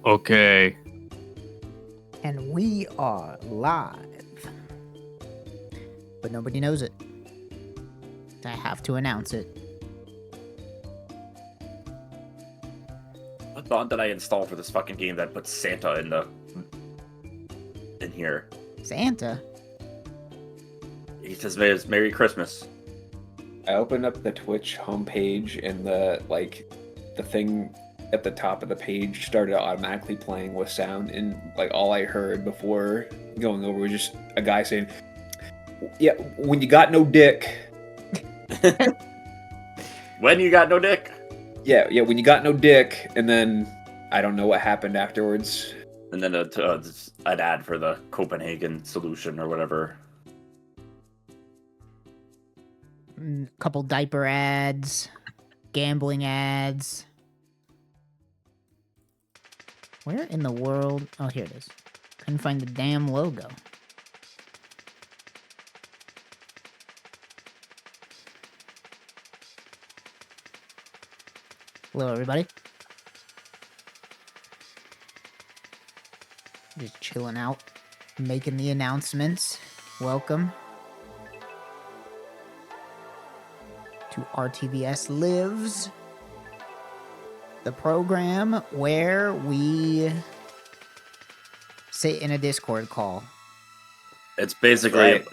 Okay. And we are live. But nobody knows it. I have to announce it. What mod did I install for this fucking game that puts Santa in here? Santa? He says Merry Christmas. I opened up the Twitch homepage and the thing at the top of the page started automatically playing with sound, and all I heard before going over was just a guy saying, "Yeah, when you got no dick." When you got no dick? Yeah, when you got no dick, and then I don't know what happened afterwards. And then an ad for the Copenhagen solution or whatever. Couple diaper ads, gambling ads. Where in the world? Oh, here it is. Couldn't find the damn logo. Hello, everybody. Just chilling out, making the announcements. Welcome to RTVS Lives, the program where we sit in a Discord call. It's basically,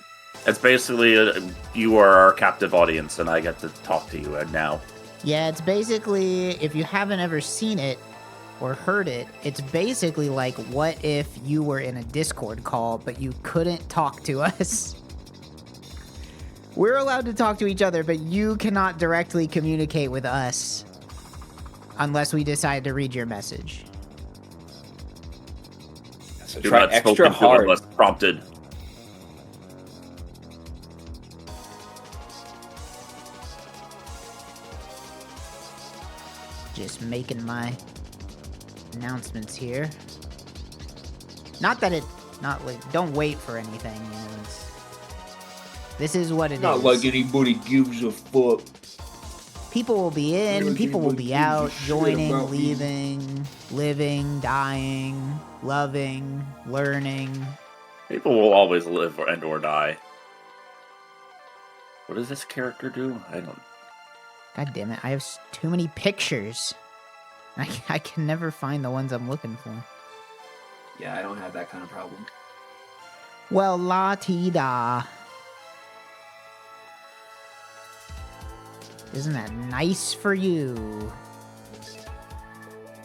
you are our captive audience, and I get to talk to you now. Yeah, it's basically, if you haven't ever seen it or heard it, it's basically like what if you were in a Discord call, but you couldn't talk to us. We're allowed to talk to each other, but you cannot directly communicate with us unless we decide to read your message. So You're try not extra spoken to hard. unless prompted. Just making my announcements here. Not that it, not like, don't wait for anything, you know, this is what it is. Not like anybody gives a fuck. People will be in, Really, people will anybody be gives a out, shit joining, about me. leaving, living, dying, loving, learning. People will always live and or die. What does this character do? I don't. God damn it, I have too many pictures. I can never find the ones I'm looking for. Yeah, I don't have that kind of problem. Well, la-ti-da. Isn't that nice for you?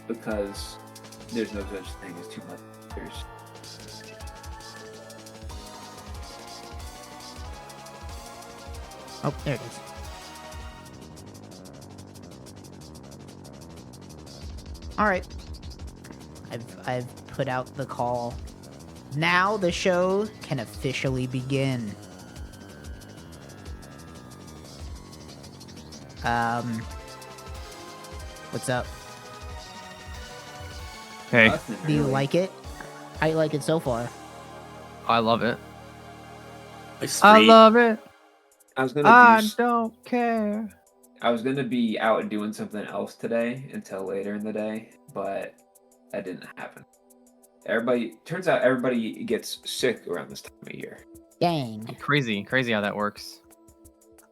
Because there's no such thing as too much. There's Oh, there it is. Alright. I've put out the call. Now the show can officially begin. What's up? Hey, Do you like it? I like it so far. I love it. I love it. I was gonna I do don't care. I was gonna be out doing something else today until later in the day, but that didn't happen. Turns out everybody gets sick around this time of year. Dang. Crazy how that works.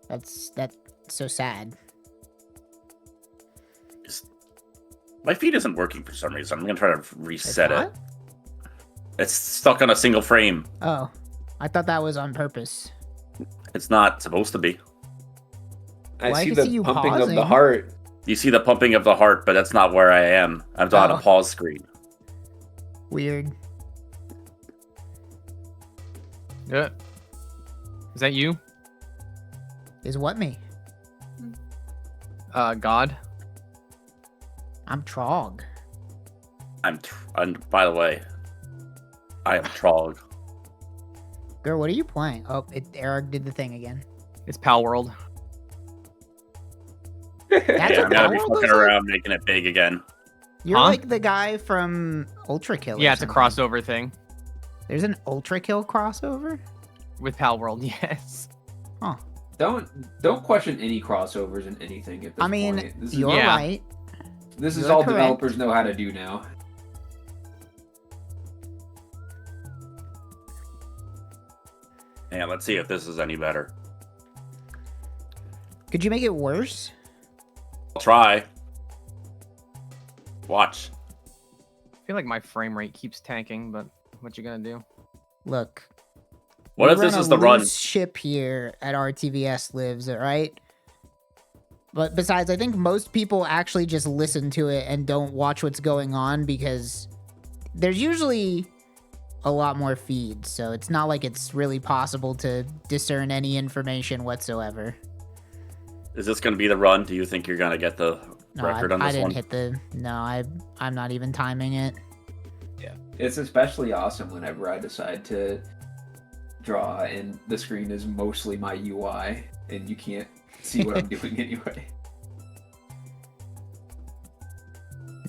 That's so sad. My feed isn't working for some reason. I'm gonna try to reset It's it. not? It's stuck on a single frame. Oh, I thought that was on purpose. It's not supposed to be. I Well, I see can the see you pumping of pausing. the heart. You see the pumping of the heart, but that's not where I am. I'm on Oh. a pause screen. Weird. Yeah. Is that you? Is what me? God. I'm Trog. And by the way, I am Trog. Girl, what are you playing? Oh, Erarg did the thing again. It's Palworld. That's Yeah, what I'm gonna be Palworld fucking is like? around making it big again. You're Huh? like the guy from Ultra Kill. or Yeah, it's a something. crossover thing There's an Ultra Kill crossover? with Palworld. Yes. Huh. Don't question any crossovers in anything at this I mean, point. This is, you're Yeah. right. this is you're all correct. developers know how to do now. Yeah, let's see if this is any better. Could you make it worse? I'll try. Watch. I feel like my frame rate keeps tanking, but what you gonna do? Look. What we if this run is a the run? loose ship here at RTVS lives, alright? But besides, I think most people actually just listen to it and don't watch what's going on because there's usually a lot more feeds, so it's not like it's really possible to discern any information whatsoever. Is this going to be the run? Do you think you're going to get the record on this I didn't one? hit the... No, I'm not even timing it. Yeah, it's especially awesome whenever I decide to draw and the screen is mostly my UI and you can't see what I'm doing anyway.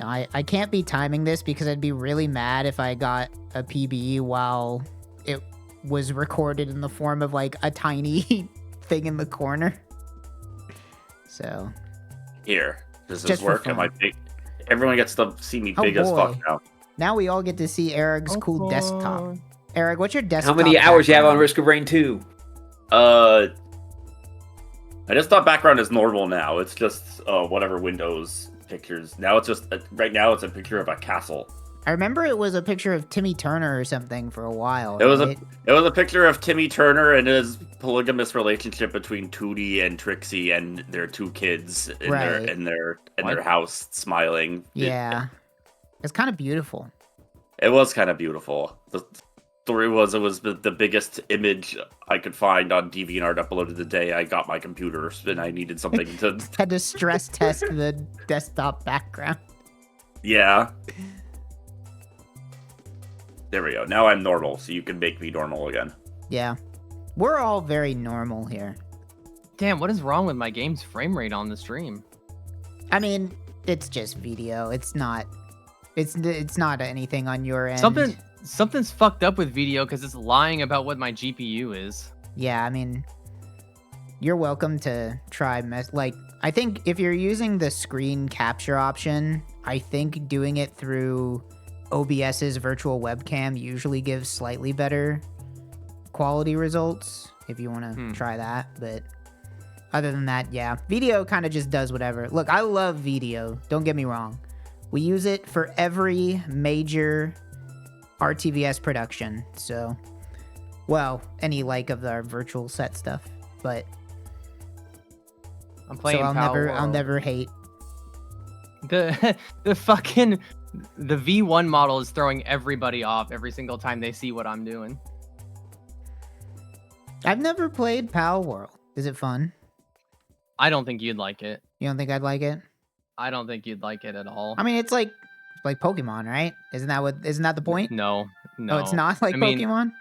No, I can't be timing this because I'd be really mad if I got a PB while it was recorded in the form of like a tiny thing in the corner. So Here. Does this Just for work? Am I fun. big? Everyone gets to see me Oh, big as fuck boy. now. now we all get to see Erarg's cool desktop. Erarg, what's your How desktop? many hours you have on background? Risk of Rain 2? My desktop background is normal now. It's just whatever Windows pictures. Now it's just right now it's a picture of a castle. I remember it was a picture of Timmy Turner or something for a while. It was right? it was a picture of Timmy Turner and his polygamous relationship between Tootie and Trixie and their two kids in Right. their What? house smiling. Yeah. It's kind of beautiful. It was kind of beautiful. The story was it was the biggest image I could find on DeviantArt uploaded the day I got my computer, and I needed something to. Had to stress test the desktop background. Yeah. There we go. Now I'm normal, so you can make me normal again. Yeah. We're all very normal here. Damn, what is wrong with my game's frame rate on the stream? I mean, it's just video. It's not anything on your end. Something's fucked up with video because it's lying about what my GPU is. Yeah, I mean, you're welcome to try I think if you're using the screen capture option, I think doing it through OBS's virtual webcam usually gives slightly better quality results if you want to try that. But other than that, yeah, video kind of just does whatever. Look, I love video. Don't get me wrong. We use it for every major RTVS production. So, well, any like of our virtual set stuff, but I'm playing so I'll Palworld. never hate. The fucking the V1 model is throwing everybody off every single time they see what I'm doing. I've never played Palworld. Is it fun? I don't think you'd like it. You don't think I'd like it? I don't think you'd like it at all. I mean, it's like Pokemon, right? Isn't that the point? No. Oh, it's not like I mean, Pokemon?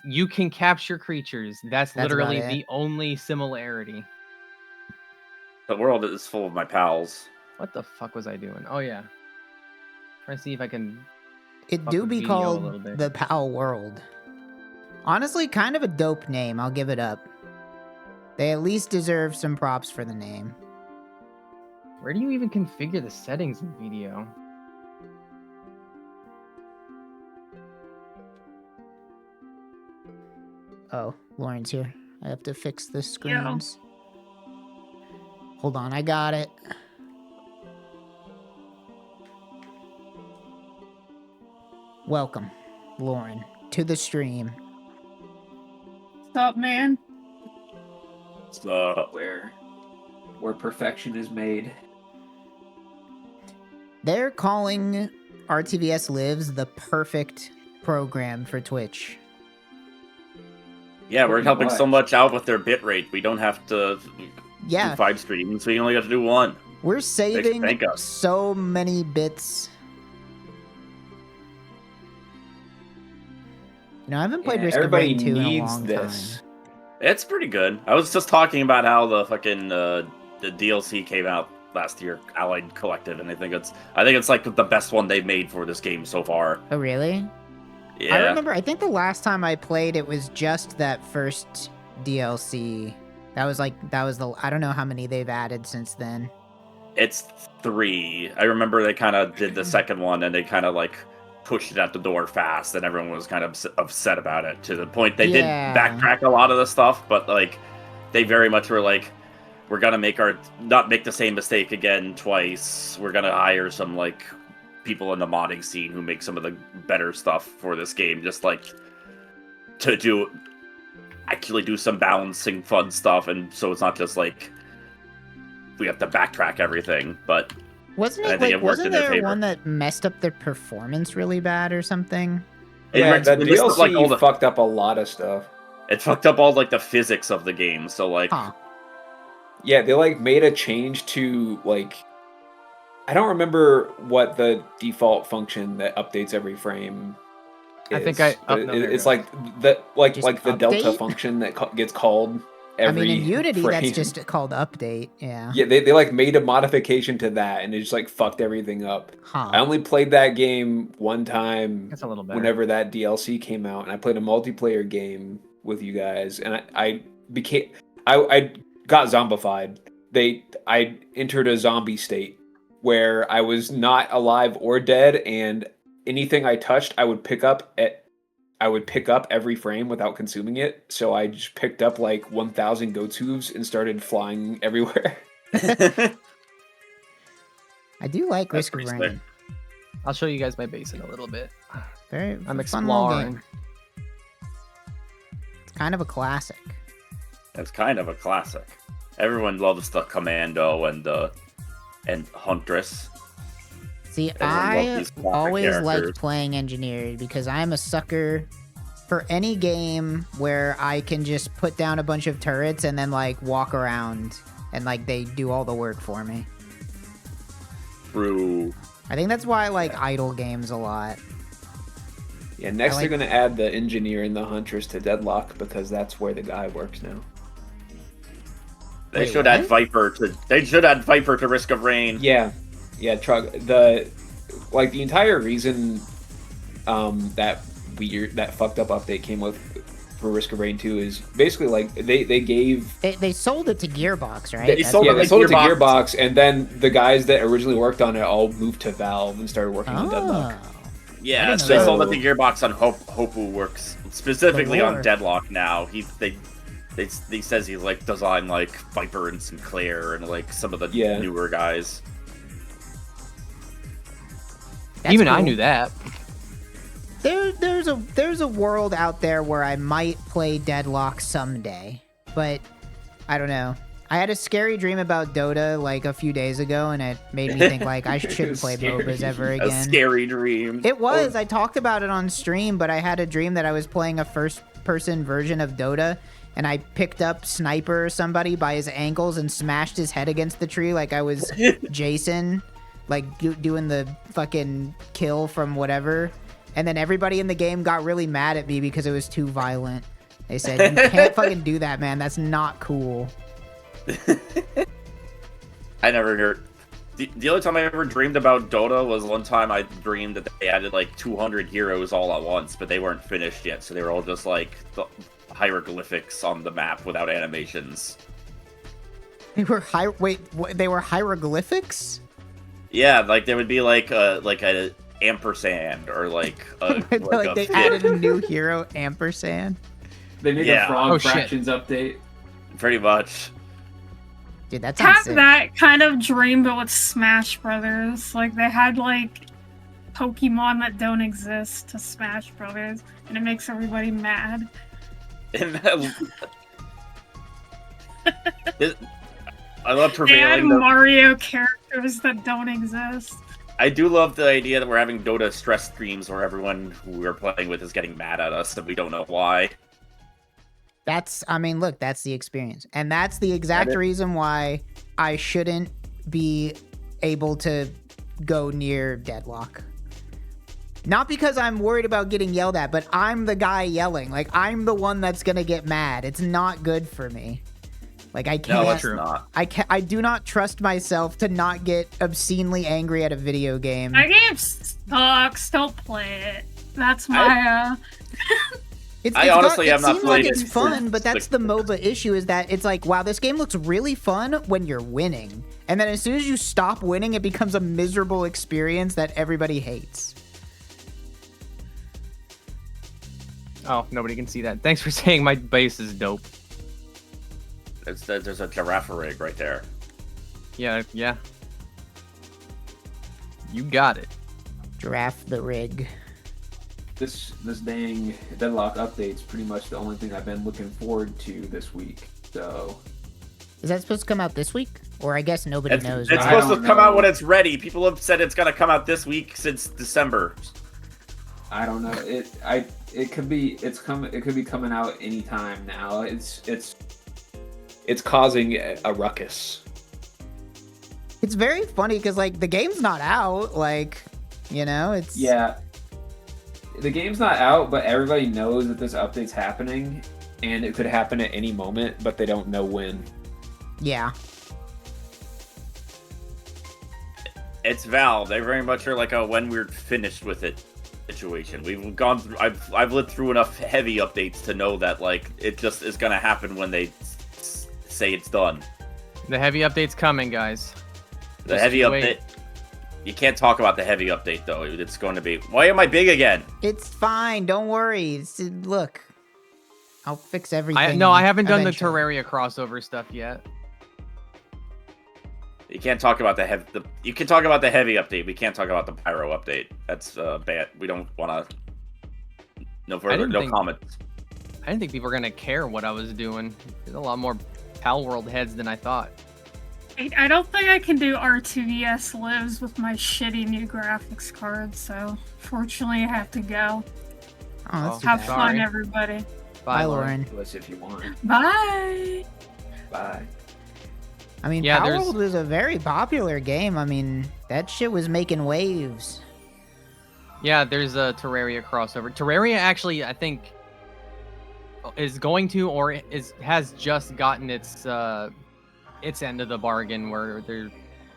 you can capture creatures. That's literally about it. the only similarity. The world is full of my pals. What the fuck was I doing? Oh yeah. Trying to see if I can. It fuck do with be video a called little bit. the Palworld. Honestly, kind of a dope name. I'll give it up. They at least deserve some props for the name. Where do you even configure the settings in video? Oh, Lauren's here. I have to fix the screens. Hold on, I got it. Welcome, Lauren, to the stream. What's up, man? So, Where perfection is made. They're calling RTVS Lives the perfect program for Twitch. yeah, we're Pretty helping so much. much out with their bitrate. We don't have to Yeah, do 5 streams. We only have to do 1. we're saving thank us. so many bits. You know, I haven't played Yeah, Risk of everybody Rain 2 in a needs long this. time. It's pretty good. I was just talking about how the fucking the DLC came out last year, Allied Collective, and I think it's like the best one they've made for this game so far. Oh, really? Yeah. I think the last time I played it was just that first DLC. That was I don't know how many they've added since then. It's 3. I remember they kind of did the second one, and they kind of like pushed it out the door fast, and everyone was kind of upset about it, to the point they did Yeah. backtrack a lot of the stuff, but like they very much were like, we're gonna not make the same mistake again twice. We're gonna hire some like people in the modding scene who make some of the better stuff for this game, just like to actually do some balancing fun stuff, and so it's not just like we have to backtrack everything. But Wasn't I it think like, it worked in wasn't their there favor. one that messed up their performance really bad or something? Yeah, the it messed up, DLC like, all the- fucked up a lot of stuff. it fucked up all like the physics of the game. So like, Huh. Yeah, they like made a change to like, I don't remember what the default function that updates every frame is. I think I- but oh, no, there it it's goes. like the Just like the delta update? function that gets called I every mean, in Unity, frame. that's just called update. Yeah. Yeah, they like made a modification to that, and it just like fucked everything up. Huh. I only played that game one time That's a little better. whenever that DLC came out, and I played a multiplayer game with you guys, and I got zombified. I entered a zombie state where I was not alive or dead, and anything I touched, I would pick up every frame without consuming it. So I just picked up like 1,000 goatsuves and started flying everywhere. I do like That's Risk of pretty Rain. I'll show you guys my base in a little bit. Very I'm fun little exploring. game. It's kind of a classic. it's kind of a classic. Everyone loves the Commando and Huntress. See, Everyone loves I these classic always liked characters. playing engineers because I'm a sucker for any game where I can just put down a bunch of turrets and then like walk around and like they do all the work for me. True. I think that's why I like idle games a lot. Yeah, next I they're like- gonna add the engineer and the huntress to Deadlock because that's where the guy works now. They Wait, should what? add Viper to Risk of Rain. Yeah, Trog. The entire reason that fucked up update came with for Risk of Rain 2 is basically like they gave They sold it to Gearbox, right? They That's sold yeah, what- it they sold it to Gearbox. Gearbox, and then the guys that originally worked on it all moved to Valve and started working on Deadlock. Oh. Yeah, didn't so they know sold that. it to Gearbox on Hopu works specifically The on lore. Deadlock now. He says he's like designed like Viper and Sinclair and like some of the Yeah. newer guys. That's Even I cool. knew that. There's a world out there where I might play Deadlock someday, but I don't know. I had a scary dream about Dota like a few days ago, and it made me think like I shouldn't play Scary. MOBAs ever A again. scary dream. It was. I talked about it on stream, but I had a dream that I was playing a first-person version of Dota, and I picked up Sniper or somebody by his ankles and smashed his head against the tree like I was Jason, like doing the fucking kill from whatever. And then everybody in the game got really mad at me because it was too violent. They said, "You can't fucking do that, man. That's not cool." I never heard. The only time I ever dreamed about Dota was one time I dreamed that they added like 200 heroes all at once, but they weren't finished yet, so they were all just like the hieroglyphics on the map without animations. They were they were hieroglyphics? Yeah, like there would be like a ampersand or like a like they added a new hero, ampersand. They made Yeah. a Frog Oh, shit. Fractions update. pretty much. Dude, that sounds Have sick. that kind of dream, but with Smash Brothers. Like they had like Pokemon that don't exist to Smash Brothers, and it makes everybody mad. And I love They had prevailing. Mario characters that don't exist. I do love the idea that we're having Dota stress streams where everyone who we're playing with is getting mad at us and we don't know why. Look, that's the experience. And that's the exact That is- reason why I shouldn't be able to go near Deadlock. Not because I'm worried about getting yelled at, but I'm the guy yelling. Like, I'm the one that's gonna get mad. It's not good for me. Like, I can't. No, it's not. I do not trust myself to not get obscenely angry at a video game. That game sucks. Don't play it. That's my I honestly have not seems played like it's it for fun, but that's the 6 MOBA issue is that it's like, wow, this game looks really fun when you're winning. And then as soon as you stop winning, it becomes a miserable experience that everybody hates. Oh, nobody can see that. Thanks for saying my base is dope. There's a giraffe rig right there. Yeah. You got it. Giraffe the rig. This dang Deadlock update's pretty much the only thing I've been looking forward to this week. So Is that supposed to come out this week? Or I guess nobody knows. It's right? supposed to don't come know. out when it's ready. People have said it's gonna come out this week since December. I don't know. It could be coming out anytime now. It's causing a ruckus. It's very funny because like the game's not out. Like, you know, it's Yeah. The game's not out, but everybody knows that this update's happening, and it could happen at any moment, but they don't know when. Yeah. It's Valve. They very much are like a when we're finished with it situation. We've gone through. I've lived through enough heavy updates to know that like it just is gonna happen when they say it's done. The heavy update's coming, guys. The Just heavy wait. update. You can't talk about the heavy update though. It's going to be. Why am I big again? It's fine. Don't worry. Look, I'll fix everything. I haven't done the eventually. Terraria crossover stuff yet. You can't talk about the heavy. You can talk about the heavy update. We can't talk about the pyro update. That's bad. We don't want to. No further. No comments. I didn't think people were gonna care what I was doing. There's a lot more Palworld heads than I thought. I don't think I can do RTVS lives with my shitty new graphics card, so fortunately I have to go. Oh, that's too Have bad. fun, Sorry. everybody. Bye, Lauren. List if you want. Bye! Bye. I mean, Yeah, Palworld was a very popular game. I mean, that shit was making waves. Yeah, there's a Terraria crossover. Terraria actually, I think, is going to or has just gotten its end of the bargain where their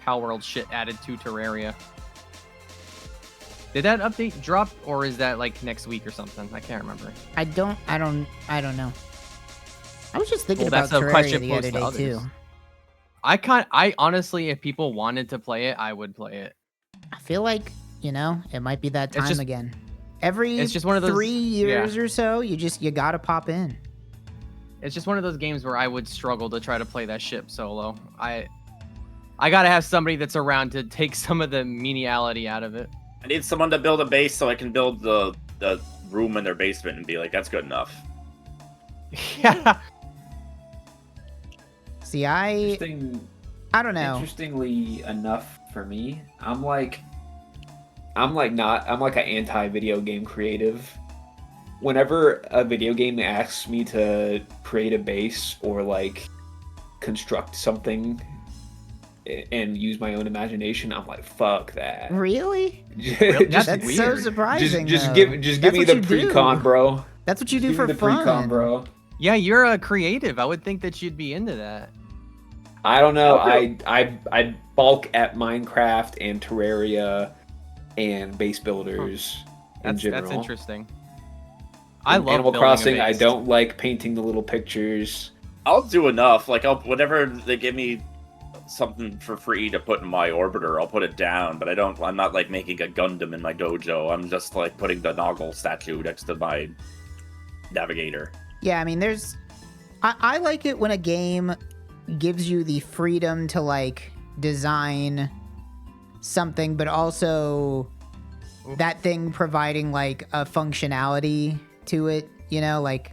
Palworld shit added to Terraria. Did that update drop or is that like next week or something? I can't remember. I don't know. I was just thinking Well, about that's a Terraria question the other posed to day too. others. I honestly, if people wanted to play it, I would play it. I feel like, you know, it might be that It's time just- again. Every it's just one of those- 3 years or so, you gotta pop in. It's just one of those games where I would struggle to try to play that ship solo. I gotta have somebody that's around to take some of the meniality out of it. I need someone to build a base so I can build the room in their basement and be like, that's good enough. Yeah. See, I don't know. Interestingly enough, for me, I'm like an anti-video game creative. Whenever a video game asks me to create a base or like construct something and use my own imagination, I'm like, fuck that. Really? That's That's weird. so surprising. Just though. give That's me what the you do. pre-con, bro. That's what you do Give for me the fun. pre-con, bro. Yeah, you're a creative. I would think that you'd be into that. I don't know. Okay. I bulk at Minecraft and Terraria and base builders in general. That's interesting. I In love Animal building a Crossing. I base. don't like painting the little pictures. I'll do enough. Like, whenever they give me something for free to put in my orbiter, I'll put it down. But I'm not like making a Gundam in my dojo. I'm just like putting the Noggle statue next to my navigator. Yeah, I mean, I like it when a game gives you the freedom to like design something, but also that thing providing like a functionality to it, you know, like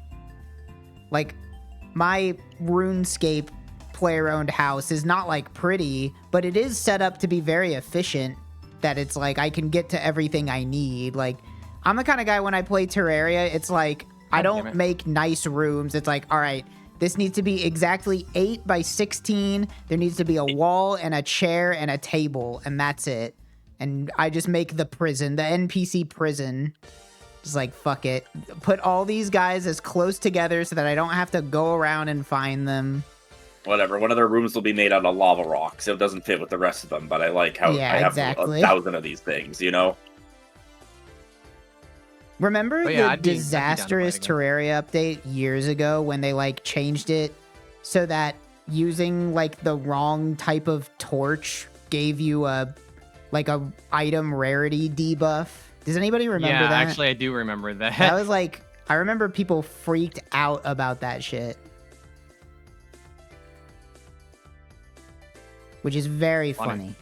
my RuneScape player-owned house is not like pretty, but it is set up to be very efficient, that it's like I can get to everything I need. Like, I'm the kind of guy when I play Terraria, it's like I God damn don't it. make nice rooms. It's like, all right, this needs to be exactly 8 by 16. There needs to be a wall and a chair and a table, and that's it. And I just make the prison, the NPC prison. Just like, fuck it. Put all these guys as close together so that I don't have to go around and find them. Whatever. One of their rooms will be made out of lava rock, so it doesn't fit with the rest of them. But I like how Yeah, I have exactly. 1,000 of these things, you know? Remember But yeah, the I'd be down to disastrous play Terraria update years ago when they like changed it so that using like the wrong type of torch gave you a item rarity debuff? Does anybody remember Yeah, that? actually, I do remember that. That was like I remember people freaked out about that shit. Which is very funny.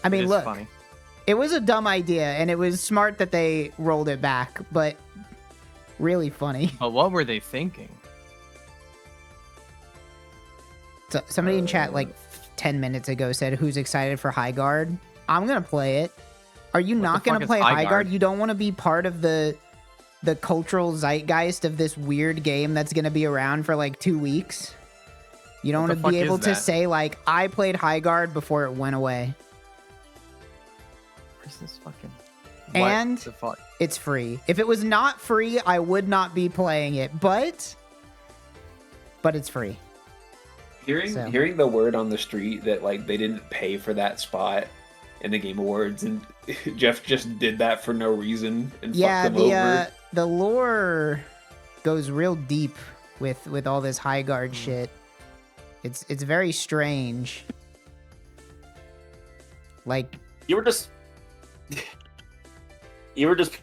I mean, look, funny. it was a dumb idea, and it was smart that they rolled it back, but really funny. But what were they thinking? So somebody in chat like 10 minutes ago said, "Who's excited for High Guard?" I'm gonna play it. Are you not the gonna fuck is play High High Guard? Guard? You don't want to be part of the cultural zeitgeist of this weird game that's gonna be around for like 2 weeks? You don't What want the to be fuck able is to that? say like, "I played High Guard before it went away." Where's this fucking... And- What the fuck? It's free. If it was not free, I would not be playing it, but it's free. Hearing the word on the street that like they didn't pay for that spot in the Game Awards and Jeff just did that for no reason and fucked them over. The lore goes real deep with all this High Guard shit. It's very strange. Like, You were just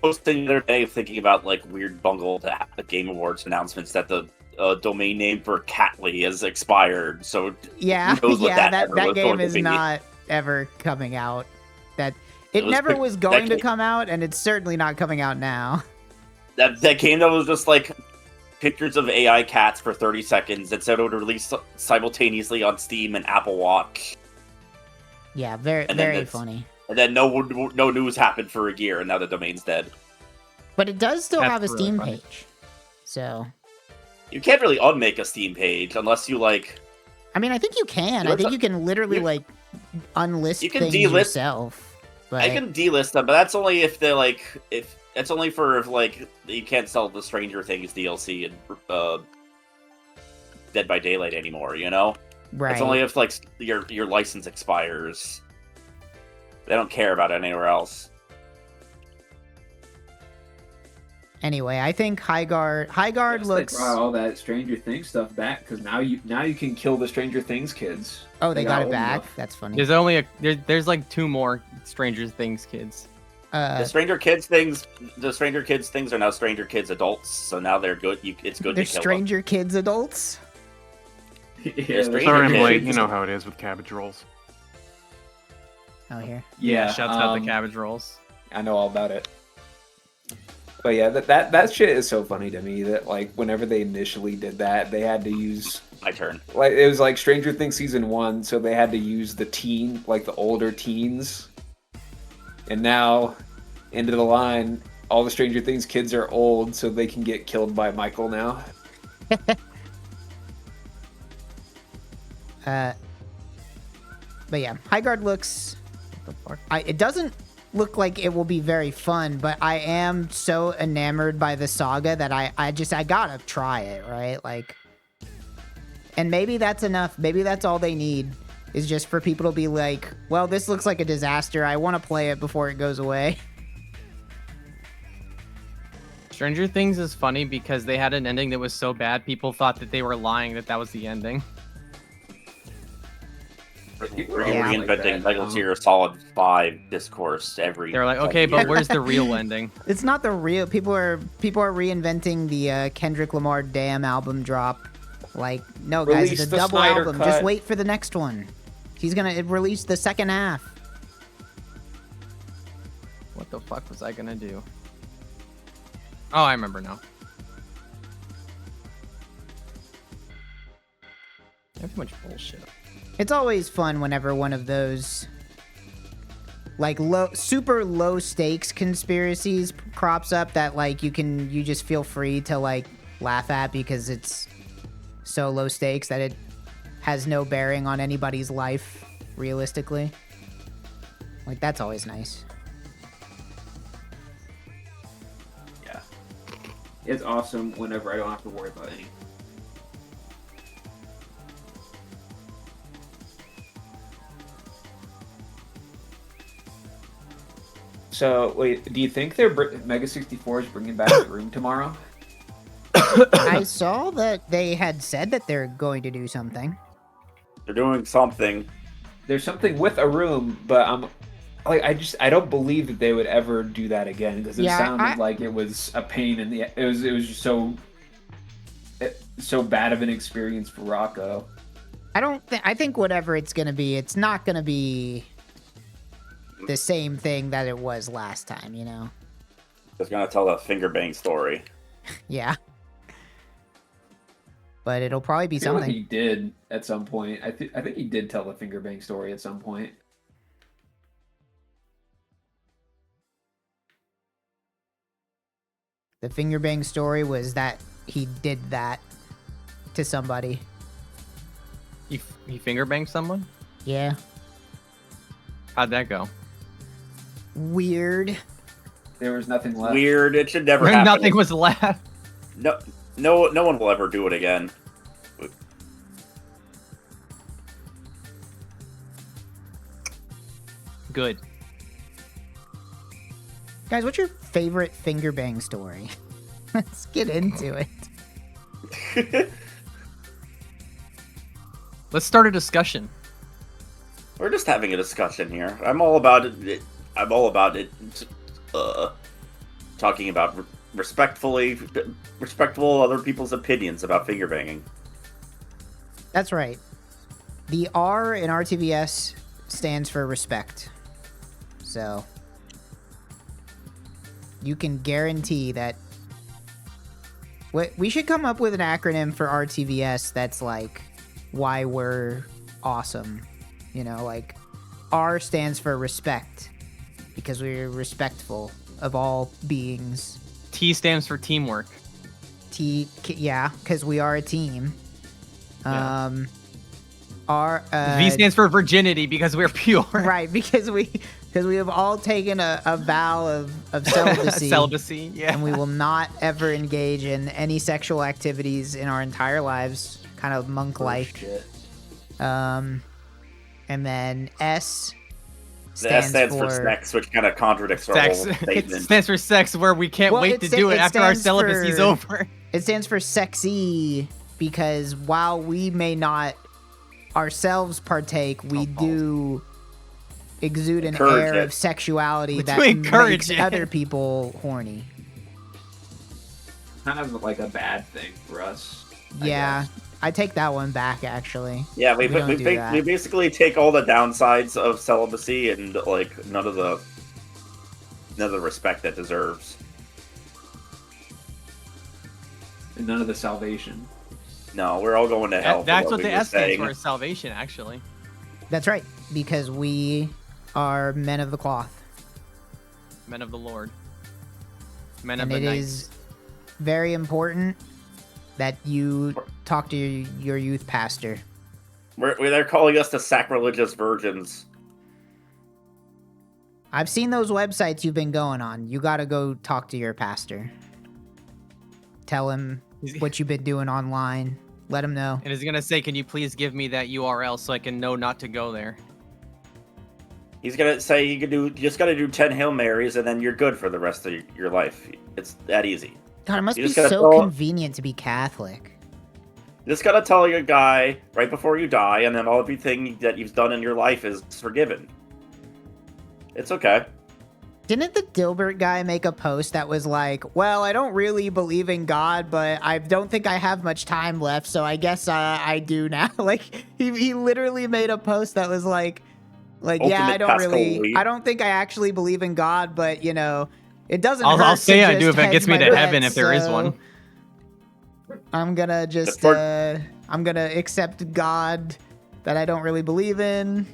posting the other day thinking about like weird bungled the Game Awards announcements that the domain name for Catly has expired. So yeah, who knows what yeah, ever that was game going to is be. not ever coming out. It was never pic- was that going to game- come out, and it's certainly not coming out now. That game that was just like pictures of AI cats for 30 seconds that said it would release simultaneously on Steam and Apple Watch. Yeah, very And then very it's- funny. And then no news happened for a year, and now the domain's dead. But it does still That's have a really Steam funny. page. So, You can't really unmake a Steam page unless you like. I mean, I think you can. I You're think the- you can literally you- like unlist you can things delist- yourself. But I can delist them, but that's only if they're like if it's only for if like you can't sell the Stranger Things DLC and Dead by Daylight anymore. You know, right. it's only if like your license expires. They don't care about it anywhere else. Anyway, I think High Guard Yes, looks. they brought all that Stranger Things stuff back because now you can kill the Stranger Things kids. Oh, they got it old back. enough. That's funny. There's only there's like 2 more Stranger Things kids. The Stranger Kids things are now Stranger Kids adults, so now they're good. It's good they're to kill Stranger Kids adults. Stranger Sorry, I'm Kids. late. You know how it is with cabbage rolls. Oh, here. Yeah, Shouts out the cabbage rolls. I know all about it. But yeah, that shit is so funny to me that like whenever they initially did that, they had to use My turn. like it was like Stranger Things season 1, so they had to use the older teens. And now, end of the line, all the Stranger Things kids are old, so they can get killed by Michael now. But yeah, High Guard looks. What the fuck? It doesn't look like it will be very fun, but I am so enamored by the saga that I gotta try it, right? Like, and maybe that's enough. Maybe that's all they need is just for people to be like, well, this looks like a disaster. I want to play it before it goes away. Stranger Things is funny because they had an ending that was so bad, people thought that they were lying that was the ending. We're Yeah. reinventing Metal Gear Solid 5 discourse every. They were like, okay, but where's the real ending? It's not the real. People are reinventing the Kendrick Lamar "Damn" album drop. Like, no, guys, Release it's a the double Snyder album. cut. Just wait for the next one. He's gonna release the second half. What the fuck was I gonna do? Oh, I remember now. I have too much bullshit. It's always fun whenever one of those like super low stakes conspiracies crops up that like you just feel free to like laugh at because it's so low stakes that it has no bearing on anybody's life realistically. Like, that's always nice. Yeah. It's awesome whenever I don't have to worry about anything. So, wait, do you think Mega 64 is bringing back the room tomorrow? I saw that they had said that they're going to do something. They're doing something. There's something with a room, but I don't believe that they would ever do that again because it sounded like it was a pain in the. It was just so bad of an experience for Rocco. I think whatever it's gonna be, it's not gonna be the same thing that it was last time. You know. It's gonna tell the finger bang story. Yeah. But it'll probably be I feel something. like he did at some point. I think he did tell the finger bang story at some point. The finger bang story was that he did that to somebody. He finger banged someone? Yeah. How'd that go? Weird. There was nothing left. Weird. It should never happen. Nothing was left. No one will ever do it again. Good. Guys, what's your favorite finger bang story? Let's get into it. Let's start a discussion. We're just having a discussion here. I'm all about it. I'm all about it. Talking about respectful other people's opinions about finger banging. That's right. The R in RTVS stands for respect. So you can guarantee that we should come up with an acronym for RTVS that's like why we're awesome. You know, like R stands for respect because we're respectful of all beings. T stands for teamwork. Yeah, because we are a team. Yeah. V stands for virginity because we're pure. Right, because we have all taken a vow of celibacy. Celibacy, yeah. And we will not ever engage in any sexual activities in our entire lives. Kind of monk-like. And then S stands for sex, which kind of contradicts our whole statement. It stands for sex, where we can't wait to do it after our celibacy's over. It stands for sexy because while we may not ourselves partake, we do exude an air of sexuality that makes other people horny. Kind of like a bad thing for us. Yeah, I take that one back, actually. Yeah, we basically take all the downsides of celibacy and like none of the respect that deserves. And none of the salvation. No, we're all going to hell. That's what the S stands for, is salvation, actually. That's right, because we are men of the cloth. Men of the Lord. Men of and the it night. is very important that you talk to your youth pastor. They're calling us the sacrilegious virgins. I've seen those websites you've been going on. You gotta go talk to your pastor. Tell him what you've been doing online. Let him know. And he's gonna say, "Can you please give me that URL so I can know not to go there?" He's gonna say you just gotta do 10 Hail Marys and then you're good for the rest of your life. It's that easy. God, it must be so convenient to be Catholic. You just gotta tell your guy right before you die, and then everything that you've done in your life is forgiven. It's okay. Didn't the Dilbert guy make a post that was like, well, I don't really believe in God, but I don't think I have much time left, so I guess I do now. Like, he literally made a post that was like, yeah, I don't think I actually believe in God, but, you know, it doesn't hurt. I'll say I do if it gets me to heaven, if there is one. I'm gonna just, I'm gonna accept God that I don't really believe in.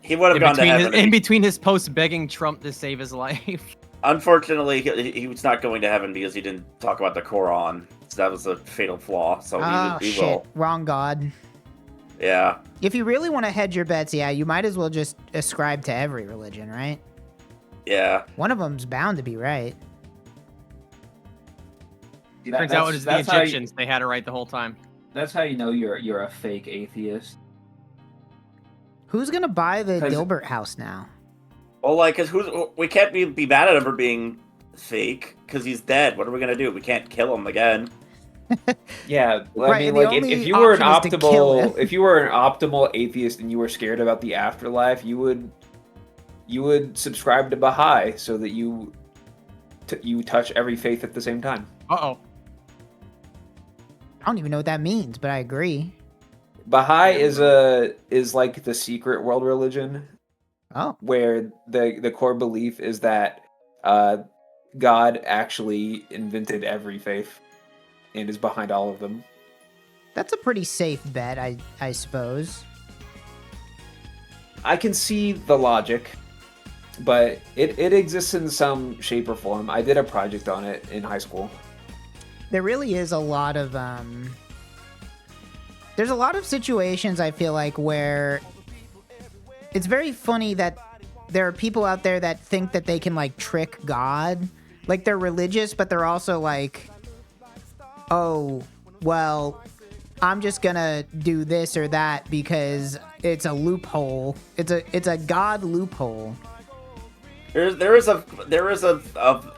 He would have gone to heaven. In between his posts begging Trump to save his life. Unfortunately, he was not going to heaven because he didn't talk about the Quran. So that was a fatal flaw. So he will. Wrong God. Yeah. If you really want to hedge your bets, yeah, you might as well just ascribe to every religion, right? Yeah. One of them's bound to be right. Turns out it was the Egyptians. They had it right the whole time. That's how you know you're a fake atheist. Who's gonna buy the Dilbert house now? Well, like, cause we can't be mad at him for being fake because he's dead. What are we gonna do? We can't kill him again. Yeah, well, I mean, like, if you were an optimal atheist and you were scared about the afterlife, you would you would subscribe to Baha'i so that you touch every faith at the same time. Uh-oh. I don't even know what that means, but I agree. Baha'i is like the secret world religion. Oh. Where the core belief is that God actually invented every faith and is behind all of them. That's a pretty safe bet, I suppose. I can see the logic, but it exists in some shape or form. I did a project on it in high school. There really is a lot of there's a lot of situations I feel like where it's very funny that there are people out there that think that they can like trick God. Like they're religious, but they're also like, oh, well, I'm just gonna do this or that because it's a loophole. It's a God loophole. There is a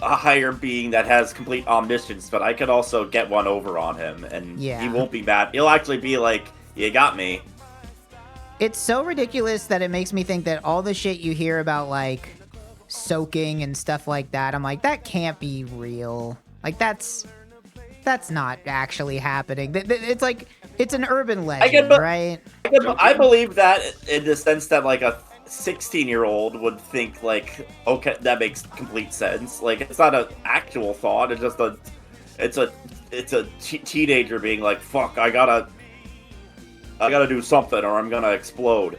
higher being that has complete omniscience, but I could also get one over on him, and he won't be bad. He'll actually be like, "You got me." It's so ridiculous that it makes me think that all the shit you hear about like soaking and stuff like that, I'm like, that can't be real. Like that's not actually happening. It's like it's an urban legend, right? I believe that in the sense that like a 16-year-old would think like, okay, that makes complete sense. Like it's not an actual thought. It's just it's a teenager being like, fuck, I gotta do something or I'm gonna explode.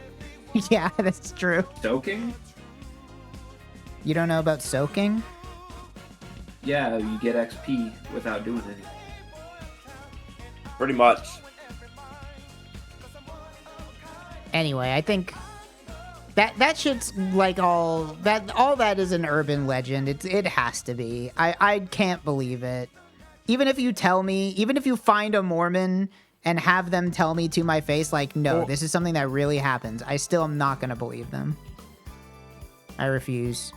Yeah, that's true. Soaking? You don't know about soaking? Yeah, you get XP without doing anything. Pretty much. Anyway, I think that shit's like all that is an urban legend. It has to be. I can't believe it. Even if you find a Mormon and have them tell me to my face like, no, this is something that really happens, I still am not gonna believe them. I refuse.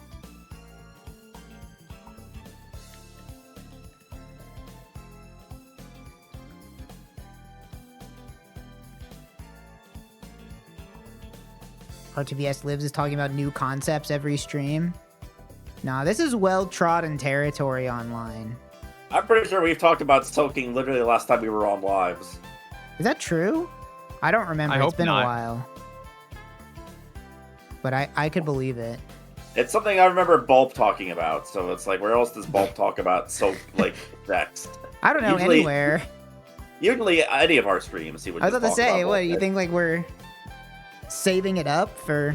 RTVS Lives is talking about new concepts every stream. Nah, this is well-trodden territory online. I'm pretty sure we've talked about soaking literally the last time we were on lives. Is that true? I don't remember. It's been a while. But I could believe it. It's something I remember Baaulp talking about, so it's like, where else does Baaulp talk about like sex? I don't know, anywhere. Usually any of our streams, he would I was just about to talk say, about what, Baaulp. you think like we're saving it up for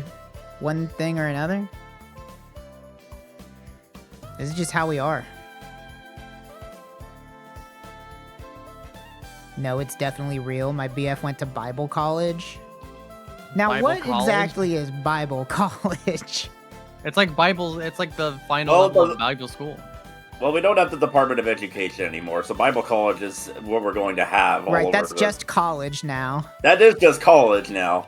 one thing or another? This is just how we are. No, it's definitely real. My BF went to Bible college. Now, Bible what college? exactly is Bible college? It's like Bible. It's like the final level of Bible school. Well, we don't have the Department of Education anymore, so Bible college is what we're going to have. Right, that's just college now. That is just college now.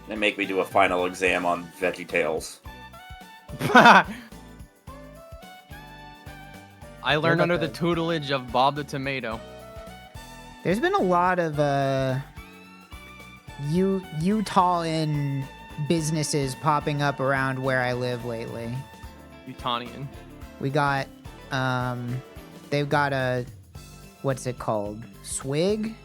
They make me do a final exam on VeggieTales. I learned under the tutelage of Bob the Tomato. There's been a lot of Utah-in businesses popping up around where I live lately. Utonian. We got, they've got a, what's it called? Swig?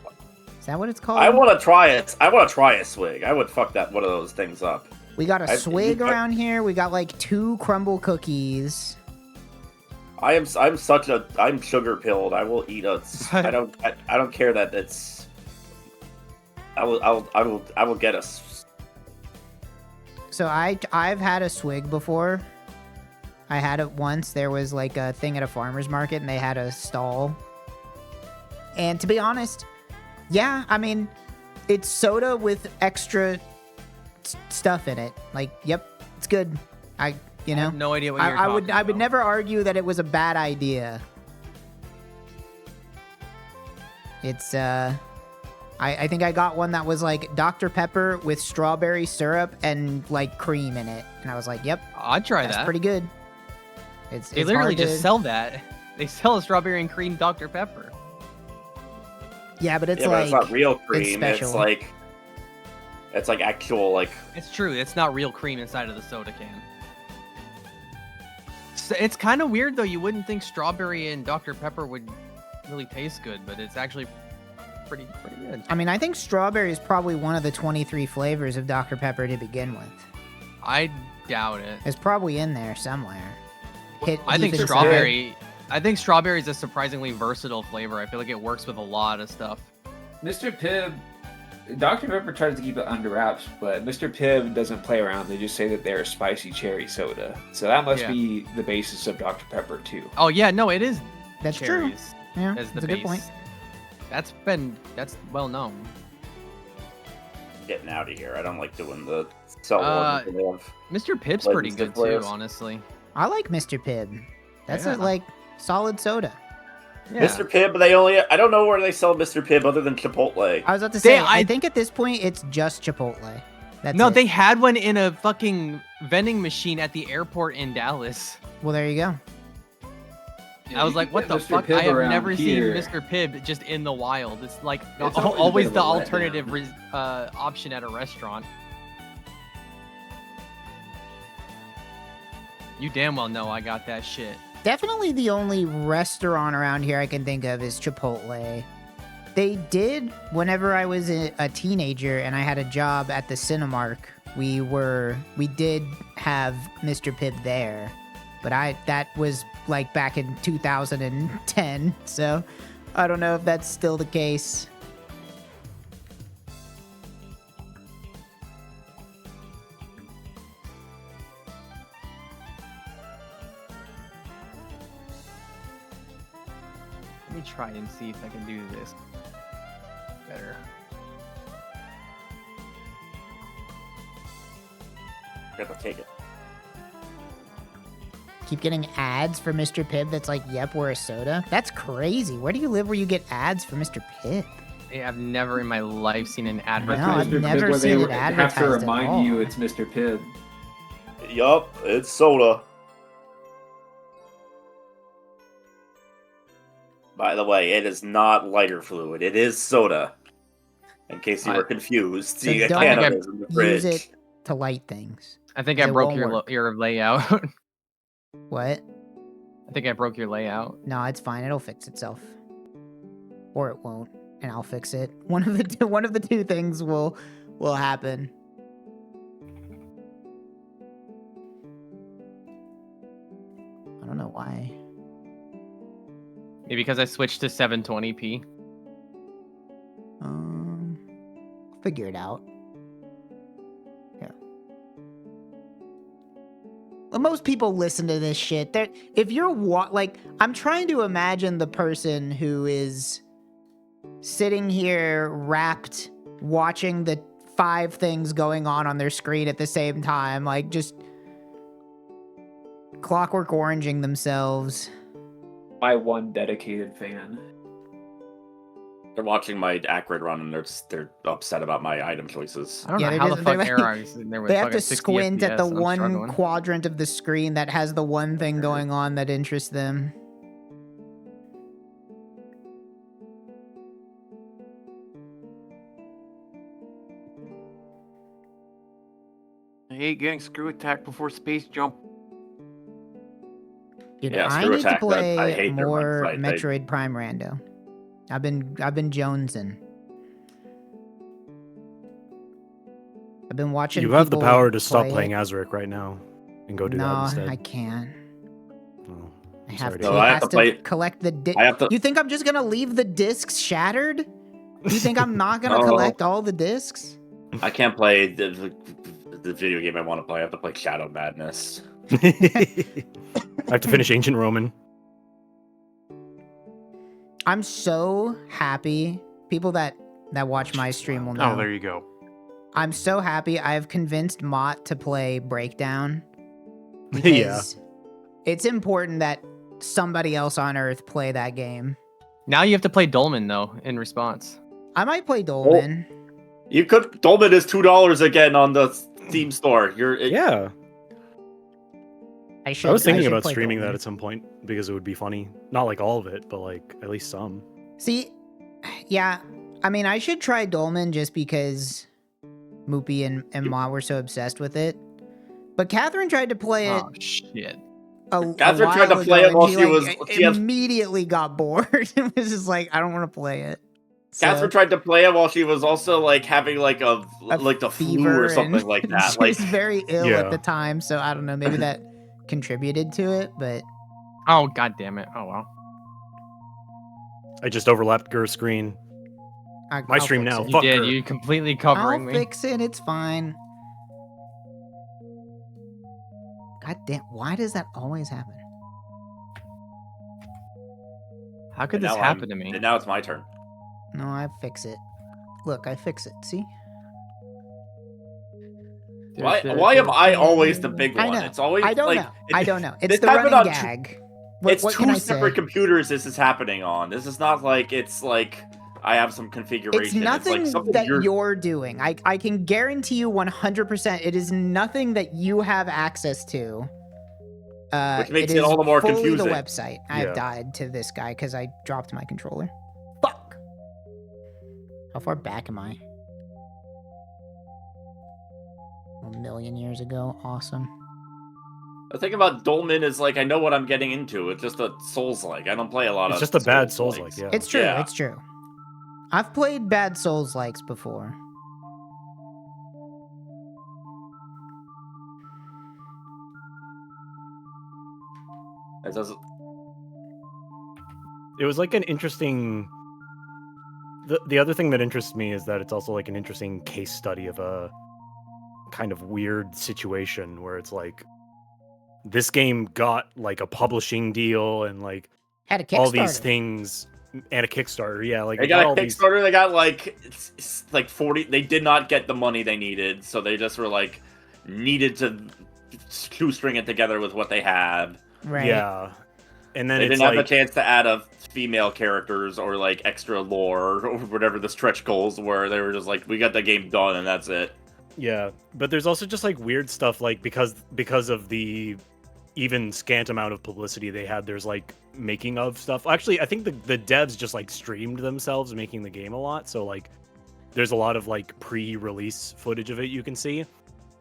Is that what it's called? I want to try it. I want to try a swig. I would fuck one of those things up. We got a swig around here. We got like 2 crumble cookies. I'm sugar pilled. I will eat a. I don't care that it's. I will get a. So I've had a swig before. I had it once. There was like a thing at a farmer's market and they had a stall. And to be honest, yeah, I mean, it's soda with extra stuff in it. Like, yep, it's good. I have no idea what you're talking about. I would never argue that it was a bad idea. It's I think I got one that was like Dr. Pepper with strawberry syrup and like cream in it, and I was like, yep, I'd try that. That's pretty good. It's They literally hard to, just sell that. They sell a strawberry and cream Dr. Pepper. Yeah, but it's yeah, like but it's not real cream. special. It's like actual like. It's true. It's not real cream inside of the soda can. So it's kind of weird though. You wouldn't think strawberry and Dr. Pepper would really taste good, but it's actually pretty good. I mean, I think strawberry is probably one of the 23 flavors of Dr. Pepper to begin with. I doubt it. It's probably in there somewhere. I think even strawberry. I think strawberry is a surprisingly versatile flavor. I feel like it works with a lot of stuff. Mr. Pibb, Dr. Pepper tries to keep it under wraps, but Mr. Pibb doesn't play around. They just say that they're a spicy cherry soda. So that must be the basis of Dr. Pepper too. Oh yeah, no, it is. That's cherries true. Yeah, as the that's a base. good point. That's well known. Getting out of here. I don't like doing the cell Mr. Pibb's Legends pretty good players. too, honestly. I like Mr. Pibb. That's Yeah. a like solid soda. Yeah. Mr. Pibb, I don't know where they sell Mr. Pibb other than Chipotle. I was about to say, I I think at this point it's just Chipotle. That's No, it. they had one in a fucking vending machine at the airport in Dallas. Well, there you go. I was like, what the Mr. fuck? Pibb I have around never here. seen Mr. Pibb just in the wild. It's like It's always, always a bit the of a alternative letdown. option at a restaurant. You damn well know I got that shit. Definitely the only restaurant around here I can think of is Chipotle. They did, whenever I was a teenager and I had a job at the Cinemark, we did have Mr. Pibb there. But that was like back in 2010, so I don't know if that's still the case. Let me try and see if I can do this better. Gotta take it. Keep getting ads for Mr. Pibb that's like, yep, we're a soda. That's crazy. Where do you live where you get ads for Mr. Pibb? Hey, I've never in my life seen an No, advertisement. I've Mr. Pibb, never where seen they it have to advertised at remind all. you it's Mr. Pibb. Yup, it's soda. By the way, it is not lighter fluid. It is soda. In case you were confused. So See a don't can of it in the fridge. Use it to light things. I think It I broke won't work. your layout. What? I think I broke your layout. No, it's fine. It'll fix itself. Or it won't, and I'll fix it. One of the two things will happen. I don't know why. Maybe because I switched to 720p. I'll figure it out. Yeah. Well, most people listen to this shit. If you're I'm trying to imagine the person who is sitting here wrapped, watching the 5 things going on their screen at the same time, like just Clockwork Oranging themselves. My one dedicated fan. They're watching my Acrid run and they're upset about my item choices. I don't Yeah, know they're how just- the fuck they're like- Erarg's in there with They have fucking to 60 squint at the FPS. I'm one struggling. quadrant of the screen that has the one thing going on that interests them. I hate getting screw attack before space jump. Dude, Yeah, I Screw need to Attack, I play hate their more website. They- Metroid Prime Rando. I've been jonesing. I've been watching. You have the people power to stop play playing it. Azerich right now and go do No, that instead. I can't. Oh, I I'm have sorry to. to No, hear I It have has to play- collect the. I have to. You think I'm just gonna leave the discs shattered? You think I'm not gonna No. collect all the discs? I can't play the video game I want to play. I have to play Shadow Madness. I have to finish Ancient Roman. I'm so happy. People that watch my stream will know. Oh, there you go. I'm so happy. I've convinced Mott to play Breakdown. Yeah. Because it's important that somebody else on Earth play that game. Now you have to play Dolmen though in response. I might play Dolmen. You could. Dolmen is $2 again on the Steam store. Yeah. I should. I was thinking should about play streaming that Dolmen. at some point because it would be funny. Not like all of it, but like at least some. See, yeah, I mean, I should try Dolmen just because Moopy and Ma were so obsessed with it. But Catherine tried to play it. Oh shit. Catherine tried to while play ago, it while and she was- like, she had- immediately got bored. It was just like, I don't want to play it. Catherine tried to play it while she was also like having like the flu fever or something and like that. She Like was very ill Yeah. at the time, so I don't know. Maybe that contributed to it, but Oh god damn it. Oh well. I just overlapped Gur's screen. My I'll stream fix now. it. You Fuck did. her. You completely I'll covering me. fix it. It's fine. God damn! Why does that always happen? How could and this now happen to me? And now it's my turn. No, I fix it. Look, I fix it. See? Why am I always the big I one? know. It's always I don't like know. I don't know. It's this the happened running on gag. it's What can I two separate say? computers this is happening on. This is not like it's like I have some configuration. It's nothing like something that you're doing. I can guarantee you 100% it is nothing that you have access to. Which makes it it all the more fully confusing. the website. I've Yeah. died to this guy because I dropped my controller. Fuck! How far back am I? A million years ago. Awesome. The thing about Dolmen is like I know what I'm getting into. It's just a Souls-like. I don't play a lot It's of. just a bad Souls-likes. Souls-like, yeah. It's true. Yeah. It's true. I've played bad Souls likes before. It doesn't. It was like an interesting. The other thing that interests me is that it's also like an interesting case study of a kind of weird situation where it's like this game got like a publishing deal and like Had a Kickstarter. all these things and a Kickstarter. Yeah, like They it got got all a these- Kickstarter. They got like it's like 40. They did not get the money they needed, so they just were like needed to shoestring it together with what they had. Right. Yeah, and then They it's didn't have like the chance to add a female characters or like extra lore or whatever the stretch goals were. They were just like, we got the game done and that's it. yeah, but there's also just like weird stuff like because of the even scant amount of publicity they had. There's like making of stuff. Actually, I think the devs just like streamed themselves making the game a lot. So like there's a lot of like pre-release footage of it you can see.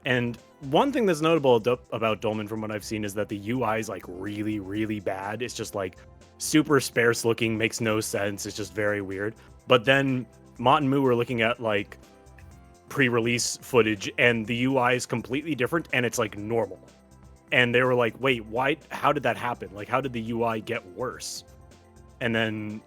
And one thing that's notable about Dolmen from what I've seen is that the UI is like really, really bad. It's just like super sparse looking, makes no sense. It's just very weird. But then Mott and Moo were looking at like pre-release footage and the UI is completely different and it's like normal. And they were like, wait, why? How did that happen? Like, how did the UI get worse? And then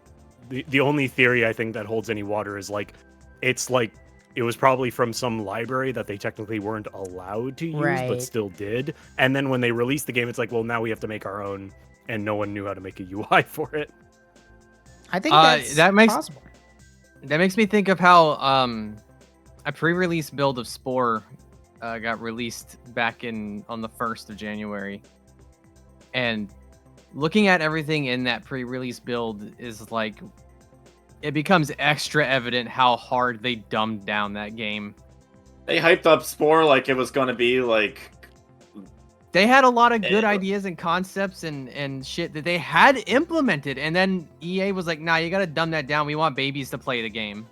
the only theory I think that holds any water is like, it's like, it was probably from some library that they technically weren't allowed to use, Right. but still did. And then when they released the game, it's like, well, now we have to make our own, and no one knew how to make a UI for it. I think that's that makes- possible. That makes me think of how a pre-release build of Spore got released back on the 1st of January. And looking at everything in that pre-release build is like, it becomes extra evident how hard they dumbed down that game. They hyped up Spore like it was going to be like. They had a lot of good Yeah. ideas and concepts and shit that they had implemented, and then EA was like, nah, you gotta dumb that down. We want babies to play the game.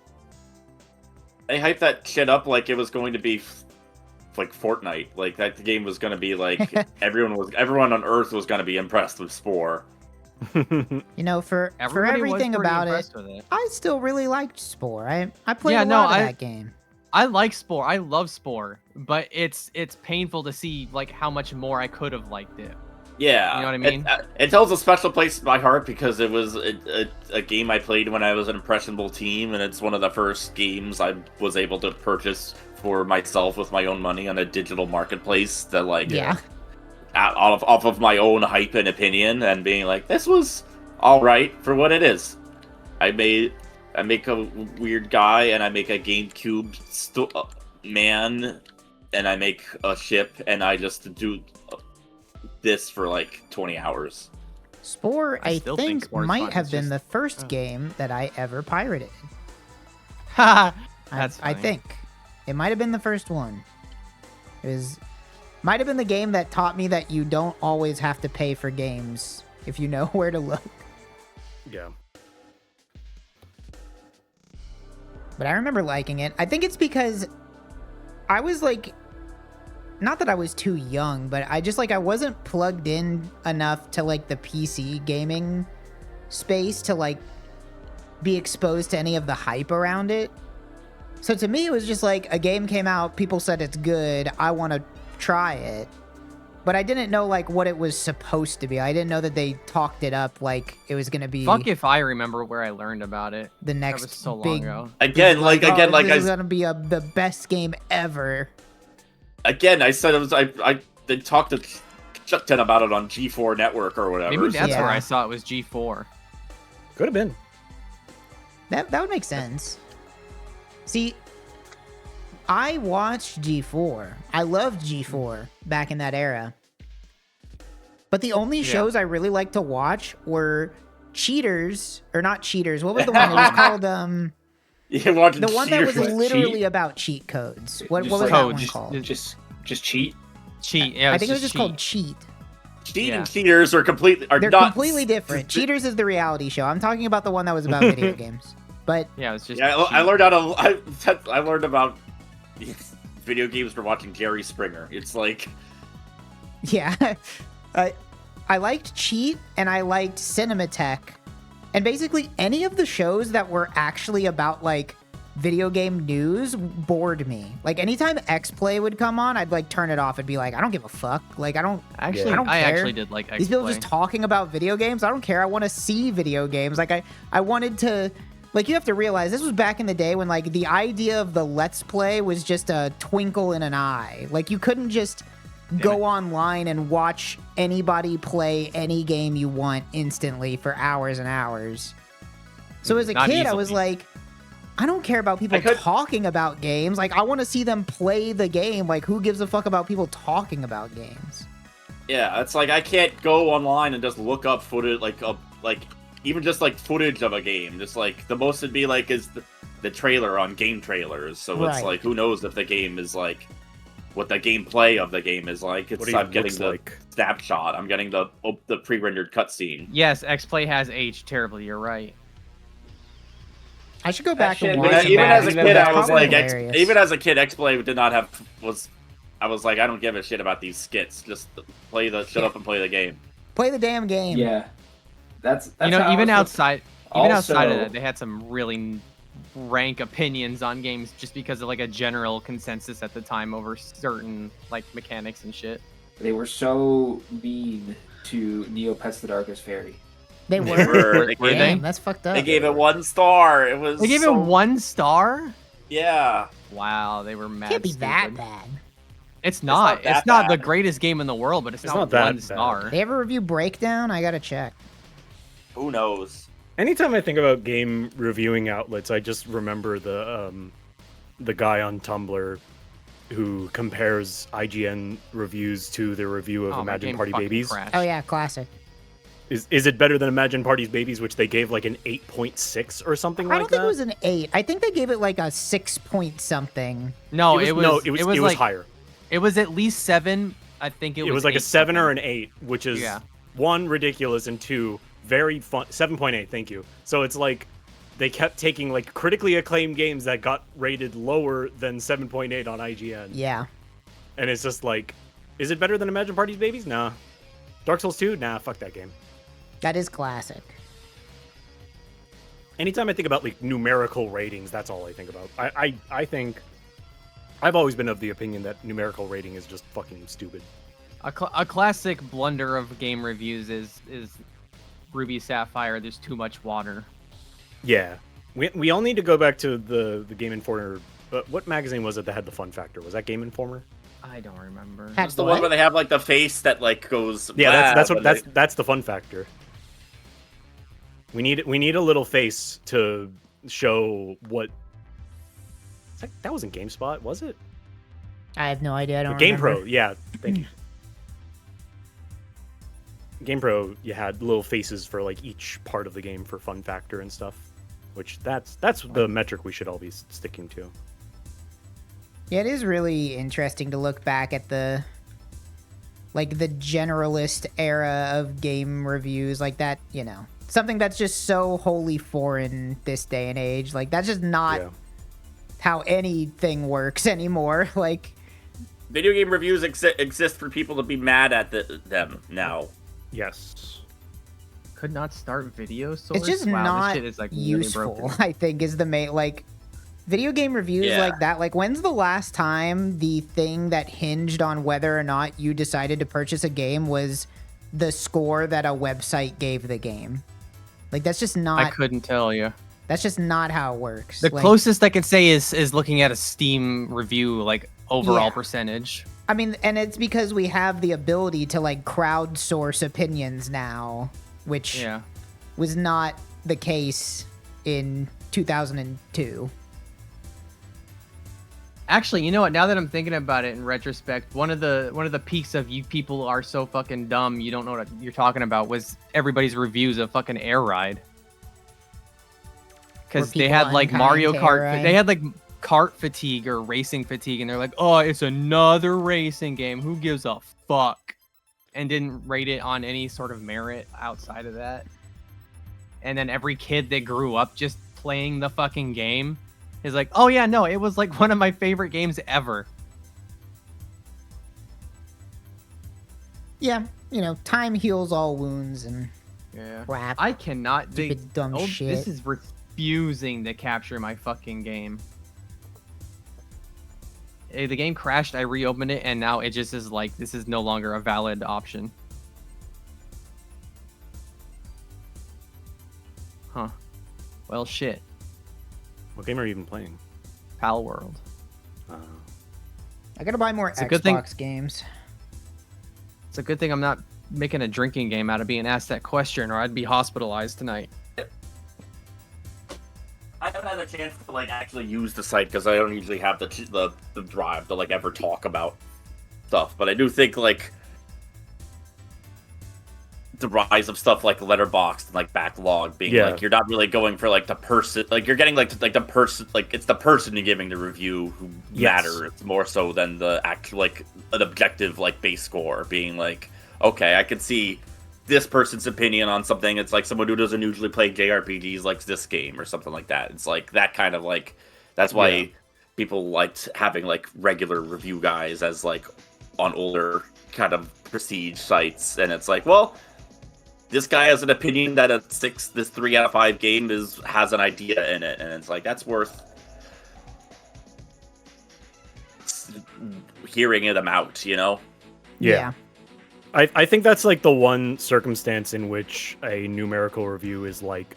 They hyped that shit up like it was going to be like Fortnite. Like that the game was going to be like everyone on Earth was going to be impressed with Spore. You know, for Everybody was everything pretty about it, impressed with it. I still really liked Spore. I played Yeah, a no, lot of I- that game. I like Spore. I love Spore, but it's painful to see like how much more I could have liked it. Yeah, You know what I mean? It holds a special place in my heart because it was a game I played when I was an impressionable teen, and it's one of the first games I was able to purchase for myself with my own money on a digital marketplace. That like, Yeah. off of my own hype and opinion, and being like, this was all right for what it is. I make a weird guy, and I make a GameCube man, and I make a ship, and I just do this for like 20 hours. Spore, I I still think think, Spore's might fun. have It's been just- the first oh. game that I ever pirated. That's I funny. think it might have been the first one. It was Might have been the game that taught me that you don't always have to pay for games if you know where to look. Yeah. But I remember liking it. I think it's because I was like, not that I was too young, but I just like, I wasn't plugged in enough to like the PC gaming space to like be exposed to any of the hype around it. So to me, it was just like a game came out, people said it's good, I want to try it. But I didn't know like what it was supposed to be. I didn't know that they talked it up like it was going to be Fuck if I remember where I learned about it. the next That was so long big ago. Again, like this I is gonna be the best game ever. again, I said it was. They talked to shut ten about it on G4 Network or whatever. Maybe that's Yeah. where I saw it was G4. Could have been. That would make sense. See, I watched G4. I loved G4 back in that era. But the only shows I really liked to watch were cheaters, or not cheaters. What was the one? It was called You watched the one that was Cheaters. literally Cheat? about cheat codes. What Just was like that code, one just- called? Just cheat. Cheat. Yeah, I think it was just just called Cheat. Cheat Yeah. and cheaters are They're not completely different. Cheaters is the reality show. I'm talking about the one that was about video games. But Yeah, it's just. Yeah, I cheat. learned how to. I learned about video games from watching Jerry Springer. It's like yeah, I liked Cheat and I liked Cinematech, and basically any of the shows that were actually about like video game news bored me. Like anytime X Play would come on, I'd like turn it off and be like, I don't give a fuck. Like I don't. Actually, I don't I care. actually did like These people X-Play. just talking about video games. I don't care. I want to see video games. Like I wanted to. Like you have to realize this was back in the day when like the idea of the Let's Play was just a twinkle in an eye. Like you couldn't just go online and watch anybody play any game you want instantly for hours and hours. So as a Not kid, I was easily. like, I don't care about people talking about games. Like I want to see them play the game. Like who gives a fuck about people talking about games? yeah, it's like I can't go online and just look up footage like even just like footage of a game. Just like the most it'd be like is the trailer on game trailers. So Right. it's like who knows if the game is like what the gameplay of the game is like. It's What it I'm even getting looks the like. snapshot. I'm getting the pre-rendered cutscene. Yes, X-Play has aged terribly. You're right. I should go back shit and made watch me Even it. as a back. kid, That's I was probably like, hilarious. even as a kid, X-Play did not have I was like, I don't give a shit about these skits. Just shut up and play the game. Play the damn game. Yeah, that's You know, how I even was outside of Also- that, they had some really rank opinions on games just because of like a general consensus at the time over certain like mechanics and shit. They were so mean to Neopets the Darkest Fairy. They They were. were. They Were gave, they? Damn, that's fucked up. they gave it 1 star. It was. They gave so, it 1 star. Yeah. Wow, they were mad. Can't be that stupid. bad. It's not. not that It's not the bad. greatest game in the world, but it's It's not not that 1 bad. star. They ever review Breakdown? I gotta check. Who knows? Anytime I think about game reviewing outlets, I just remember the guy on Tumblr who compares IGN reviews to their review of Oh, my Imagine game Party fucking Babies. crashed. Oh yeah, classic. Is it better than Imagine Party's Babies, which they gave like an 8.6 or something I like don't that? think it was an 8. I think they gave it like a 6 point something. No, it was like, higher. It was at least 7. I think it It was like a 8 7 or something. an 8, which is Yeah. 1, ridiculous, and 2, very fun. 7.8, thank you. So it's like they kept taking like critically acclaimed games that got rated lower than 7.8 on IGN. Yeah. And it's just like, is it better than Imagine Party's Babies? Nah. Dark Souls 2? Nah, fuck that game. That is classic. Anytime I think about like numerical ratings, that's all I think about. I think I've always been of the opinion that numerical rating is just fucking stupid. A classic blunder of game reviews is Ruby Sapphire. There's too much water. Yeah. We all need to go back to the Game Informer. What magazine was it that had the fun factor? Was that Game Informer? I don't remember. Had It's the what? one where they have like the face that like goes. Yeah, "Blah," when that's the fun factor. We need a little face to show what. That wasn't GameSpot, was it? I have no idea. I don't Game remember. Pro, yeah. Thank you. Game Pro, you had little faces for like each part of the game for fun factor and stuff, which that's the metric we should all be sticking to. Yeah, it is really interesting to look back at the like the generalist era of game reviews, like that, you know, something that's just so wholly foreign this day and age. Like that's just not how anything works anymore. Like video game reviews exist for people to be mad at them now. Yes. Could not start video source. It's just wow, not this shit is like useful. really broken. I think is the main like video game reviews like that. Like when's the last time the thing that hinged on whether or not you decided to purchase a game was the score that a website gave the game? Like that's just not. I couldn't tell you. That's just not how it works. The like, closest I can say is looking at a Steam review, like overall Yeah. percentage. I mean, and it's because we have the ability to like crowdsource opinions now, which was not the case in 2002. Actually, you know what? Now that I'm thinking about it in retrospect, one of the peaks of you people are so fucking dumb you don't know what you're talking about was everybody's reviews of fucking Erarg. Because they had like Mario Kart, they had like kart fatigue or racing fatigue, and they're like, oh, it's another racing game. Who gives a fuck? And didn't rate it on any sort of merit outside of that. And then every kid that grew up just playing the fucking game is like, oh yeah, no, it was like one of my favorite games ever. Yeah, you know, time heals all wounds and crap. I cannot. Stupid dumb shit. This is refusing to capture my fucking game. The game crashed, I reopened it, and now it just is like, this is no longer a valid option. Huh. Well, shit. What game are you even playing? Palworld. I gotta buy more Xbox games. It's a good thing I'm not making a drinking game out of being asked that question, or I'd be hospitalized tonight. I haven't had a chance to like actually use the site because I don't usually have the drive to like ever talk about stuff. But I do think like the rise of stuff like Letterboxd and like Backlog being like you're not really going for like the person, like you're getting like the person, like it's the person you're giving the review who matters more so than the actual like an objective like base score being like, okay, I can see this person's opinion on something. It's like someone who doesn't usually play JRPGs likes this game or something like that. It's like that kind of like, that's why people liked having like regular review guys as like on older kind of prestige sites. And it's like, well, this guy has an opinion that this 3 out of 5 game has an idea in it. And it's like, that's worth hearing them out, you know? Yeah. I think that's like the one circumstance in which a numerical review is like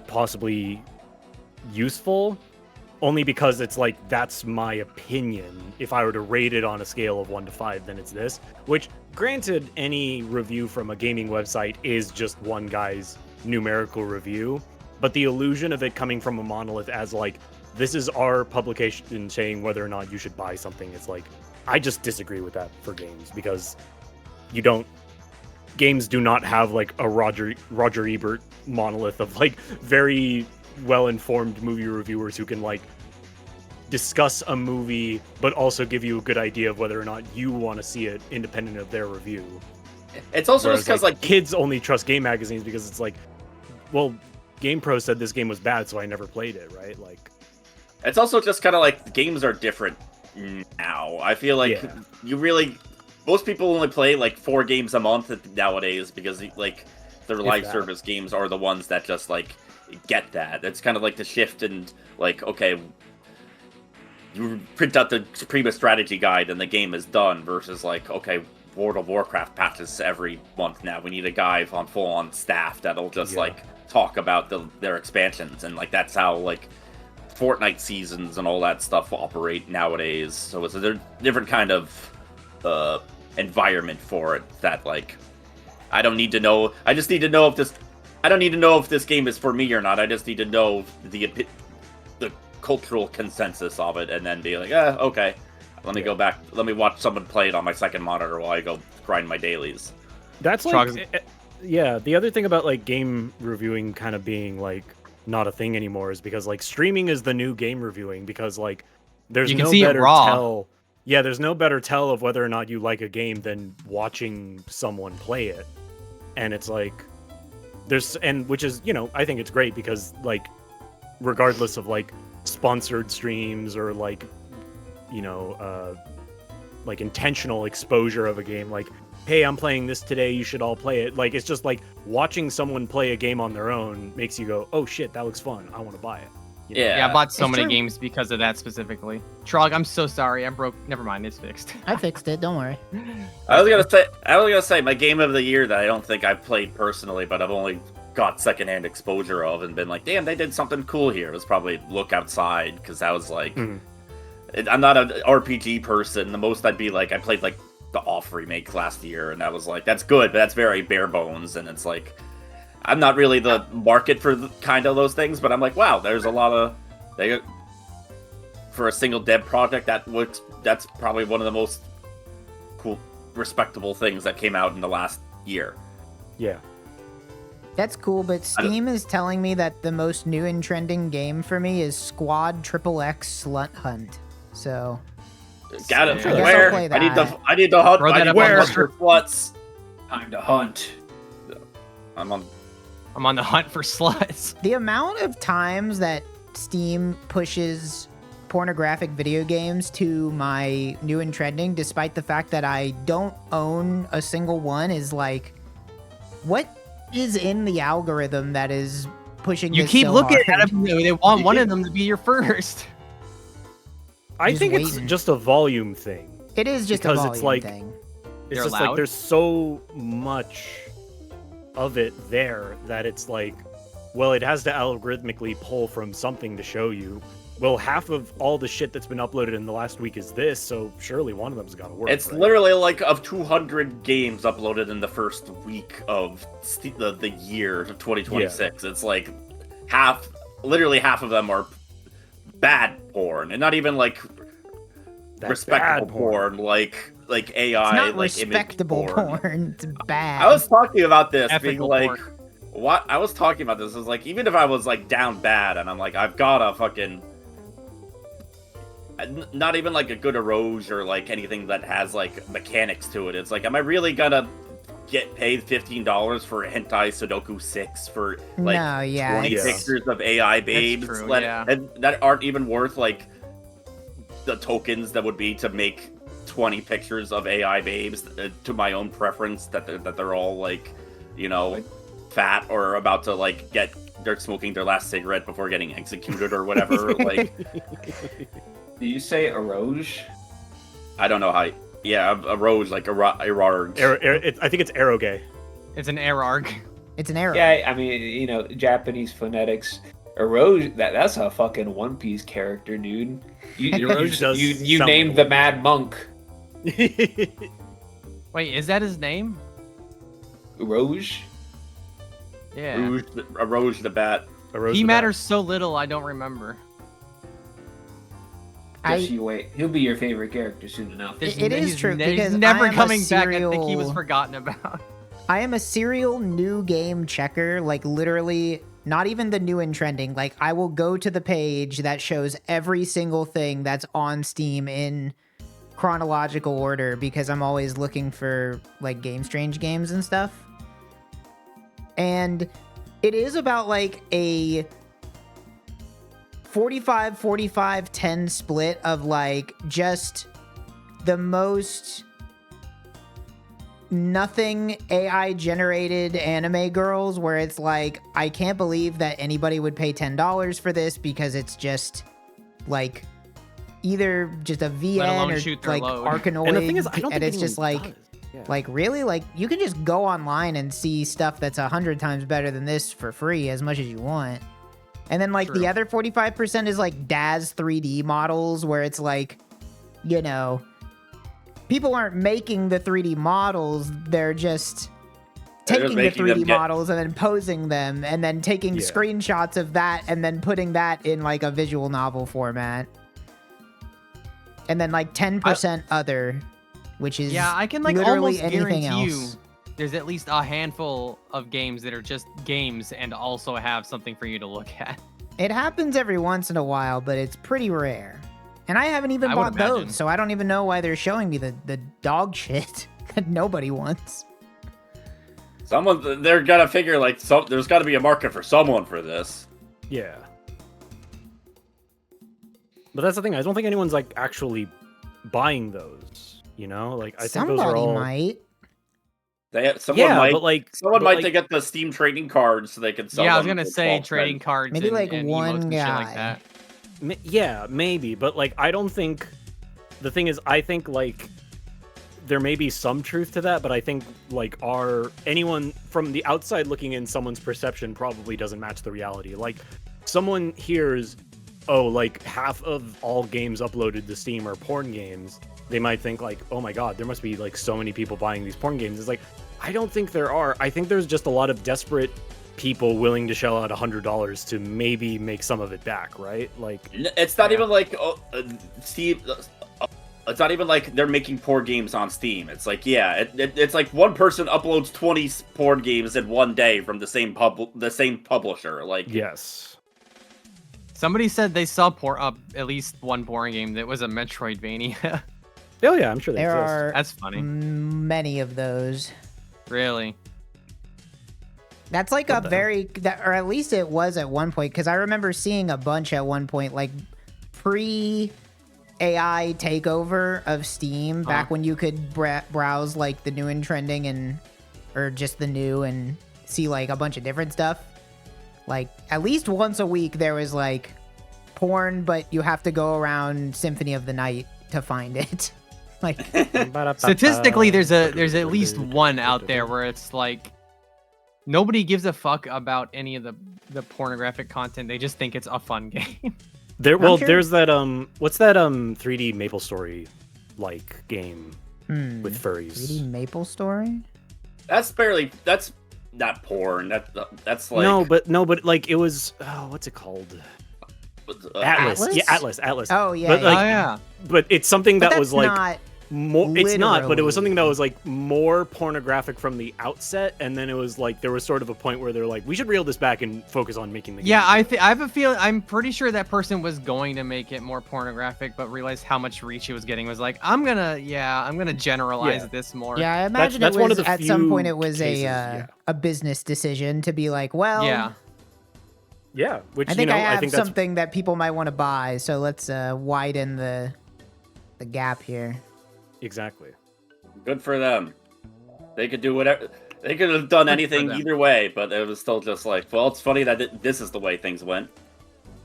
possibly useful, only because it's like, that's my opinion. If I were to rate it on a scale of 1 to 5, then it's this, which granted, any review from a gaming website is just one guy's numerical review, but the illusion of it coming from a monolith as like, this is our publication saying whether or not you should buy something, it's like, I just disagree with that for games, because games do not have like a Roger Ebert monolith of like very well-informed movie reviewers who can like discuss a movie but also give you a good idea of whether or not you want to see it independent of their review. It's also just because like kids only trust game magazines because it's like, well, GamePro said this game was bad, so I never played it, right? Like, it's also just kind of like games are different now. I feel like most people only play like 4 games a month nowadays because like their live service games are the ones that just like get that. It's kind of like the shift and like, okay, you print out the Suprema strategy guide and the game is done versus like, okay, World of Warcraft patches every month now. We need a guy on full-on staff that'll just like talk about their expansions, and like that's how like Fortnite seasons and all that stuff operate nowadays. So it's a different kind of environment for it that like I don't need to know. I just need to know if this. I don't need to know if this game is for me or not. I just need to know the cultural consensus of it, and then be like, okay, let me go back. Let me watch someone play it on my second monitor while I go grind my dailies. That's like, the other thing about like game reviewing kind of being like not a thing anymore is because like streaming is the new game reviewing, because like there's no better tell. Yeah, there's no better tell of whether or not you like a game than watching someone play it. And it's like which is, I think it's great because like regardless of like sponsored streams or like like intentional exposure of a game, like, hey, I'm playing this today, you should all play it. Like, it's just like watching someone play a game on their own makes you go, oh shit, that looks fun, I want to buy it. Yeah, I bought so It's many true. games because of that specifically. Trog, I'm so sorry. I broke. Never mind, it's fixed. I fixed it. Don't worry. I was gonna say my game of the year that I don't think I've played personally, but I've only got secondhand exposure of and been like, damn, they did something cool here. It was probably Look Outside, because that was like, I'm not an RPG person. The most I'd be like, I played like the Off remake last year, and that was like, that's good, but that's very bare bones, and it's like, I'm not really the market for kind of those things, but I'm like, wow, there's a lot of for a single dev project that's probably one of the most cool, respectable things that came out in the last year. Yeah. That's cool, but Steam is telling me that the most new and trending game for me is Squad XXX Slut Hunt. So Got it. I guess I'll Where? play I need that. to hunt. Throw I that need up to on hunt the for sluts. Time to hunt. I'm on. I'm on the hunt for sluts. the amount of times that Steam pushes pornographic video games to my new and trending, despite the fact that I don't own a single one, is like, what is in the algorithm that is pushing You this keep so looking hard? at them. They want one of them to be your first. I Just think it's waiting. just a volume thing. It is just because a it's volume like- thing. It's They're just allowed? like there's so much of it there that it's like, well, it has to algorithmically pull from something to show you. Well, half of all the shit that's been uploaded in the last week is this, so surely one of them's got to work. It's right? literally like of 200 games uploaded in the first week of the year of 2026. It's like literally half of them are bad porn, and not even like That's respectable bad porn. porn, like AI, It's not like image respectable porn. It's bad. I was talking about this, being Ethical like, porn. what I was talking about this is like, even if I was like down bad, and I'm like, I've got a fucking, not even like a good Erarg or like anything that has like mechanics to it. It's like, am I really gonna get paid $15 for Hentai Sudoku 6 for like No, yeah, 20 it's- pictures of AI babes true, that, yeah. and that aren't even worth like the tokens that would be to make 20 pictures of AI babes to my own preference, that they're all like, fat or about to like they're smoking their last cigarette before getting executed or whatever. Like, Did you say Erarg? I don't know how. Yeah, a rose like Erarg. I think it's Arrogay. It's an Erarg. It's an error. Yeah, I mean, Japanese phonetics. Erarg, that's a fucking One Piece character, dude. Erarg does You sound named like the Mad Monk. Wait, is that his name? Erarg? Yeah. Rouge the Bat. He matters so little, I don't remember. Just you wait. He'll be your favorite character soon enough. It is He's true, he's because never I am a coming back. I think he was serial- forgotten about. I am a serial new game checker, like literally not even the new and trending. Like I will go to the page that shows every single thing that's on Steam in chronological order because I'm always looking for like Game Strange games and stuff. And it is about like a 45-45-10 split of like just the most nothing AI generated anime girls, where it's like, I can't believe that anybody would pay $10 for this because it's just like either just a Let alone VN or shoot their like load. Arkanoid, And the thing is, I don't and think it's just anyone like does. Yeah. like really, like you can just go online and see stuff that's 100 times better than this for free as much as you want. And then like True. the other 45% is like DAZ 3D models, where it's like, people aren't making the 3D models, they're just They're taking just the making them 3D get- models and then posing them and then taking Yeah. screenshots of that and then putting that in like a visual novel format. And then like 10% other, which is Yeah, I can like literally almost anything guarantee you else. there's at least a handful of games that are just games and also have something for you to look at. It happens every once in a while, but it's pretty rare. And I haven't even I would bought imagine. those, so I don't even know why they're showing me the dog shit that nobody wants. They're gonna figure like there's got to be a market for someone for this. Yeah. But that's the thing. I don't think anyone's like actually buying those. You know, like I think those are Somebody all. might. Someone might like, get the Steam trading cards so they can sell. Yeah, I was them gonna for say 12 trading cents. cards. Maybe, like, and one emotes and shit like guy. that. Yeah, maybe, but like I don't think the thing is I think like there may be some truth to that, but I think like anyone from the outside looking in, someone's perception probably doesn't match the reality. Like someone hears, oh, like half of all games uploaded to Steam are porn games. They might think like, oh my god, there must be like so many people buying these porn games. It's like, I don't think there are. I think there's just a lot of desperate people willing to shell out $100 to maybe make some of it back, right? Like, It's not even like Steam. It's not even like they're making porn games on Steam. It's like, yeah, it's like one person uploads 20 porn games in one day from the same publisher. Like, yes. Somebody said they saw at least one porn game that was a Metroidvania. Oh yeah, I'm sure they There exist. are That's funny. many of those. Really? That's like What the hell? or at least it was at one point, because I remember seeing a bunch at one point, like pre-AI takeover of Steam, back when you could browse like the new and trending or just the new and see like a bunch of different stuff. Like at least once a week there was like porn, but you have to go around Symphony of the Night to find it. Like Statistically, there's at least one out there where it's like nobody gives a fuck about any of the pornographic content. They just think it's a fun game. There's that what's that 3D Maple Story like game with furries? 3D Maple Story? that's not porn. That's like No, but like it was what's it called? Atlas. Atlas? Yeah, Atlas. Oh yeah, But, like, Oh yeah. But it's something But that was that's like not more. It's not, but it was literally. something that was like more pornographic from the outset, and then it was like there was sort of a point where they're like, we should reel this back and focus on making the game. Yeah, I have a feeling. I'm pretty sure that person was going to make it more pornographic, but realized how much reach it was getting. Was like, I'm gonna generalize Yeah. this more. Yeah, I imagine that's it one was of the at some few point it was cases, a business decision to be like, well, Yeah. Yeah, which I think I have I think that's something that people might want to buy, so let's widen the gap here. exactly. good for them. They could do whatever. They could have done anything them. either way, but it was still just like, well, it's funny that this is the way things went.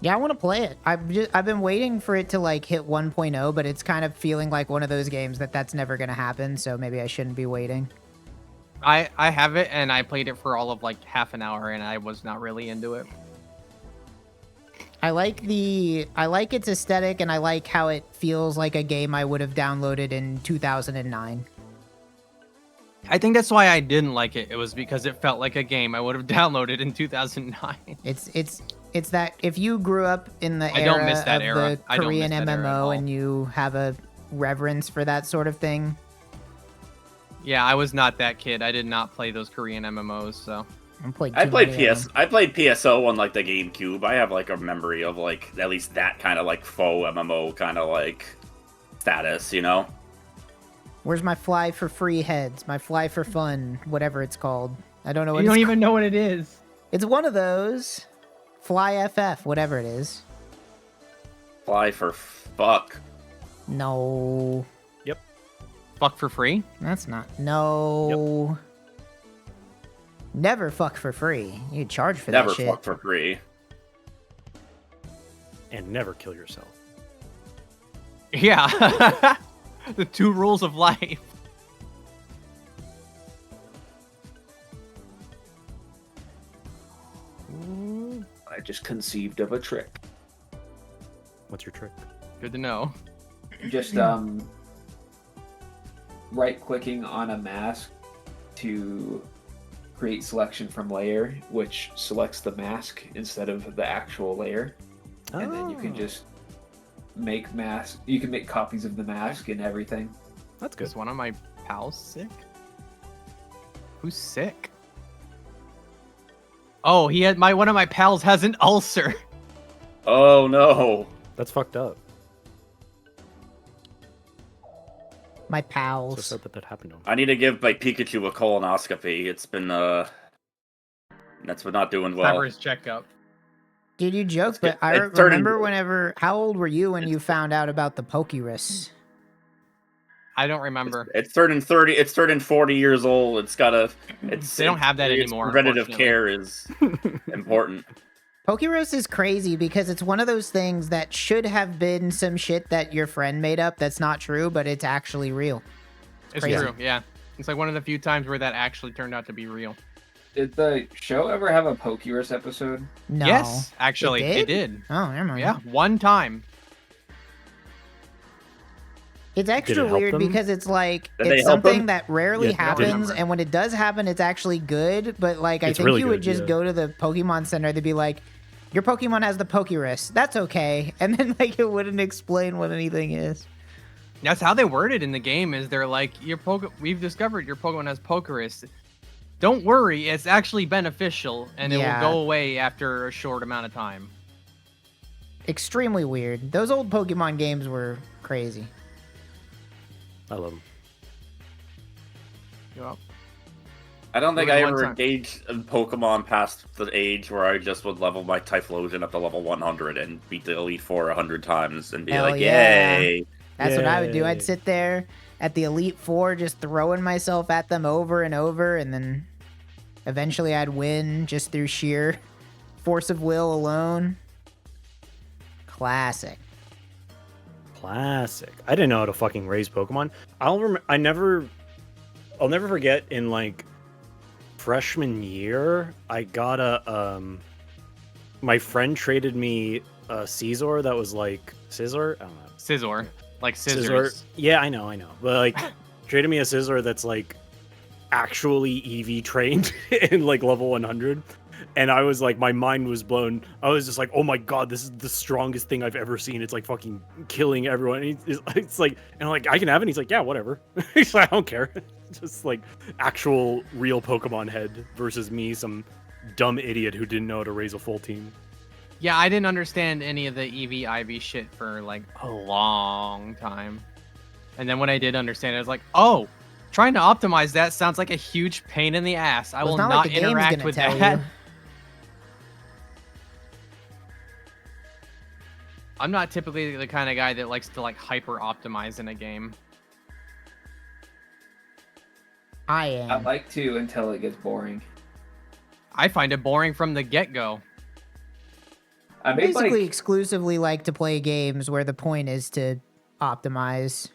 Yeah, I want to play it. I've been waiting for it to like hit 1.0, but it's kind of feeling like one of those games that's never gonna happen. So maybe I shouldn't be waiting. I have it, and I played it for all of like half an hour, and I was not really into it. I like its aesthetic, and I like how it feels like a game I would have downloaded in 2009. I think that's why I didn't like it. It was because it felt like a game I would have downloaded in 2009. It's that if you grew up in the I era don't miss that of era. the I don't Korean miss that era at MMO all. and you have a reverence for that sort of thing, Yeah, I was not that kid. I did not play those Korean MMOs, so. I played I played PSO on like the GameCube. I have like a memory of like at least that kind of like faux MMO kind of like status, you know? Where's my fly for free heads? My fly for fun, whatever it's called. I don't know what You don't it's even know what it is. It's one of those. Fly FF, whatever it is. Fly for fuck. No. Fuck for free? That's not. No. Never fuck for free. You charge for Never that shit. fuck for free. And never kill yourself. Yeah. The 2 rules of life. I just conceived of a trick. What's your trick? Good to know. Just right clicking on a mask to create selection from layer, which selects the mask instead of the actual layer. And then you can just make mask. You can make copies of the mask and everything. That's good. Is one of my pals sick? Who's sick? Oh, one of my pals has an ulcer. Oh no. That's fucked up. My So pals. sad that happened to him. I need to give my Pikachu a colonoscopy. It's been that's been not doing well. Time for his checkup. Dude, you joke, It's but good. I It's turning- remember whenever. How old were you when you found out about the Pokerus? I don't remember. It's turning 30. It's turning 40 years old. It's gotta. They don't have that anymore, Preventative unfortunately. care is important. Pokerus is crazy because it's one of those things that should have been some shit that your friend made up that's not true, but it's actually real. It's Crazy. true, yeah. It's like one of the few times where that actually turned out to be real. Did the show ever have a Pokerus episode? No. Yes, actually, It it did? did. Oh, never mind. Yeah, one time. It's extra it help weird them? because it's like Did they it's help something them? that rarely Yeah, I don't happens, remember. and when it does happen, it's actually good. But like, I It's think really you would good, just yeah. go to the Pokemon Center. They'd be like, "Your Pokemon has the Pokerus. That's okay," and then like it wouldn't explain what anything is. That's how they word it in the game. Is they're like, we've discovered your Pokemon has Pokerus. Don't worry, it's actually beneficial, and it Yeah. will go away after a short amount of time. Extremely weird. Those old Pokemon games were crazy. I love him. You know? I don't think There I was one ever time- engaged in Pokemon past the age where I just would level my Typhlosion up to level 100 and beat the Elite Four 100 times and be Hell like, yeah. yay! That's what I would do. I'd Yay. sit there at the Elite Four, just throwing myself at them over and over, and then eventually I'd win just through sheer force of will alone. Classic. Classic. I didn't know how to fucking raise Pokemon. I'll never forget in like freshman year, I got my friend traded me a Caesar that was like Scizor? I don't know. Scizor, like Scizor. scissors. Yeah, I know. But like traded me a Scizor that's like actually EV trained in like level 100. And I was like, my mind was blown. I was just like, oh my god, this is the strongest thing I've ever seen. It's like fucking killing everyone. And it's like, and I'm like, I can have it. And he's like, yeah, whatever. He's like, I don't care. Just like actual real Pokemon head versus me, some dumb idiot who didn't know how to raise a full team. Yeah, I didn't understand any of the EV/IV shit for like a long time. And then when I did understand it, I was like, oh, trying to optimize that sounds like a huge pain in the ass. I Well, will it's not like the game's interact gonna with tell that. you. I'm not typically the kind of guy that likes to like hyper optimize in a game. I I am. like to until it gets boring. I find it boring from the get-go. I made Basically like exclusively like to play games where the point is to optimize.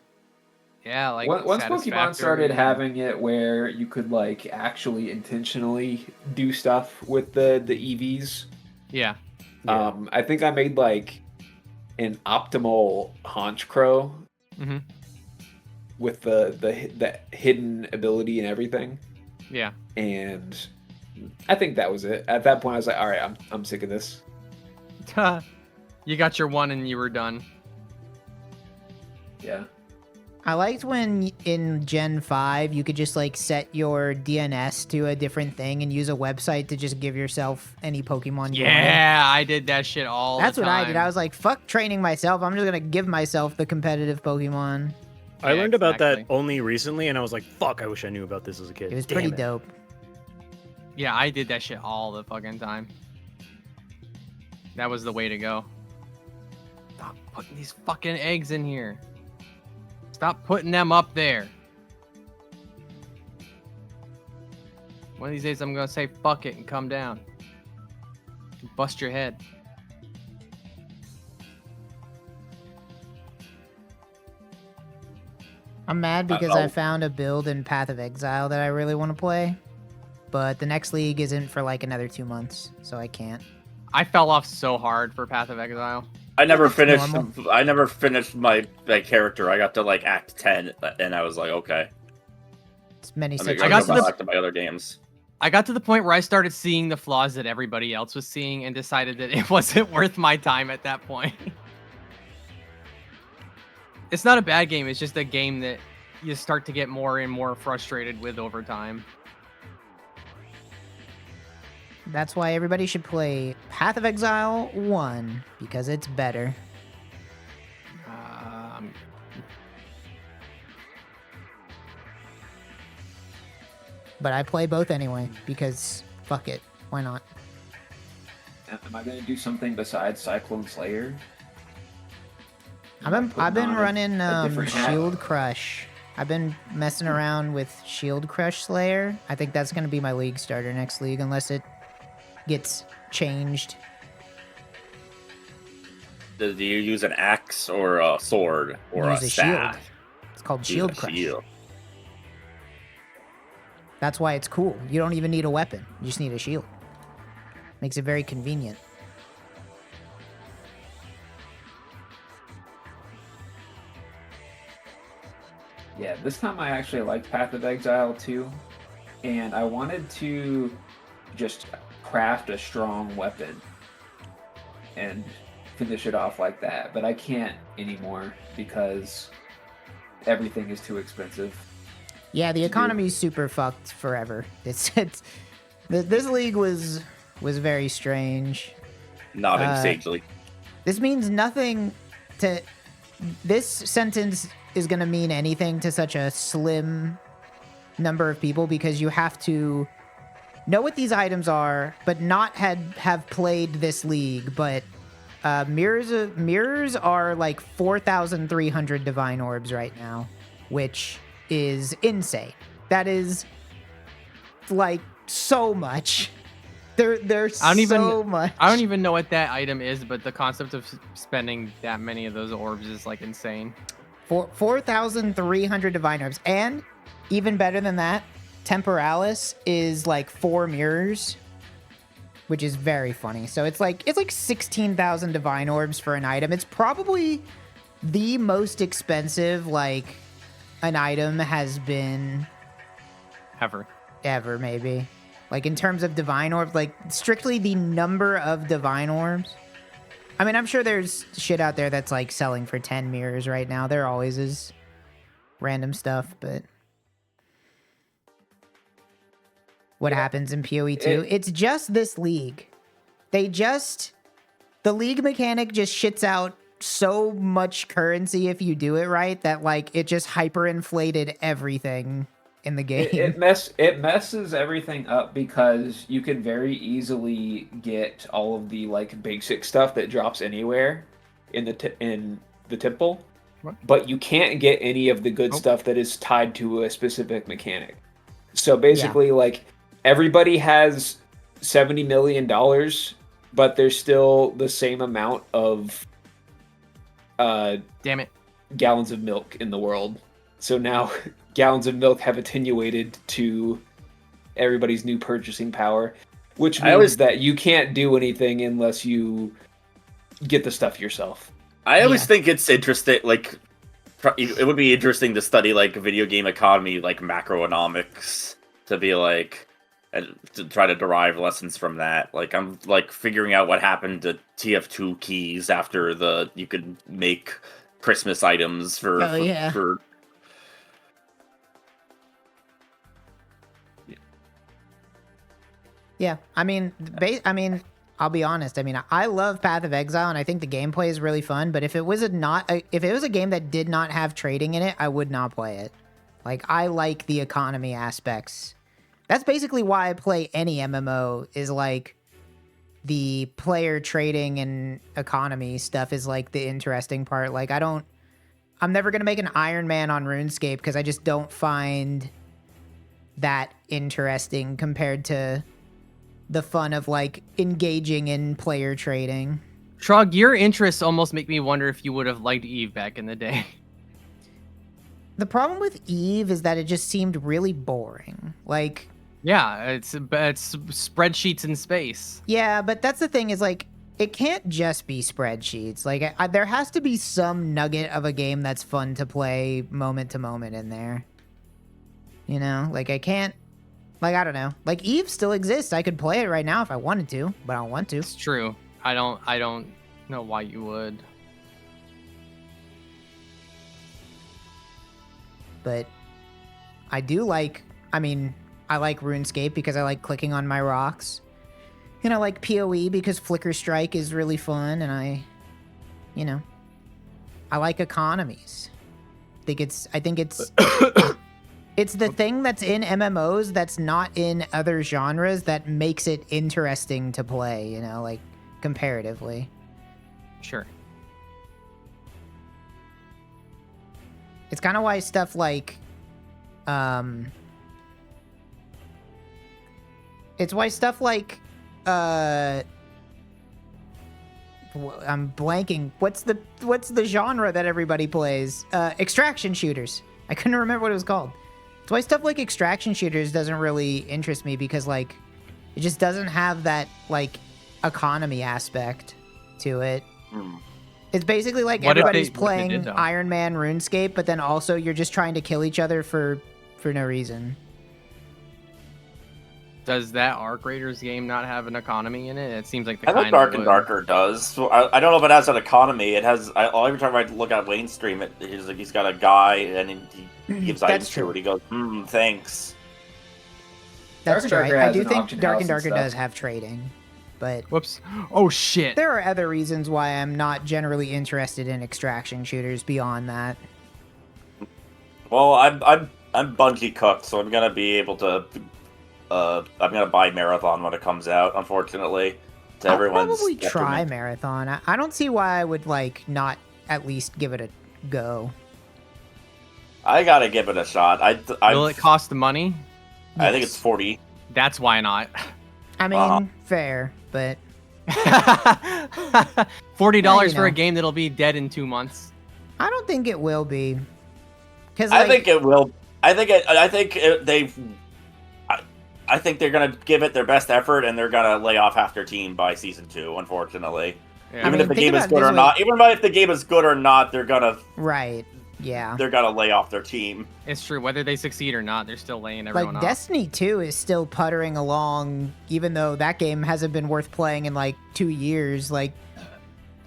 Yeah, like once Pokemon Satisfactory started and- having it where you could like actually intentionally do stuff with the EVs. Yeah. I think I made like an optimal Haunch Crow Mhm. with the hidden ability and everything. Yeah. And I think that was it. At that point, I was like, all right, I'm sick of this. You got your one and you were done. Yeah. I liked when in Gen 5 you could just like set your DNS to a different thing and use a website to just give yourself any Pokemon you wanted. Yeah, I did that shit all That's the what time. I did. I was like, fuck training myself. I'm just gonna give myself the competitive Pokemon. I Yeah, learned about that exactly. only recently, and I was like, fuck, I wish I knew about this as a kid. It was Damn pretty it. dope. Yeah, I did that shit all the fucking time. That was the way to go. Stop putting these fucking eggs in here. Stop putting them up there. One of these days I'm gonna say fuck it and come down. Bust your head. I'm mad because I Uh-oh. found a build in Path of Exile that I really want to play, but the next league isn't for like another 2 months, so I can't. I fell off so hard for Path of Exile. I never That's finished. normal. I never finished my character. I got to like Act 10, and I was like, okay. It's many I such. mean, I I got got to the- back to my other games. I got to the point where I started seeing the flaws that everybody else was seeing and decided that it wasn't worth my time at that point. It's not a bad game, it's just a game that you start to get more and more frustrated with over time. That's why everybody should play Path of Exile 1 because it's better. but I play both anyway because fuck it, why not? Am I gonna do something besides Cyclone Slayer? I've been running different hat? Shield Crush. I've been messing around with Shield Crush Slayer. I think that's gonna be my league starter next league, unless it gets changed. Do you use an axe or a sword or Use a a staff? shield. It's called Use Shield a Crush. shield. That's why it's cool. You don't even need a weapon. You just need a shield. Makes it very convenient. Yeah, this time I actually liked Path of Exile too, and I wanted to just craft a strong weapon and finish it off like that, but I can't anymore because everything is too expensive. Yeah, the economy's super fucked forever. This league was very strange. Nodding sagely. This means nothing to. This sentence is gonna mean anything to such a slim number of people because you have to know what these items are, but not have played this league. But mirrors are like 4,300 divine orbs right now, which is insane. That is like so much. There's so much. I don't even know what that item is, but the concept of spending that many of those orbs is like insane. 4,300 divine orbs, and even better than that, Temporalis is like 4 mirrors, which is very funny. So it's like 16,000 divine orbs for an item. It's probably the most expensive like an item has been ever maybe. Like in terms of divine orbs, like strictly the number of divine orbs. I mean, I'm sure there's shit out there that's like selling for 10 mirrors right now. There always is random stuff, but what happens in PoE 2? It's just this league. The league mechanic just shits out so much currency if you do it right that like it just hyperinflated everything in the game. It messes everything up because you can very easily get all of the like basic stuff that drops anywhere in the temple, but you can't get any of the good stuff that is tied to a specific mechanic. So basically, like everybody has $70 million, but there's still the same amount of damn it, gallons of milk in the world. So now gallons of milk have attenuated to everybody's new purchasing power, which means that you can't do anything unless you get the stuff yourself. I always think it's interesting, like, it would be interesting to study, like, video game economy, like, macroeconomics, to be, like, and to try to derive lessons from that. Like, I'm, like, figuring out what happened to TF2 keys after you could make Christmas items for Yeah, I mean, I'll be honest. I mean, I love Path of Exile, and I think the gameplay is really fun. But if it was a game that did not have trading in it, I would not play it. Like, I like the economy aspects. That's basically why I play any MMO. Is like the player trading and economy stuff is like the interesting part. Like, I'm never gonna make an Iron Man on RuneScape because I just don't find that interesting compared to the fun of like engaging in player trading. Trog, your interests almost make me wonder if you would have liked Eve back in the day. The problem with Eve is that it just seemed really boring. Like, yeah, it's spreadsheets in space. Yeah, but that's the thing is like it can't just be spreadsheets. Like there has to be some nugget of a game that's fun to play moment to moment in there. You know, like I can't. Like, I don't know. Like, Eve still exists. I could play it right now if I wanted to, but I don't want to. It's true. I don't know why you would. But I do like, I like RuneScape because I like clicking on my rocks. And I like PoE because Flicker Strike is really fun, and I like economies. I think it's It's the thing that's in MMOs that's not in other genres that makes it interesting to play, you know, like comparatively. Sure. It's kind of why stuff like it's why stuff like I'm blanking. What's the genre that everybody plays? Extraction shooters. I couldn't remember what it was called. It's why stuff like extraction shooters doesn't really interest me, because like it just doesn't have that like economy aspect to it. It's basically like What if they- everybody's what if they playing did, though? Iron Man RuneScape, but then also you're just trying to kill each other for no reason. Does that Arc Raiders game not have an economy in it? It seems like the I kind think Dark and would. Darker does. So I don't know if it has an economy. It has. Every time I look at Wayne's stream, he's got a guy and he gives That's items true. to it. He goes, thanks. That's Dark true. and Darker I has do an think auction Dark house and and Darker stuff. does have trading, but Whoops. Oh shit. there are other reasons why I'm not generally interested in extraction shooters beyond that. Well, I'm Bungie cooked, so I'm gonna be able to. I'm gonna buy Marathon when it comes out. Unfortunately, to I'll everyone's probably try detriment. Marathon. I don't see why I would like not at least give it a go. I gotta give it a shot. Will it cost the money? I think Yes. it's 40. That's why not. I mean, Uh-huh. fair, but $40 you for know. a game that'll be dead in 2 months. I don't think it will be. Because I think it will. I think they're gonna give it their best effort, and they're gonna lay off half their team by season 2. Unfortunately, Yeah. even mean, if the think game is about it good this or way. not, even if the game is good or not, they're gonna right, yeah. lay off their team. It's true. Whether they succeed or not, they're still laying everyone Like off. Destiny 2 is still puttering along, even though that game hasn't been worth playing in like 2 years. Like,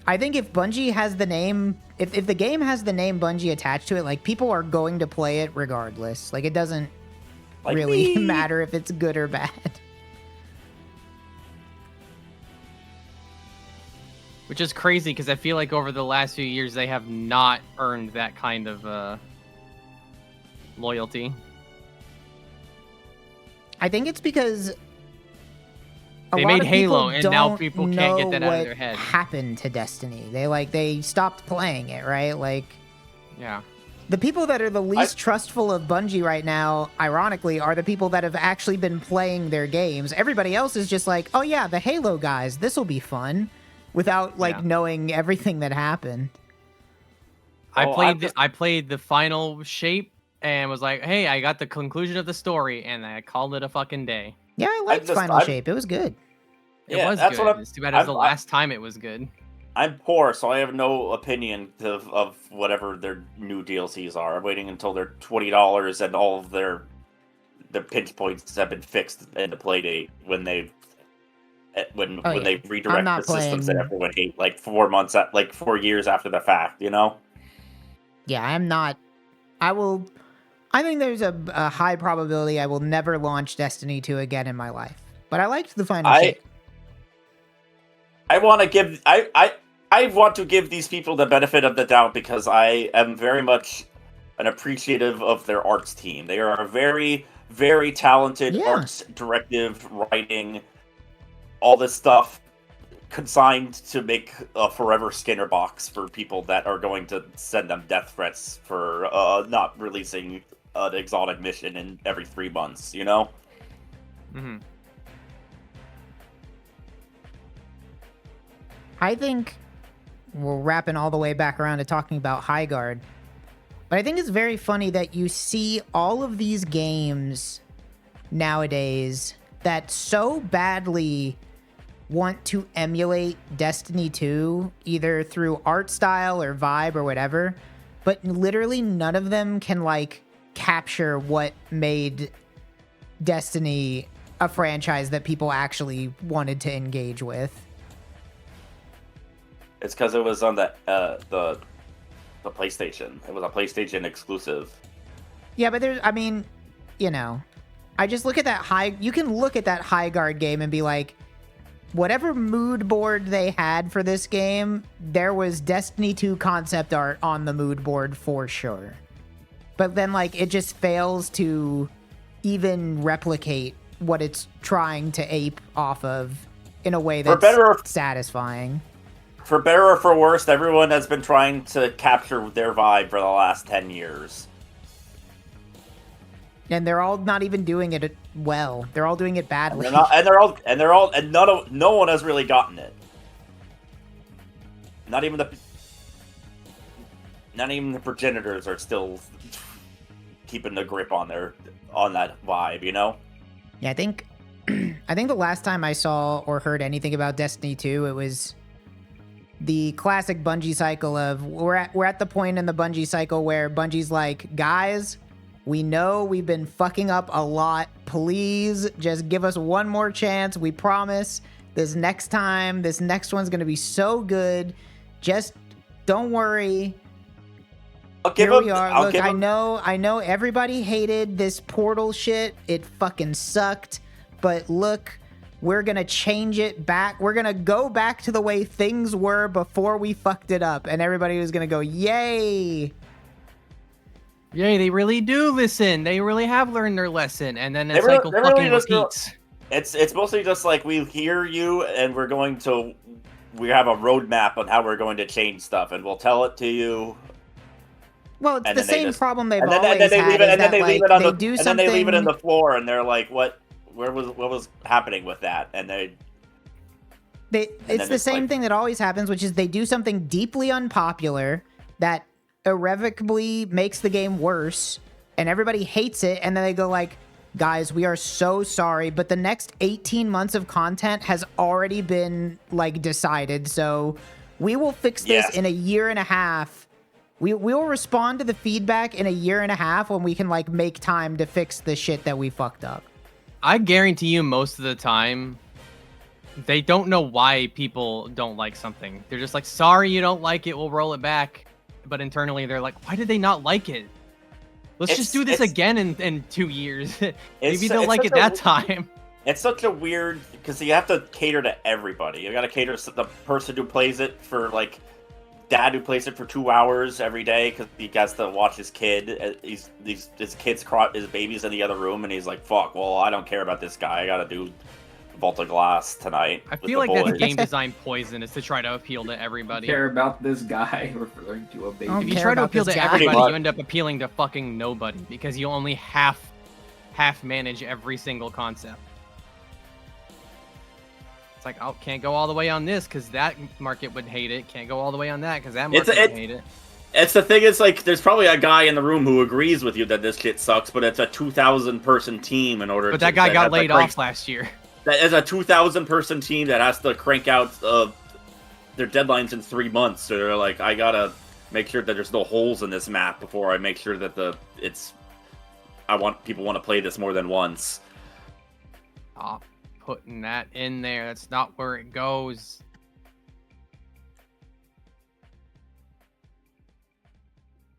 I think if Bungie has the name, if the game has the name Bungie attached to it, like people are going to play it regardless. Like it doesn't Like really me. matter if it's good or bad. Which is crazy because I feel like over the last few years they have not earned that kind of loyalty. I think it's because They lot made of Halo, people and now don't people can't get that know out of what their head. happened to Destiny. They stopped playing it, right? Like Yeah. the people that are the least trustful of Bungie right now, ironically, are the people that have actually been playing their games. Everybody else is just like, oh yeah, the Halo guys, this will be fun, without like Yeah. knowing everything that happened. I Oh, played the final shape and was like, hey, I got the conclusion of the story, and I called it a fucking day. Yeah, I liked Final I'm- Shape. It was good. It Yeah, was that's good. what I'm- It's too bad it was the I'm- last time it was good. I'm poor, so I have no opinion of whatever their new DLCs are. I'm waiting until they're $20 and all of their pinch points have been fixed in the playdate when they when Oh, yeah. they I'm redirect not the systems that playing- everyone hate, like 4 years after the fact. You know. Yeah, I'm not. I think there's a high probability I will never launch Destiny 2 again in my life. But I liked the Final Shape. I want to give these people the benefit of the doubt because I am very much an appreciative of their arts team. They are a very, very talented Yeah. arts directive, writing, all this stuff consigned to make a forever Skinner box for people that are going to send them death threats for not releasing an exotic mission in every 3 months, you know? Hmm. I think we're wrapping all the way back around to talking about High Guard. But I think it's very funny that you see all of these games nowadays that so badly want to emulate Destiny 2, either through art style or vibe or whatever, but literally none of them can, like, capture what made Destiny a franchise that people actually wanted to engage with. It's because it was on the PlayStation. It was a PlayStation exclusive. Yeah, but there's, I mean, you know, I just look at that you can look at that High Guard game and be like, whatever mood board they had for this game, there was Destiny 2 concept art on the mood board for sure. but then like it just fails to even replicate what it's trying to ape off of in a way that's satisfying. For better or for worse, everyone has been trying to capture their vibe for the last 10 years. And they're all not even doing it well. They're all doing it badly. And no one has really gotten it. Not even the progenitors are still keeping the grip on that vibe, you know? Yeah, I think the last time I saw or heard anything about Destiny 2, it was the classic Bungie cycle of we're at the point in the Bungie cycle where Bungie's like, guys, we know we've been fucking up a lot. Please just give us one more chance. We promise this next one's going to be so good. Just don't worry. Here we are. Look, I know everybody hated this Portal shit. It fucking sucked. But look, we're going to change it back. We're going to go back to the way things were before we fucked it up. And everybody was going to go, yay. Yay, they really do listen. They really have learned their lesson. And then the cycle fucking repeats. It's mostly just like, we hear you and we have a roadmap on how we're going to change stuff, and we'll tell it to you. Well, it's the same problem they've always had. And then they leave it on the floor, and they're like, "What? What was happening with that?" And it's the same thing that always happens, which is they do something deeply unpopular that irrevocably makes the game worse, and everybody hates it, and then they go like, guys, we are so sorry, but the next 18 months of content has already been like decided, so we will fix this in a year and a half. We will respond to the feedback in a year and a half when we can like make time to fix the shit that we fucked up. I guarantee you most of the time they don't know why people don't like something. They're just like, sorry you don't like it, we'll roll it back. But internally they're like, why did they not like it? Let's just do this again in 2 years. Maybe they'll like it that time. It's such a weird, because you have to cater to everybody. You got to cater to the person who plays it, for like dad who plays it for 2 hours every day because he has to watch his kid. His baby's in the other room, and he's like, "Fuck! Well, I don't care about this guy. I got to do Vault of Glass tonight." I feel like that's game design poison, is to try to appeal to everybody. Care about this guy referring to a baby. If you try to appeal to everybody, you end up appealing to fucking nobody because you only half manage every single concept. It's like, oh, can't go all the way on this because that market would hate it. Can't go all the way on that because that market would hate it. It's the thing. It's like there's probably a guy in the room who agrees with you that this shit sucks, but it's a 2,000 person team in order. But that guy got laid off last year. That is a 2,000 person team that has to crank out their deadlines in 3 months. So they're like, I gotta make sure that there's no holes in this map before I make sure that people want to play this more than once. Stop putting that in there. That's not where it goes.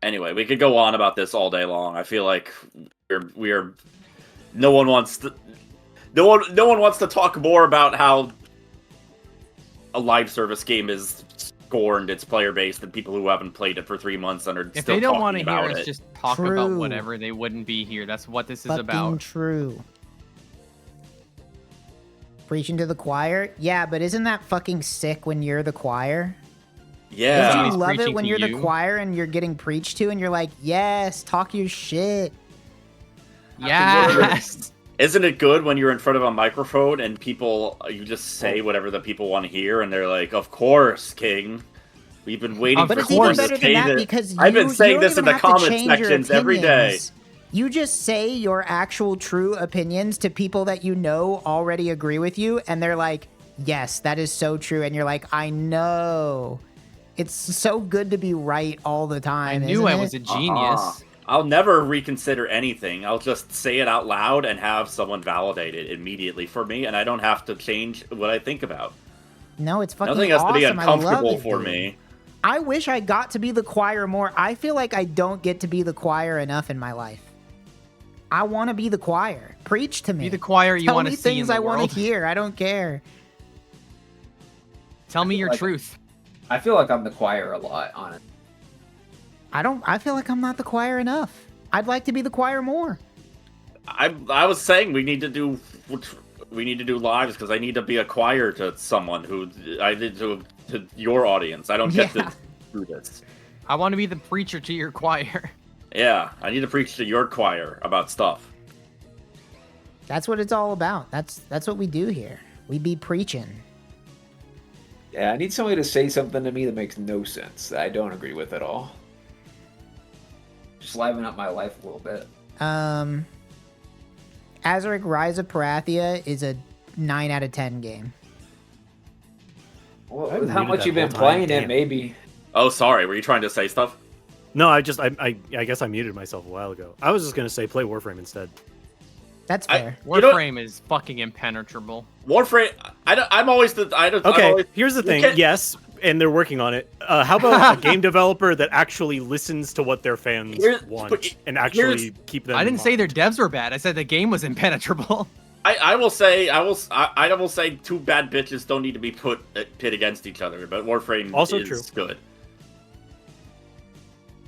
Anyway, we could go on about this all day long. I feel like no one wants to talk more about how a live service game is scorned its player base than people who haven't played it for 3 months and are if still they don't want to hear us just talk True. about whatever, they wouldn't be here. That's what this is about. True. Preaching to the choir? Yeah, but isn't that fucking sick when you're the choir? Yeah. Don't you love it when you're the choir and you're getting preached to and you're like, yes, talk your shit. Yes. Isn't it good when you're in front of a microphone and you just say whatever the people want to hear and they're like, of course, King. We've been waiting for even better than that because I've been saying this in the comment sections every day. You just say your actual true opinions to people that you know already agree with you, and they're like, yes, that is so true. And you're like, I know. It's so good to be right all the time. I knew I was a genius. I'll never reconsider anything. I'll just say it out loud and have someone validate it immediately for me, and I don't have to change what I think about. No, it's fucking Nothing has awesome. to be uncomfortable for me. I wish I got to be the choir more. I feel like I don't get to be the choir enough in my life. I want to be the choir. Preach to me. Be the choir you want to see in things the I world. want to hear. I don't care. Tell me your truth. I feel like I'm the choir a lot, honestly. I feel like I'm not the choir enough. I'd like to be the choir more. I was saying we need to do lives because I need to be a choir to someone who I did to your audience. I don't get to do this. I want to be the preacher to your choir. Yeah, I need to preach to your choir about stuff. That's what it's all about. That's what we do here. We be preaching. Yeah, I need somebody to say something to me that makes no sense, that I don't agree with at all. Just liven up my life a little bit. Azerich Rise of Parathia is a 9 out of 10 game. Well, I with how muted much that you've been whole playing time, it, damn. maybe. Oh, sorry. Were you trying to say stuff? No, I guess I muted myself a while ago. I was just gonna say play Warframe instead. That's fair. Warframe is fucking impenetrable. Warframe. I'm always the. Okay, here's the thing. can't- Yes, and they're working on it. How about a game developer that actually listens to what their fans want and actually keep them? I in didn't say their mind? devs were bad. I said the game was impenetrable. I will say two bad bitches don't need to be pit against each other, but Warframe Also is true. good.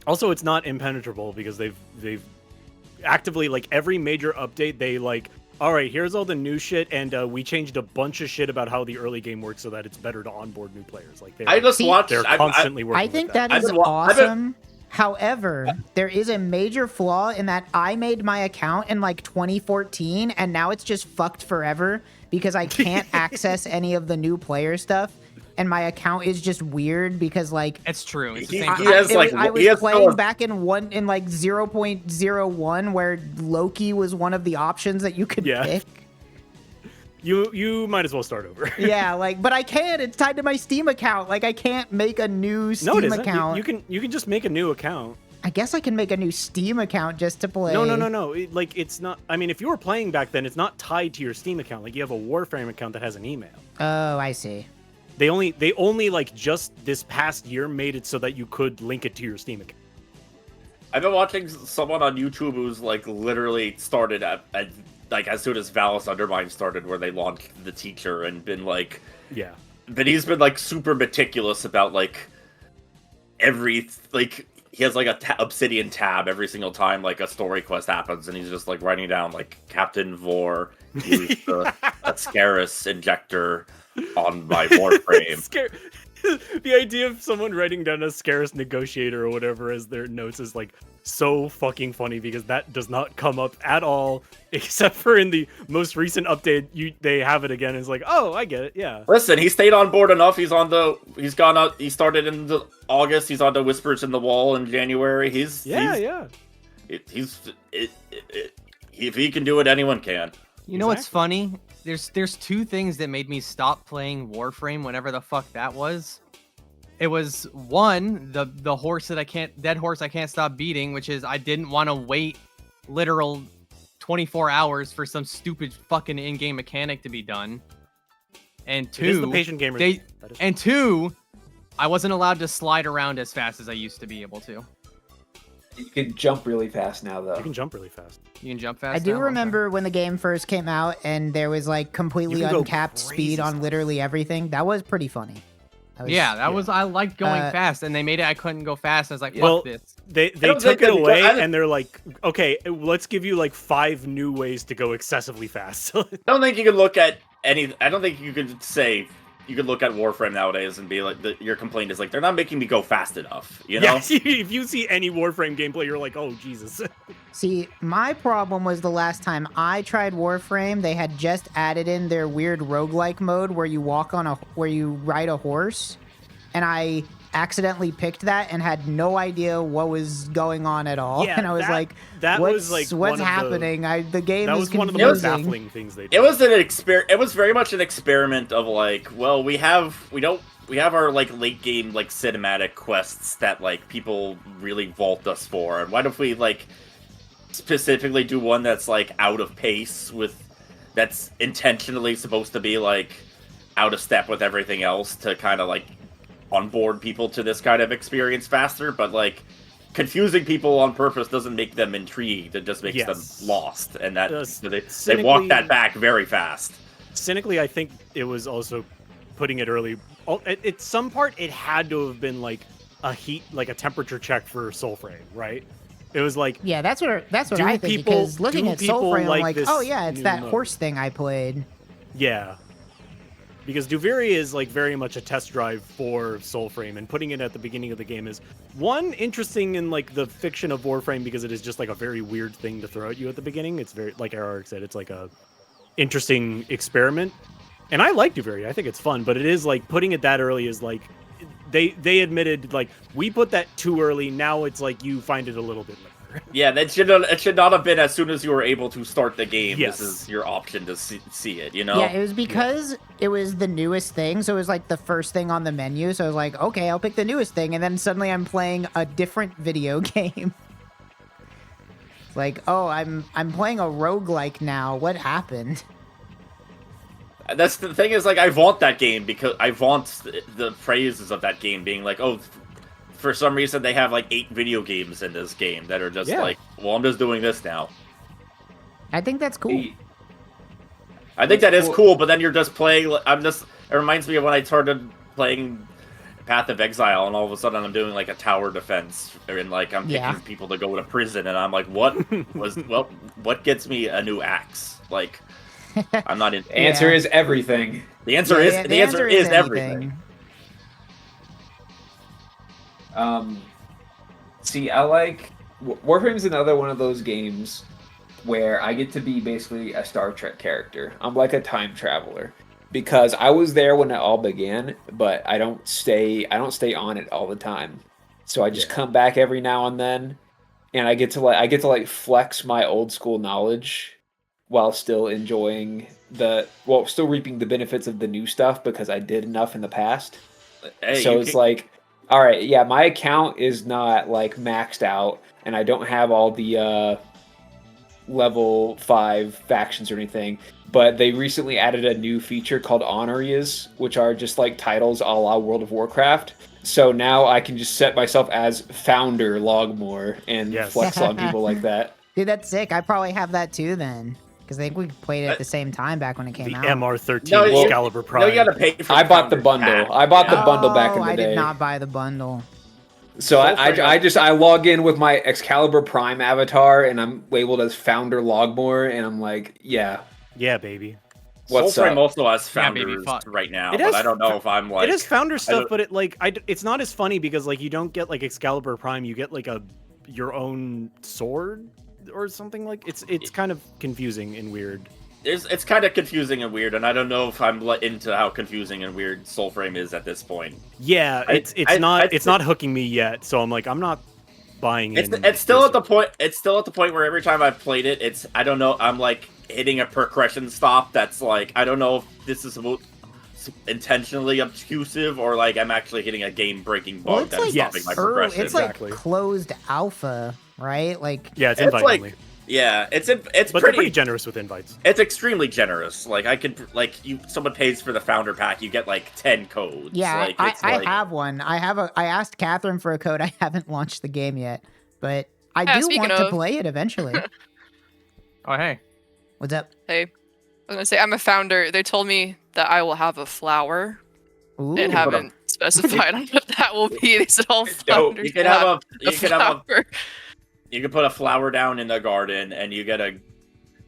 Also, it's not impenetrable because they've actively, like, every major update, they like, all right, here's all the new shit, and we changed a bunch of shit about how the early game works so that it's better to onboard new players. Like, I just watched. they're constantly working. I think with that. that is I've been- awesome. However, there is a major flaw in that I made my account in like 2014 and now it's just fucked forever because I can't access any of the new player stuff. And my account is just weird because like It's true. It's the He same. has, I was he has playing no- back in 0.01 where Loki was one of the options that you could Yeah. pick. You might as well start over. Yeah, like, but I can't. It's tied to my Steam account. Like, I can't make a new Steam No, it isn't. account. You can just make a new account. I guess I can make a new Steam account just to play. No. It's not. I mean, if you were playing back then, it's not tied to your Steam account. Like, you have a Warframe account that has an email. Oh, I see. They only like just this past year made it so that you could link it to your Steam account. I've been watching someone on YouTube who's like literally started at like as soon as Valis Undermine started, where they launched the teacher, and been like, Yeah. but he's been like super meticulous about like every like he has like a Obsidian tab every single time like a story quest happens, and he's just like writing down like Captain Vor used a Scarus injector on my Warframe. The idea of someone writing down a Scarus negotiator or whatever as their notes is like so fucking funny because that does not come up at all, except for in the most recent update. They have it again. And it's like, oh, I get it. Yeah. Listen, he stayed on board enough. He started in August. He's on to Whispers in the Wall in January. If he can do it, anyone can. You know what's funny? There's two things that made me stop playing Warframe whenever the fuck that was. It was one, the horse that dead horse I can't stop beating, which is I didn't want to wait literal 24 hours for some stupid fucking in-game mechanic to be done. And two, It is the patient gamer. and two, I wasn't allowed to slide around as fast as I used to be able to. You can jump really fast now, though. You can jump really fast. You can jump fast. I do now? remember when the game first came out and there was like completely You can go uncapped crazy speed on stuff. literally everything. That was pretty funny. I liked going Uh, fast, and they made it I couldn't go fast. I was like, fuck Well, this. They don't took think it that- away I- and they're like, okay, let's give you like 5 new ways to go excessively fast. I don't think you could look at I don't think you could say you could look at Warframe nowadays and be like, your complaint is like they're not making me go fast enough. You know? Yes, if you see any Warframe gameplay, you're like, oh Jesus. See, my problem was the last time I tried Warframe, they had just added in their weird roguelike mode where you ride a horse, and I accidentally picked that and had no idea what was going on at all. Yeah, and I was like, that was like one what's of the- happening? The game That is was one of the confusing. most baffling things they did. It was It was very much an experiment of like, well, we have our like late game like cinematic quests that like people really vault us for, and why don't we like specifically do one that's like out of pace that's intentionally supposed to be like out of step with everything else to kind of like onboard people to this kind of experience faster, but like confusing people on purpose doesn't make them intrigued. It just makes them lost, and that they walked that back very fast. Cynically, I think it was also putting it early. At some part, it had to have been like a temperature check for Soulframe, right? It was like, Yeah, that's what Do I think. people- Because looking do at people Soulframe, I'm like like, this oh yeah, it's new that mode? horse thing I played. yeah. Because Duviri is like very much a test drive for Soulframe, and putting it at the beginning of the game is one interesting in like the fiction of Warframe because it is just like a very weird thing to throw at you at the beginning. It's very, like Erarg said, it's like a interesting experiment. And I like Duviri. I think it's fun, but it is like putting it that early is like they admitted like we put that too early. Now it's like you find it a little bit later. Yeah, it should not have been as soon as you were able to start the game. Yes. This is your option to see it, you know? Yeah, it was because it was the newest thing, so it was like the first thing on the menu. So I was like, okay, I'll pick the newest thing, and then suddenly I'm playing a different video game. It's like, oh, I'm playing a roguelike now. What happened? That's the thing is, like, I want that game because I want the praises of that game being like, oh, for some reason they have like 8 video games in this game that are just like, well, I'm just doing this now. I think that's cool. I think that is cool, but then you're just playing. It reminds me of when I started playing Path of Exile, and all of a sudden I'm doing like a tower defense, and like I'm picking people to go to prison, and I'm like, what gets me a new axe? Like, I'm not in. The answer is everything. The answer is everything. See, I like Warframe's another one of those games where I get to be basically a Star Trek character. I'm like a time traveler because I was there when it all began, but I don't stay on it all the time. So I just come back every now and then, and I get to flex my old school knowledge while still enjoying still reaping the benefits of the new stuff because I did enough in the past. Hey, so it's like, all right, yeah, my account is not like maxed out, and I don't have all the level 5 factions or anything. But they recently added a new feature called honorees, which are just like titles a la World of Warcraft. So now I can just set myself as Founder Logmore and flex on people like that. Dude, that's sick. I probably have that too then. Because I think we played it at the same time back when it came out. The MR13 Excalibur Prime. No, you gotta pay for I bought the bundle. I bought the bundle back in the day. I did not buy the bundle. So I log in with my Excalibur Prime avatar, and I'm labeled as Founder Logmore, and I'm like, yeah. Yeah, baby. Soulframe also has Founders right now, but I don't know if I'm like... It has Founder stuff, but it's not as funny because like you don't get like Excalibur Prime, you get like your own sword or something like it's kind of confusing and weird. It's kind of confusing and weird, and I don't know if I'm into how confusing and weird Soulframe is at this point. Yeah, it's not hooking me yet, so I'm like I'm not buying it. It's still at the point. It's still at the point where every time I've played it, it's I don't know. I'm like hitting a progression stop that's like I don't know if this is intentionally obtrusive or like I'm actually hitting a game-breaking bug that's stopping my progression. It's like closed alpha, right? Like it's invite only. Yeah, it's but they're pretty generous with invites. It's extremely generous. Like I could someone pays for the founder pack, you get like 10 codes. Yeah, I have one. I asked Catherine for a code. I haven't launched the game yet, but I do want to play it eventually. Oh hey, what's up? Hey, I was gonna say I'm a founder. They told me that I will have a flower. Ooh. And haven't specified on what that will be. They said all founders you can have you can put a flower down in the garden and you get a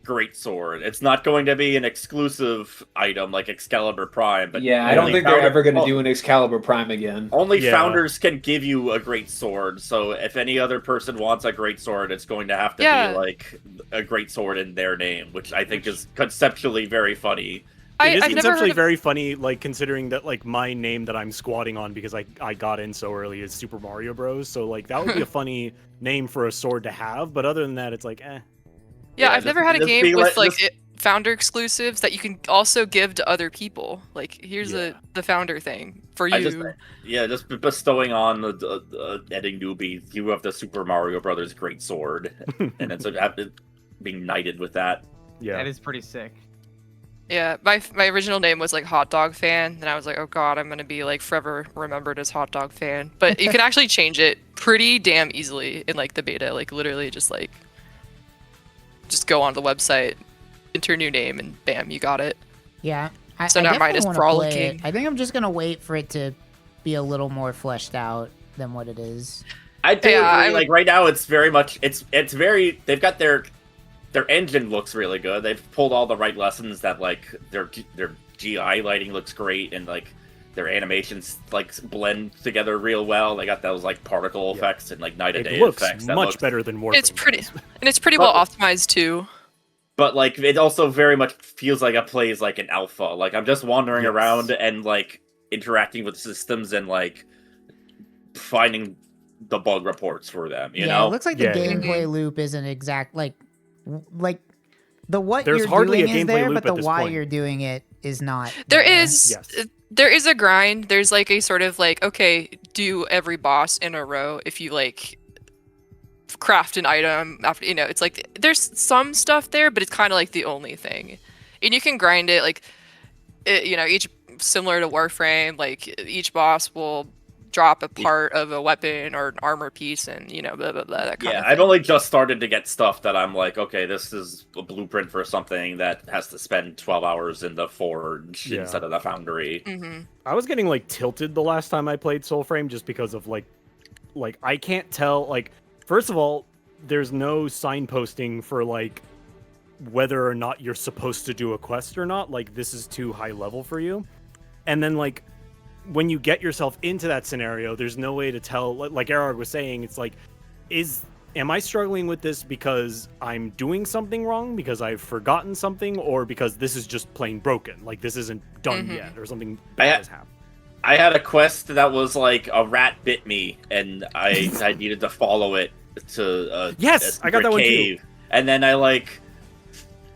great sword. It's not going to be an exclusive item like Excalibur Prime, but I don't think they're ever going to do an Excalibur Prime again. Only founders can give you a great sword. So if any other person wants a great sword, it's going to have to be like a great sword in their name, which I think is conceptually very funny. It is conceptually very funny, like considering that like my name that I'm squatting on because I got in so early is Super Mario Bros. So like that would be a funny name for a sword to have, but other than that, it's like eh. Yeah, I've never had a game with founder exclusives that you can also give to other people. Like here's the founder thing for you. Just bestowing on the Eddie newbie, you have the Super Mario Brothers great sword, and it's being knighted with that. Yeah, that is pretty sick. Yeah, my original name was like Hot Dog Fan, and I was like, oh god, I'm gonna be like forever remembered as Hot Dog Fan. But you can actually change it pretty damn easily in like the beta. Like literally just go on the website, enter a new name, and bam, you got it. Yeah. So now mine is Frolicking. I think I'm just gonna wait for it to be a little more fleshed out than what it is. I do Yeah, agree. Like right now, it's very much it's very. They've got their engine looks really good. They've pulled all the right lessons that like their GI lighting looks great and like their animations like blend together real well. They got those like particle effects and like night and day effects. It looks much better than Warframe. It's pretty, and it's pretty well optimized too. But like it also very much feels like it plays like an alpha. Like I'm just wandering around and like interacting with systems and like finding the bug reports for them. You know, it looks like the gameplay loop isn't exact like the what There's you're hardly doing a is gameplay there, loop but the at this why point. you're doing it is not. There is a grind. There's like a sort of like, okay, do every boss in a row if you like craft an item after, you know, it's like there's some stuff there, but it's kind of like the only thing. And you can grind it like you know, each similar to Warframe, like each boss will drop a part of a weapon or an armor piece, and you know, blah blah blah. That kind of thing. I've only just started to get stuff that I'm like, okay, this is a blueprint for something that has to spend 12 hours in the forge instead of the foundry. I was getting like tilted the last time I played Soulframe just because of like I can't tell. Like, first of all, there's no signposting for like whether or not you're supposed to do a quest or not. Like, this is too high level for you. And then like when you get yourself into that scenario, there's no way to tell. Like Erarg was saying, it's like, am I struggling with this because I'm doing something wrong, because I've forgotten something, or because this is just plain broken? Like, this isn't done yet, or something bad has happened. I had a quest that was like a rat bit me, and I needed to follow it to I got that one cave. too. And then I like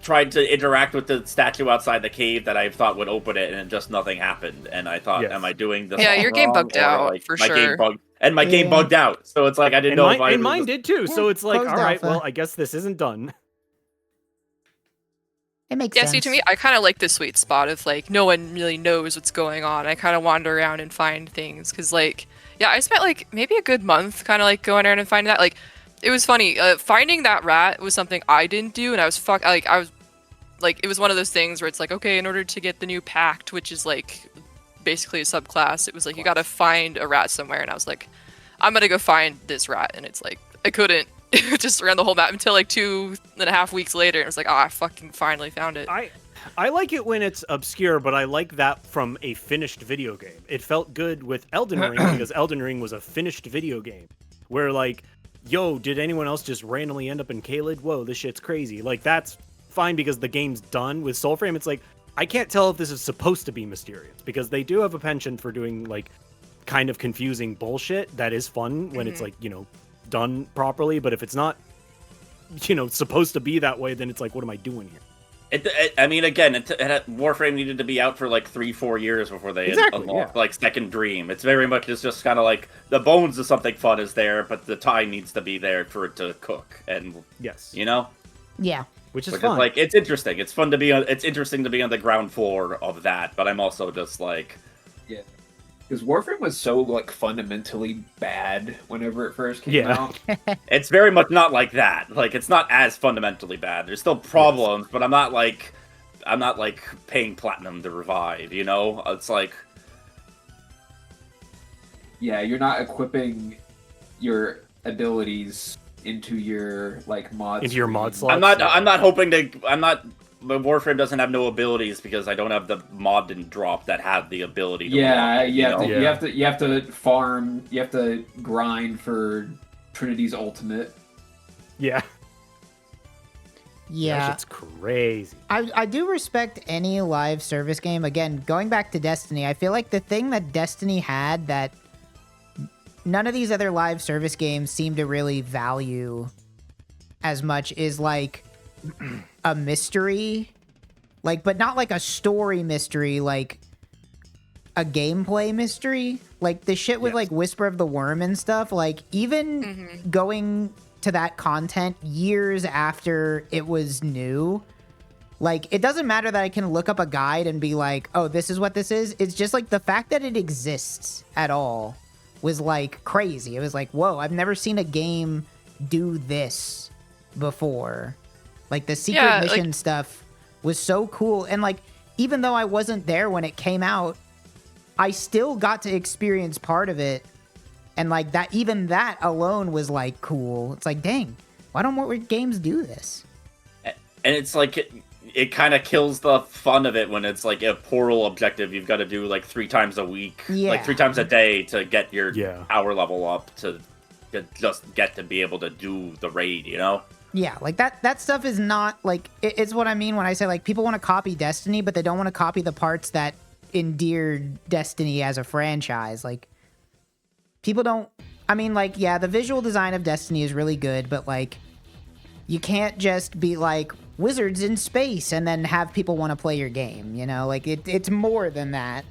tried to interact with the statue outside the cave that I thought would open it, and just nothing happened. And I thought, am I doing this? Yeah, your game wrong? bugged Or, out like, for my sure. game bugged out. So it's like I didn't know if I. And mine did too. So it's like, all closed right, alpha. well, I guess this isn't done. It makes Yeah, sense. see, to me, I kind of like the sweet spot of like no one really knows what's going on. I kind of wander around and find things because, like, yeah, I spent like maybe a good month kind of like going around and finding that. Like, it was funny. Finding that rat was something I didn't do, and I was it was one of those things where it's like, okay, in order to get the new pact, which is like basically a subclass, it was like you got to find a rat somewhere, and I was like, I'm gonna go find this rat, and it's like I couldn't. Just around the whole map until like 2.5 weeks later, and it was like, oh, I fucking finally found it. I like it when it's obscure, but I like that from a finished video game. It felt good with Elden Ring because Elden Ring was a finished video game. Where like, yo, did anyone else just randomly end up in Caelid? Whoa, this shit's crazy. Like, that's fine because the game's done. With Soulframe, it's like, I can't tell if this is supposed to be mysterious because they do have a penchant for doing like kind of confusing bullshit that is fun when it's like, you know, done properly, but if it's not, you know, supposed to be that way, then it's like, what am I doing here? I mean, again, Warframe needed to be out for like 3-4 years before they unlocked like Second Dream. It's very much just kind of like the bones of something fun is there, but the time needs to be there for it to cook. And you know, which is fun. Like, it's interesting. It's fun to be. It's interesting to be on the ground floor of that. But I'm also just like, because Warframe was so like fundamentally bad whenever it first came out. It's very much not like that. Like, it's not as fundamentally bad. There's still problems, but I'm not like paying platinum to revive. You know, it's like, you're not equipping your abilities into your like mods. Into your mod slots. I'm not hoping to. Warframe doesn't have no abilities because I don't have the mod and drop that have the ability to you have to farm, you have to grind for Trinity's ultimate. That shit's crazy. I do respect any live service game. Again, going back to Destiny, I feel like the thing that Destiny had that none of these other live service games seem to really value as much is like a mystery, like, but not like a story mystery, like a gameplay mystery, like the shit with like Whisper of the Worm and stuff. Like, even going to that content years after it was new, like, it doesn't matter that I can look up a guide and be like, oh, this is what this is. It's just like the fact that it exists at all was like crazy. It was like, whoa, I've never seen a game do this before. Like, the secret mission stuff was so cool. And, like, even though I wasn't there when it came out, I still got to experience part of it. And like that, even that alone was like cool. It's like, dang, why don't more games do this? And it's like it kind of kills the fun of it when it's like a portal objective you've got to do like 3 times a week, like 3 times a day to get your power level up to just get to be able to do the raid, you know? Yeah, like that stuff is not like it's what I mean when I say like people want to copy Destiny, but they don't want to copy the parts that endeared Destiny as a franchise. Like people don't. I mean, like the visual design of Destiny is really good, but like you can't just be like wizards in space and then have people want to play your game. You know, like it's more than that.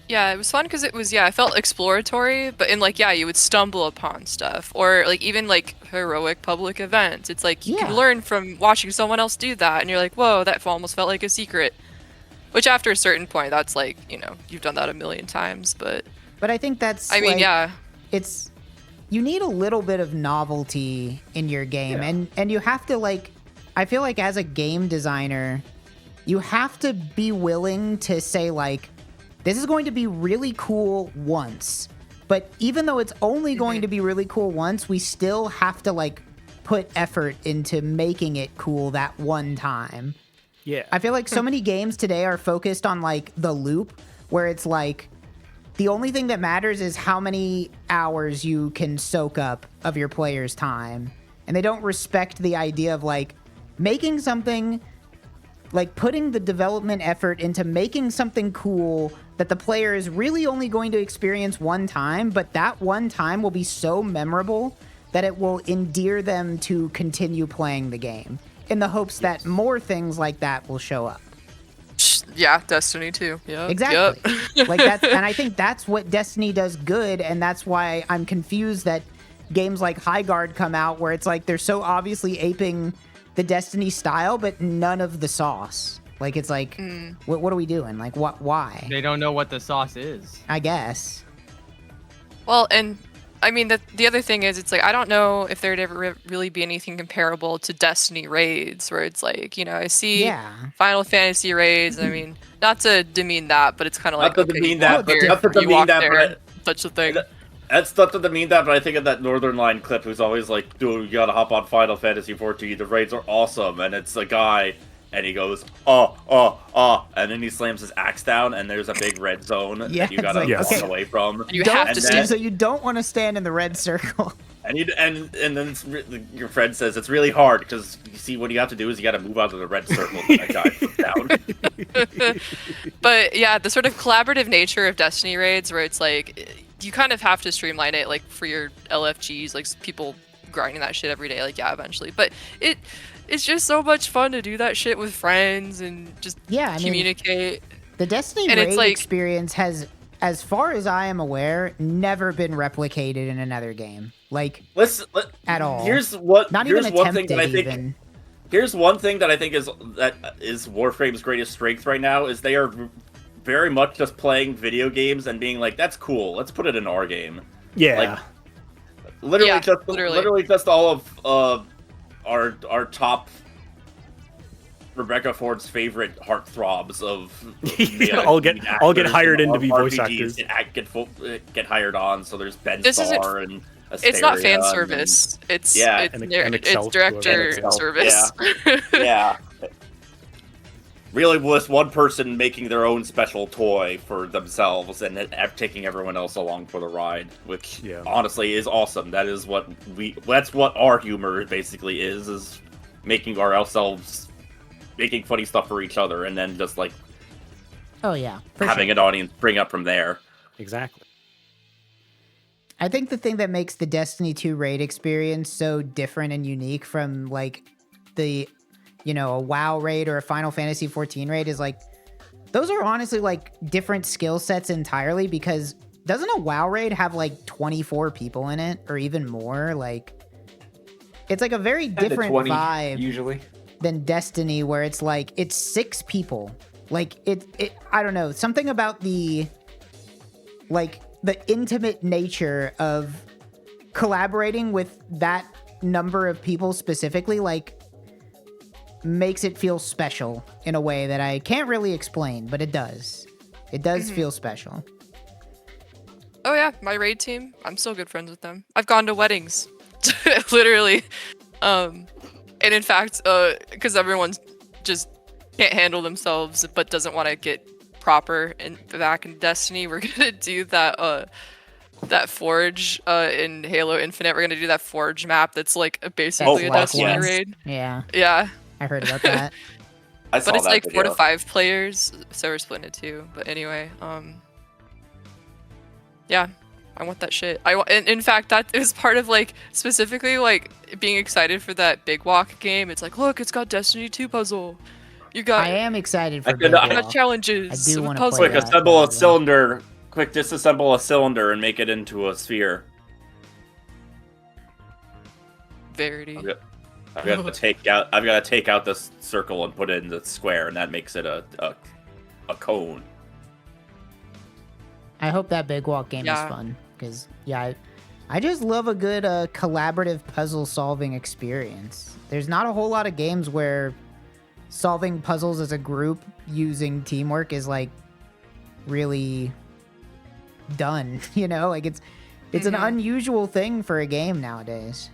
Yeah, it was fun because it was, it felt exploratory, but in like, you would stumble upon stuff. Or like even like heroic public events. It's like you can learn from watching someone else do that, and you're like, whoa, that almost felt like a secret. Which after a certain point, that's like, you've done that a million times, but I think that's, I mean, it's, you need a little bit of novelty in your game, and you have to like, I feel like as a game designer, you have to be willing to say like, this is going to be really cool once, but even though it's only going to be really cool once, we still have to like put effort into making it cool that one time. Yeah. I feel like so many games today are focused on like the loop, where it's like the only thing that matters is how many hours you can soak up of your player's time. And they don't respect the idea of like making something, like putting the development effort into making something cool that the player is really only going to experience one time, but that one time will be so memorable that it will endear them to continue playing the game, in the hopes that more things like that will show up. Yeah, Destiny 2. Yeah. Exactly. Like that's, and I think that's what Destiny does good, and that's why I'm confused that games like Highguard come out where it's like they're so obviously aping the Destiny style, but none of the sauce. Like it's like, what are we doing? Like what? Why? They don't know what the sauce is. I guess. Well, and I mean, the other thing is, it's like, I don't know if there'd ever really be anything comparable to Destiny raids, where it's like, I see Final Fantasy raids. I mean, not to demean that, but it's kind of like, not to demean that, but such a thing. That's not to demean that, but I think of that Northern Line clip who's always like, dude, you gotta hop on Final Fantasy 14. The raids are awesome, and it's a guy. And he goes, and then he slams his axe down, and there's a big red zone that you gotta walk away from. You have to stand. So you don't want to stand in the red circle. And then your friend says it's really hard because you see what you have to do is you got to move out of the red circle to that guy down. But yeah, the sort of collaborative nature of Destiny raids, where it's like you kind of have to streamline it, like for your LFGs, like people grinding that shit every day, like eventually. But it's just so much fun to do that shit with friends and just communicate. The Destiny raid experience has, as far as I am aware, never been replicated in another game. Like, at all. Here's one thing that I think is Warframe's greatest strength right now is they are very much just playing video games and being like, that's cool, let's put it in our game. Yeah. Like, literally just all of our top Rebecca Ford's favorite heartthrobs of all get hired in to be voice actors. Get hired on. So there's Ben Starr and Asteria. It's not fan service. It's director service. Yeah. Really was one person making their own special toy for themselves and taking everyone else along for the ride, which honestly is awesome. That's what our humor basically is making ourselves making funny stuff for each other and then just like having an audience bring up from there. Exactly. I think the thing that makes the Destiny 2 raid experience so different and unique from like the a WoW raid or a Final Fantasy 14 raid is like, those are honestly like different skill sets entirely, because doesn't a WoW raid have like 24 people in it or even more? Like, it's like a very different vibe usually than Destiny, where it's like, it's 6 people. Like it I don't know, something about the intimate nature of collaborating with that number of people specifically, like, makes it feel special in a way that I can't really explain, but it does. It does feel special. Oh yeah, my raid team. I'm still good friends with them. I've gone to weddings, literally. And in fact, because everyone's just can't handle themselves, but doesn't want to get proper back in Destiny, we're gonna do that that Forge in Halo Infinite. We're gonna do that Forge map that's like basically a Destiny raid. Yeah. Yeah. I heard about that. I saw But it's that like video. 4 to 5 players, so we're splitting it too. But anyway, yeah, I want that shit. And in fact, that is part of like specifically like being excited for that Big Walk game. It's like, look, it's got Destiny 2 puzzle. You got I am excited for I Big could- got Walk. challenges. I do with wanna puzzles. play Quick, that. assemble a cylinder. Quick, disassemble a cylinder and make it into a sphere. Verity. I've got to take out this circle and put it in the square, and that makes it a cone. I hope that Big Walk game is fun because I just love a good collaborative puzzle solving experience. There's not a whole lot of games where solving puzzles as a group using teamwork is like really done, you know? Like it's an unusual thing for a game nowadays.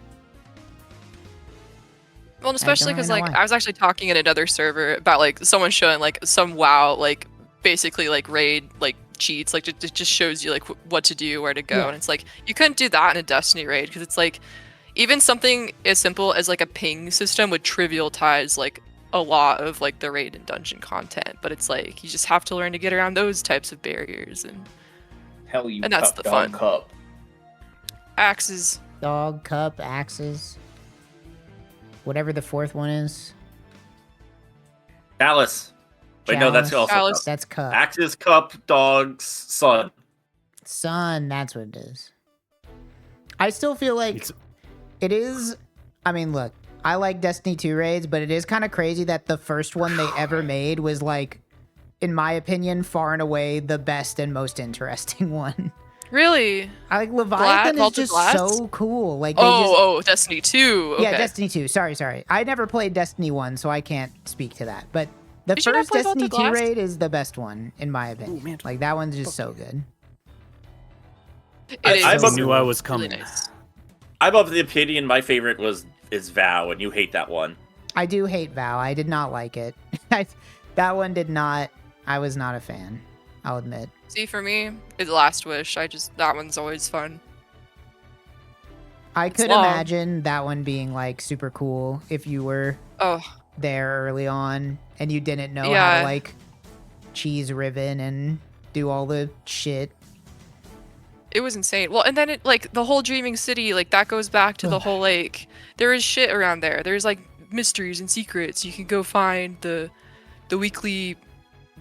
Well, especially because really know like why. I was actually talking in another server about like someone showing like some WoW like basically like raid like cheats, like it just shows you like what to do, where to go, Yeah. and it's like you couldn't do that in a Destiny raid because it's like even something as simple as like a ping system would trivialize like a lot of like the raid and dungeon content, but it's like you just have to learn to get around those types of barriers and that's the fun. Cup. Axes. Dog, cup, axes. Whatever the fourth one is. Chalice. Wait, no, that's Chalice. also Chalice. cup. That's cup. Axes, cup, dogs, sun. Sun, that's what it is. I still feel like it is. I mean, look, I like Destiny 2 raids, but it is kind of crazy that the first one they ever made was like, in my opinion, far and away the best and most interesting one. Really? I like Leviathan is Vaulted just Glass? so cool. Like they just, Oh, Destiny 2. Okay. yeah, Destiny 2. Sorry. I never played Destiny 1, so I can't speak to that. But the Did you not first play Destiny Vaulted 2 Glass? raid is the best one, in my opinion. man. Like that one's just so good. It I is knew I was really coming. nice. I'm of the opinion my favorite is Vow, and you hate that one. I do hate Vow. I did not like it. That one did not. I was not a fan. I'll admit. See, for me, it's Last Wish. That one's always fun. I could long. imagine that one being like super cool if you were Oh, there early on and you didn't know how Yeah. to like cheese ribbon and do all the shit. it was insane. Well, and then it like the whole Dreaming City, like that goes back to the whole like there is shit around there. There's like mysteries and secrets. You can go find the weekly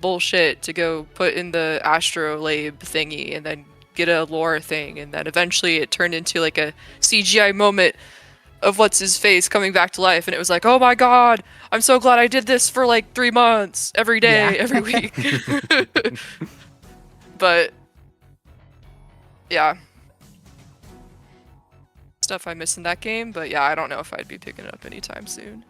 bullshit to go put in the astrolabe thingy and then get a lore thing, and then eventually it turned into like a CGI moment of what's his face coming back to life, and it was like, oh my god, I'm so glad I did this for like 3 months every day, Yeah. every week. But yeah, stuff I miss in that game, but yeah, I don't know if I'd be picking it up anytime soon.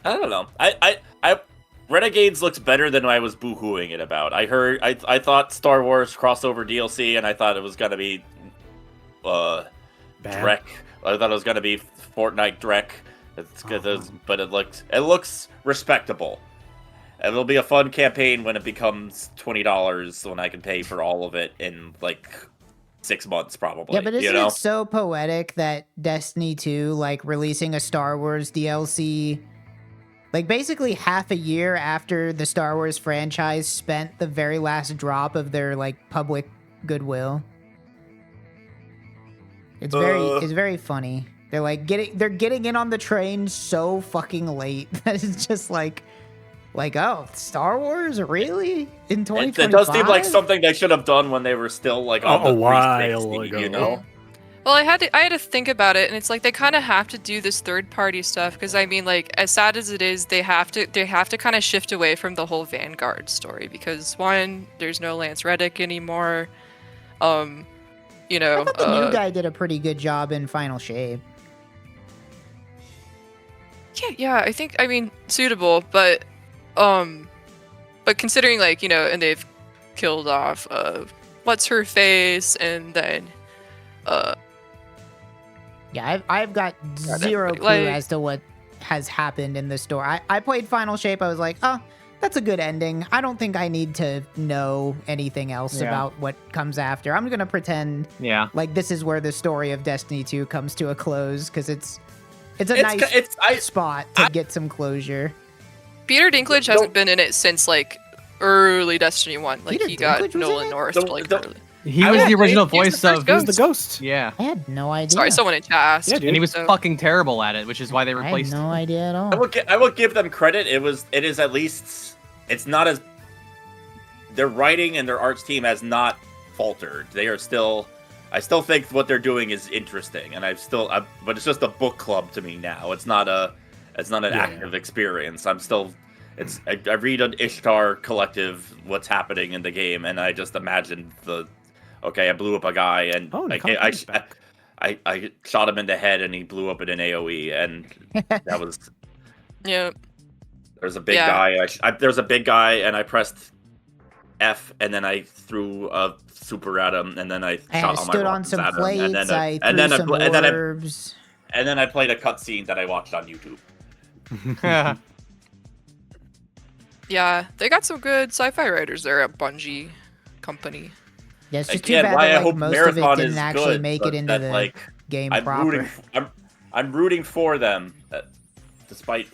I don't know. I Renegades looks better than I was boohooing it about. I thought Star Wars crossover DLC, and I thought it was gonna be Bad. Drek. I thought it was gonna be Fortnite Drek. But it looks respectable. And it'll be a fun campaign when it becomes $20 when I can pay for all of it in like 6 months probably. Yeah, but isn't you know? it so poetic that Destiny 2, like releasing a Star Wars DLC, like basically half a year after the Star Wars franchise spent the very last drop of their like public goodwill? It's very funny. They're like getting in on the train so fucking late that it's just like oh, Star Wars really in 2025? It does seem like something they should have done when they were still like on A the while 360, ago. you know? Well, I had to think about it, and it's like they kind of have to do this third-party stuff because I mean, like as sad as it is, they have to kind of shift away from the whole Vanguard story because one, there's no Lance Reddick anymore. You know, I thought the new guy did a pretty good job in Final Shape. Yeah, I mean, suitable, but considering like, you know, and they've killed off what's her face, and then Yeah, I've got zero clue as to what has happened in the story. I played Final Shape. I was like, oh, that's a good ending. I don't think I need to know anything else about what comes after. I'm gonna pretend like this is where the story of Destiny 2 comes to a close, because it's a nice spot to get some closure. Peter Dinklage hasn't been in it since like early Destiny 1. Like Peter he got Dinklage was Nolan in it? North like early. He was the original voice of He was the ghost. Yeah. I had no idea. Sorry, someone in chat asked. Yeah, dude. And he was So- fucking terrible at it, which is why they I had replaced no him. idea at all. I will give them credit. It is at least, it's not as, their writing and their arts team has not faltered. They are still, I still think what they're doing is interesting, and but it's just a book club to me now. It's not an active experience. I'm still, I read an Ishtar collective what's happening in the game, and I just imagine I blew up a guy, and I shot him in the head, and he blew up in an AOE, and that was. Yeah. There's a big guy. There's a big guy, and I pressed F, and then I threw a super at him, and then I shot all my stood on rockets some at him, plates. and then I threw some orbs. and then I played a cutscene that I watched on YouTube. Yeah, they got some good sci-fi writers there at Bungie company. Yeah, it's just Again, too bad why I that hope most of it Marathon didn't is actually good, make but it into that, the game I'm proper. I'm rooting for them, despite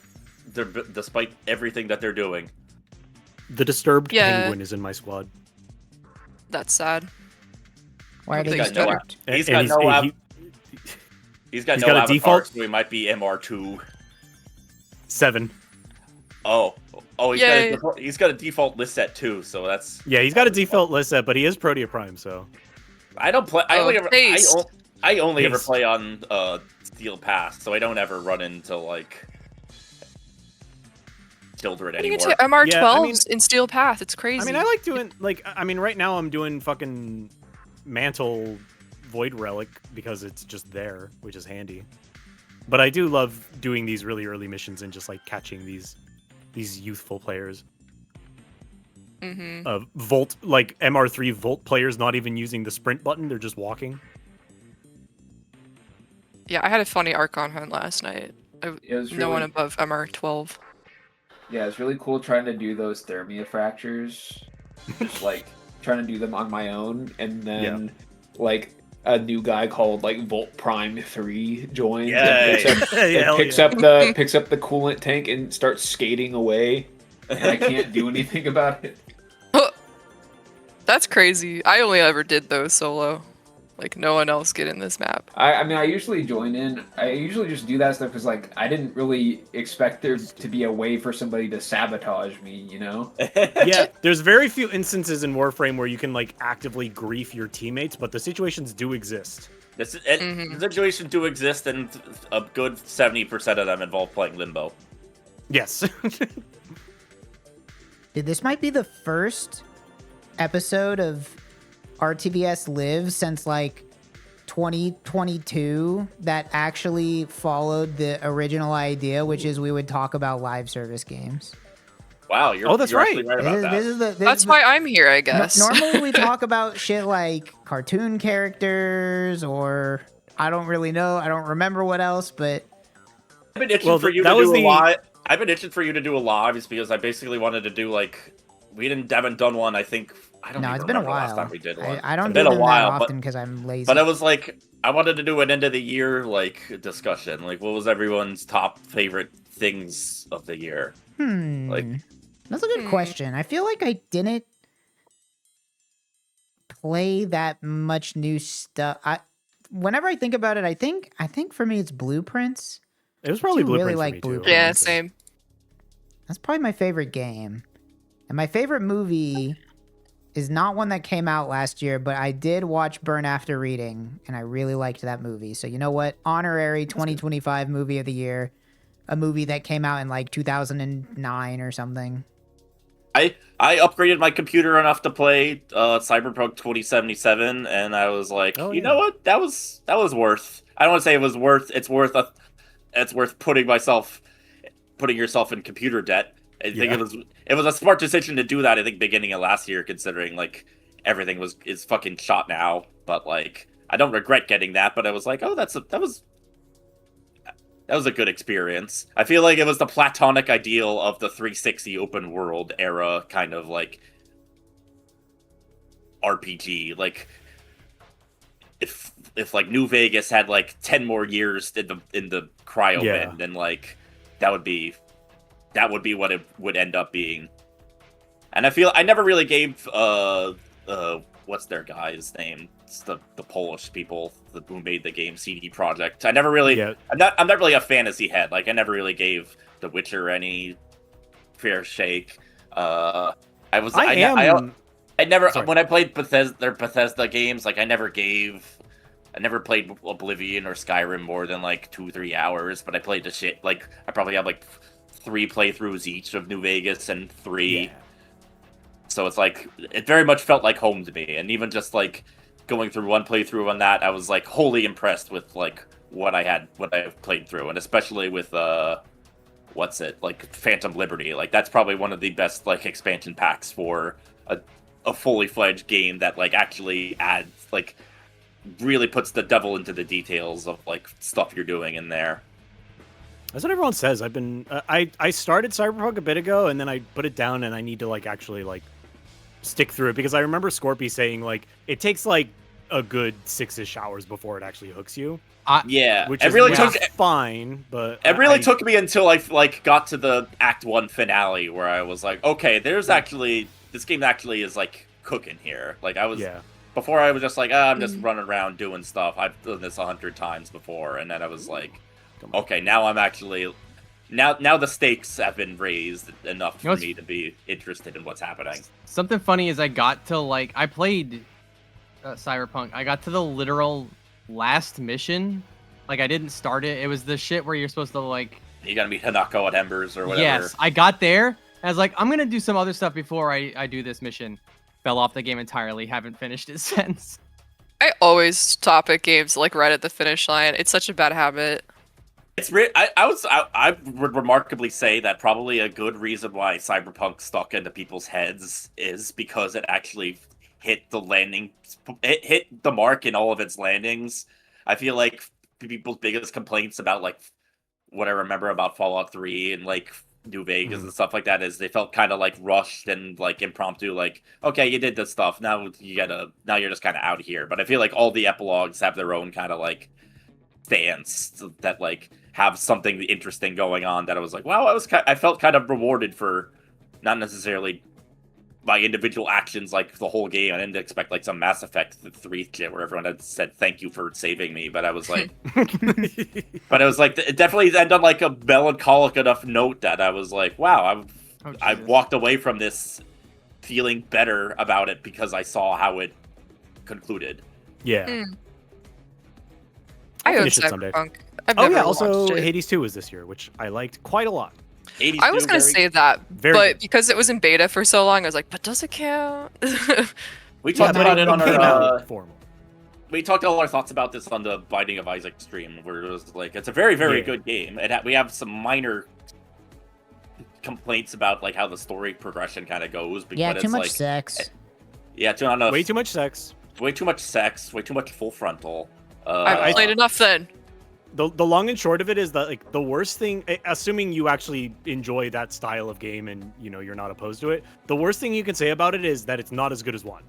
everything that they're doing. The disturbed penguin is in my squad. That's sad. Why are they He's got disturbed? He's got no got a avatar, default? so he might be MR2. 7. Oh, he's got a default list set too, so that's. Yeah, he's got a default list set, but he is Protea Prime, so. I don't play. I only ever Taste. play on Steel Pass, so I don't ever run into like children You anymore. get to MR12 Yeah, I mean- in Steel Path. It's crazy. I mean, I like doing, right now I'm doing fucking Mantle Void Relic because it's just there, which is handy. But I do love doing these really early missions and just, like, catching these youthful players. Mm-hmm. Volt, like, MR3 Volt players not even using the sprint button, they're just walking. Yeah, I had a funny Archon hunt last night. It was No one really- above MR12. Yeah, it's really cool trying to do those thermia fractures. Just like trying to do them on my own, and then like a new guy called like Volt Prime 3 joins and picks up the coolant tank and starts skating away, and I can't do anything about it. That's crazy. I only ever did those solo. Like, no one else get in this map. I mean, I usually join in. I usually just do that stuff because, like, I didn't really expect there to be a way for somebody to sabotage me, you know? Yeah, there's very few instances in Warframe where you can, like, actively grief your teammates, but the situations do exist. The situations do exist, and a good 70% of them involve playing Limbo. Yes. Dude, this might be the first episode of RTVS Live since like 2022 that actually followed the original idea, which is we would talk about live service games. Wow, that's you're right. actually right about that. That's why I'm here, I guess. Normally we talk about shit like cartoon characters, or I don't really know. I don't remember what else, but I've been itching for you to do a live. I've been itching for you to do a live, is because I basically wanted to do like haven't done one. I think I don't. no, even it's been a remember the last while. time we did one. I don't it's do been a them while, that often because I'm lazy. But I was like, I wanted to do an end of the year like discussion. Like, what was everyone's top favorite things of the year? Like, that's a good question. I feel like I didn't play that much new stuff. Whenever I think about it, I think for me it's Blueprints. It was probably I do really Blueprints like for me, too. Blueprints. Yeah, same. That's probably my favorite game. And my favorite movie is not one that came out last year, but I did watch Burn After Reading, and I really liked that movie. So you know what? Honorary 2025 movie of the year. A movie that came out in like 2009 or something. I upgraded my computer enough to play Cyberpunk 2077, and I was like, you know what? That was worth. I don't want to say it was worth. It's worth putting yourself in computer debt. I think it was a smart decision to do that. I think beginning of last year, considering like everything is fucking shot now. But like, I don't regret getting that. But I was like, oh, that was a good experience. I feel like it was the platonic ideal of the 360 open world era kind of like RPG. Like if like New Vegas had like 10 more years in the cryo bin, then like that would be what it would end up being. And I feel I never really gave what's their guy's name? It's the Polish people who made the game, CD Projekt. I never really I'm not really a fantasy head. Like I never really gave The Witcher any fair shake. I never when I played their Bethesda games, like I never played Oblivion or Skyrim more than like 2-3 hours, but I played the shit. Like I probably have like 3 playthroughs each of New Vegas and 3. Yeah. So it's like it very much felt like home to me, and even just like going through one playthrough on that, I was like wholly impressed with like what I've played through, and especially with like Phantom Liberty. Like that's probably one of the best like expansion packs for a fully fledged game that like actually adds like really puts the devil into the details of like stuff you're doing in there. That's what everyone says. I've been I started Cyberpunk a bit ago, and then I put it down, and I need to like actually like stick through it, because I remember Scorpy saying like it takes like a good 6-ish hours before it actually hooks you. Which is really fine, but it really took me until I like got to the Act 1 finale where I was like, okay, there's actually this game actually is like cooking here. Like I was before I was just like, I'm just running around doing stuff. I've done this 100 times before, and then I was like, okay, now I'm actually now the stakes have been raised enough for me to be interested in what's happening. Something funny is I got to like I played Cyberpunk. I got to the literal last mission. Like I didn't start it. It was the shit where you're supposed to like you gotta meet Hanako at Embers or whatever. Yes, I got there. I was like, I'm gonna do some other stuff before I do this mission. Fell off the game entirely. Haven't finished it since. I always stop at games like right at the finish line. It's such a bad habit. It's I would remarkably say that probably a good reason why Cyberpunk stuck into people's heads is because it actually hit the mark in all of its landings. I feel like people's biggest complaints about like what I remember about Fallout 3 and like New Vegas and stuff like that is they felt kind of like rushed and like impromptu, like, okay, you did this stuff, now you're just kind of out here. But I feel like all the epilogues have their own kind of like stance that like have something interesting going on, that I was like, wow, I felt kind of rewarded for not necessarily my individual actions like the whole game. I didn't expect like some Mass Effect 3 shit where everyone had said thank you for saving me, but I was like but it was like it definitely ended on like a melancholic enough note that I was like, wow, I walked away from this feeling better about it because I saw how it concluded. I own finish it someday. Cyberpunk. I've never also watched it. Hades 2 was this year, which I liked quite a lot. I was going to say that, but good. because it was in beta for so long, I was like, but does it count? We talked about it on our formal. We talked all our thoughts about this on the Binding of Isaac stream, where it was like, it's a very, very good game. We have some minor complaints about like how the story progression kind of goes. Yeah, but too it's much like, sex. Yeah, too enough. Way too much sex. Way too much sex. Way too much full frontal. I played enough then. The long and short of it is that like the worst thing, assuming you actually enjoy that style of game and you're not opposed to it, the worst thing you can say about it is that it's not as good as 1.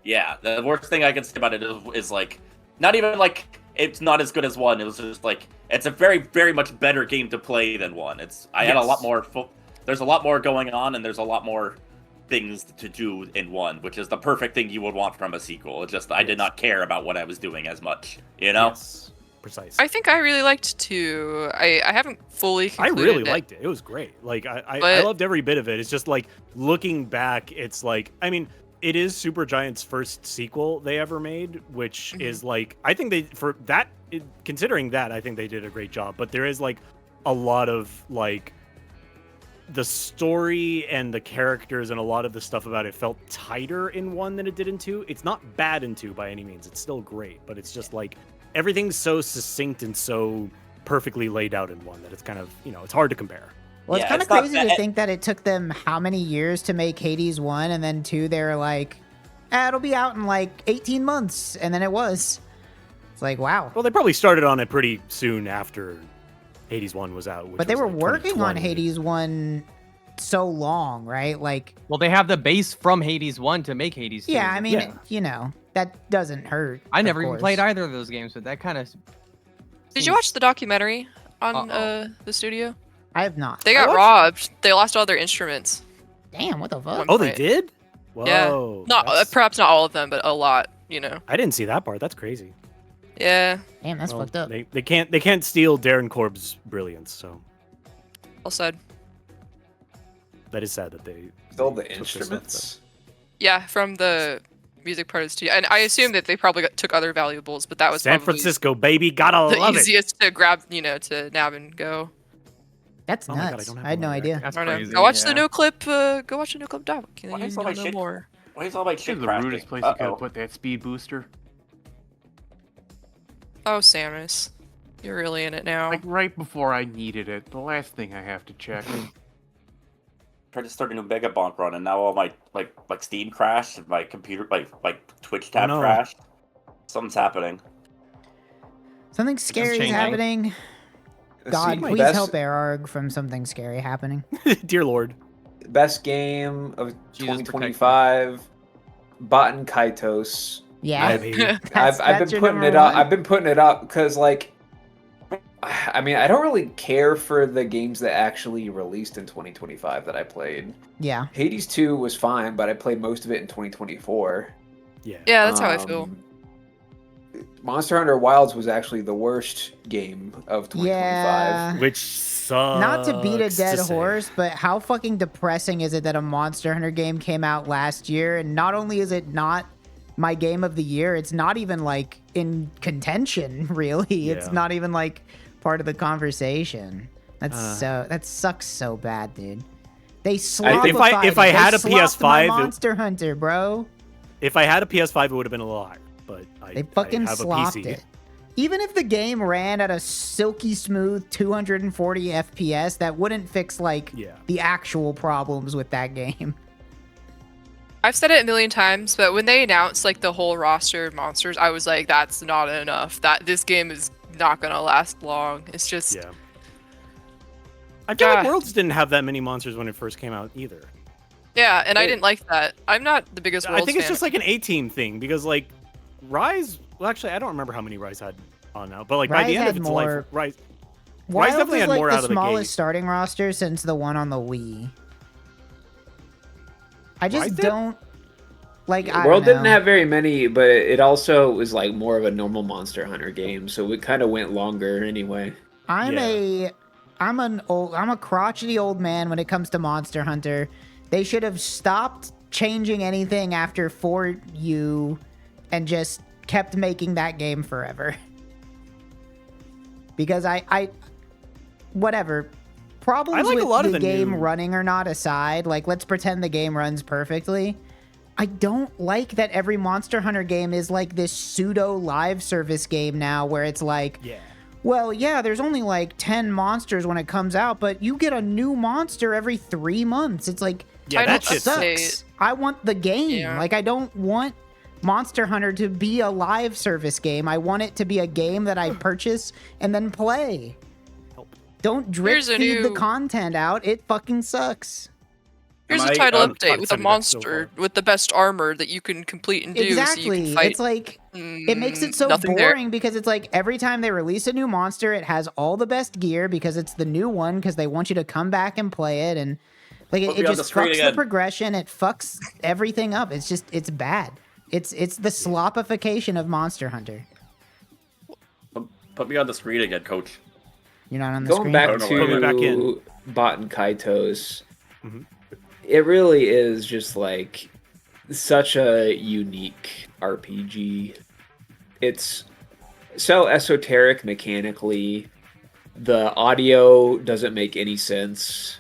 Yeah, the worst thing I can say about it is like not even like it's not as good as 1. It was just like it's a very, very much better game to play than 1. I had a lot more. There's a lot more going on, and there's a lot more things to do in 1, which is the perfect thing you would want from a sequel. It's just I did not care about what I was doing as much, Yes. Precise. I think I really liked 2. I haven't fully concluded I really liked it. It was great. Like I loved every bit of it. It's just like looking back, it's like, I mean, it is Supergiant's first sequel they ever made, which is like, I think considering that, I think they did a great job. But there is like a lot of like the story and the characters and a lot of the stuff about it felt tighter in 1 than it did in 2. It's not bad in 2 by any means. It's still great, but it's just like everything's so succinct and so perfectly laid out in 1 that it's kind of, it's hard to compare. Well, it's kind of crazy to think that it took them how many years to make Hades 1, and then 2, they were like, it'll be out in like 18 months, and then it was. It's like, wow. Well, they probably started on it pretty soon after Hades 1 was out. But they was were like working on 2020. Hades 1 so long, right? Like, Well, they have the base from Hades 1 to make Hades 2. yeah, I mean, Yeah. you know, that doesn't hurt. I of never even course. played either of those games, but that kind of. Did you watch the documentary on Uh-oh. the studio? I have not. They got watched- robbed. They lost all their instruments. Damn, what the fuck? Oh, they Right. did? Whoa. Yeah. Not that's- perhaps not all of them, but a lot. You know. I didn't see that part. That's crazy. Yeah. Damn, that's Well, fucked up. They can't steal Darren Korb's brilliance, so Well said. that is sad that they Still the took their stuff, instruments. Yeah, from the music part of the studio, and I assume that they probably took other valuables, but that was San probably Francisco, baby, gotta the love it. easiest to grab. You know, to nab and go. That's Oh my God, I nuts. don't have I had one no on idea. That's I don't know. crazy. Go watch the yeah. new clip. Go watch the new clip doc. You Why is know all my shit- more. Why is all my This shit is the crashing? rudest place you could Uh-oh. have put that speed booster. Oh, Samus, you're really in it now. Like right before I needed it. The last thing I have to check. Tried to start a new Mega Bonk run, and now all my like Steam crashed, and my computer like Twitch tab no. crashed. Something's happening. Something scary is changing. happening. God, See, please best, help Erarg from something scary happening. Dear Lord. Best game of Jesus, protect 2025. Baten Kaitos. Yeah, Maybe. that's I've been your putting number it up. one? I've been putting it up because, like, I mean, I don't really care for the games that actually released in 2025 that I played. Yeah, Hades 2 was fine, but I played most of it in 2024. Yeah. Yeah, that's how I feel. Monster Hunter Wilds was actually the worst game of 2025. yeah. Which sucks. Not to beat a dead say. horse, but how fucking depressing is it that a Monster Hunter game came out last year, and not only is it not my game of the year, it's not even like in contention, really. It's Yeah. not even like part of the conversation. That's Uh. that sucks so bad, dude. They If slopified I it. had They a slopped my PS5, Monster Hunter, bro. If I had a PS5, it would have been a little higher. But They fucking I have slopped a PC. it. Even if the game ran at a silky smooth 240 FPS, that wouldn't fix like Yeah. the actual problems with that game. I've said it a million times, but when they announced like the whole roster of monsters, I was like, that's not enough. That this game is not gonna last long. It's just Yeah. I feel like God. Worlds didn't have that many monsters when it first came out either. yeah, and I It- didn't like that. I'm not the biggest Worlds I think it's fan. just like an A-team thing because like Rise. Well, actually, I don't remember how many Rise had on now, but like by Rise the end had of its more- life, Rise. Wild definitely is had like more the out of the smallest gate. starting roster since the one on the Wii. I just Rise did? don't like. I World don't didn't know. have very many, but it also was like more of a normal Monster Hunter game, so it kind of went longer anyway. I'm Yeah. I'm a crotchety old man when it comes to Monster Hunter. They should have stopped changing anything after 4U and just kept making that game forever. Because I whatever. Problems like a with lot of the the game new- running or not aside, like let's pretend the game runs perfectly. I don't like that every Monster Hunter game is like this pseudo live service game now where it's like, Yeah. well, yeah, there's only like 10 monsters when it comes out, but you get a new monster every 3 months. It's like, Yeah, I that don't shit say- sucks. I want the game. Yeah. Like, I don't want Monster Hunter to be a live service game. I want it to be a game that I purchase and then play. Don't drip Here's a feed the new- content out. It fucking sucks. Here's Am a I- title I'm update with a sending that so monster far. with the best armor that you can complete and do, so you Exactly. can fight. It's like it makes it so nothing there. boring because it's like every time they release a new monster, it has all the best gear because it's the new one because they want you to come back and play it, and like Put it me on the just screen fucks the again. progression. It fucks everything up. It's bad. It's the slopification of Monster Hunter. Put me on the screen again, Coach. You're not on the Going screen. back Put me back in. to Baten Kaitos, Mhm. it really is just like such a unique RPG. It's so esoteric mechanically. The audio doesn't make any sense.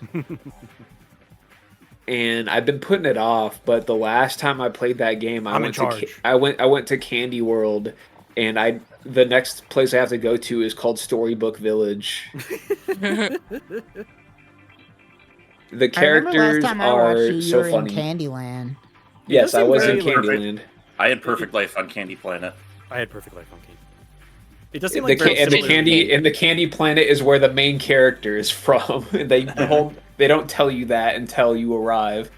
And I've been putting it off, but the last time I played that game, I'm in charge. I went to Candy World, and the next place I have to go to is called Storybook Village. The I remember last characters time I watched you, are you so were funny. in Candyland. Yes, I was in very Candyland. I had Perfect Life on Candy Planet. I had Perfect Life on Candy. It does seem like the Candy Planet is where the main character is from. They don't tell you that until you arrive.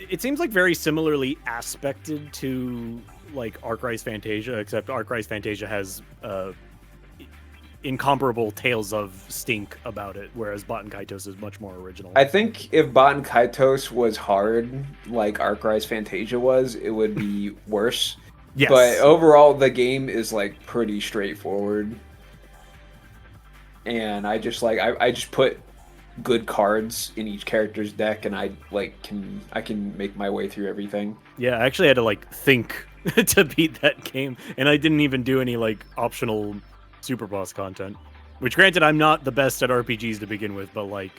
It seems like very similarly aspected to like Arc Rise Fantasia, except Arc Rise Fantasia has incomparable tales of stink about it, whereas Baten Kaitos is much more original. I think if Baten Kaitos was hard, like Arc Rise Fantasia was, it would be worse. Yes. But overall, the game is like pretty straightforward, and I just put good cards in each character's deck, and I can make my way through everything. Yeah, I actually had to like think to beat that game, and I didn't even do any like optional super boss content. Which, granted, I'm not the best at RPGs to begin with, but like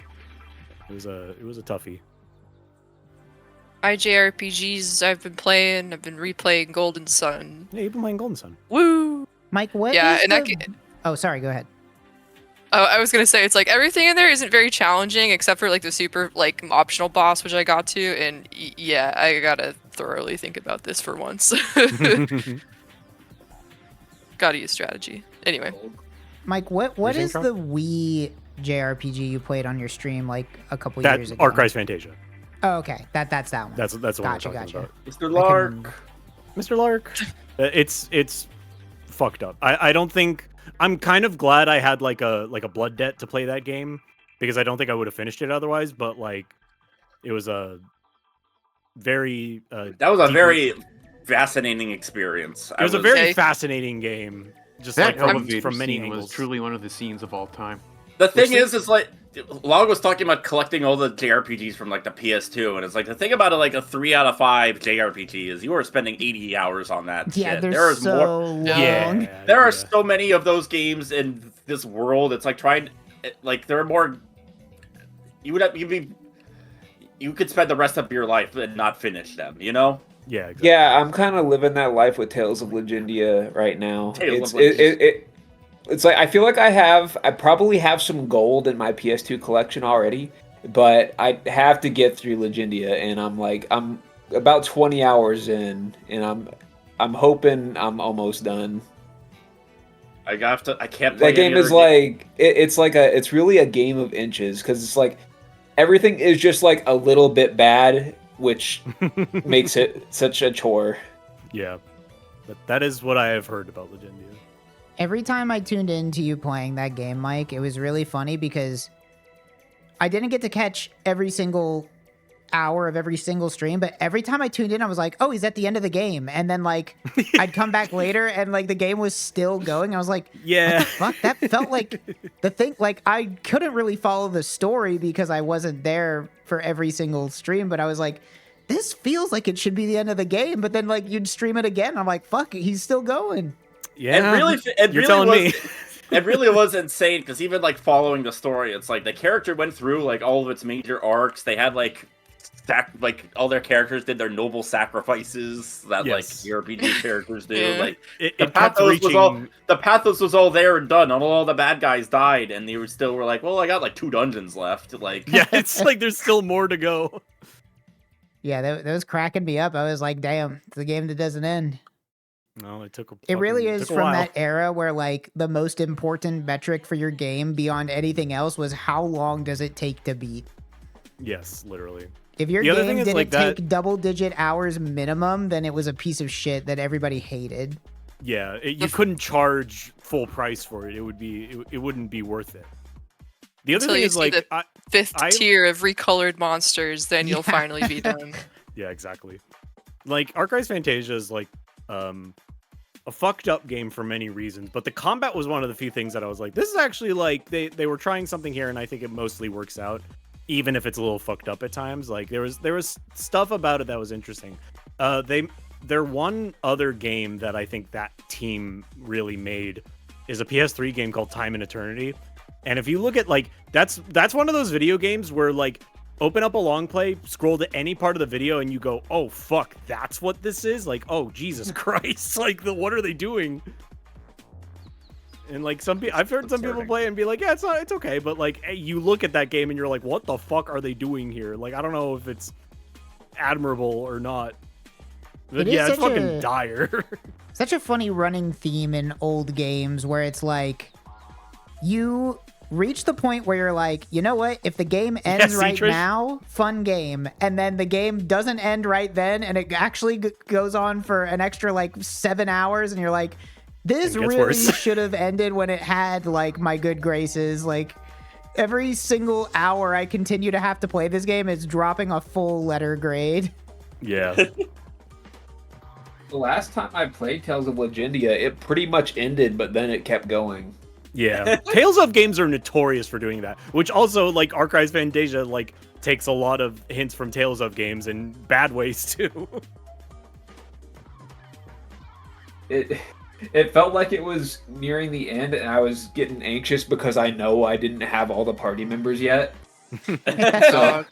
it was a toughie. JRPGs I've been playing. I've been replaying Golden Sun. Yeah, you've been playing Golden Sun. Woo! Mike, what? Yeah, is and the... Oh, sorry. Go ahead. Oh, I was gonna say it's like everything in there isn't very challenging except for like the super like optional boss, which I got to, and yeah, I gotta thoroughly think about this for once. Gotta use strategy. Anyway, Mike, what is the Wii JRPG you played on your stream like a couple That years ago? Arc Rise Fantasia. Oh, okay. That's that one. That's what Gotcha, we're talking about. Mr. Lark. Mr. Lark. It's fucked up. I don't think. I'm kind of glad I had like a blood debt to play that game, because I don't think I would have finished it otherwise. But like, it was a very that was a very fascinating experience. It was a very fascinating game. Just That like elevator from many scene angles. was truly one of the scenes of all time. The thing is like Log was talking about collecting all the JRPGs from like the PS2, and it's like the thing about it, like a 3 out of 5 JRPG is you are spending 80 hours on that. Yeah, shit. they're There is so more. long. Yeah, There are so many of those games in this world. It's like there are more. You could spend the rest of your life and not finish them. You know. Yeah. Exactly. Yeah, I'm kind of living that life with Tales of Legendia right now. It's like I feel like I probably have some gold in my PS2 collection already, but I have to get through Legendia, and I'm about 20 hours in, and I'm hoping I'm almost done. I can't play that game is like it's really a game of inches, because it's like everything is just like a little bit bad, which makes it such a chore. Yeah, but that is what I have heard about Legendia. Every time I tuned into you playing that game, Mike, it was really funny because I didn't get to catch every single hour of every single stream, but every time I tuned in, I was like, oh, he's at the end of the game. And then, like, I'd come back later and, like, the game was still going. I was like, yeah, what the fuck? That felt like the thing. Like, I couldn't really follow the story because I wasn't there for every single stream, but I was like, this feels like it should be the end of the game. But then, like, you'd stream it again. I'm like, fuck, he's still going. Yeah, it really was insane, because even like following the story, it's like the character went through like all of its major arcs. They had like all their characters did their noble sacrifices that like JRPG characters do. Yeah. Like the pathos was all there and done. All the bad guys died, and they were like, well, I got like 2 dungeons left. Like yeah, it's like there's still more to go. Yeah, that was cracking me up. I was like, damn, it's the game that doesn't end. No, it really is from that era where like the most important metric for your game beyond anything else was how long does it take to beat. Yes, literally. If your game didn't take double-digit hours minimum, then it was a piece of shit that everybody hated. Yeah, you couldn't charge full price for it. It wouldn't be worth it. The other thing is like the fifth tier of recolored monsters, then you'll finally be done. Yeah, exactly. Like Arc Rise Fantasia is like a fucked up game for many reasons, but the combat was one of the few things that I was like, this is actually like they were trying something here, and I think it mostly works out, even if it's a little fucked up at times. Like there was stuff about it that was interesting. Their one other game that I think that team really made is a PS3 game called Time and Eternity. And if you look at like that's one of those video games where like open up a long play, scroll to any part of the video, and you go, oh fuck, that's what this is? Like, oh Jesus Christ, like what are they doing? And like I've heard some people play and be like, yeah, it's okay, but like hey, you look at that game and you're like, what the fuck are they doing here? Like I don't know if it's admirable or not. It yeah, is it's such fucking a- dire. Such a funny running theme in old games where it's like you reach the point where you're like, you know what? If the game ends see, right Trish? now, fun game. And then the game doesn't end right then, and it actually goes on for an extra like 7 hours, and you're like, this It gets really worse. should have ended when it had like my good graces. Like every single hour I continue to have to play this game, it's dropping a full letter grade. Yeah. The last time I played Tales of Legendia, it pretty much ended, but then it kept going. Yeah. Tales of games are notorious for doing that, which also, like, Archives Fantasia, like, takes a lot of hints from Tales of games in bad ways, too. It felt like it was nearing the end, and I was getting anxious because I know I didn't have all the party members yet. So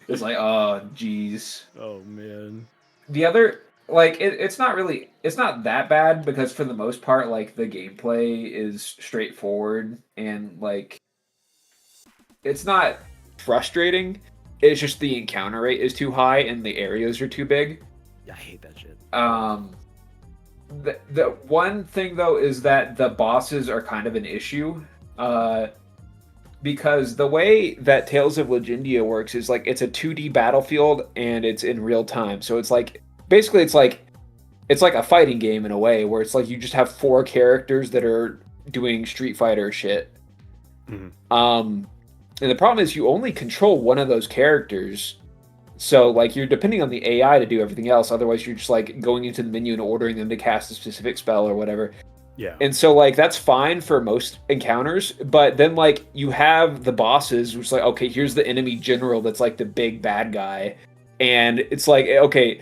it's like, oh, geez. Oh, man. The other, like, it's not that bad because for the most part, like, the gameplay is straightforward and, like, it's not frustrating. It's just the encounter rate is too high and the areas are too big. I hate that shit. The one thing though is that the bosses are kind of an issue, because the way that Tales of Legendia works is like it's a 2D battlefield and it's in real time. So it's like basically it's like a fighting game in a way where it's like you just have 4 characters that are doing Street Fighter shit. Mm-hmm. And the problem is you only control one of those characters. So, like, you're depending on the AI to do everything else. Otherwise, you're just, like, going into the menu and ordering them to cast a specific spell or whatever. Yeah. And so, like, that's fine for most encounters. But then, like, you have the bosses, which is like, okay, here's the enemy general that's, like, the big bad guy. And it's like, okay,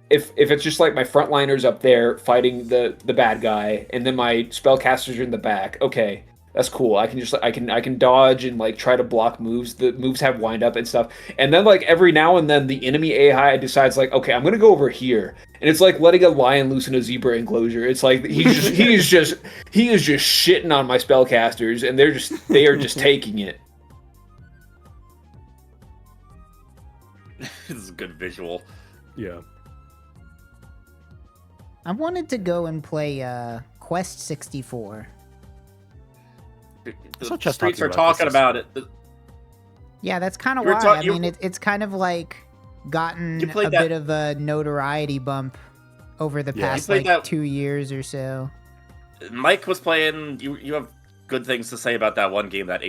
if it's just, like, my frontliners up there fighting the bad guy, and then my spellcasters are in the back, okay, that's cool. I can dodge and like try to block moves. The moves have wind up and stuff. And then like every now and then the enemy AI decides like, okay, I'm gonna go over here. And it's like letting a lion loose in a zebra enclosure. It's like he is just shitting on my spellcasters, and they are just taking it. This is a good visual. Yeah. I wanted to go and play Quest 64. The Chess streets talking are talking about it. Yeah, that's kind of You were why. ta- I you- mean, it's kind of like gotten You a played that- bit of a notoriety bump over the Yeah. past You like played that- 2 years or so. Mike was playing. You have good things to say about that one game that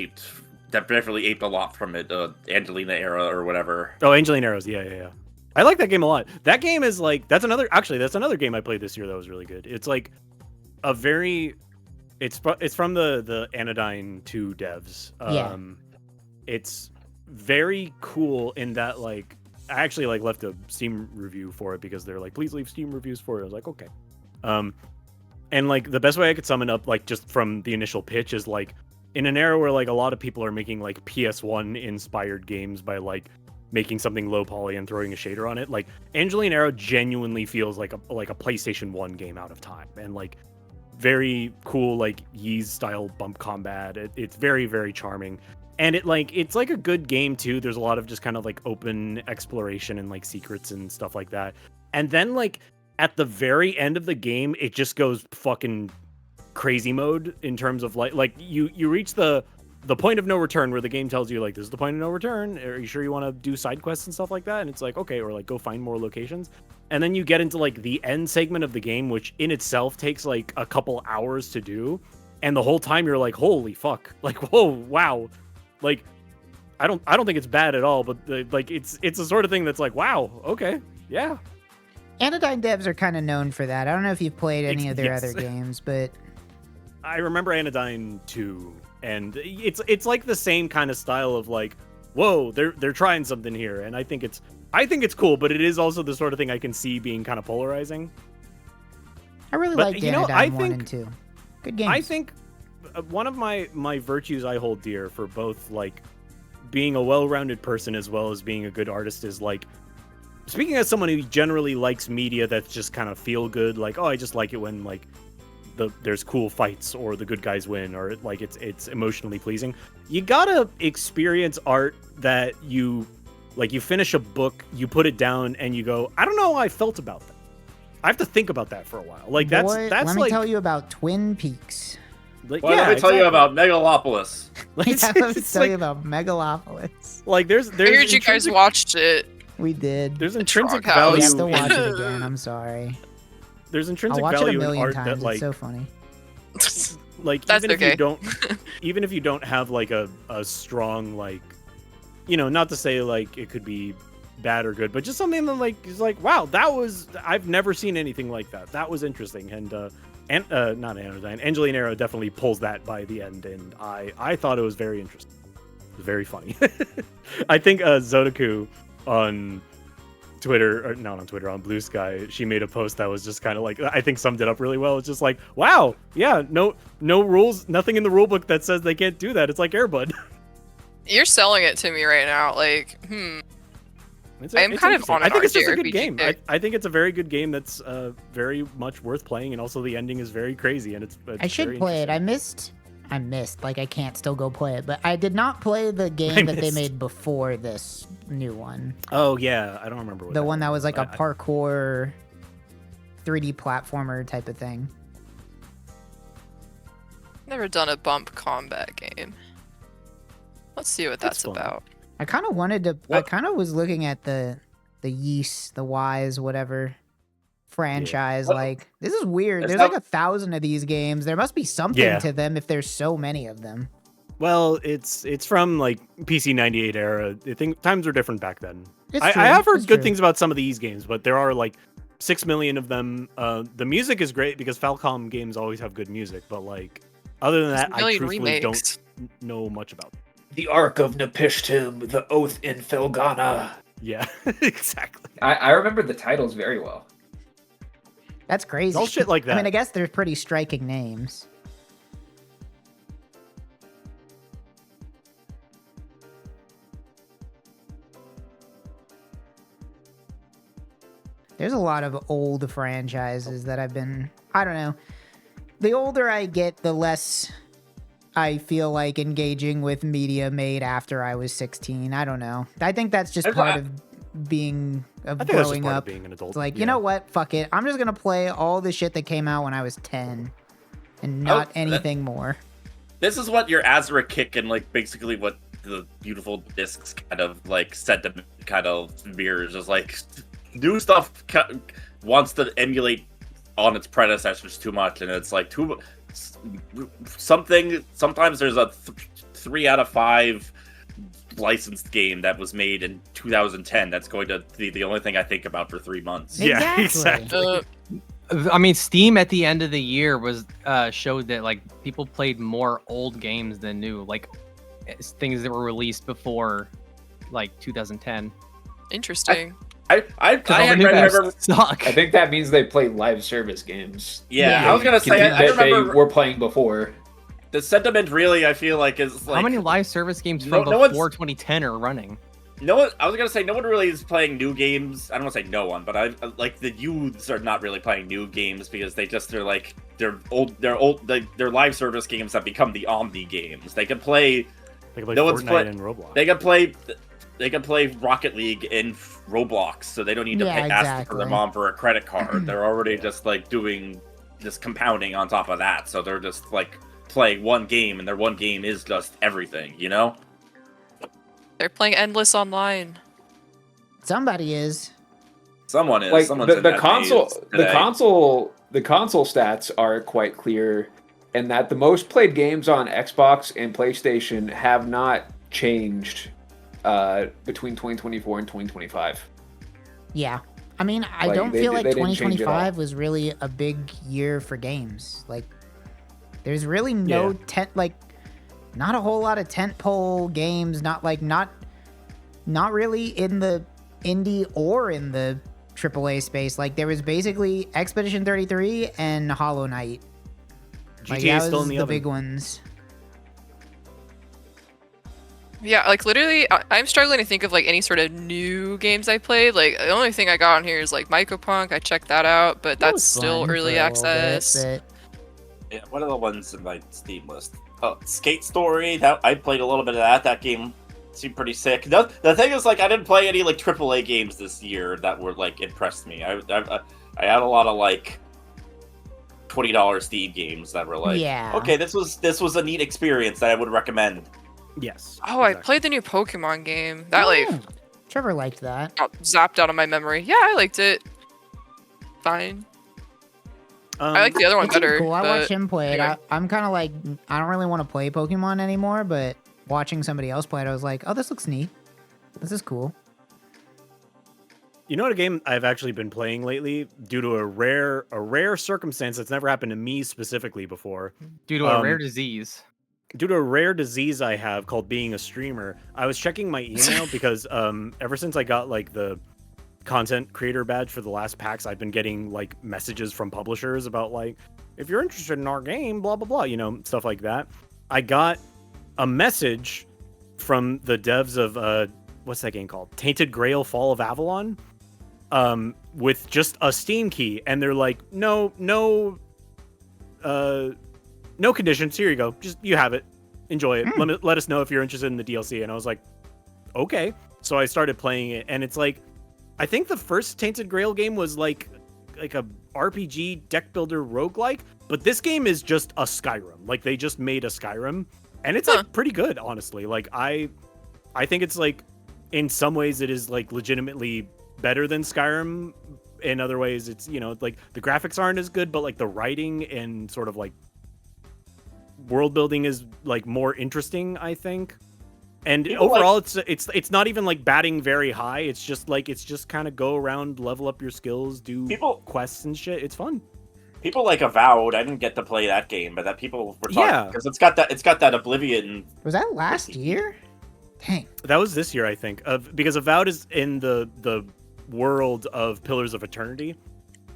definitely aped a lot from it. Angelina era or whatever. Oh, Angelina Arrows. Yeah. I like that game a lot. That game is like that's another game I played this year that was really good. It's like a very it's from the Anodyne 2 devs. Yeah. It's very cool in that like I actually like left a Steam review for it because they're like, please leave Steam reviews for it. I was like, okay. And like the best way I could sum it up, like just from the initial pitch, is like in an era where like a lot of people are making like PS1 inspired games by like making something low poly and throwing a shader on it. Like Angelina Arrow genuinely feels like a PlayStation 1 game out of time, and like very cool like Ys style bump combat. It's very, very charming. And it's like a good game too. There's a lot of just kind of like open exploration and like secrets and stuff like that. And then like at the very end of the game, it just goes fucking crazy mode in terms of like you reach the point of no return where the game tells you like this is the point of no return. Are you sure you want to do side quests and stuff like that? And it's like, okay, or like go find more locations. And then you get into like the end segment of the game, which in itself takes like a couple hours to do. And the whole time you're like, holy fuck, like, whoa, wow. Like, I don't think it's bad at all, but like it's the sort of thing that's like, wow, okay, yeah. Anodyne devs are kind of known for that. I don't know if you've played any of their Yes. other games, but I remember Anodyne 2, and it's like the same kind of style of like, whoa, they're trying something here, and I think it's cool, but it is also the sort of thing I can see being kind of polarizing. I really But, liked you know, Anodyne I 1 think- and 2. Good games. I think one of my virtues I hold dear for both like being a well-rounded person as well as being a good artist is like, speaking as someone who generally likes media that's just kind of feel good, like, oh, I just like it when like there's cool fights or the good guys win or like it's emotionally pleasing. You gotta experience art that you finish a book, you put it down and you go, I don't know how I felt about that. I have to think about that for a while. Like Boy, that's let like me tell you about Twin Peaks. like, Well, yeah, let me tell you about Megalopolis. Like, Yeah, let me it's tell like, you about Megalopolis. like there's I heard you guys intrinsic- watched it. We did. There's intrinsic Trog Oh, value. you House. have to watch it again. I'm sorry. There's I'll intrinsic watch it a value in million art times. that like It's so funny. like That's even if okay. you don't even if you don't have like a strong like not to say like it could be bad or good, but just something that like is like, wow, that was, I've never seen anything like that. That was interesting. And not Anodyne, Angeline Arrow definitely pulls that by the end, and I thought it was very interesting. It was very funny. I think Zotaku on Twitter, or not on Twitter, on Blue Sky, she made a post that was just kind of like, I think summed it up really well. It's just like, wow, yeah, no rules, nothing in the rule book that says they can't do that. It's like Airbud. You're selling it to me right now. Like, I'm kind of interesting. on I an think it's just a RTVS good game. kick. I think it's a very good game that's very much worth playing, and also the ending is very crazy, and it's I should very play it. interesting. I missed. Like, I can't still go play it, but I did not play the I game that they missed. made before this new one. Oh yeah, I don't remember what The one that was like a I- parkour 3D platformer type of thing. Never done a bump combat game. Let's see what That's that's fun. about. I kind of wanted to. I What? kind of was looking at the Yeast, the Wise, whatever franchise. What? Like, this is weird. It's There's not- like 1,000 of these games. There must be something Yeah. to them if there's so many of them. Well, it's from like PC 98 era. I think times were different back then. It's I true, have heard it's good true. things about some of these games, but there are like 6 million of them. The music is great because Falcom games always have good music, but like other than There's that, a I million truthfully remakes. don't know much about them. The Ark of Nepishtim, the Oath in Felgana. Yeah, exactly. I remember the titles very well. That's crazy. It's all shit like that. I mean, I guess they're pretty striking names. There's a lot of old franchises that I've been, I don't know. The older I get, the less I feel like engaging with media made after I was 16. I don't know. I think that's just There's part a- of being, of I think that's just growing part up. of being an adult. It's like, yeah. you know what? Fuck it. I'm just gonna play all the shit that came out when I was 10, and not that- anything more. This is what your Azerich kick and like basically what the beautiful discs kind of like sentiment kind of mirrors is like new stuff wants to emulate on its predecessors too much, and it's like something. Sometimes there's a 3 out of 5 licensed game that was made in 2010 that's going to be the only thing I think about for 3 months. Yeah, Exactly. exactly. I mean, Steam at the end of the year was showed that like people played more old games than new, like things that were released before like 2010. Interesting. I All the new remember. games suck. I think that means they play live service games. Yeah, Yeah. I was gonna say. I that they remember were playing before. the sentiment. Really, I feel like is like How many live service games No- from no one's- before 2010 are running? no one. I was gonna say no one really is playing new games. I don't want to say no one, but I like the youths are not really playing new games because they're live service games have become the Omni games. They can play. Like No one's Fortnite and Roblox. They can play Rocket League in Roblox, so they don't need to Yeah, ask for exactly. their mom for a credit card. They're already just like doing just compounding on top of that, so they're just like playing one game, and their one game is just everything, you know? They're playing endless online. Somebody is. Someone is. Like Someone's in the that console, phase the today. console stats are quite clear, and that the most played games on Xbox and PlayStation have not changed between 2024 and 2025. Yeah. I mean, I Like, don't they- feel like they didn't change it all. 2025 was really a big year for games. Like, there's really no Yeah. not a whole lot of tentpole games. Not really in the indie or in the AAA space. Like, there was basically Expedition 33 and Hollow Knight. Like, GTA that is still was in the the oven. big ones. Yeah, like literally, I'm struggling to think of like any sort of new games I played. Like the only thing I got on here is like Mycopunk. I checked that out, but That that's was still fun early for a little bit, access. but- Yeah, what are the ones in my Steam list? Oh, Skate Story. That I played a little bit of that. That game seemed pretty sick. The thing is, like, I didn't play any like AAA games this year that were like impressed me. I had a lot of like $20 Steam games that were like, Yeah. okay, this was a neat experience that I would recommend. Yes. Oh, I played the new Pokemon game. That like Trevor liked that. got zapped out of my memory. Yeah, I liked it. Fine. I like the other one It seemed better. cool. I but watched him play it. anyway. I'm kind of like, I don't really want to play Pokemon anymore, but watching somebody else play it, I was like, oh, this looks neat. This is cool. You know what a game I've actually been playing lately due to a rare circumstance that's never happened to me specifically before. Due to a rare disease. Due to a rare disease I have called being a streamer, I was checking my email because ever since I got like the content creator badge for the last packs, I've been getting like messages from publishers about like, if you're interested in our game, blah blah blah, you know, stuff like that. I got a message from the devs of what's that game called? Tainted Grail: Fall of Avalon, with just a Steam key, and they're like, no conditions. Here you go. Just you have it. Enjoy it. Let us know if you're interested in the DLC. And I was like, okay. So I started playing it, and it's like, I think the first Tainted Grail game was like a RPG deck builder roguelike, but this game is just a Skyrim. Like they just made a Skyrim, and it's like pretty good, honestly. Like I think it's like in some ways it is like legitimately better than Skyrim. In other ways, it's, you know, like the graphics aren't as good, but like the writing and sort of like world building is like more interesting, I think. And overall, it's not even like batting very high. It's just kind of go around, level up your skills, do quests and shit. It's fun. People like Avowed. I didn't get to play that game, but that people were talking because it's got that Oblivion. Was that last year? Dang. That was this year, I think. Because Avowed is in the world of Pillars of Eternity,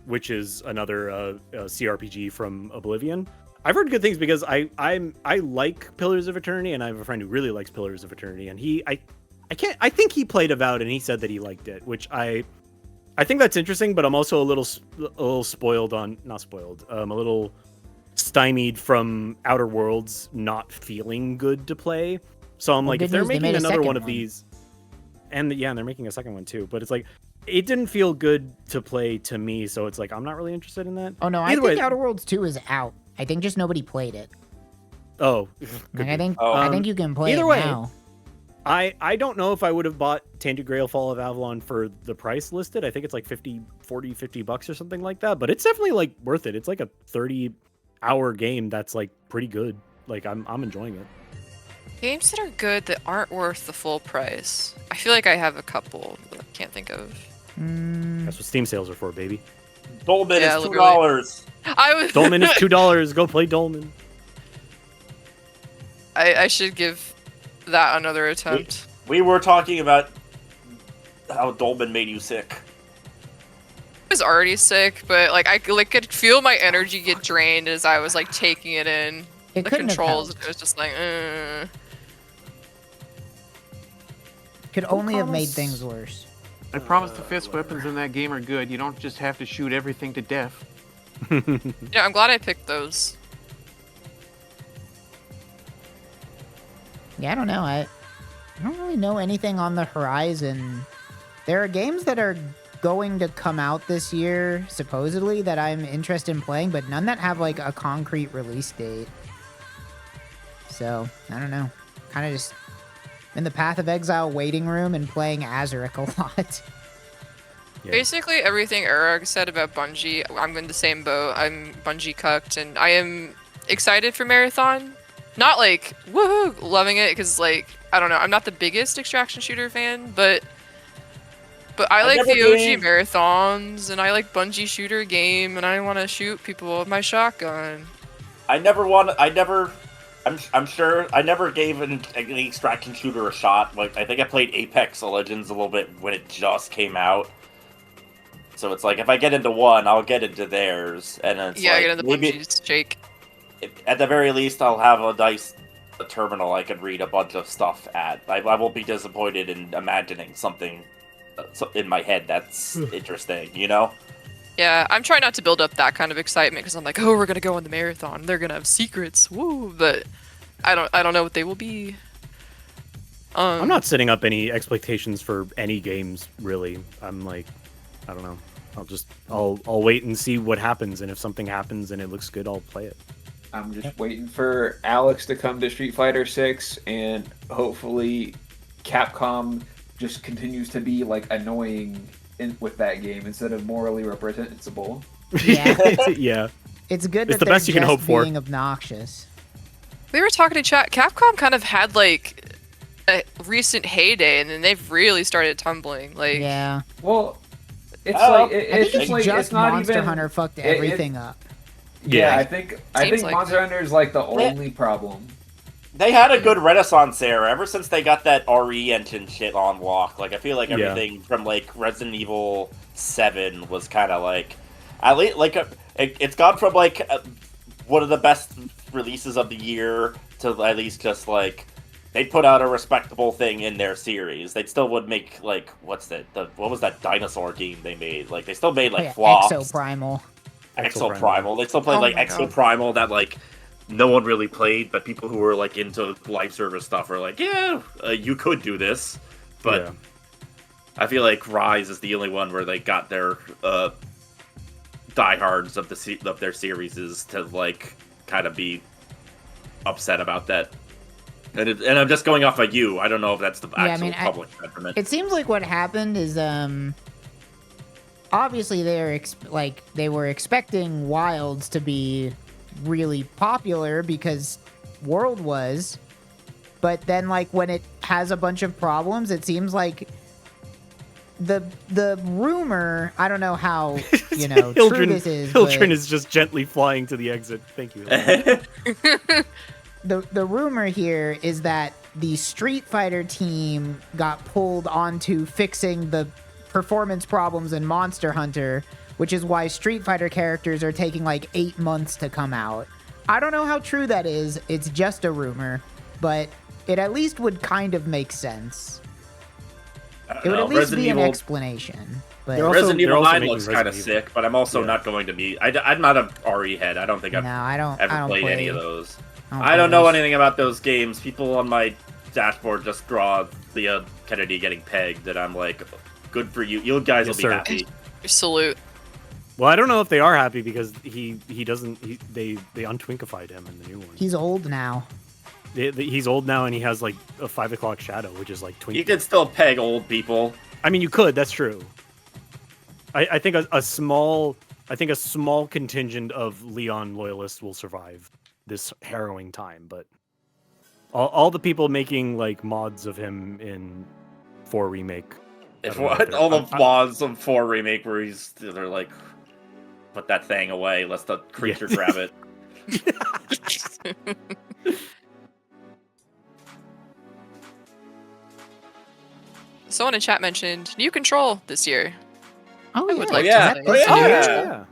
which is another CRPG from Oblivion. I've heard good things because I like Pillars of Eternity, and I have a friend who really likes Pillars of Eternity, and I think he played Avowed and he said that he liked it, which I think that's interesting, but I'm also a little spoiled on, not spoiled, a little stymied from Outer Worlds not feeling good to play. So I'm like, if they're making another one of these, and they're making a second one too, but it's like, it didn't feel good to play to me, so it's like, I'm not really interested in that. Oh no, I think Outer Worlds 2 is out. I think just nobody played it. Oh. Like, I think you can play either it way, now. I don't know if I would have bought Tainted Grail: Fall of Avalon for the price listed. I think it's like $50 or something like that, but it's definitely like worth it. It's like a 30-hour game that's like pretty good. Like I'm enjoying it. Games that are good that aren't worth the full price. I feel like I have a couple that I can't think of. That's what Steam sales are for, baby. Dolmen is $2. Dolmen is $2. Go play Dolmen. I should give that another attempt. We were talking about how Dolmen made you sick. I was already sick, but like I could feel my energy get drained as I was like taking it in. It the couldn't have controls, helped. it was just like, Could only have made things worse. I promise the fist weapons in that game are good. You don't just have to shoot everything to death. Yeah, I'm glad I picked those. Yeah, I don't know. I don't really know anything on the horizon. There are games that are going to come out this year, supposedly, that I'm interested in playing, but none that have like a concrete release date. So, I don't know. Kind of just in the Path of Exile waiting room and playing Azerich a lot. Yeah. Basically, everything Erarg said about Bungie, I'm in the same boat. I'm Bungie cucked, and I am excited for Marathon. Not like, woohoo, loving it, because like, I don't know, I'm not the biggest extraction shooter fan, but I like the OG Marathons, and I like Bungie shooter game, and I want to shoot people with my shotgun. I'm sure I never gave an extraction shooter a shot. Like, I think I played Apex Legends a little bit when it just came out. So it's like, if I get into one, I'll get into theirs, and it's yeah, like, get into Bungie's, Jake. At the very least, I'll have a nice terminal I can read a bunch of stuff at. I won't be disappointed in imagining something in my head that's interesting, you know? Yeah, I'm trying not to build up that kind of excitement because I'm like, oh, we're gonna go on the marathon. They're gonna have secrets, woo! But I don't know what they will be. I'm not setting up any expectations for any games, really. I'm like, I don't know. I'll wait and see what happens, and if something happens and it looks good, I'll play it. I'm just waiting for Alex to come to Street Fighter 6, and hopefully Capcom just continues to be like annoying with that game instead of morally reprehensible. Yeah. Yeah. It's good It's that the best they're you can just hope for. being obnoxious. We were talking to chat. Capcom kind of had like a recent heyday, and then they've really started tumbling. Like, Yeah. Well, it's Oh, like I it's think just like just it's not Monster even Hunter fucked it- everything up. Yeah, Yeah. I think Seems like- Monster Hunter is like the only problem. They had a good renaissance era ever since they got that RE engine shit on lock. Like I feel like Yeah. everything from like Resident Evil 7 was kind of like at least like it's gone from like one of the best releases of the year to at least just like they put out a respectable thing in their series. They still would make like what was that dinosaur game they made? Like they still made like flops. Exoprimal. Exoprimal. They still played Oh like my God. Exoprimal that like no one really played, but people who were like into live service stuff are like, yeah, you could do this. But Yeah. I feel like Rise is the only one where they got their diehards of their series is to like kind of be upset about that. And I'm just going off of you. I don't know if that's the actual public sentiment. It seems like what happened is obviously they were expecting Wilds to be really popular because World was, but then like when it has a bunch of problems, it seems like the rumor, I don't know how true this is, Hildren but is just gently flying to the exit. Thank you. the rumor here is that the Street Fighter team got pulled onto fixing the performance problems in Monster Hunter, which is why Street Fighter characters are taking like 8 months to come out. I don't know how true that is. It's just a rumor, but it at least would kind of make sense. It would at least be an explanation. But Resident they're Evil also 9 making looks kind of Resident Evil. sick, but I'm also Yeah. not going to be. I'm not a RE head. I don't think I've no, I don't ever played play any of those. I I don't play know those. anything about those games. People on my dashboard just draw Leah Kennedy getting pegged, and I'm like, good for you. You guys Yes, will be sir. happy. salute. Well, I don't know if they are happy because they untwinkified him in the new one. He's old now. He's old now and he has like a 5 o'clock shadow, which is like twinkie. You can still peg old people. I mean, you could. That's true. I think a small contingent of Leon loyalists will survive this harrowing time, but all the people making like mods of him in 4 remake. I If don't know if they're- all the I'm- mods of 4 remake where they're like, put that thing away, let the creature grab it. Someone in chat mentioned new control this year. Oh I yeah, would like to yeah. Is that Oh, this yeah. year? yeah,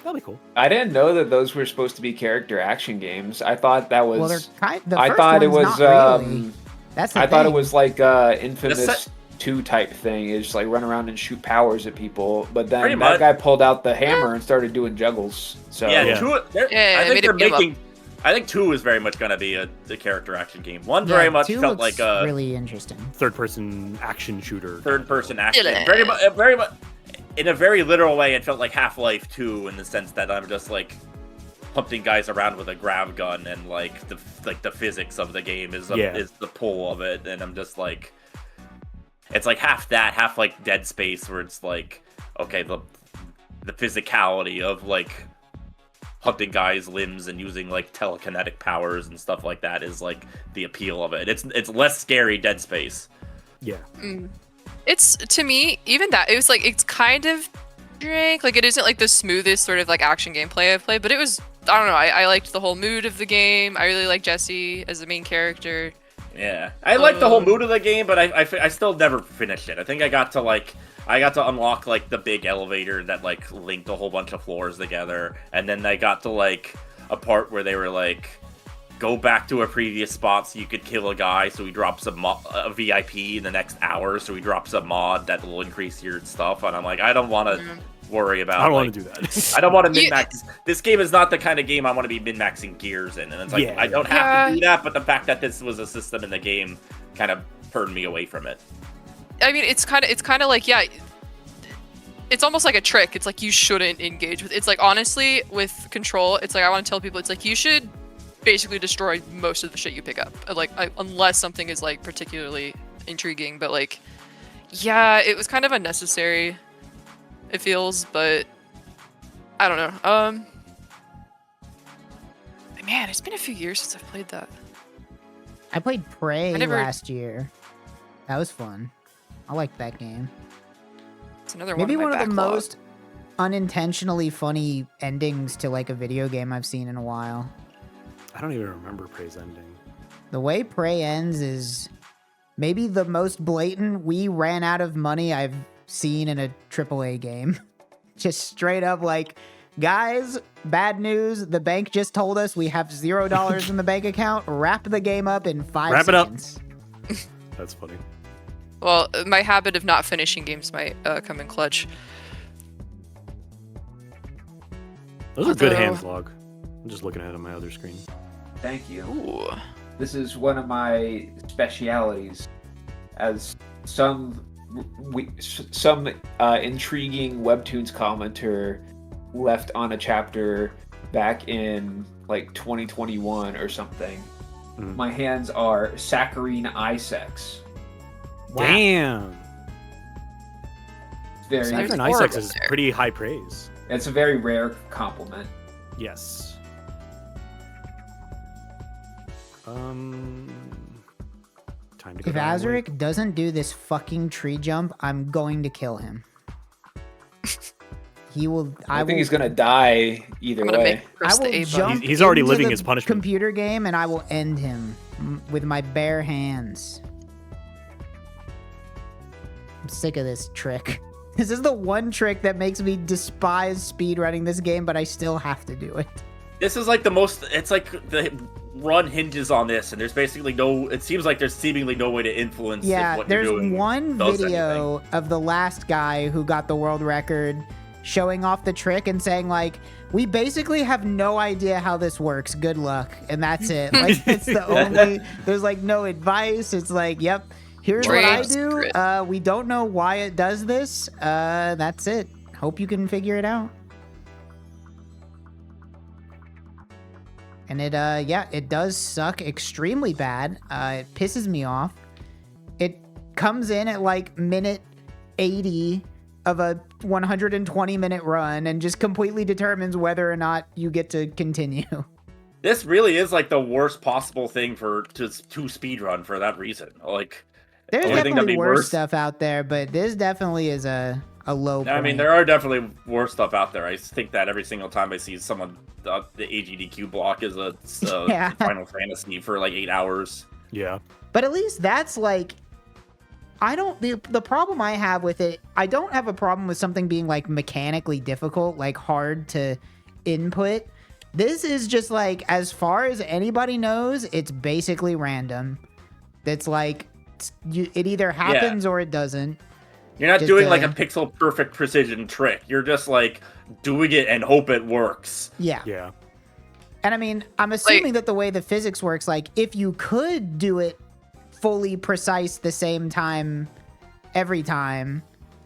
that'll be cool. I didn't know that those were supposed to be character action games. I thought that was. Well, they're the I first thought it one's was. not really. That's the I thought it thing. was like Infamous 2 type thing. It's just like run around and shoot powers at people. But then Pretty that much. guy pulled out the hammer and started doing juggles. So Yeah, Yeah. 2. Yeah, I they think made they're it beat 'em up. making. I think 2 is very much going to be a character action game. 1 Yeah, very much 2 felt looks like a really interesting. Third-person action shooter. third-person action. Yeah. Very much, in a very literal way, it felt like Half-Life 2 in the sense that I'm just like pumping guys around with a grav gun, and like the physics of the game is the pull of it, and I'm just like, it's like half that, half like Dead Space, where it's like, okay, the physicality of like hunting guys' limbs and using like telekinetic powers and stuff like that is like the appeal of it. It's less scary Dead Space. Yeah. It's, to me, even that, it was like, it's kind of drink. Like, it isn't like the smoothest sort of like action gameplay I've played, but it was, I don't know, I liked the whole mood of the game. I really like Jesse as the main character. Yeah, I like the whole mood of the game, but I still never finished it. I think I got to unlock like the big elevator that like linked a whole bunch of floors together, and then I got to like a part where they were like, go back to a previous spot so you could kill a guy, so he drops a VIP in the next hour, so he drops a mod that will increase your stuff, and I'm like, I don't want to worry about. I don't like, want to do that. I don't want to min-max. This game is not the kind of game I want to be min-maxing gears in, and it's like, Yeah, I don't have to do that, but the fact that this was a system in the game kind of turned me away from it. I mean, it's kind of like, yeah, it's almost like a trick. It's like you shouldn't engage with. It's like honestly with Control, it's like I want to tell people it's like you should basically destroy most of the shit you pick up. Like unless something is like particularly intriguing, but like yeah, it was kind of unnecessary. It feels, but I don't know. Man, it's been a few years since I've played that. I played Prey last year. That was fun. I liked that game. It's another Maybe one of the backlog. most unintentionally funny endings to like a video game I've seen in a while. I don't even remember Prey's ending. The way Prey ends is maybe the most blatant we ran out of money I've seen in a AAA game. Just straight up like, guys, bad news. The bank just told us we have $0 in the bank account. Wrap the game up in 5 seconds. It up. That's funny. Well, my habit of not finishing games might come in clutch. Those are good hands, Log. I'm just looking at it on my other screen. Thank you. Ooh. This is one of my specialities, as some intriguing Webtoons commenter left on a chapter back in like 2021 or something. My hands are saccharine eye sex. Wow. Damn. Very, Saccharine eye sex is pretty high praise. it's a very rare compliment. Yes. Time to go If down and wait. Azerich doesn't do this fucking tree jump, I'm going to kill him. He will. I think he's gonna die either way. I will jump. He's already into living the his punishment. Computer game, and I will end him with my bare hands. I'm sick of this trick. This is the one trick that makes me despise speedrunning this game, but I still have to do it. This is like the most. It's like the run hinges on this, and there's basically no. It seems like there's seemingly no way to influence. Yeah, if what there's you're doing one does video anything. of the last guy who got the world record showing off the trick and saying like, we basically have no idea how this works, good luck, and that's it. Like, it's the only, there's like no advice. It's like, yep, here's what I do, we don't know why it does this, that's it, hope you can figure it out. And it yeah, it does suck extremely bad. It pisses me off. It comes in at like minute 80 of a 120-minute run and just completely determines whether or not you get to continue. This really is like the worst possible thing to speedrun for that reason. Like, There's the only thing that'd definitely be worse worse- stuff out there, but this definitely is a low point. I mean, there are definitely worse stuff out there. I think that every single time I see someone, the AGDQ block is a Yeah. Final Fantasy for like 8 hours. Yeah. But at least that's like, the problem I have with it, I don't have a problem with something being like mechanically difficult, like hard to input. This is just like, as far as anybody knows, it's basically random. It's like, it either happens or it doesn't. You're not Just, doing like a pixel perfect precision trick. You're just like doing it and hope it works. Yeah. Yeah. And I mean, I'm assuming that the way the physics works, like if you could do it fully precise the same time every time,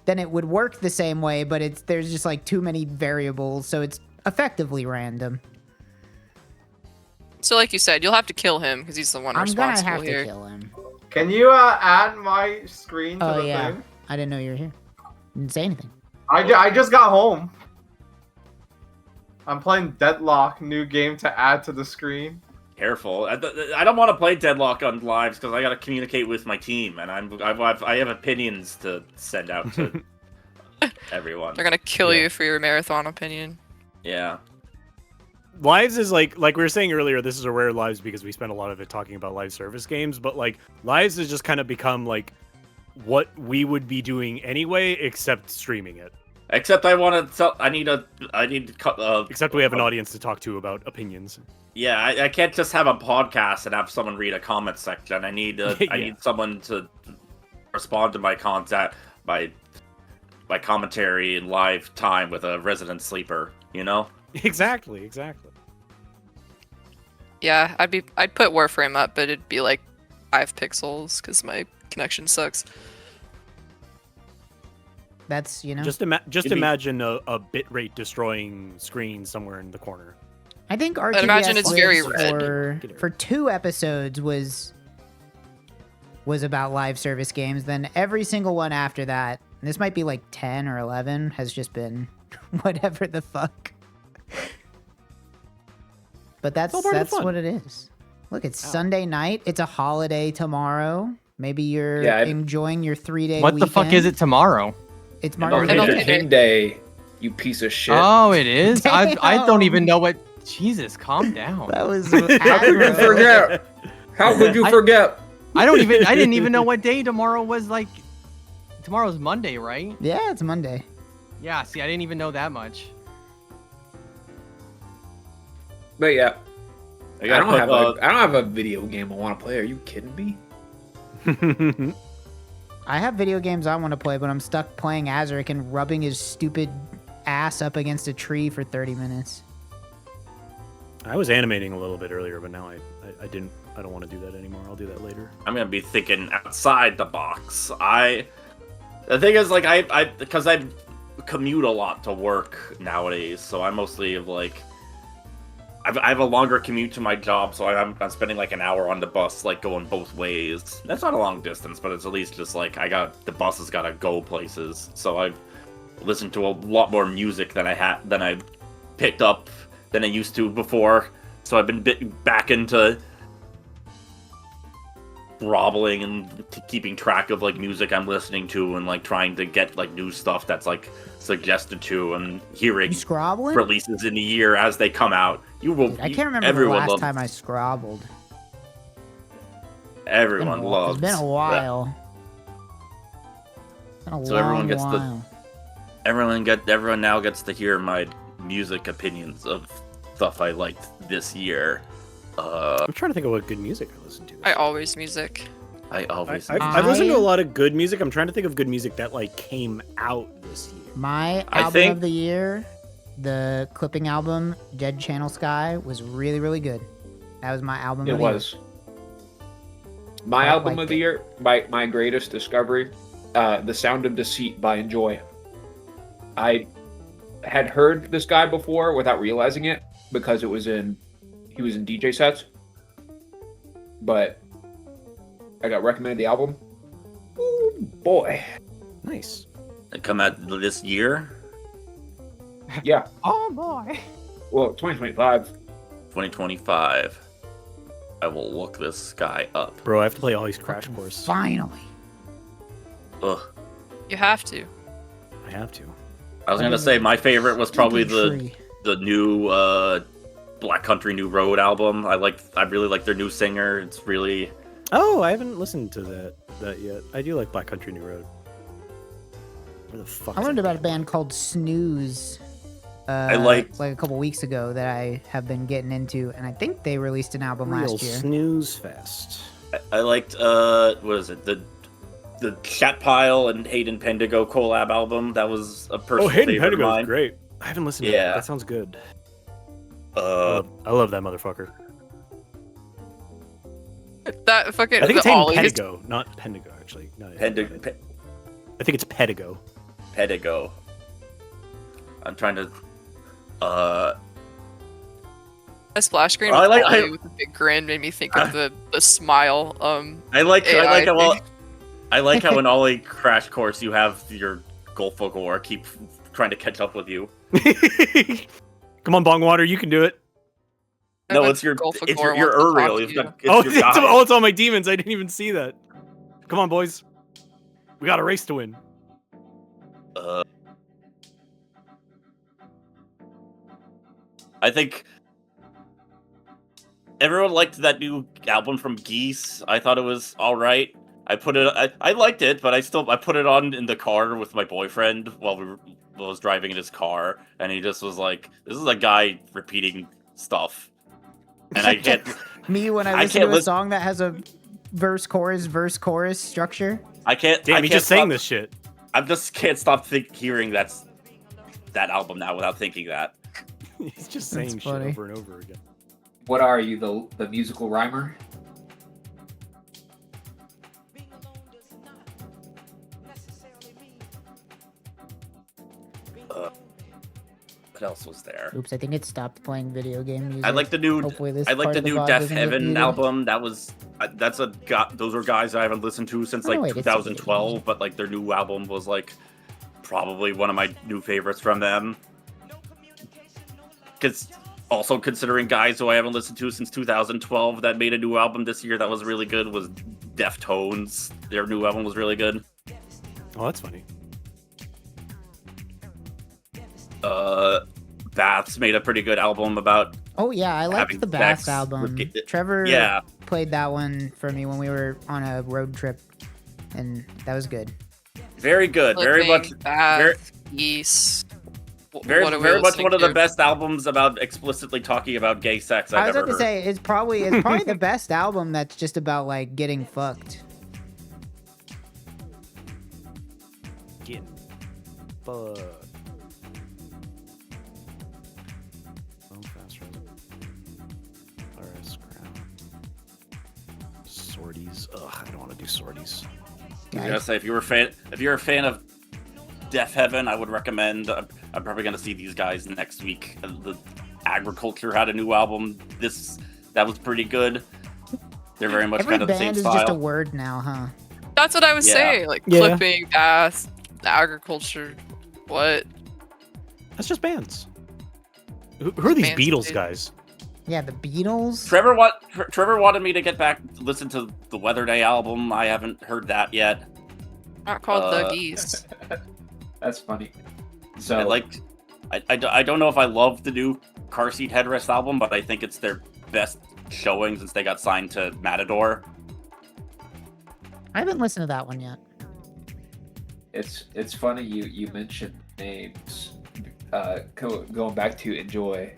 then it would work the same way, but there's just like too many variables, so it's effectively random. So like you said, you'll have to kill him because he's the one I'm gonna responsible have here. to kill him. Can you add my screen to Oh the yeah, thing? I didn't know you were here. Didn't say anything. I just got home. I'm playing Deadlock, new game to add to the screen. Careful. I don't want to play Deadlock on lives because I got to communicate with my team, and I have opinions to send out to everyone. They're gonna kill you for your marathon opinion. Yeah. Lives is like we were saying earlier, this is a rare Lives because we spent a lot of it talking about live service games, but like Lives has just kind of become like what we would be doing anyway, except streaming it. Except I want to tell. I need to cut. Except we have an audience to talk to about opinions. Yeah, I can't just have a podcast and have someone read a comment section. I need I Yeah. need someone to respond to my my commentary in live time with a resident sleeper. You know? Exactly. Yeah, I'd put Warframe up, but it'd be like 5 pixels because my connection sucks. That's, you know. Just imagine a bitrate destroying screen somewhere in the corner. I think I'd imagine it's very for 2 episodes was about live service games. Then every single one after that, and this might be like 10 or 11, has just been whatever the fuck. But that's what it is. Look, it's Sunday night. It's a holiday tomorrow. Maybe you're enjoying your 3-day What weekend. the fuck is it tomorrow? It's Martin Martin Luther King Day, you piece of shit. Oh, it is? I don't even know what... Jesus, calm down. That was... How could you forget? How could you forget? I didn't even know what day tomorrow was. Like, tomorrow's Monday, right? Yeah, it's Monday. Yeah, see, I didn't even know that much. But yeah, I don't have a video game I want to play. Are you kidding me? I have video games I want to play, but I'm stuck playing Azerich and rubbing his stupid ass up against a tree for 30 minutes. I was animating a little bit earlier, but now I don't want to do that anymore. I'll do that later. I'm gonna be thinking outside the box. The thing is, like, because I commute a lot to work nowadays, so I mostly like. I have a longer commute to my job, so I'm spending like an hour on the bus, like going both ways. That's not a long distance, but it's at least just like the bus has gotta go places. So I've listened to a lot more music than I picked up than I used to before. So I've been back into groveling and keeping track of like music I'm listening to and like trying to get like new stuff that's like suggested to and hearing releases in the year as they come out. I can't remember the last time I scrobbled. Everyone loves. It's been a while. So everyone gets everyone now gets to hear my music opinions of stuff I liked this year. I'm trying to think of what good music I listen to. I've listened to a lot of good music. I'm trying to think of good music that like came out this year. My album of the year, the clipping album, Dead Channel Sky, was really, really good. That was my album of the year. It was. My album of the year, my greatest discovery, The Sound of Deceit by Enjoy. I had heard this guy before without realizing it because he was in DJ sets. But I got recommended the album. Ooh, boy. Nice. It come out this year? Yeah. Oh boy. Well, 2025. 2025. I will look this guy up. Bro, I have to play all these Crash Course. Finally. Ugh. You have to. I have to. I was gonna say my favorite was probably the new Black Country New Road album. I really like their new singer. It's really. Oh, I haven't listened to that yet. I do like Black Country New Road. Where the fuck? I learned about a band called Snooze. like a couple weeks ago that I have been getting into, and I think they released an album last year. Snooze Fest. I liked what is it, the Chat Pile and Hayden Pendigo collab album. That was a personal Hayden favorite of Pendigo mine. is great. I haven't listened to that. That sounds good. I love that motherfucker. That fucking. I think it's Hayden Pendigo, not Pendigo, actually. No, I think it's Pedigo. Pedigo. I'm trying to. A splash screen I with like- Ollie with a big grin made me think of the smile. I like AI I like how in Ollie Crash Course you have your Golfogor keep trying to catch up with you. Come on, Bongwater, you can do it. No, it's your Uriel. It's all my demons. I didn't even see that. Come on, boys. We got a race to win. I think everyone liked that new album from Geese. I thought it was all right. I liked it, but I put it on in the car with my boyfriend while I was driving in his car, and he just was like, "This is a guy repeating stuff," and I can't. Me when I listen to a song that has a verse chorus structure. I can't. Damn, he just saying this shit. I just can't stop hearing that album now without thinking that. He's just saying shit over and over again. What are you, the musical rhymer? What else was there? Oops, I think it stopped playing video game music. I like the new. Hopefully this I like part the of the new VOD Death doesn't get Heaven muted. album. Those are guys I haven't listened to since Oh, like wait, it's a video 2012. But like their new album was like probably one of my new favorites from them. Because also considering guys who I haven't listened to since 2012 that made a new album this year that was really good was Deftones. Their new album was really good. Oh, that's funny. Baths made a pretty good album about. Oh yeah, I liked having the Bass sex album. with Trevor Yeah. played that one for me when we were on a road trip, and that was good. Very good. Very much. Very, Geese. very, What are we very much listening one of the to? best albums about explicitly talking about gay sex I I've was ever about to heard. say it's probably the best album that's just about like getting fucked. Getting fucked. Oh, fast RS crown. Sorties. Ugh, I don't want to do sorties. I was gonna say if you're a fan of Death Heaven, I would recommend. I'm probably gonna see these guys next week. The Agriculture had a new album. That was pretty good. They're very much Every kind of the same band is style. just a word now, huh? That's what I was Yeah. saying. Like Yeah. clipping, bass, agriculture. What? That's just bands. Who are these Bands, Beatles dude. guys? Yeah, the Beatles. Trevor wanted me to get back to listen to the Weather Day album. I haven't heard that yet. Not called the Uh, geese. That's funny. So I don't know if I love the new Car Seat Headrest album, but I think it's their best showing since they got signed to Matador. I haven't listened to that one yet. it's funny you mentioned names. Going back to Enjoy,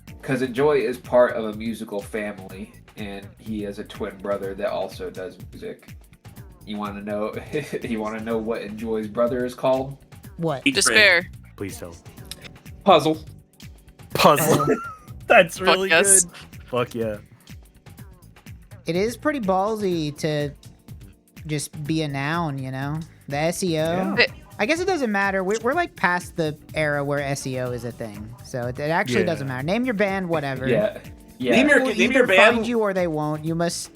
because Enjoy is part of a musical family, and he has a twin brother that also does music. You want to know? You want to know what Enjoy's brother is called? What? Despair. Please tell. Puzzle. Puzzle. That's really Fuck yes. good. Fuck yeah. It is pretty ballsy to just be a noun, you know? The SEO. Yeah. I guess it doesn't matter. We're like past the era where SEO is a thing. So it actually Yeah. doesn't matter. Name your band, whatever. Yeah. Name People will name either your band. find you or they won't. You must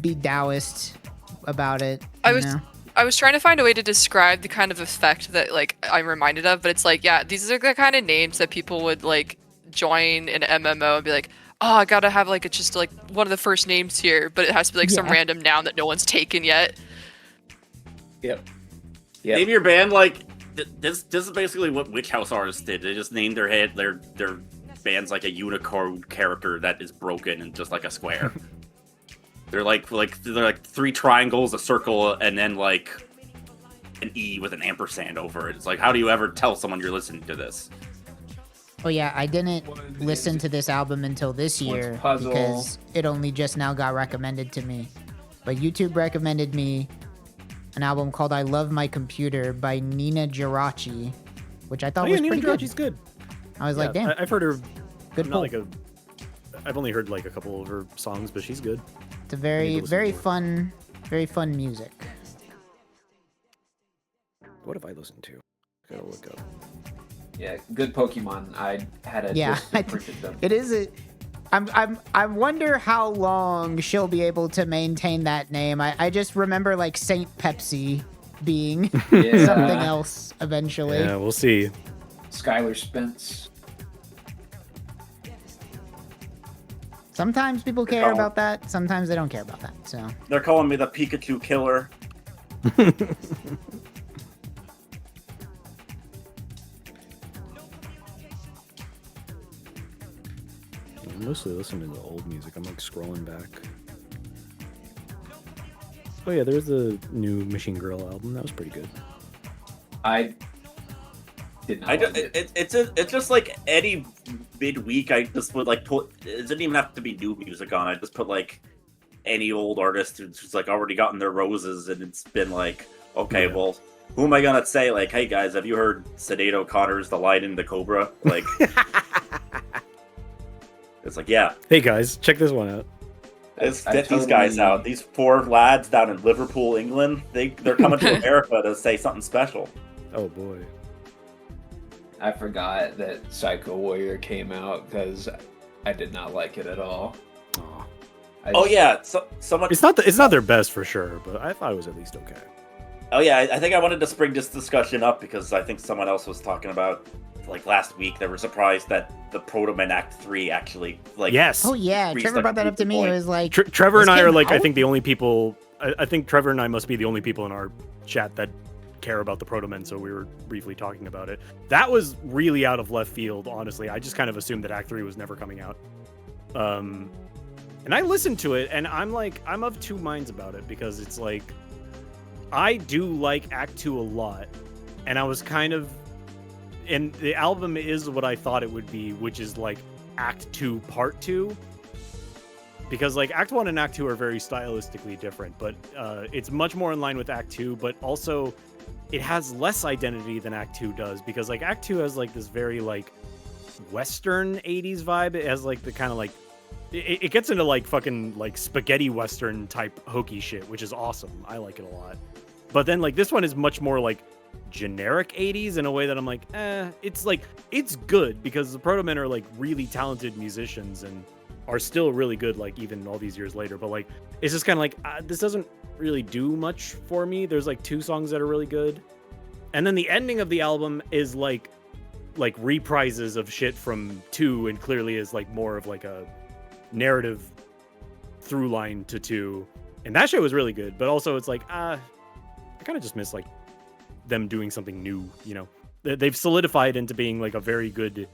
be Taoist about it. I you was know? I was trying to find a way to describe the kind of effect that like I'm reminded of, but it's like, yeah, these are the kind of names that people would like join an MMO and be like, oh, I gotta have like it's just like one of the first names here, but it has to be like some Yeah. random noun that no one's taken yet. Yep. Name your band like this is basically what Witch House artists did. They just named their band's like a unicorn character that is broken and just like a square. They're like three triangles, a circle, and then like an E with an ampersand over it. It's like, how do you ever tell someone you're listening to this? Oh yeah, I didn't listen to this album until this year Puzzle. because it only just now got recommended to me. But YouTube recommended me an album called "I Love My Computer" by Nina Geraci, which I thought was Nina pretty good. Geraci's good. I was like, damn, I've heard her. good I'm pull. not like I've only heard like a couple of her songs, but she's good. It's a I very, need to listen very to her. fun, very fun music. What have I listened to? I gotta look up. Yeah. Good Pokemon. I had a Yeah, disc that printed them. It is a. I wonder how long she'll be able to maintain that name. I just remember like Saint Pepsi being Yeah. something else eventually. Yeah, we'll see. Skylar Spence. Sometimes people care calling- about that. Sometimes they don't care about that. So They're calling me the Pikachu killer. I'm mostly listening to the old music. I'm like scrolling back. Oh yeah, there's the new Machine Girl album. That was pretty good. I did not. I like just, it. it's just like any midweek. I just would like put. It doesn't even have to be new music on. I just put like any old artist who's like already gotten their roses, and it's been like, okay, Yeah. well, who am I gonna say like, hey guys, have you heard Sinead O'Connor's "The Lion and the Cobra"? Like, it's like, yeah, Hey guys, check this one out. let's I get these guys totally- out. These four lads down in Liverpool, England. They're coming to America to say something special. Oh boy. I forgot that Psycho Warrior came out because I did not like it at all. Aw. Oh yeah, so someone. It's not their best for sure, but I thought it was at least okay. Oh yeah, I think I wanted to spring this discussion up because I think someone else was talking about like last week. They were surprised that the Proto Man Act 3 actually like. Yes. Oh yeah, reached Trevor a brought that up to me. It point. was like Trevor this and I are came like I out? think the only people. I think Trevor and I must be the only people in our chat that care about the Proto Men, so we were briefly talking about it. That was really out of left field, honestly. I just kind of assumed that Act 3 was never coming out. And I listened to it, and I'm of two minds about it, because it's like, I do like Act 2 a lot, and I was kind of, and the album is what I thought it would be, which is like Act 2 Part 2, because like Act 1 and Act 2 are very stylistically different, but it's much more in line with Act 2, but also it has less identity than Act 2 does, because like Act 2 has like this very like Western 80s vibe. It has like the kind of like, it gets into like fucking like spaghetti Western type hokey shit, which is awesome. I like it a lot. But then like this one is much more like generic 80s in a way that I'm like, it's like, it's good because the Proto Men are like really talented musicians and are still really good, like even all these years later. But like, it's just kind of like, this doesn't really do much for me. There's like 2 songs that are really good. And then the ending of the album is like reprises of shit from 2 and clearly is like more of like a narrative through line to 2. And that shit was really good. But also it's like, I kind of just miss like them doing something new, you know? They've solidified into being like a very good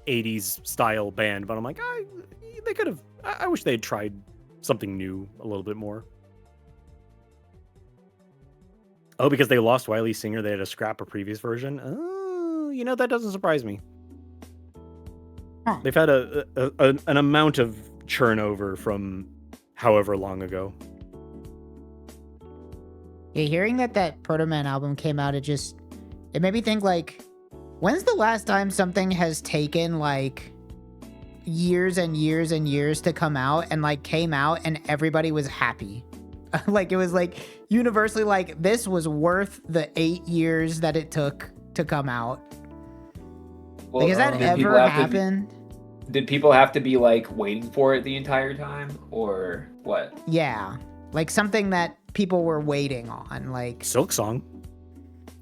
80s style band, but I'm like, they could have, I wish they had tried something new a little bit more. Oh, because they lost Wiley Singer, they had to scrap a previous version? Oh, you know, that doesn't surprise me. Huh. They've had an amount of churn over from however long ago. Yeah, hearing that Proto Man album came out, it made me think like, when's the last time something has taken like years and years and years to come out and like came out and everybody was happy? Like it was like universally like this was worth the 8 years that it took to come out. Well, Like, has that did people ever have to happened? Did people have to be like waiting for it the entire time, or what? Yeah, like something that people were waiting on. Like Silk Song.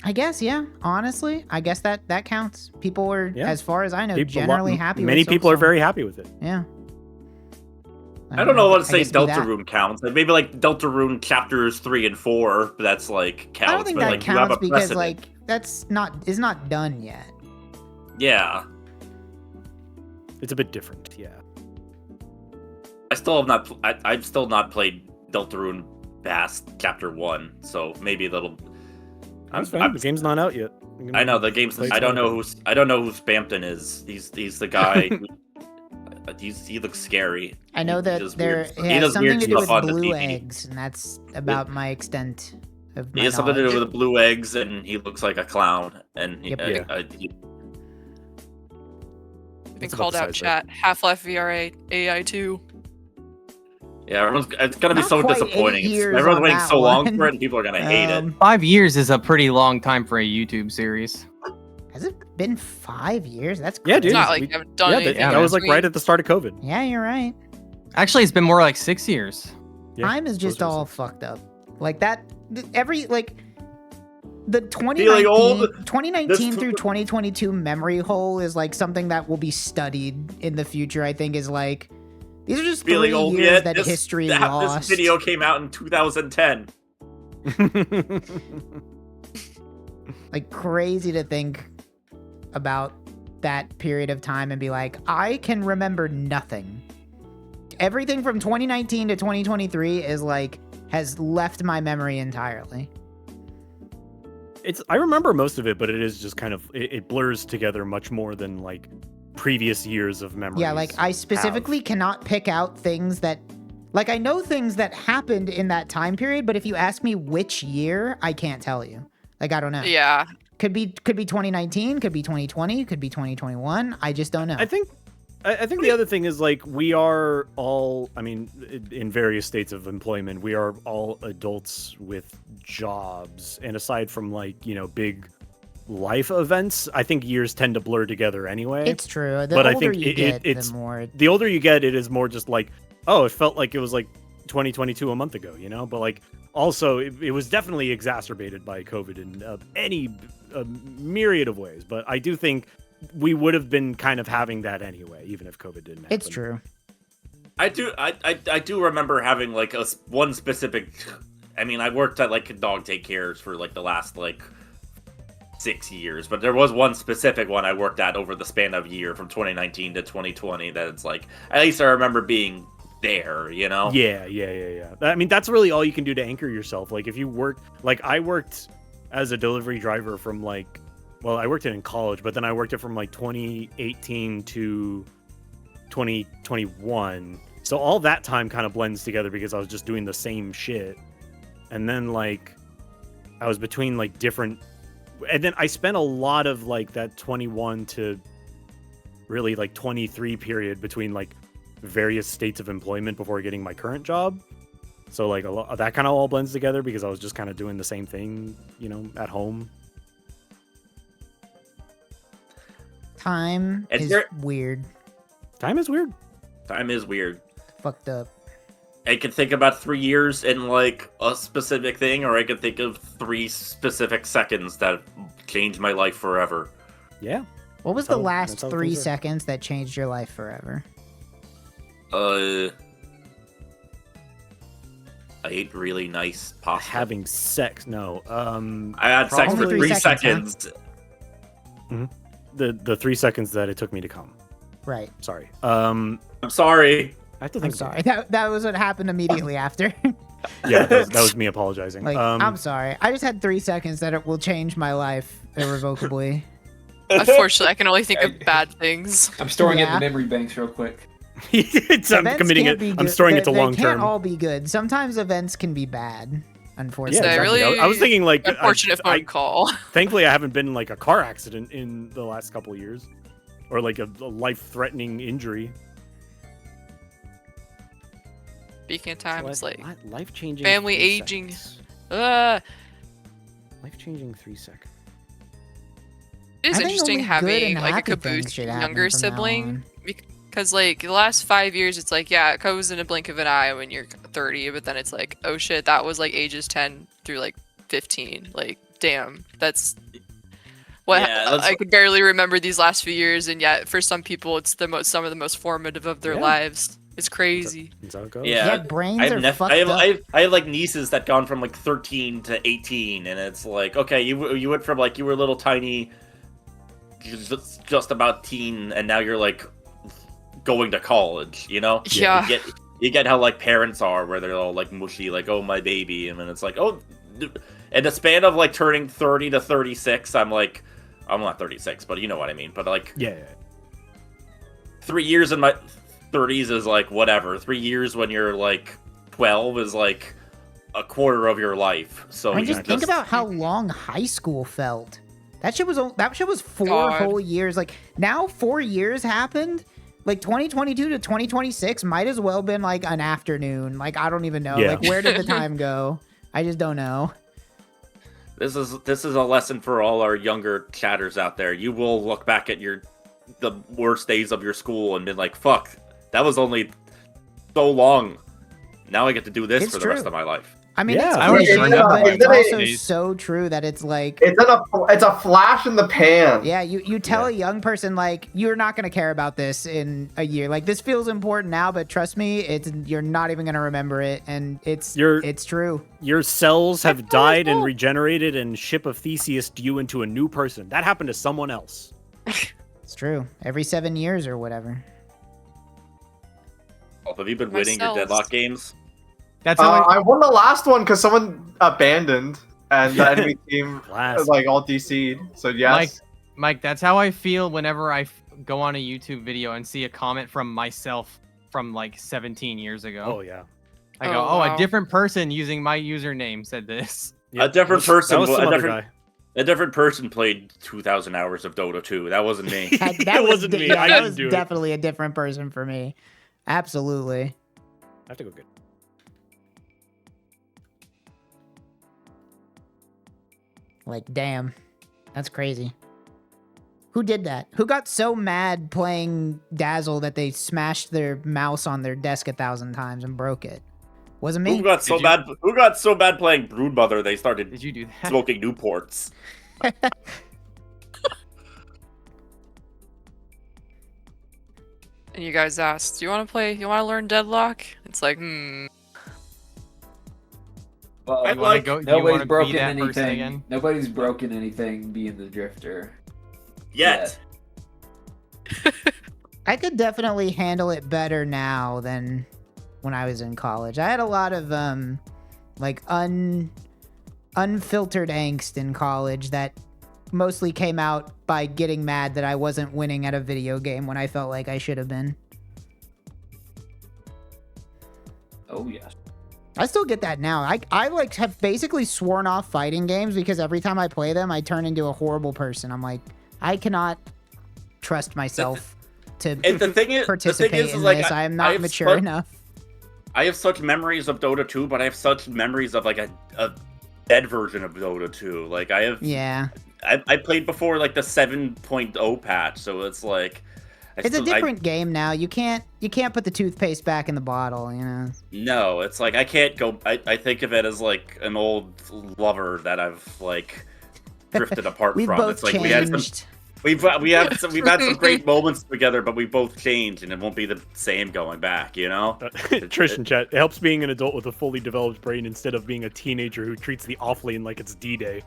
I guess, yeah. Honestly, I guess that counts. People were, Yeah. as far as I know, People- generally happy. Many with people are Silk Song. very happy with it. Yeah. I don't know what to I say. guess it'd be that. Deltarune counts. Like, maybe like Deltarune chapters 3 and 4. That's like counts. I don't think but, that like, you have counts a because precedent. like is not done yet. Yeah, It's a bit different, yeah. I still have not. I've still not played Deltarune past chapter 1. So maybe that'll. That's fine. The game's not out yet. I know the game's. Play I don't know Cyberpunk. who Spampton is. He's the guy. He looks scary. I know He that does there weird- he has does something weird to do with stuff on the blue TV. eggs, and that's about my extent of my He has something to do knowledge. with the blue eggs, and he looks like a clown. And Yep. Been It's about called the out size, chat. Half-Life VR AI 2. yeah, it's gonna be Not so quite 8 disappointing. years Everyone's on waiting that so long one. for it, and people are gonna hate it. 5 years is a pretty long time for a YouTube series. Has it been 5 years? That's Yeah, crazy. dude. It's not like we- they haven't done Yeah, anything. that in was like between. right at the start of COVID. Yeah, you're right. Actually, it's been more like 6 years. Yeah, Time is just closer to all 6. fucked up. Like that. Every like. The Feeling old? 2019 This- through 2022 memory hole is like something that will be studied in the future. I think is like these are just 3 Feeling old years yet? that history This lost. video came out in 2010. Like crazy to think about that period of time and be like, I can remember nothing. Everything from 2019 to 2023 is like has left my memory entirely. I remember most of it, but it is just kind of it blurs together much more than like previous years of memories. Yeah, like I specifically cannot pick out things that like I know things that happened in that time period, but if you ask me which year, I can't tell you. Like I don't know. Yeah. Could be 2019, could be 2020, could be 2021. I just don't know. I think the other thing is like we are all, I mean, in various states of employment, we are all adults with jobs, and aside from like, you know, big life events, I think years tend to blur together anyway. It's true. The But I older think you get, it's the more. the older you get, it is more just like, oh, it felt like it was like 2022 a month ago, you know. But like, also, it was definitely exacerbated by COVID in a myriad of ways. But I do think we would have been kind of having that anyway, even if COVID didn't happen. It's true. I do remember having like one specific. I mean, I worked at like dog take cares for like the last like 6 years, but there was one specific one I worked at over the span of a year from 2019 to 2020 that it's like, at least I remember being there, you know? Yeah. I mean, that's really all you can do to anchor yourself. Like, if you work, like, I worked as a delivery driver from like, well, I worked it in college, but then I worked it from like 2018 to 2021. So all that time kind of blends together because I was just doing the same shit. And then like, I was between like different, and then I spent a lot of like that 21 to really like 23 period between like various states of employment before getting my current job. So like that kind of all blends together because I was just kind of doing the same thing, you know, at home. Time is weird. Time is weird. Time is weird. Fucked up. I can think about 3 years in like a specific thing, or I can think of 3 specific seconds that changed my life forever. Yeah. What was the last 3 seconds that changed your life forever? I ate really nice pasta. Having sex? No. I had sex for 3 seconds. Huh? The 3 seconds that it took me to come. Right. Sorry. I'm sorry. I have to think. I'm sorry. That was what happened immediately after. Yeah, that was me apologizing. Like, I'm sorry. I just had 3 seconds that it will change my life irrevocably. Unfortunately, I can only think of bad things. I'm storing it in the memory banks real quick. I'm committing it. I'm storing it to long They term. can't all be good. Sometimes events can be bad. Unfortunately. Yeah, exactly. I was thinking like unfortunate phone call. Thankfully, I haven't been in like a car accident in the last couple of years, or like a life-threatening injury. Speaking of time, it's like life-changing. Family aging. Life-changing 3 seconds. It is interesting having like a caboose younger sibling, because like the last 5 years, it's like, yeah, it goes in a blink of an eye when you're 30, but then it's like, oh shit, that was like ages 10 through like 15. Like, damn, that's what I could barely remember these last few years, and yet for some people, it's some of the most formative of their lives. It's crazy. That's how it goes. Yeah, brains are fucked up. I have like nieces that gone from like 13 to 18, and it's like, okay, you went from like you were a little tiny, just about teen, and now you're like going to college, you know? Yeah. You get how like parents are, where they're all like mushy, like, oh, my baby, and then it's like, oh, in the span of like turning 30 to 36, I'm like, I'm not 36, but you know what I mean. But like, yeah. 3 years in my 30s is like whatever. 3 years when you're like 12 is like a quarter of your life. So I mean, just think about how long high school felt. That shit was 4 whole years. Like, now 4 years happened. Like 2022 to 2026 might as well been like an afternoon. Like, I don't even know. Yeah. Like, where did the time go? I just don't know. This is a lesson for all our younger chatters out there. You will look back at the worst days of your school and be like, fuck, that was only so long. Now I get to do this for the rest of my life. I mean, Yeah. it's I already cliche, learned that but by it's also days. so true that it's like, It's a flash in the pan. yeah, you tell a young person, like, you're not going to care about this in a year. Like, this feels important now, but trust me, you're not even going to remember it. And it's true. Your cells have died and regenerated, and Ship of Theseus you into a new person. That happened to someone else. It's true. Every 7 years or whatever. Have you been winning your Deadlock games? That's how I won the last one because someone abandoned and the enemy team like all DC'd. So yes, Mike, that's how I feel whenever I go on a YouTube video and see a comment from myself from like 17 years ago. Oh yeah. I go, a different person using my username said this. Yeah, a different person. That was some other guy. A different person played 2,000 hours of Dota 2. That wasn't me. That wasn't me. Yeah, I that didn't was do it. definitely a different person for me. Absolutely. I have to go get. Like, damn. That's crazy. Who did that? Who got so mad playing Dazzle that they smashed their mouse on their desk 1,000 times and broke it? Wasn't me. Who got so bad playing Broodmother they started Did you do that? smoking Newports? And you guys asked, "Do you want to play? You want to learn Deadlock?" It's like, Well, I like nobody's broken anything. Nobody's broken anything being the drifter. Yet. I could definitely handle it better now than when I was in college. I had a lot of like unfiltered angst in college that mostly came out by getting mad that I wasn't winning at a video game when I felt like I should have been. Oh yes. I still get that now. I like have basically sworn off fighting games because every time I play them, I turn into a horrible person. I'm like, I cannot trust myself to participate in this. I am not mature enough. I have such memories of Dota 2, but I have such memories of like a dead version of Dota 2. Like I have. Yeah. I played before like the 7.0 patch, so it's like. It's a different game now. You can't put the toothpaste back in the bottle, you know. No, it's like I can't go. I think of it as like an old lover that I've like drifted apart from. Both it's like changed. we've had some great moments together, but we both changed, and it won't be the same going back. You know. Tristan chat. It helps being an adult with a fully developed brain instead of being a teenager who treats the offlane like it's D-Day.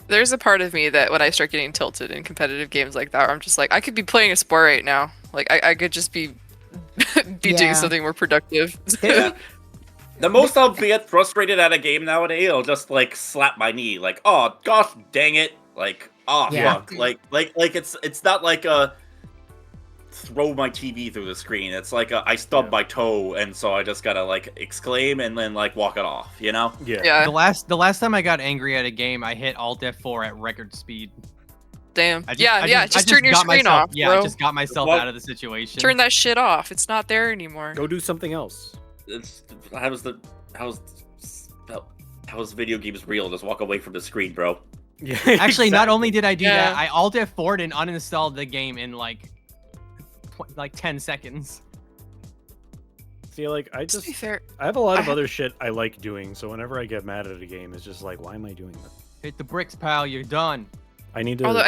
There's a part of me that when I start getting tilted in competitive games like that, where I'm just like, I could be playing a sport right now. Like, I could just be doing something more productive. The most I'll get frustrated at a game nowadays, I'll just like slap my knee, like, oh gosh, dang it, like, oh fuck, like it's not like a throw my TV through the screen. It's like I stubbed my toe, and so I just gotta like exclaim and then like walk it off, you know? Yeah. The last time I got angry at a game, I hit Alt F4 at record speed. Damn. Just turn your screen off, Yeah, bro. I just got myself out of the situation. Turn that shit off. It's not there anymore. Go do something else. How's video games real? Just walk away from the screen, bro. Yeah. Actually, not only did I do that, I Alt F4'd and uninstalled the game in like 10 seconds. See, like, I fair, have a lot of other shit I like doing, so whenever I get mad at a game, it's just like, why am I doing that? Hit the bricks, pal, you're done. I need to. Although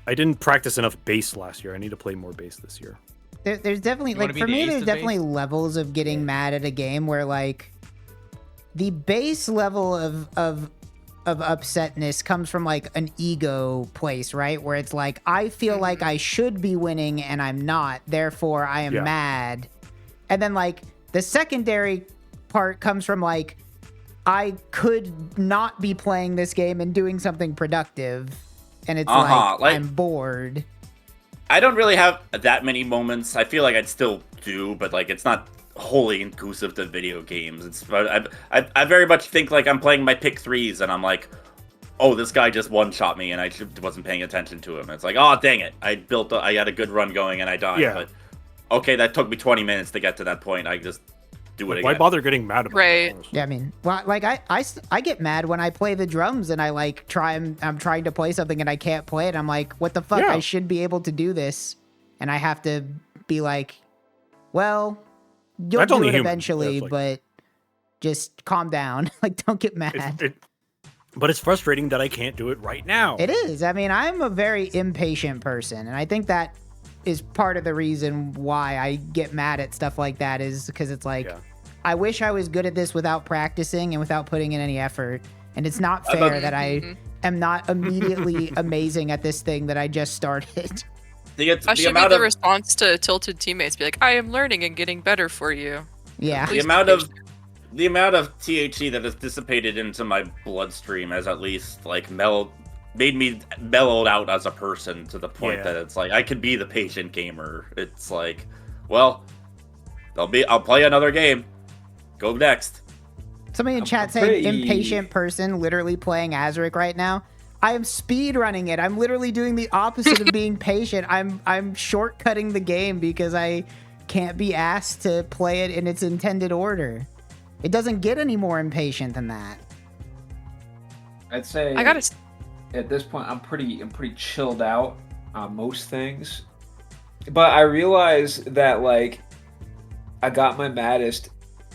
I didn't practice enough bass last year. I need to play more bass this year. There's definitely, like, for me, there's definitely levels of getting mad at a game where, like, the base level of upsetness comes from like an ego place, right? Where it's like, I feel like I should be winning and I'm not, therefore I am mad. And then like the secondary part comes from like, I could not be playing this game and doing something productive, and it's like I'm bored. I don't really have that many moments. I feel like I'd still do, but like it's not wholly inclusive to video games. It's I very much think like I'm playing my pick threes and I'm like, oh, this guy just one-shot me and I wasn't paying attention to him. It's like, oh, dang it, I had a good run going and I died. Yeah. But okay, that took me 20 minutes to get to that point. I just do it again. Why bother getting mad about it? Yeah, I mean, well, like I get mad when I play the drums and I like I'm trying to play something and I can't play it. I'm like, what the fuck? Yeah. I should be able to do this, and I have to be like, well, you'll That's do only it human. eventually, That's but just calm down. Like, don't get mad. But it's frustrating that I can't do it right now. It is. I mean, I'm a very impatient person, and I think that is part of the reason why I get mad at stuff like that, is because it's like, I wish I was good at this without practicing and without putting in any effort. And it's not fair that I am not immediately amazing at this thing that I just started. I should be the response to tilted teammates. Be like, I am learning and getting better for you. Yeah. The amount of THC that has dissipated into my bloodstream has at least like made me mellowed out as a person to the point that it's like I could be the patient gamer. It's like, well, I'll play another game. Go next. Somebody in chat saying impatient person literally playing Azerich right now. I am speed running it. I'm literally doing the opposite of being patient. I'm shortcutting the game because I can't be asked to play it in its intended order. It doesn't get any more impatient than that. I'd say I gotta. at this point I'm pretty chilled out on most things. But I realized that like I got my maddest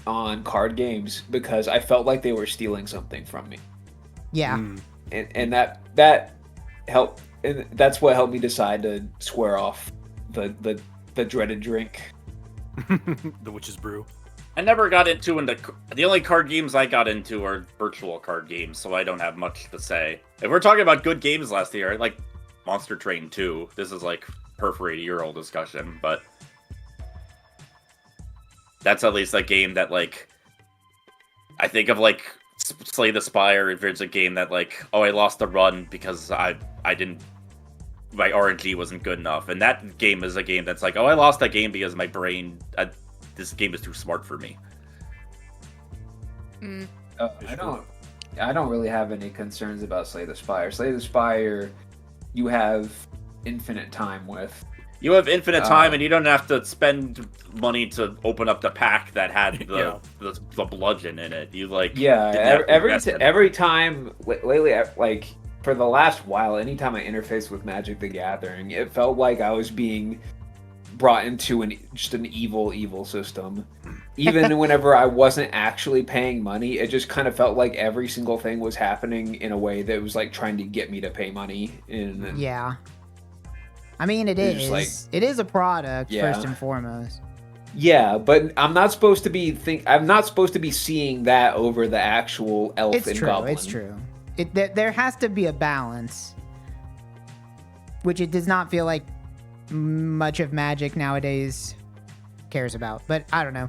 on card games because I felt like they were stealing something from me. Yeah. And that helped, and that's what helped me decide to swear off the dreaded drink. The Witch's Brew. I never got into the only card games I got into are virtual card games, so I don't have much to say. If we're talking about good games last year, I like Monster Train 2. This is like year-old discussion, but that's at least a game that like I think of like Slay the Spire. If there's a game that like, oh, I lost a run because I didn't, my RNG wasn't good enough, and that game is a game that's like, oh, I lost that game because my brain, this game is too smart for me. I don't really have any concerns about Slay the Spire. Slay the Spire, you have infinite time with. You have infinite time, and you don't have to spend money to open up the pack that had the bludgeon in it. You like every time lately, like for the last while, anytime I interfaced with Magic the Gathering, it felt like I was being brought into an evil system. Even whenever I wasn't actually paying money, it just kind of felt like every single thing was happening in a way that was like trying to get me to pay money. Yeah. I mean, it is a product first and foremost. Yeah, but I'm not supposed to be seeing that over the actual elf and goblin. It's true. There has to be a balance, which it does not feel like much of Magic nowadays cares about. But I don't know.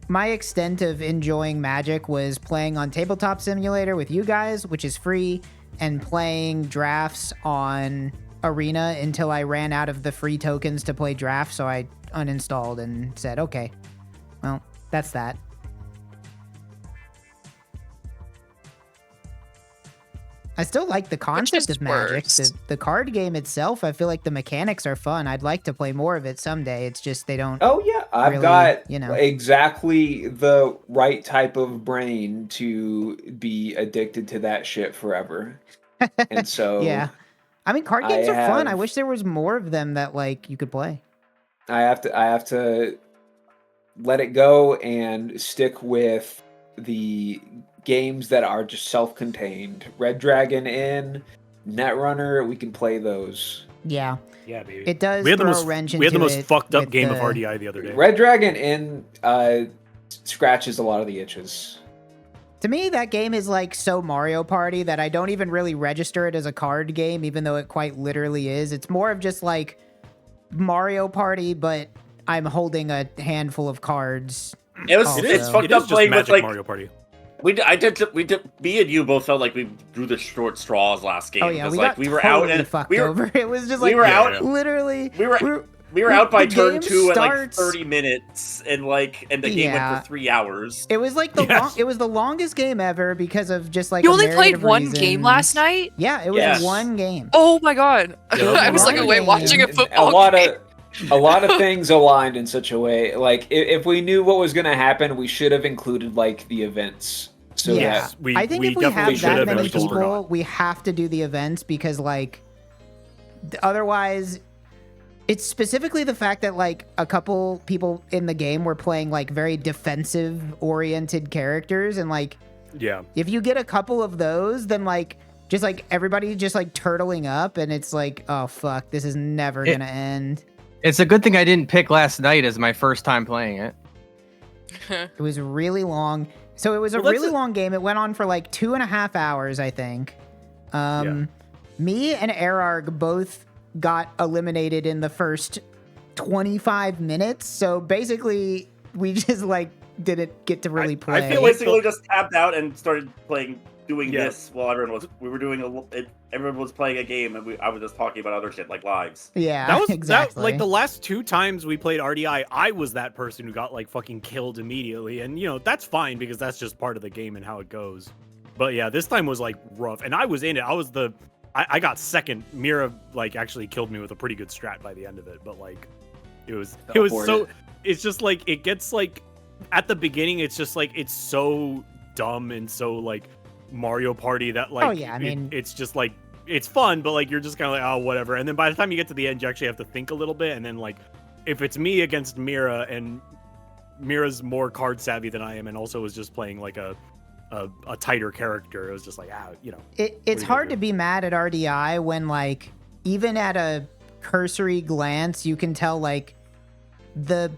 My extent of enjoying Magic was playing on Tabletop Simulator with you guys, which is free, and playing drafts on Arena until I ran out of the free tokens to play draft, so I uninstalled and said, okay, well, that's that. I still like the concept of Magic. The card game itself, I feel like the mechanics are fun. I'd like to play more of it someday. It's just they don't. Oh yeah, I've got exactly the right type of brain to be addicted to that shit forever. And so yeah. I mean, card games are fun. I wish there was more of them that like you could play. I have to let it go and stick with the games that are just self-contained. Red Dragon Inn, Netrunner, we can play those. Yeah. Yeah, baby. It does throw a wrench into it. We had the most fucked up game of RDI the other day. Red Dragon Inn scratches a lot of the itches. To me, that game is like so Mario Party that I don't even really register it as a card game, even though it quite literally is. It's more of just like Mario Party, but I'm holding a handful of cards. It's fucked up playing with like Mario Party. Me and you both felt like we drew the short straws last game. Oh yeah, we were out and fucked over. It was just like literally. We were out by turn 2 in like 30 minutes, and the game went for 3 hours. It was like it was the longest game ever because of just like you only played one game last night. Yeah, it was one game. Oh my god, I was like away watching a football game. A lot of things aligned in such a way. Like if we knew what was going to happen, we should have included like the events. So that I think if we have that many people, we have to do the events because like otherwise. It's specifically the fact that like a couple people in the game were playing like very defensive oriented characters, and like if you get a couple of those, then like just like everybody just like turtling up, and it's like, oh fuck, this is never gonna end. It's a good thing I didn't pick last night as my first time playing it. It was really long. So it was a really long game. It went on for like 2.5 hours, I think. Me and Erarg both got eliminated in the first 25 minutes. So basicly, we just like didn't get to really play. I feel basically just tapped out and started doing this while everyone was playing a game, and I was just talking about other shit like lives. Yeah, that was exactly. like the last 2 times we played RDI, I was that person who got like fucking killed immediately, and that's fine because that's just part of the game and how it goes. But yeah, this time was like rough, and I was in it. I got second. Mira like actually killed me with a pretty good strat by the end of it, but like it was so it's just like it gets like at the beginning, it's just like it's so dumb and so like Mario Party that like I mean, it's just like it's fun, but like you're just kind of like, oh, whatever. And then by the time you get to the end, you actually have to think a little bit. And then like if it's me against Mira, and Mira's more card savvy than I am, and also was just playing like a tighter character, it was just like, it's hard to be mad at RDI when like even at a cursory glance you can tell like the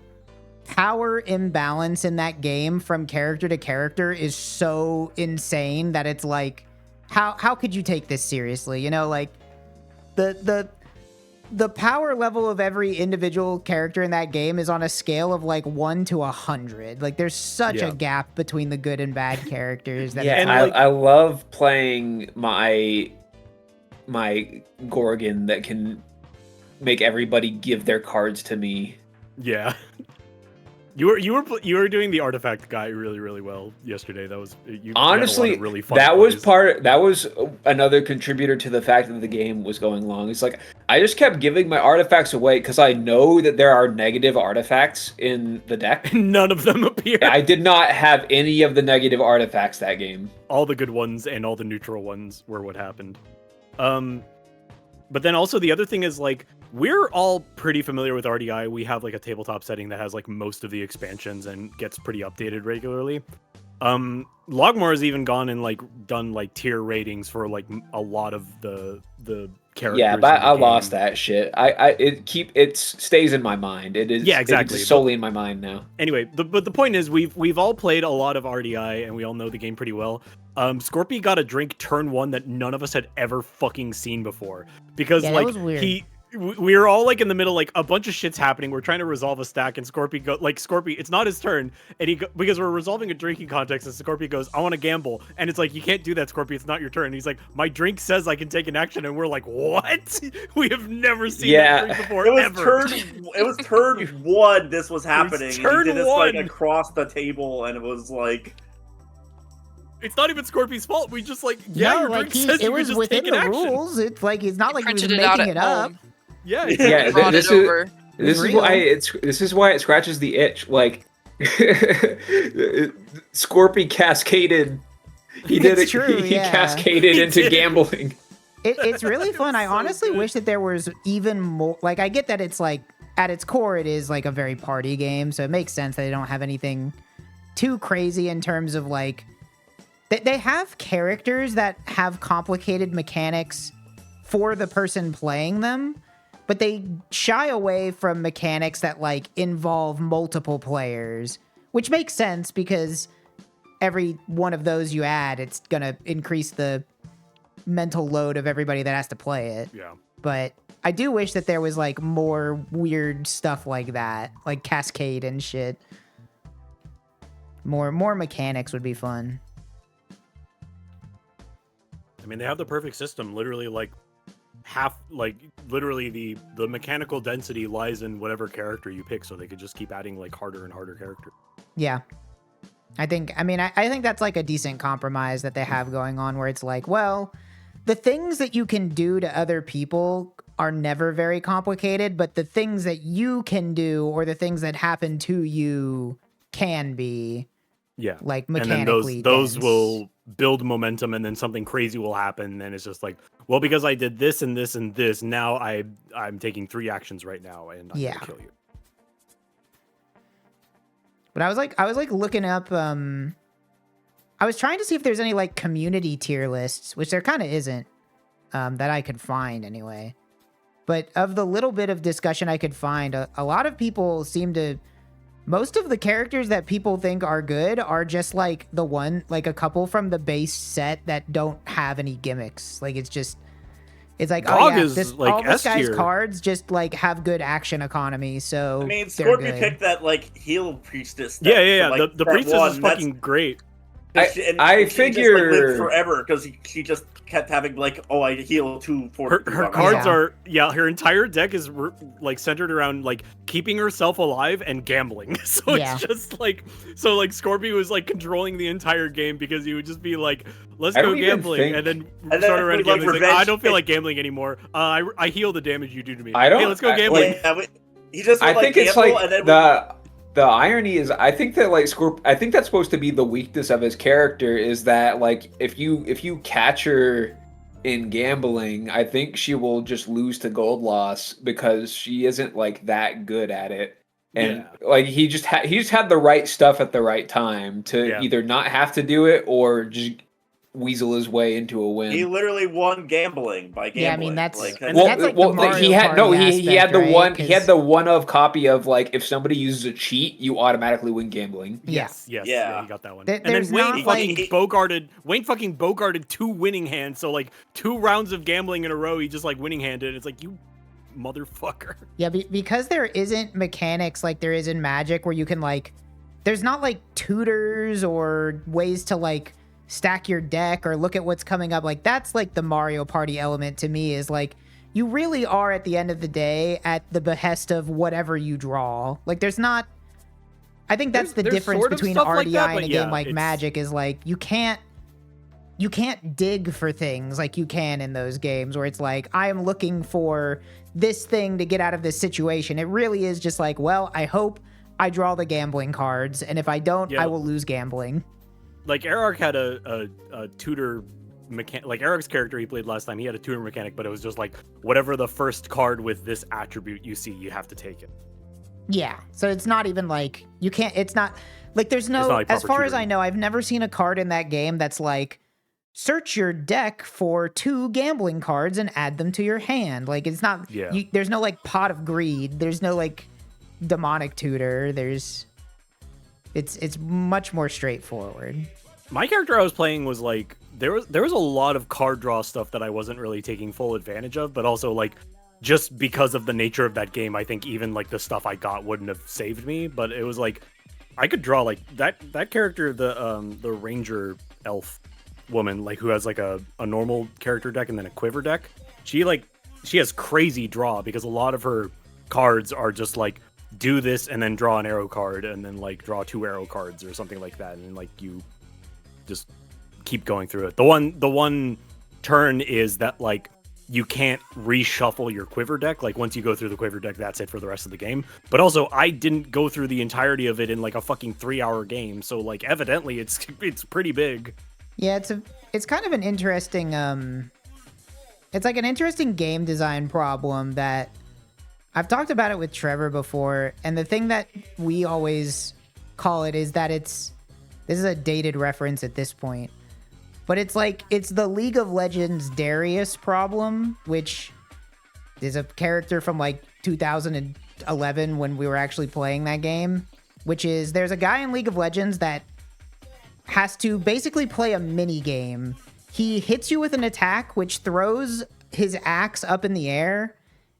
power imbalance in that game from character to character is so insane that it's like, how could you take this seriously? You know, like the power level of every individual character in that game is on a scale of like 1 to 100. Like there's such a gap between the good and bad characters. That I love playing my Gorgon that can make everybody give their cards to me. Yeah. You were doing the artifact guy really, really well yesterday. That was honestly really fun. That was another contributor to the fact that the game was going long. It's like I just kept giving my artifacts away because I know that there are negative artifacts in the deck. None of them appear. I did not have any of the negative artifacts that game. All the good ones and all the neutral ones were what happened. But then also the other thing is like we're all pretty familiar with RDI. We have like a tabletop setting that has like most of the expansions and gets pretty updated regularly. Logmore has even gone and like done like tier ratings for like a lot of the characters. Yeah, but I lost that shit. It stays in my mind. It is exactly. It's solely in my mind now. Anyway, but the point is we've all played a lot of RDI and we all know the game pretty well. Scorpy got a drink turn 1 that none of us had ever fucking seen before because like we were all like in the middle, like a bunch of shit's happening. We're trying to resolve a stack, and Scorpy, it's not his turn, and because we're resolving a drinking context, and Scorpy goes, "I want to gamble," and it's like, you can't do that, Scorpy. It's not your turn. And he's like, "My drink says I can take an action," and we're like, "What? We have never seen that drink before." It was turn 1. This was happening. It was turn he did this 1. like across the table, and it was like. It's not even Scorpy's fault. We just like, your drink says it was within the rules. It's like it's not like he was making it up. Yeah, this is why it scratches the itch. Like Scorpy cascaded. He did it. True, he cascaded into gambling. It's really fun. I honestly wish that there was even more. Like I get that it's like at its core it is like a very party game, so it makes sense that they don't have anything too crazy in terms of like they have characters that have complicated mechanics for the person playing them. But they shy away from mechanics that like involve multiple players, which makes sense because every one of those you add, it's gonna increase the mental load of everybody that has to play it. Yeah. But I do wish that there was like more weird stuff like that, like Cascade and shit. More mechanics would be fun. I mean, they have the perfect system. Literally, like literally the mechanical density lies in whatever character you pick, so they could just keep adding like harder and harder characters. Yeah. I think that's like a decent compromise that they have going on where it's like, well, the things that you can do to other people are never very complicated, but the things that you can do or the things that happen to you can be like mechanically and then those will build momentum, and then something crazy will happen, and it's just like, well, because I did this and this and this, now I'm taking 3 actions right now, and I'm gonna kill you. But I was like looking up. I was trying to see if there's any like community tier lists, which there kind of isn't, that I could find anyway. But of the little bit of discussion I could find, a lot of people seem to. Most of the characters that people think are good are just like a couple from the base set that don't have any gimmicks. Like it's like, Dog oh yeah, is like all this guy's S-tier. cards just like have good action economy. So I mean, they're Scorpio good. picked that like heal priestess. Yeah. Like, the priestess is fucking great. I figure just, like, lived forever because she just kept having like, oh, I heal 2 fortitude. Her cards are her entire deck is like centered around like keeping herself alive and gambling. So it's just like Scorpio was like controlling the entire game because he would just be like, let's go gambling, and then start around gambling. Like, I don't feel like gambling anymore. I heal the damage you do to me. I don't. Hey, let's go gambling. He just I think it's like The irony is, I think that like I think that's supposed to be the weakness of his character, is that like if you catch her in gambling, I think she will just lose to gold loss because she isn't like that good at it. And like he just had the right stuff at the right time to either not have to do it or just weasel his way into a win. He literally won gambling by gambling. Yeah, I mean that's like, that's like the Mario he had Party he had the aspect, one right? he had the one of copy of like if somebody uses a cheat, you automatically win gambling. Yes, he got that one. There- and then there's Wayne not, fucking like- bogarted 2 winning hands. So like 2 rounds of gambling in a row, he just like winning handed. It's like, you motherfucker. Yeah, because there isn't mechanics like there is in Magic where you can like, there's not like tutors or ways to like stack your deck or look at what's coming up. Like that's like the Mario Party element to me, is like you really are at the end of the day at the behest of whatever you draw. Like there's not, I think that's the there's difference sort of between stuff RDI like that, and but a yeah, game like it's- Magic is like you can't dig for things like you can in those games where it's like, I am looking for this thing to get out of this situation. It really is just like, well, I hope I draw the gambling cards, and if I don't, I will lose gambling. Like Erarg had a tutor mechanic. Like Erarg's character he played last time, he had a tutor mechanic, but it was just like whatever the first card with this attribute you see, you have to take it. Yeah, so it's not even like you can't. It's not like there's no. like as proper far as tutoring. I know, I've never seen a card in that game that's like, search your deck for 2 gambling cards and add them to your hand. Like it's not. Yeah. There's no like pot of greed. There's no like demonic tutor. It's much more straightforward. My character I was playing was like there was a lot of card draw stuff that I wasn't really taking full advantage of, but also like just because of the nature of that game, I think even like the stuff I got wouldn't have saved me. But it was like I could draw like that character, the ranger elf woman, like who has like a normal character deck and then a quiver deck. She has crazy draw because a lot of her cards are just like do this and then draw an arrow card and then like draw 2 arrow cards or something like that, and like you just keep going through it. The one turn is that like you can't reshuffle your quiver deck. Like once you go through the quiver deck, that's it for the rest of the game. But also I didn't go through the entirety of it in like a fucking 3-hour game, so like evidently it's pretty big. Yeah, it's kind of an interesting it's like an interesting game design problem that I've talked about it with Trevor before, and the thing that we always call it is that this is a dated reference at this point, but it's like it's the League of Legends Darius problem, which is a character from like 2011 when we were actually playing that game, which is there's a guy in League of Legends that has to basically play a mini game. He hits you with an attack which throws his axe up in the air,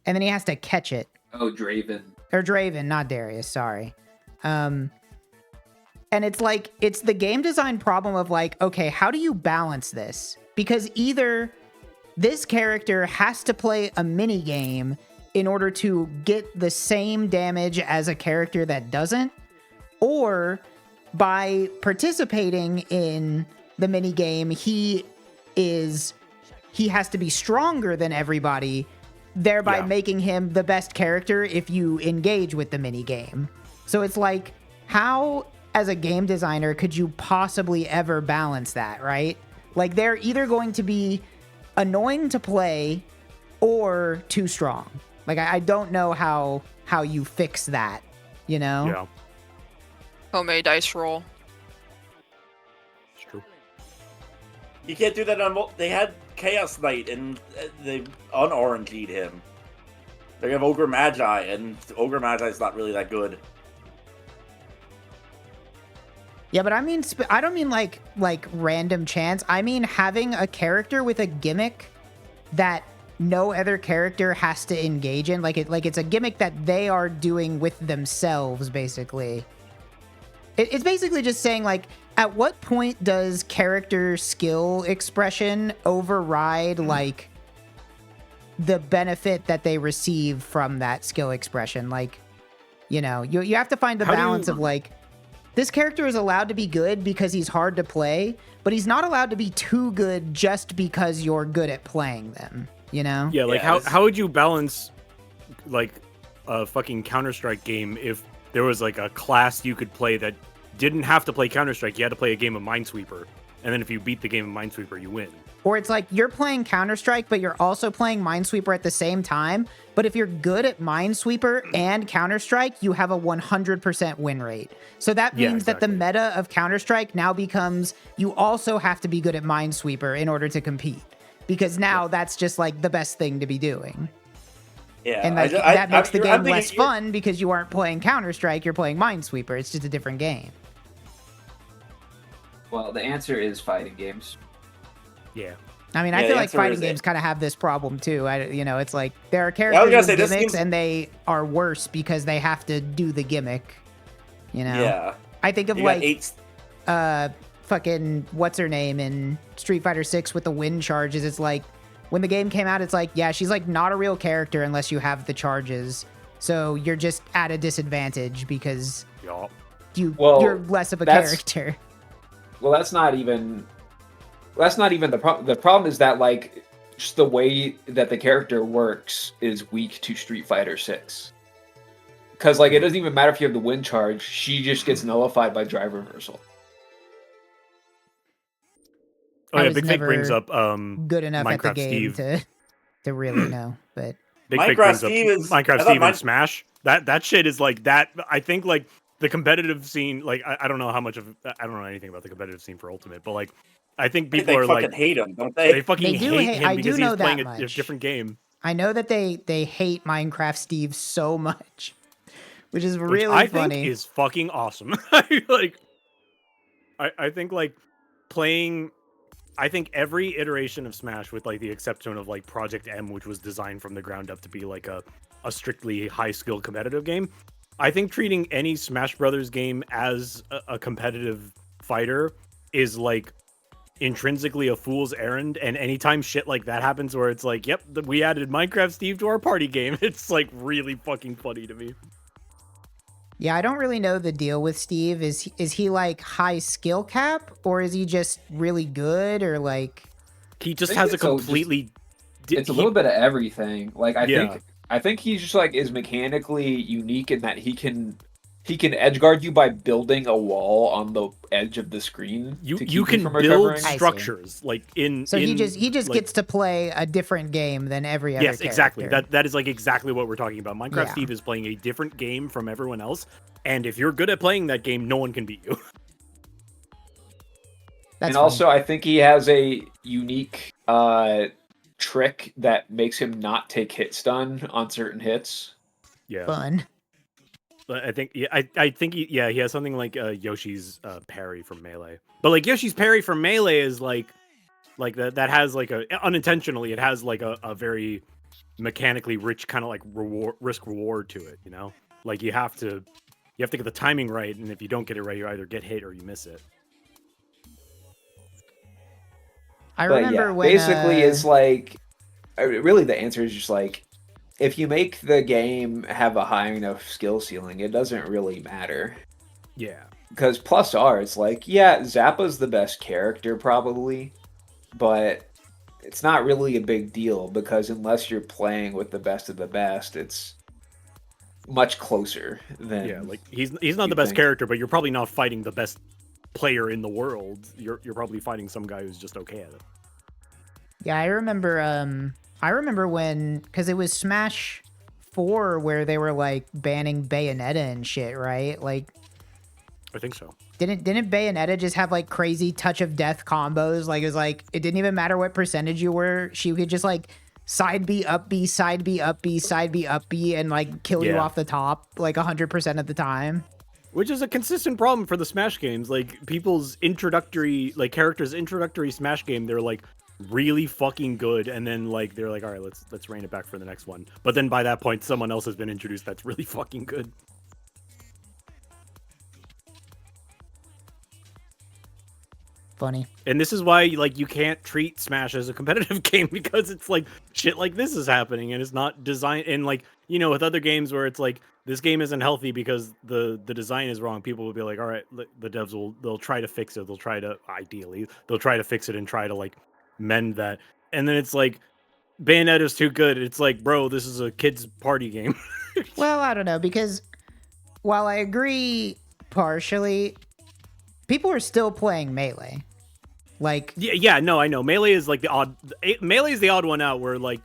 and then he has to catch it. Oh, Draven. Or Draven, not Darius, sorry. And it's like, it's the game design problem of like, okay, how do you balance this? Because either this character has to play a mini game in order to get the same damage as a character that doesn't, or by participating in the mini game, he has to be stronger than everybody, thereby making him the best character if you engage with the mini game. So it's like, how as a game designer could you possibly ever balance that, right? Like they're either going to be annoying to play or too strong. Like I don't know how you fix that, you know? Yeah. Homemade dice roll. It's true. You can't do that on. They had Chaos Knight and they un-RNG'd him. They have Ogre Magi, and Ogre Magi is not really that good. Yeah, but I mean, I don't mean like random chance. I mean having a character with a gimmick that no other character has to engage in. Like it's a gimmick that they are doing with themselves, basically. It's basically just saying like, at what point does character skill expression override like the benefit that they receive from that skill expression? Like, you know, you have to find the balance of like, this character is allowed to be good because he's hard to play, but he's not allowed to be too good just because you're good at playing them, you know? Yeah, like how would you balance like a fucking Counter-Strike game if there was like a class you could play that didn't have to play Counter-Strike. You had to play a game of Minesweeper, and then if you beat the game of Minesweeper, you win. Or it's like you're playing Counter-Strike, but you're also playing Minesweeper at the same time. But if you're good at Minesweeper and Counter-Strike, you have a 100% win rate. So that means that the meta of Counter-Strike now becomes you also have to be good at Minesweeper in order to compete. Because now that's just like the best thing to be doing. Yeah, and like, that makes the game less fun because you aren't playing Counter-Strike, you're playing Minesweeper. It's just a different game. Well, the answer is fighting games. Yeah. I mean, I feel like fighting games kind of have this problem too. It's like there are characters with gimmicks and they are worse because they have to do the gimmick. Yeah. I think of fucking what's her name in Street Fighter 6 with the wind charges. It's like when the game came out, it's like, yeah, she's like not a real character unless you have the charges. So you're just at a disadvantage because you're less of a character. Well, that's not even the problem. The problem is that like just the way that the character works is weak to Street Fighter 6. Because like it doesn't even matter if you have the wind charge; she just gets nullified by drive reversal. Oh yeah, Big Fake brings up good enough Minecraft at the game Steve. to really know, but Big Fake brings up Minecraft Steve and Smash. That shit is like that. I think like the competitive scene. Like I don't know how much of I don't know anything about the competitive scene for Ultimate, but like I think people are like hate him, don't they? They fucking hate him because he's playing a different game. I know that they hate Minecraft Steve so much, which is really I funny. think is fucking awesome. I think like playing. I think every iteration of Smash, with like the exception of like Project M, which was designed from the ground up to be like a strictly high skill competitive game. I think treating any Smash Brothers game as a competitive fighter is like intrinsically a fool's errand. And anytime shit like that happens where it's like, yep, we added Minecraft Steve to our party game, it's like really fucking funny to me. Yeah, I don't really know the deal with Steve. Is he like high skill cap, or is he just really good, or like he just has a completely it's a little bit of everything. Like I think he's just like is mechanically unique in that he can edge guard you by building a wall on the edge of the screen. You can build structures like in. So he just gets to play a different game than every other. Yes, character. exactly. That is like exactly what we're talking about. Minecraft Steve is playing a different game from everyone else, and if you're good at playing that game, no one can beat you. And also, I think he has a unique trick that makes him not take hit stun on certain hits. Yeah, fun. But I think I think he has something like Yoshi's parry from Melee. But like Yoshi's parry from Melee is like that has like unintentionally it has like a very mechanically rich kind of like risk reward to it, you know? Like you have to get the timing right, and if you don't get it right, you either get hit or you miss it. I remember when basically it's like really the answer is just like if you make the game have a high enough skill ceiling, it doesn't really matter. Yeah. Because plus R, it's like, yeah, Zappa's the best character probably, but it's not really a big deal because unless you're playing with the best of the best, it's much closer than like he's not the best character, but you're probably not fighting the best player in the world. You're probably fighting some guy who's just okay at it. Yeah, I remember when, because it was Smash 4 where they were like banning Bayonetta and shit, right? Like, I think so. Didn't Bayonetta just have like crazy touch of death combos? Like it was like it didn't even matter what percentage you were. She could just like side B up B, side B up B, side B up B, and like kill you off the top like 100% of the time. Which is a consistent problem for the Smash games. Like people's characters' introductory Smash game, they're like really fucking good, and then like they're like, all right, let's rein it back for the next one. But then by that point, someone else has been introduced that's really fucking good. Funny. And this is why like you can't treat Smash as a competitive game because it's like shit like this is happening and it's not designed. And like, you know, with other games where it's like this game isn't healthy because the design is wrong, people will be like, all right, the devs they'll try to fix it. They'll try to fix it and try to like mend that. And then it's like Bayonetta's too good. It's like, bro, this is a kid's party game. Well, I don't know, because while I agree partially, people are still playing Melee. Like yeah, no, I know. Melee is like the odd. Melee is the odd one out where like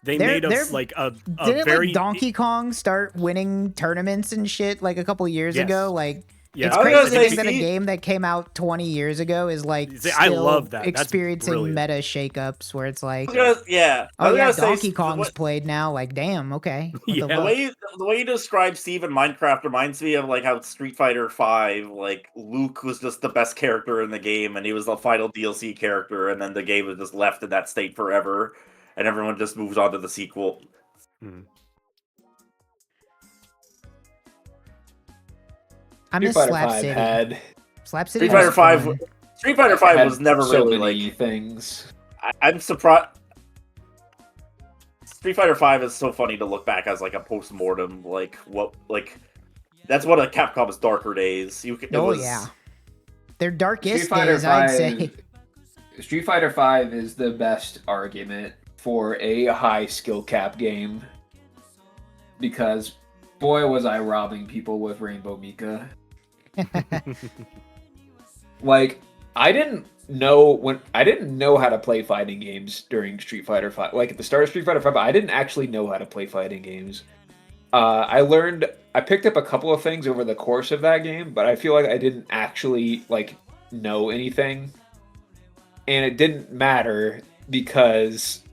they made us like a didn't very like Donkey Kong start winning tournaments and shit like a couple years ago? Like yes. it's crazy that a game that came out 20 years ago is like still I love that. experiencing meta shakeups where it's like Donkey Kong's played now. Like damn, okay. The way you describe Steve in Minecraft reminds me of like how Street Fighter V, like Luke was just the best character in the game, and he was the final DLC character, and then the game was just left in that state forever. And everyone just moves on to the sequel. I miss Slap City. Slap City. Street Fighter V was never so really many like things. I'm surprised. Street Fighter V is so funny to look back as like a post-mortem. Like what? Like that's one of Capcom's darker days. Their darkest days, I'd say. Street Fighter V is the best argument for a high skill cap game, because boy was I robbing people with Rainbow Mika. Like I didn't know how to play fighting games during Street Fighter V. Like at the start of Street Fighter V, I didn't actually know how to play fighting games. I picked up a couple of things over the course of that game, but I feel like I didn't actually like know anything. And it didn't matter because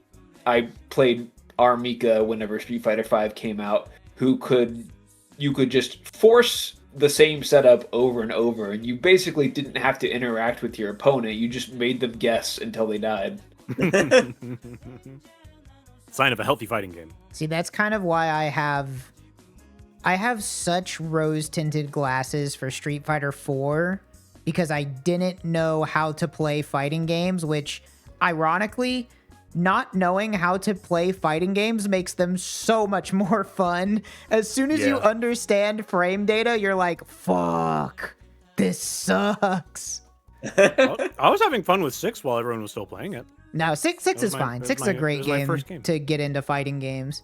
I played Armika whenever Street Fighter V came out, you could just force the same setup over and over, and you basically didn't have to interact with your opponent. You just made them guess until they died. Sign of a healthy fighting game. See, that's kind of why I have such rose-tinted glasses for Street Fighter 4, because I didn't know how to play fighting games, which, ironically, not knowing how to play fighting games makes them so much more fun. As soon as you understand frame data, you're like, fuck, this sucks. I was having fun with 6 while everyone was still playing it. No, 6 is fine. 6 is a great game to get into fighting games.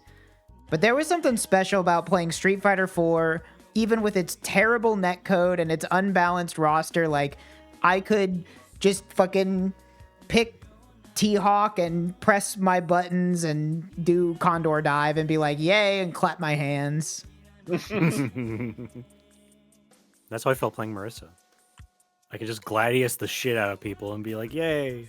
But there was something special about playing Street Fighter 4, even with its terrible netcode and its unbalanced roster. Like, I could just fucking pick T-Hawk and press my buttons and do Condor Dive and be like, yay, and clap my hands. That's how I felt playing Marissa. I could just Gladius the shit out of people and be like, yay.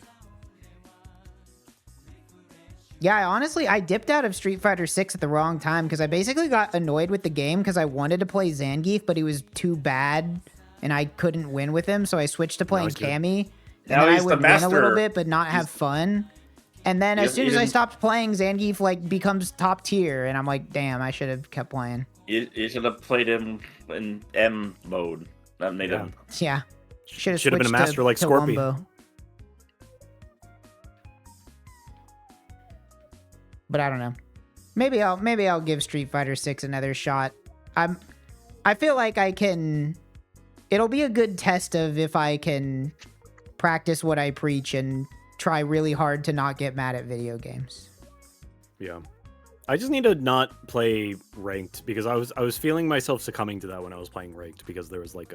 Yeah, honestly, I dipped out of Street Fighter 6 at the wrong time because I basically got annoyed with the game because I wanted to play Zangief, but he was too bad and I couldn't win with him, so I switched to playing Cammy. And then I would win a little bit, but not have fun. And then as soon as I stopped playing, Zangief like becomes top tier, and I'm like, damn, I should have kept playing. You should have played him in M mode. That made him. Yeah, should have been a master like Scorpion. But I don't know. Maybe I'll give Street Fighter 6 another shot. I feel like I can. It'll be a good test of if I can practice what I preach and try really hard to not get mad at video games. Yeah. I just need to not play ranked because I was feeling myself succumbing to that when I was playing ranked because there was like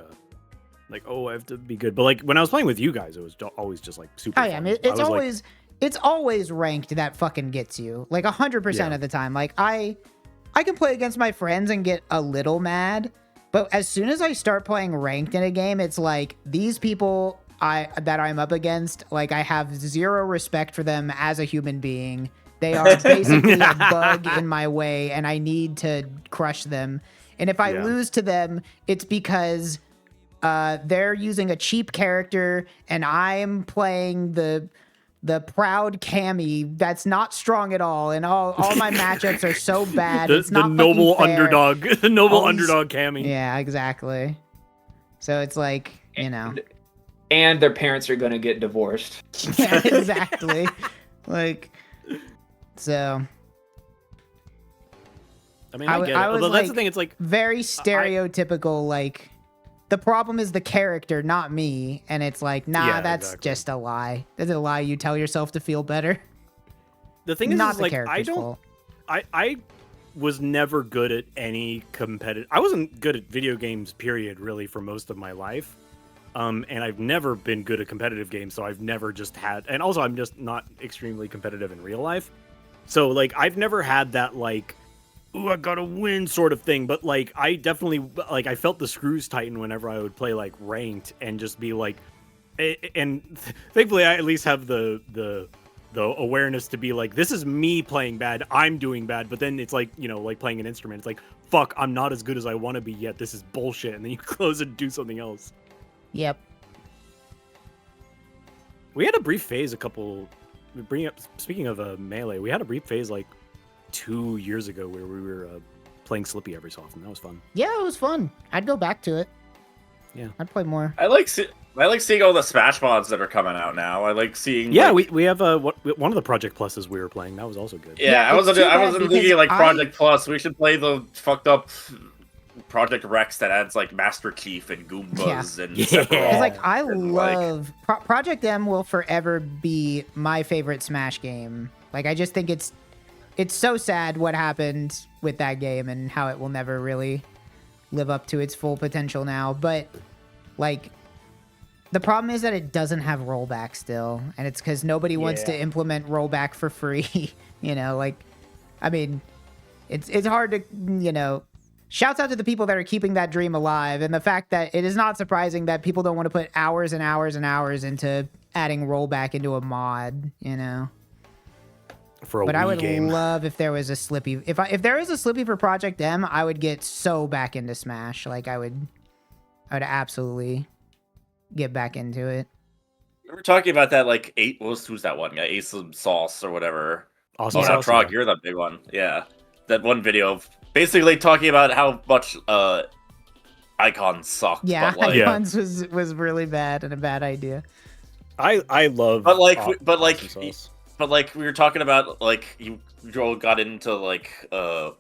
oh, I have to be good. But like when I was playing with you guys, it was always just like super fun. It's always ranked that fucking gets you. Like 100% of the time. Like I can play against my friends and get a little mad, but as soon as I start playing ranked in a game, it's like these people that I'm up against, like I have zero respect for them as a human being. They are basically a bug in my way and I need to crush them. And if I lose to them, it's because they're using a cheap character and I'm playing the proud Cammy that's not strong at all, and all my matchups are so bad. It's not the noble fair. Underdog, the noble underdog Cammy. Yeah, exactly. So it's like, and their parents are gonna get divorced. Yeah, exactly. Like, so. I mean, I get it. Although that's the thing. It's like very stereotypical. Like, the problem is the character, not me. And it's like, nah, that's just a lie. That's a lie you tell yourself to feel better. The thing is, not the like, character's fault. was never good at any competitive. I wasn't good at video games, period, really, for most of my life. And I've never been good at competitive games, so I've never just had. And also, I'm just not extremely competitive in real life. So, like, I've never had that, like, ooh, I gotta win sort of thing. But, like, I definitely, like, I felt the screws tighten whenever I would play, like, ranked and just be like, and thankfully, I at least have the awareness to be like, this is me playing bad, I'm doing bad. But then it's like, you know, like playing an instrument. It's like, fuck, I'm not as good as I want to be yet. This is bullshit. And then you close and do something else. Yep. We had a brief phase speaking of Melee, we had a brief phase like 2 years ago where we were playing Slippy every so often. That was fun. Yeah, it was fun. I'd go back to it. Yeah. I'd play more. I like seeing all the Smash mods that are coming out now. I like seeing. Yeah, like... we have one of the Project Pluses we were playing. That was also good. Yeah, I wasn't thinking like Project Plus. We should play the fucked up Project Rex that adds like Master Chief and Goombas and Sephiroth. It's like I love Project M will forever be my favorite Smash game. Like I just think it's so sad what happened with that game and how it will never really live up to its full potential now. But like the problem is that it doesn't have rollback still, and it's because nobody wants to implement rollback for free. You know, like I mean, it's hard to, you know. Shouts out to the people that are keeping that dream alive, and the fact that it is not surprising that people don't want to put hours and hours and hours into adding rollback into a mod, you know. For a but Wii I would game. love if there was a Slippy. If there is a Slippy for Project M, I would get so back into Smash. Like I would absolutely get back into it. We were talking about that like who's that one guy? Ace of Sauce or whatever. Awesome. Sauce, Trog, you're that big one. Yeah. That one video of basically talking about how much Icons sucked. Yeah, but, like, Icons was really bad and a bad idea. I love but we were talking about like you all got into like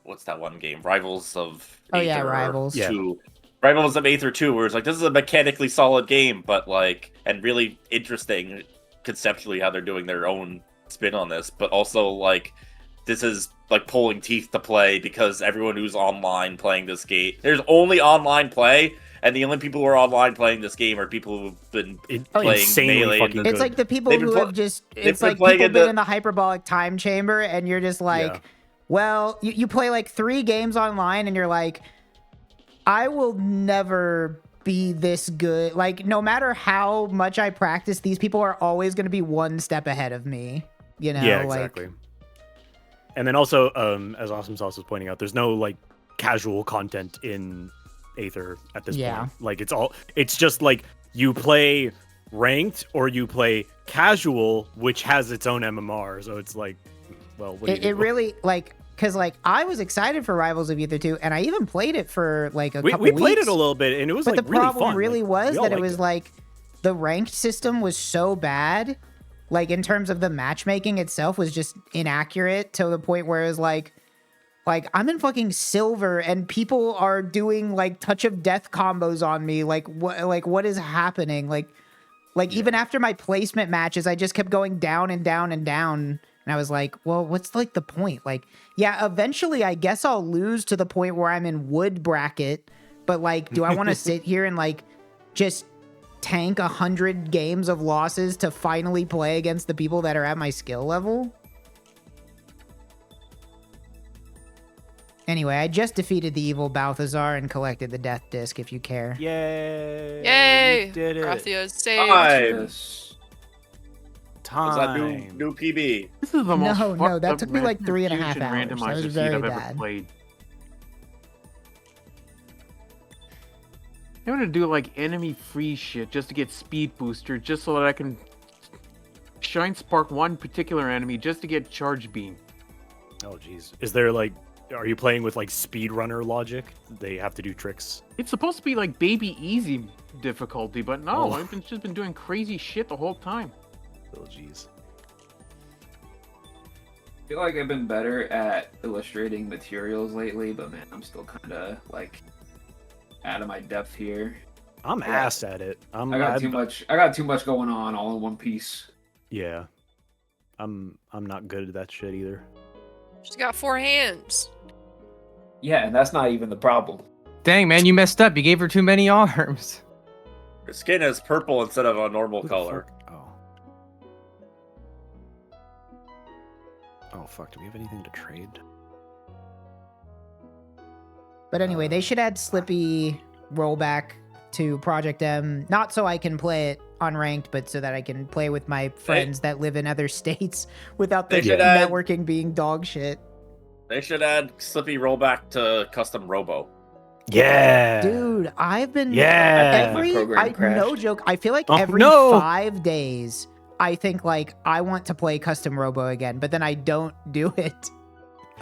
what's that one game? Rivals of Aether Rivals 2. Rivals of Aether 2, where it's like this is a mechanically solid game, but like and really interesting conceptually how they're doing their own spin on this, but also like this is like pulling teeth to play because everyone who's online playing this game, there's only online play, and the only people who are online playing this game are people who've been playing Melee. It's like the people who have just, it's like people been in the hyperbolic time chamber, and you're just like, well, you play like 3 games online, and you're like, I will never be this good. Like, no matter how much I practice, these people are always going to be one step ahead of me. You know? Yeah, exactly. Like, and then also, as Awesome Sauce was pointing out, there's no like casual content in Aether at this point. Like it's just like you play ranked or you play casual, which has its own MMR. So it's like, well, it really like, because like I was excited for Rivals of Aether 2, and I even played it for like a couple weeks. We played it a little bit, and it was but like the really problem fun. really like, was that it was like the ranked system was so bad. Like, in terms of the matchmaking itself was just inaccurate to the point where it was like I'm in fucking silver and people are doing like touch of death combos on me. Like what is happening? Like even after my placement matches, I just kept going down and down and down. And I was like, well, what's like the point? Like, yeah, eventually I guess I'll lose to the point where I'm in wood bracket. But like, do I want to sit here and like just tank 100 games of losses to finally play against the people that are at my skill level? Anyway, I just defeated the evil Balthazar and collected the death disc, if you care. Yay! Yay! You did it. Gracias, saved. Time. Is that new PB? This is the most No, that took me like 3.5 hours. That randomizer was seed very I've bad. ever played. I'm gonna do like enemy free shit just to get speed booster, just so that I can shine spark one particular enemy just to get charge beam. Oh jeez. Is there like, are you playing with like speedrunner logic? They have to do tricks. It's supposed to be like baby easy difficulty, but no, Oh. I've just been doing crazy shit the whole time. Oh jeez. I feel like I've been better at illustrating materials lately, but man, I'm still kind of like out of my depth here. I'm ass at it. I got too much going on all in one piece. Yeah. I'm not good at that shit either. She's got 4 hands. Yeah, and that's not even the problem. Dang, man, you messed up. You gave her too many arms. Her skin is purple instead of a normal Who the color. fuck? Oh, fuck. Do we have anything to trade? But anyway, they should add Slippy rollback to Project M, not so I can play it unranked, but so that I can play with my friends that live in other states without the They should add- networking being dog shit. They should add Slippy rollback to custom Robo. Yeah. Dude, I've been Yeah. My program no crashed. joke. I feel like Oh, every no. 5 days I think like I want to play custom Robo again, but then I don't do it.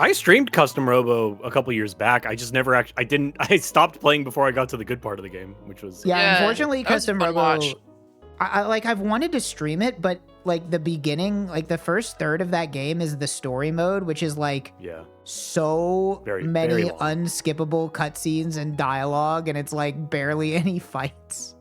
I streamed Custom Robo a couple years back. I just never actually. I stopped playing before I got to the good part of the game, which was. Yeah, Yeah, unfortunately, that was a custom fun Robo. watch. I've wanted to stream it, but like the beginning, like the first third of that game is the story mode, which is like Yeah. so Very many long. unskippable cutscenes and dialogue, and it's like barely any fights.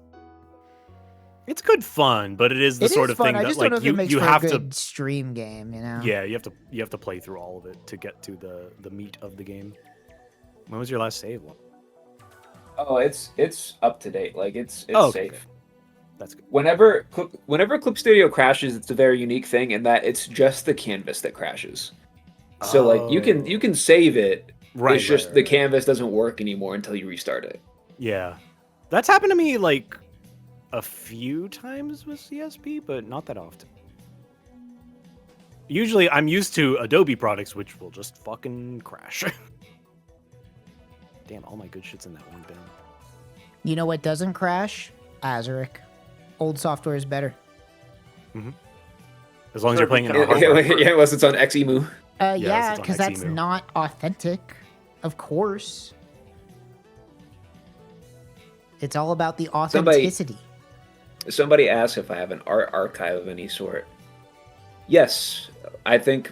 It's good fun, but it is the It sort is of fun. thing I that just don't know like if it makes you for have a to. good stream game, you know? Yeah, you have to play through all of it to get to the meat of the game. When was your last save one? Oh, it's up to date. Like it's Oh, okay, safe. That's good. Whenever Clip Studio crashes, it's a very unique thing in that it's just the canvas that crashes. So like you can save it. Right. It's just right, the right. canvas doesn't work anymore until you restart it. Yeah, that's happened to me like a few times with CSP, but not that often. Usually, I'm used to Adobe products, which will just fucking crash. Damn, all my good shit's in that one bin. You know what doesn't crash? Azerich. Old software is better. As long as you're playing in a Yeah, hardware. unless it's on XEMU. Yeah, it's on because that's XEMU. not authentic. Of course. It's all about the Somebody- authenticity. Somebody asked if I have an art archive of any sort. Yes, I think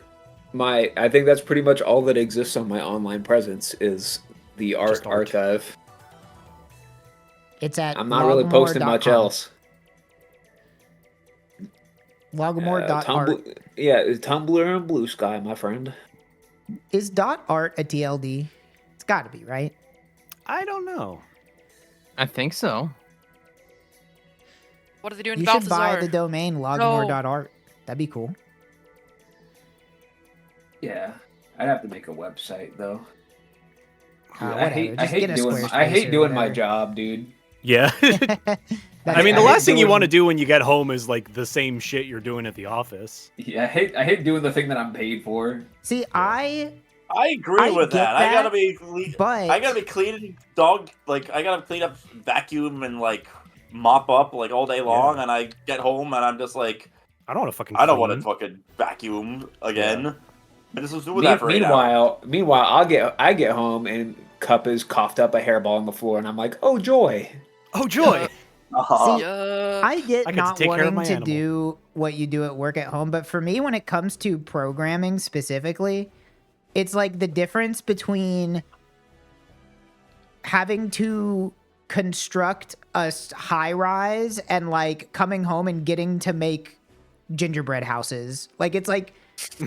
that's pretty much all that exists on my online presence is the art Just art. archive. It's at I'm not really posting much logomore.com. else. Logomore.art. Tumblr and Blue Sky, my friend. Is .art a TLD? It's got to be, right? I don't know. I think so. What are they doing You to should buy Balthazar? the domain logomore.art. That'd be cool. Yeah, I'd have to make a website though. Whatever. Just get a Squarespace I hate or doing my whatever. job, dude. Yeah. That's I mean, the fine. last thing you doing- want to do when you get home is like the same shit you're doing at the office. Yeah, I hate doing the thing that I'm paid for. See, I agree I with get that. I gotta that, be. but I gotta be cleaning dog. Like I gotta clean up, vacuum, and like mop up like all day long. And I get home and I'm just like, I don't want to fucking. I don't want to clean. fucking vacuum again. Yeah. I just was doing that for 8 hours. Meanwhile, I get home and Cup is coughed up a hairball on the floor, and I'm like, oh joy. Oh joy! Uh-huh. See, Yeah. I get I get to not take care of wanting my to animal. do what you do at work at home, but for me, when it comes to programming specifically, it's like the difference between having to construct a high rise and like coming home and getting to make gingerbread houses. Like it's like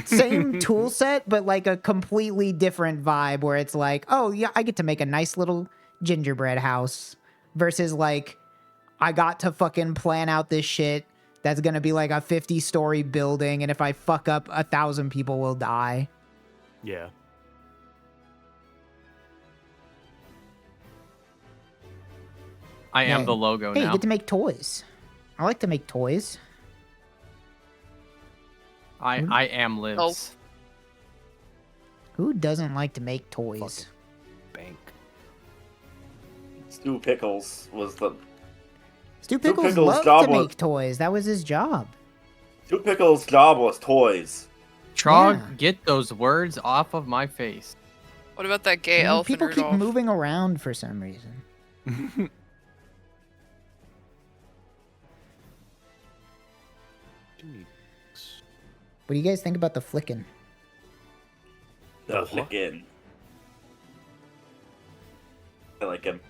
same tool set, but like a completely different vibe where it's like, oh yeah, I get to make a nice little gingerbread house versus like I got to fucking plan out this shit that's gonna be like a 50-story building, and if I fuck up, 1,000 people will die. Yeah. I am Yeah. the logo Hey, you now. get to make toys. I like to make toys. I am lives. Who doesn't like to make toys? Fucking bank. Stu Pickles was the Stu Pickles Pickles' loved job to was- make toys. That was his job. Stu Pickles' job was toys. Trog, Yeah. get those words off of my face. What about that gay I mean, elf? people in keep Rudolph? moving around for some reason. What do you guys think about the flicking? The what? flickin'. I like him.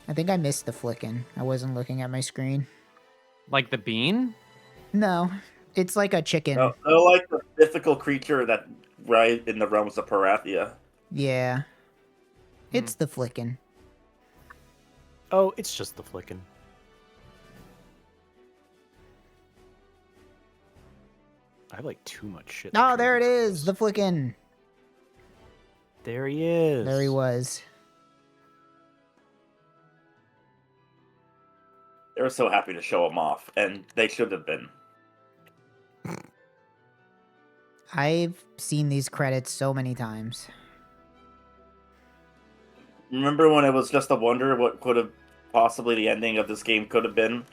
I think I missed the flicking. I wasn't looking at my screen. Like the bean? No, it's like a chicken. No, I like the mythical creature that right in the realms of Parathia. Yeah. It's the flickin'. Oh, it's just the flickin'. I have like too much shit. Oh, there it is, the flickin'. There he is. There he was. They were so happy to show him off, and they should have been. I've seen these credits so many times. Remember when it was just a wonder what could have possibly the ending of this game could have been?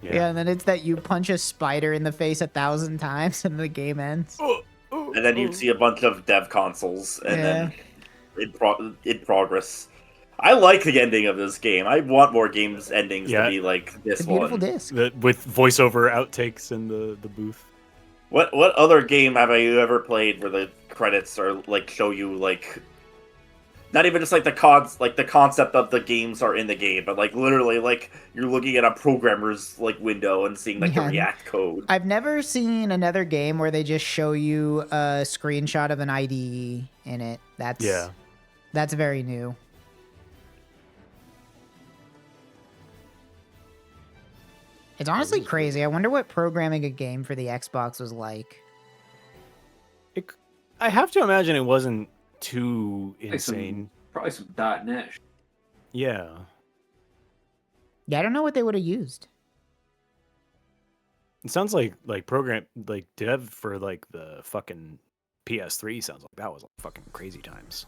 Yeah, and then it's that you punch a spider in the face 1,000 times and the game ends. And then you'd see a bunch of dev consoles, and then in progress. I like the ending of this game. I want more games endings to be like this It's a beautiful one. disc. With voiceover outtakes in the booth. What other game have I ever played where the credits are like show you like not even just like the concept of the games are in the game, but like literally like you're looking at a programmer's like window and seeing like the React code. I've never seen another game where they just show you a screenshot of an IDE in it. That's very new. It's honestly crazy. I wonder what programming a game for the Xbox was like. I have to imagine it wasn't too insane. Probably some .NET. Yeah. Yeah, I don't know what they would have used. It sounds like program like dev for like the fucking PS3 sounds like that was like fucking crazy times.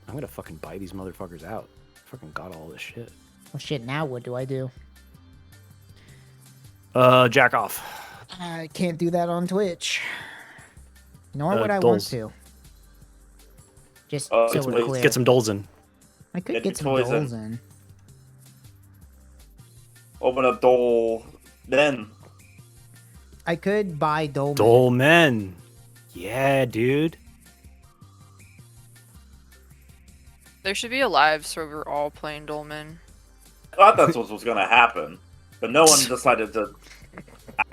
I'm gonna fucking buy these motherfuckers out. I fucking got all this shit. Well, shit, now what do I do? Jack off. I can't do that on Twitch. Nor would I want to. Just so we're clear. Get some doles in. I could get some doles in. Open up Dole then. I could buy Dolmen. Dolmen. Yeah, dude. There should be a live server all playing Dolmen. I thought that's what was going to happen, but no one decided to.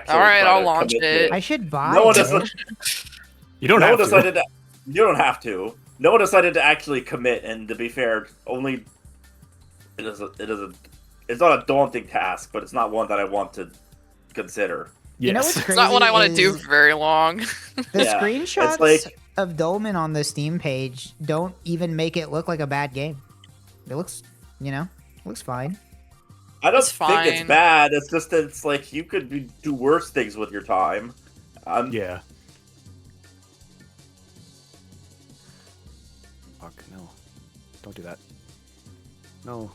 All right, I'll launch it. I should buy no one it. You don't have to. You don't have to. No one decided to actually commit, and to be fair, only it's not a daunting task, but it's not one that I want to consider. Yes. You know what's crazy? It's not one I want to do for very long. The screenshots of Dolmen on the Steam page don't even make it look like a bad game. It looks, looks fine. I don't think it's bad. It's just that it's like you could do worse things with your time. Yeah. Fuck no! Don't do that. No.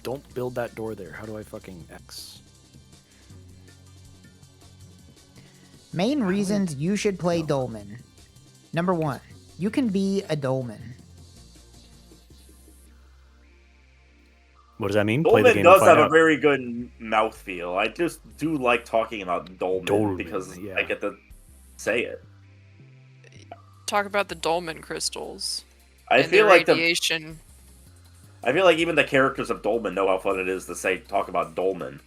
Don't build that door there. How do I fucking X? Main reasons you should play Dolmen. Number 1, you can be a Dolmen. What does that mean? Dolmen does have a very good mouthfeel. I just do like talking about Dolmen because I get to say it. Talk about the Dolmen crystals. I feel like radiation. I feel like even the characters of Dolmen know how fun it is to talk about Dolmen.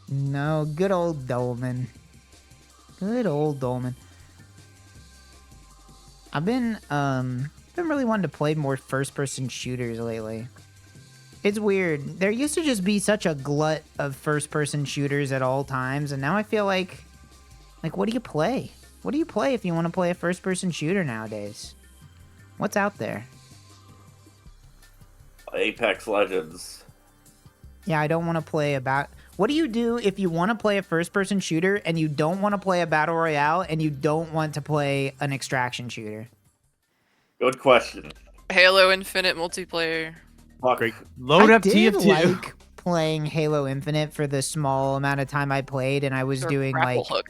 No, good old Dolmen. Good old Dolmen. I've been really wanting to play more first-person shooters lately. It's weird. There used to just be such a glut of first-person shooters at all times, and now I feel like what do you play? What do you play if you want to play a first-person shooter nowadays? What's out there? Apex Legends. Yeah, I don't want to play about... What do you do if you want to play a first-person shooter and you don't want to play a battle royale and you don't want to play an extraction shooter? Good question. Halo Infinite multiplayer. Great. Load up I did TF2. like playing Halo Infinite for the small amount of time I played, and I was doing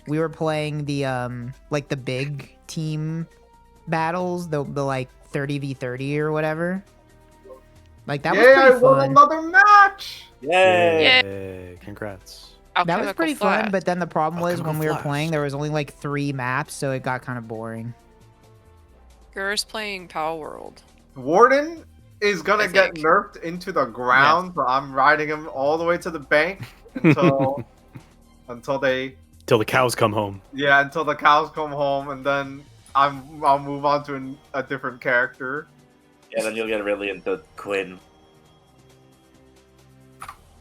we were playing the like the big team battles, the like 30v30 or whatever. Like that was pretty I won fun. another match. Yay! Congrats. That was pretty fun, but then the problem was when we were Flash. playing, there was only like 3 maps, so it got kind of boring. Gur's playing Palworld. Warden is gonna get nerfed into the ground, but I'm riding him all the way to the bank until they Till the cows come home. Yeah, until the cows come home, and then I'll move on to a different character. Yeah, then you'll get really into Quinn.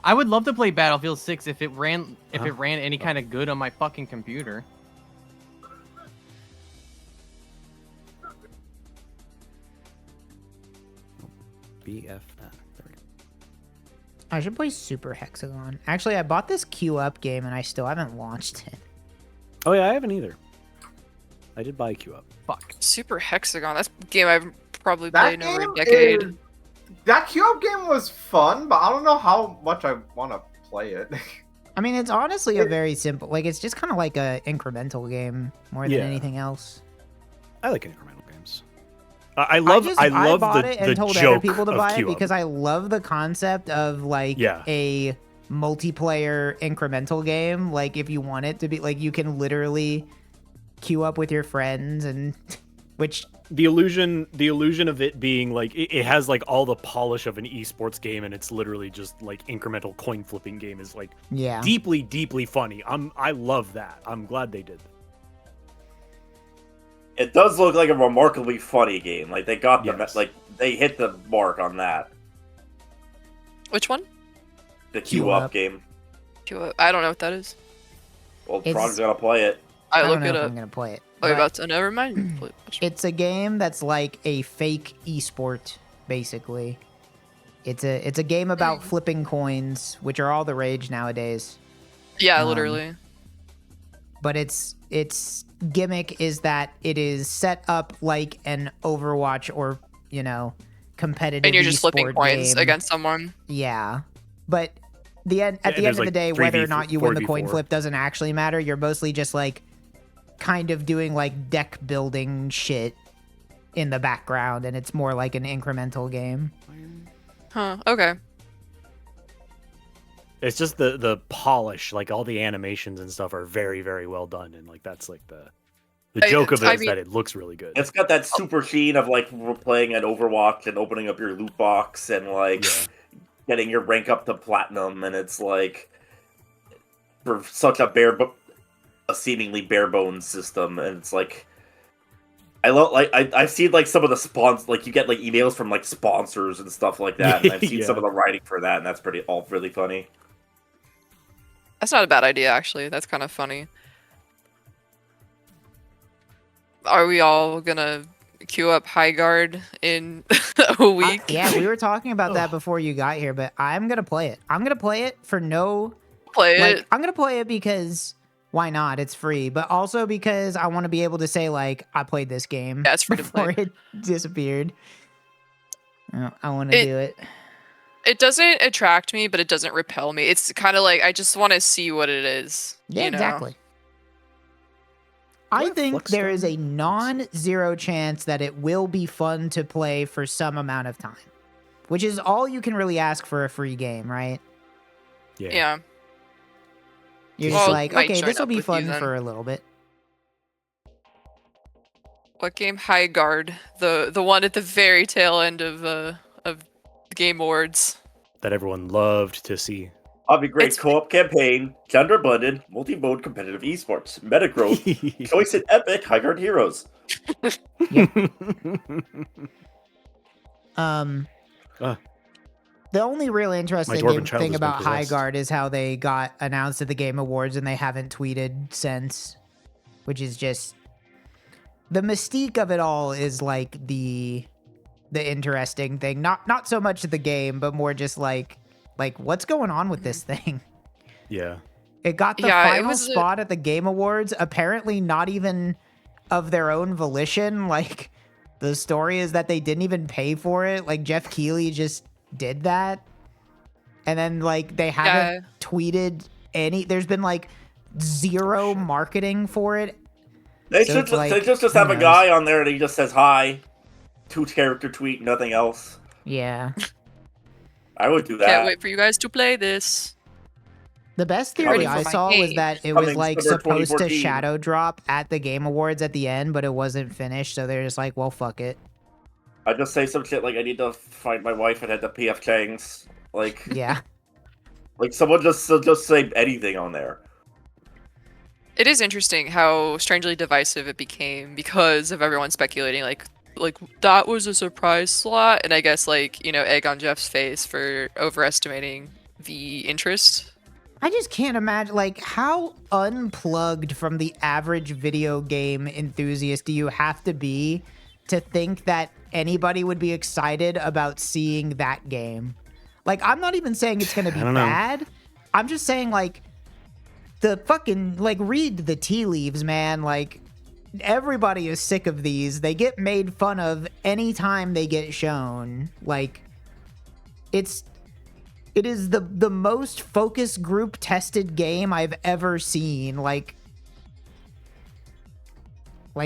I would love to play Battlefield 6 if it ran any kind of good on my fucking computer. BFN. I should play Super Hexagon. Actually, I bought this queue up game and I still haven't launched it. Oh yeah, I haven't either. I did buy queue up. Fuck. Super Hexagon. That's a game I've probably That played in over game a decade. That queue-up game was fun, but I don't know how much I want to play it. I mean, it's honestly a very simple, like, it's just kind of like a incremental game more than anything else. I like incremental games. I love bought it and told other people to buy it queue-up. because I love the concept of like a multiplayer incremental game. Like if you want it to be like, you can literally queue up with your friends, and which the illusion of it being like it has like all the polish of an esports game, and it's literally just like incremental coin flipping game is like deeply funny. I love that. I'm glad they did that. It does look like a remarkably funny game. Like they got like they hit the mark on that. Which one? The queue up game. Queue up. I don't know what that is. Well, Trog's gotta play it. I look it up. I'm gonna play it. Oh, you're about to? Never mind. It's a game that's like a fake esport, basically. It's a game about flipping coins, which are all the rage nowadays. Yeah, literally. But its gimmick is that it is set up like an Overwatch or, you know, competitive and you're just flipping coins game against someone. Yeah. But at the end of the day, whether or not you win the coin flip doesn't actually matter. You're mostly just like kind of doing like deck building shit in the background, and it's more like an incremental game. Huh, okay. It's just the polish, like all the animations and stuff are very, very well done, and like that's like the joke of it is that it looks really good. It's got that super sheen of like playing an Overwatch and opening up your loot box and like getting your rank up to platinum, and it's like for such a seemingly bare bones system, and it's like I love I've seen like some of the spawns, like you get like emails from like sponsors and stuff like that, and I've seen some of the writing for that, and that's all really funny. That's not a bad idea, actually. That's kind of funny. Are we all gonna queue up High Guard in a week? Yeah, we were talking about that before you got here, but I'm gonna play it. I'm gonna play it for no... I'm gonna play it because... Why not? It's free, but also because I want to be able to say, like, I played this game before it disappeared. I want to do it. It doesn't attract me, but it doesn't repel me. It's kind of like, I just want to see what it is. Yeah, exactly. I think there is a non-zero chance that it will be fun to play for some amount of time, which is all you can really ask for a free game, right? Yeah. You're just like, okay, this will be fun for a little bit. What game? High Guard, the one at the very tail end of Game Awards that everyone loved to see. I'll be great co-op campaign, gender-blended, multi-mode competitive esports, meta growth, choice in epic, High Guard heroes. The only real interesting thing about High Guard is how they got announced at the Game Awards and they haven't tweeted since, which is just the mystique of it all is like the interesting thing. Not so much the game, but more just like what's going on with this thing? Yeah. It got the final spot at the Game Awards, apparently not even of their own volition. Like the story is that they didn't even pay for it. Like Jeff Keighley just did that, and then like they haven't tweeted any. There's been like zero marketing for it. They should just have a guy on there that he just says hi, 2-character tweet, nothing else. Yeah, I would do that. Can't wait for you guys to play this. The best theory I saw was that it was like supposed to shadow drop at the Game Awards at the end, but it wasn't finished, so they're just like, well, fuck it. I just say some shit like I need to find my wife and head to PF Chang's. Like yeah, like someone just say anything on there. It is interesting how strangely divisive it became because of everyone speculating like that was a surprise slot, and I guess like, you know, egg on Jeff's face for overestimating the interest. I just can't imagine, like, how unplugged from the average video game enthusiast do you have to be to think that anybody would be excited about seeing that game? Like, I'm not even saying it's gonna be bad. I'm just saying, like, the fucking, like, read the tea leaves, man. Like, everybody is sick of these. They get made fun of anytime they get shown. Like, it is the most focus group tested game I've ever seen. Like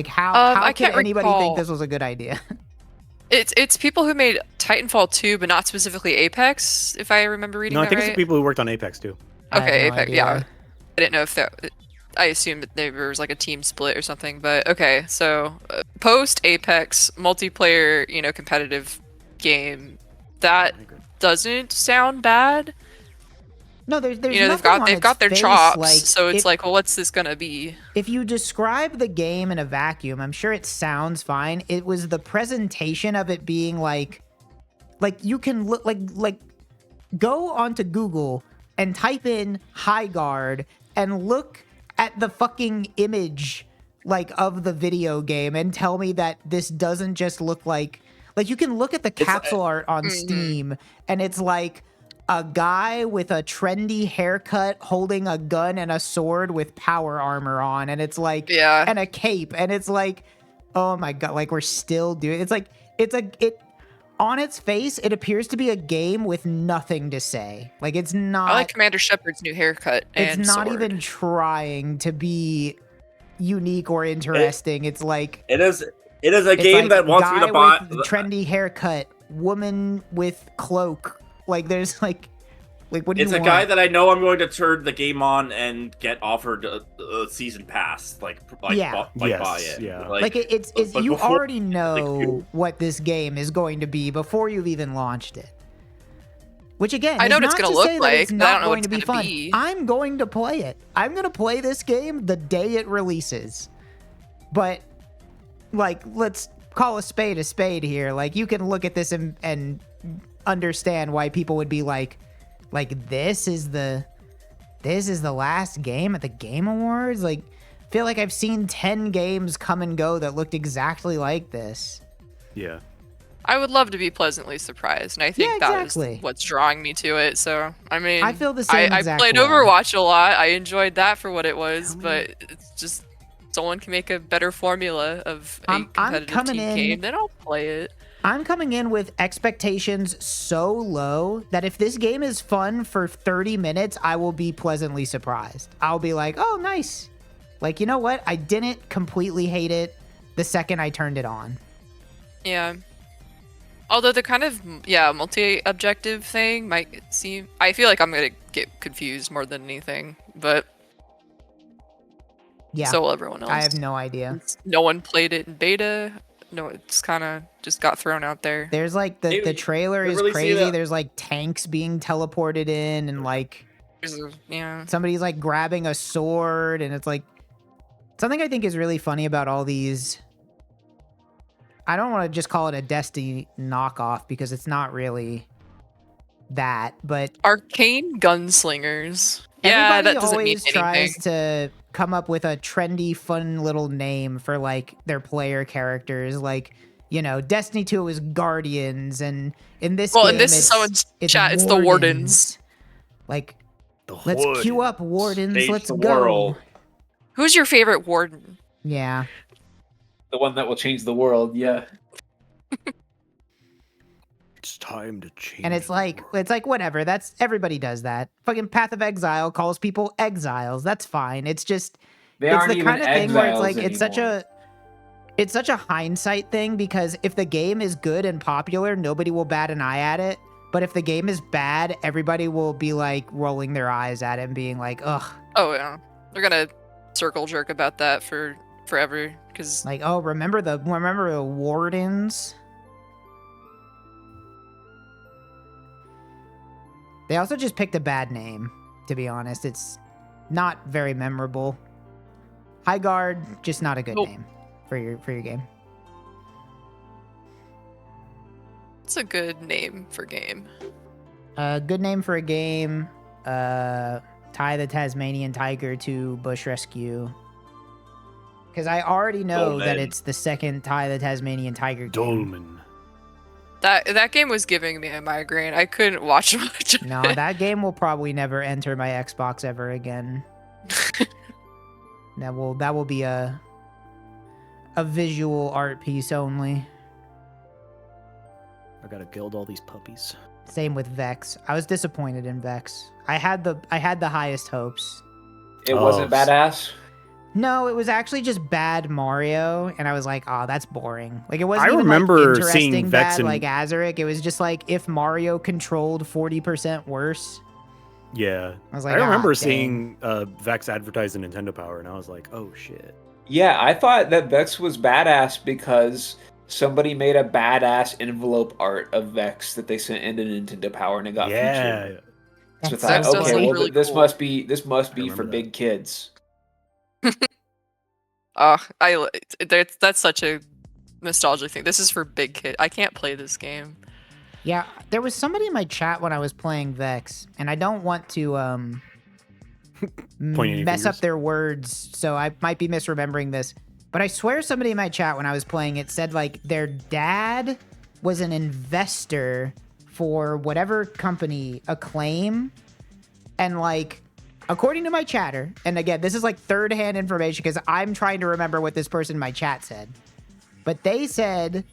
how could anybody think this was a good idea? It's people who made Titanfall 2, but not specifically Apex, if I remember reading that right. No, I think it's the people who worked on Apex too. Okay, no Apex, idea. yeah. I didn't know if that... I assumed that there was like a team split or something, but okay, so post Apex multiplayer, you know, competitive game, that doesn't sound bad. No, there's you know, they've got their face, chops, like, so it's like, well, what's this gonna be? If you describe the game in a vacuum, I'm sure it sounds fine. It was the presentation of it being like you can look like go onto Google and type in High Guard and look at the fucking image like of the video game and tell me that this doesn't just look like you can look at the capsule art on Steam and it's like a guy with a trendy haircut holding a gun and a sword with power armor on, and it's like and a cape, and it's like, oh my god, like we're still doing it on its face, it appears to be a game with nothing to say. Like, it's not... I like Commander Shepard's new haircut and it's not sword. even trying to be unique or interesting. It's like... It is a game that wants me to buy... Guy with trendy haircut, woman with cloak. Like, there's like what do you want? It's a guy that I know I'm going to turn the game on and get offered a season pass. Buy it. Yeah. Like it's you already know what this game is going to be before you've even launched it. Which again, I know is what it's not gonna to look say that like, it's but I not don't know going what to be it's gonna fun. be. I'm going to play it. I'm going to play this game the day it releases. But like, let's call a spade here. Like, you can look at this and understand why people would be like this is the last game at the Game Awards. Like, I feel like I've seen 10 games come and go that looked exactly like this. Yeah. I would love to be pleasantly surprised, and I think that is what's drawing me to it. So, I mean, I feel the same I exact played way. Overwatch a lot. I enjoyed that for what it was, but it's just someone can make a better formula of a competitive team game, then I'll play it. I'm coming in with expectations so low that if this game is fun for 30 minutes, I will be pleasantly surprised. I'll be like, oh, nice. Like, you know what? I didn't completely hate it the second I turned it on. Yeah. Although the kind of, multi-objective thing might seem... I feel like I'm going to get confused more than anything, but... Yeah. So will everyone else. I have no idea. No one played it in beta. No, it's kind of just got thrown out there. There's like the trailer is crazy. There's like tanks being teleported in, and like somebody's like grabbing a sword, and it's like something I think is really funny about all these. I don't want to just call it a Destiny knockoff because it's not really that, but arcane gunslingers. Yeah, that doesn't mean anything. Everybody always tries to come up with a trendy, fun little name for like their player characters. Like, you know, Destiny 2 is Guardians, and in this game, it's the Wardens. Like, let's queue up Wardens. Let's go. World. Who's your favorite Warden? Yeah, the one that will change the world. Yeah. It's time to change. And it's like whatever. That's everybody does that. Fucking Path of Exile calls people exiles. That's fine. It's just it's the kind of thing where it's like it's such a hindsight thing, because if the game is good and popular, nobody will bat an eye at it. But if the game is bad, everybody will be like rolling their eyes at it and being like, ugh. Oh yeah, they're gonna circle jerk about that for forever, because like, oh, remember the Wardens. They also just picked a bad name, to be honest. It's not very memorable. High Guard, just not a good Nope. name for your game. It's a good name for game. Good name for a game. Tie the Tasmanian Tiger to Bush Rescue. Because I already know that Doman. it's the second Tie the Tasmanian Tiger game. Dolman. That game was giving me a migraine. I couldn't watch much of No, it. that game will probably never enter my Xbox ever again. That will be a visual art piece only. I gotta gild all these puppies. Same with Vex. I was disappointed in Vex. I had the highest hopes. It wasn't badass. No, it was actually just bad Mario, and I was like, "Oh, that's boring." Like it wasn't I even remember like, interesting seeing Vex bad in- like Azerich. It was just like if Mario controlled 40% worse. Yeah. I was like, I remember "Ah, seeing Vex advertised in Nintendo Power, and I was like, oh shit. Yeah, I thought that Vex was badass because somebody made a badass envelope art of Vex that they sent into Nintendo Power and it got Yeah. featured. That's So I so thought, does okay, look well, really this cool. must be remember for that. big kids. That's such a nostalgic thing. This is for big kid. I can't play this game. Yeah, there was somebody in my chat when I was playing Vex, and I don't want to Point any mess up fingers. their words, so I might be misremembering this. But I swear somebody in my chat when I was playing it said like their dad was an investor for whatever company, Acclaim, and like according to my chatter, and again, this is like third-hand information because I'm trying to remember what this person in my chat said. But they said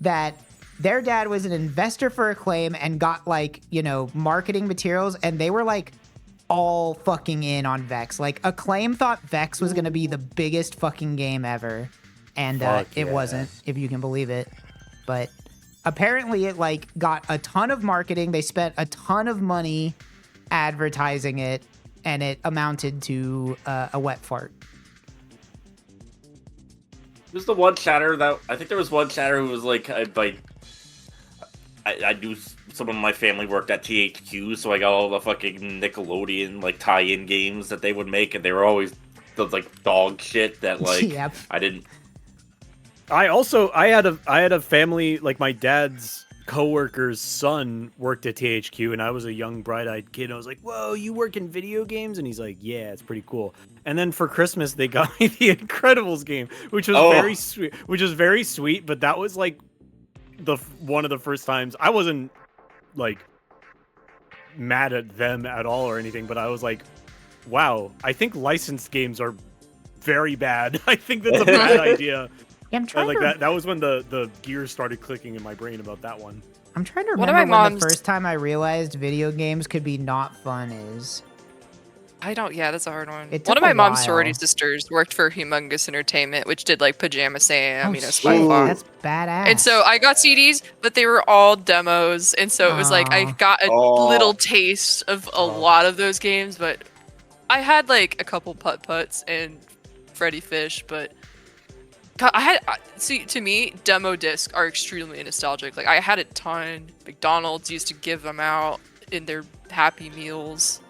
that their dad was an investor for Acclaim and got like, you know, marketing materials, and they were like all fucking in on Vex. Like Acclaim thought Vex was gonna be the biggest fucking game ever, and Fuck it yeah. wasn't, if you can believe it. But apparently it like got a ton of marketing. They spent a ton of money advertising it, and it amounted to a wet fart. There's the one chatter that I think there was one chatter who was like, I knew someone in my family worked at THQ, so I got all the fucking Nickelodeon like tie-in games that they would make, and they were always those like dog shit that like Yep. I didn't. I had a family, like my dad's coworker's son worked at THQ, and I was a young bright-eyed kid. And I was like, "Whoa, you work in video games?" And he's like, "Yeah, it's pretty cool." And then for Christmas, they got me the Incredibles game, which was very sweet. Which was very sweet, but that was like one of the first times I wasn't like mad at them at all or anything, but I was like, "Wow, I think licensed games are very bad. I think that's a bad idea." Yeah, I'm trying Like to that was when the gears started clicking in my brain about that one. I'm trying to One of remember my when the mom's- first time I realized video games could be not fun is. Yeah, that's a hard one. It One took of my a mom's while. sorority sisters worked for Humongous Entertainment, which did like Pajama Sam, Oh, Spy shit, Fox. that's badass. And so I got CDs, but they were all demos, and so it was like I Aw. got a Oh. little taste of a lot of those games, but I had like a couple putt-putts and Freddy Fish, but God, see, to me, demo discs are extremely nostalgic. Like I had a ton. McDonald's used to give them out in their Happy Meals.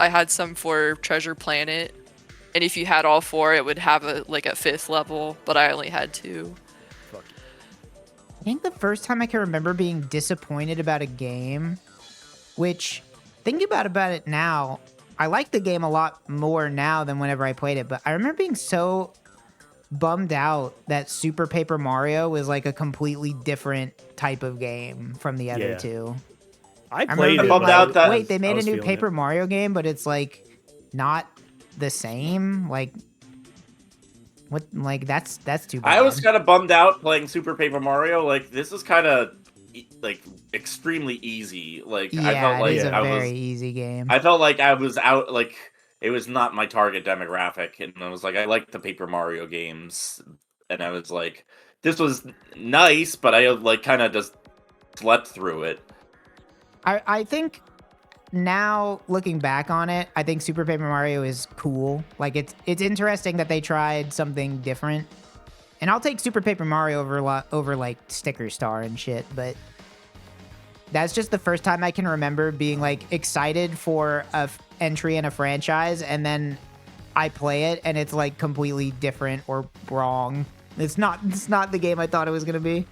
I had some for Treasure Planet, and if you had all four, it would have a fifth level, but I only had two. I think the first time I can remember being disappointed about a game, which, thinking about it now, I like the game a lot more now than whenever I played it, but I remember being so bummed out that Super Paper Mario was like a completely different type of game from the other Yeah. two. I I played remember it. bummed being out like, that- wait, they I made a was new feeling Paper it. Mario game, but it's like not the same. Like, what? Like that's too bad. I was kind of bummed out playing Super Paper Mario. Like this is kind of like extremely easy. Like I Yeah, felt like it is a I very was. easy game. I felt like I was out. Like it was not my target demographic, and I was like, I like the Paper Mario games, and I was like, this was nice, but I like kind of just slept through it. I think now looking back on it, I think Super Paper Mario is cool. Like it's interesting that they tried something different. And I'll take Super Paper Mario over like Sticker Star and shit, but that's just the first time I can remember being like excited for a entry in a franchise, and then I play it and it's like completely different or wrong. It's not the game I thought it was gonna be.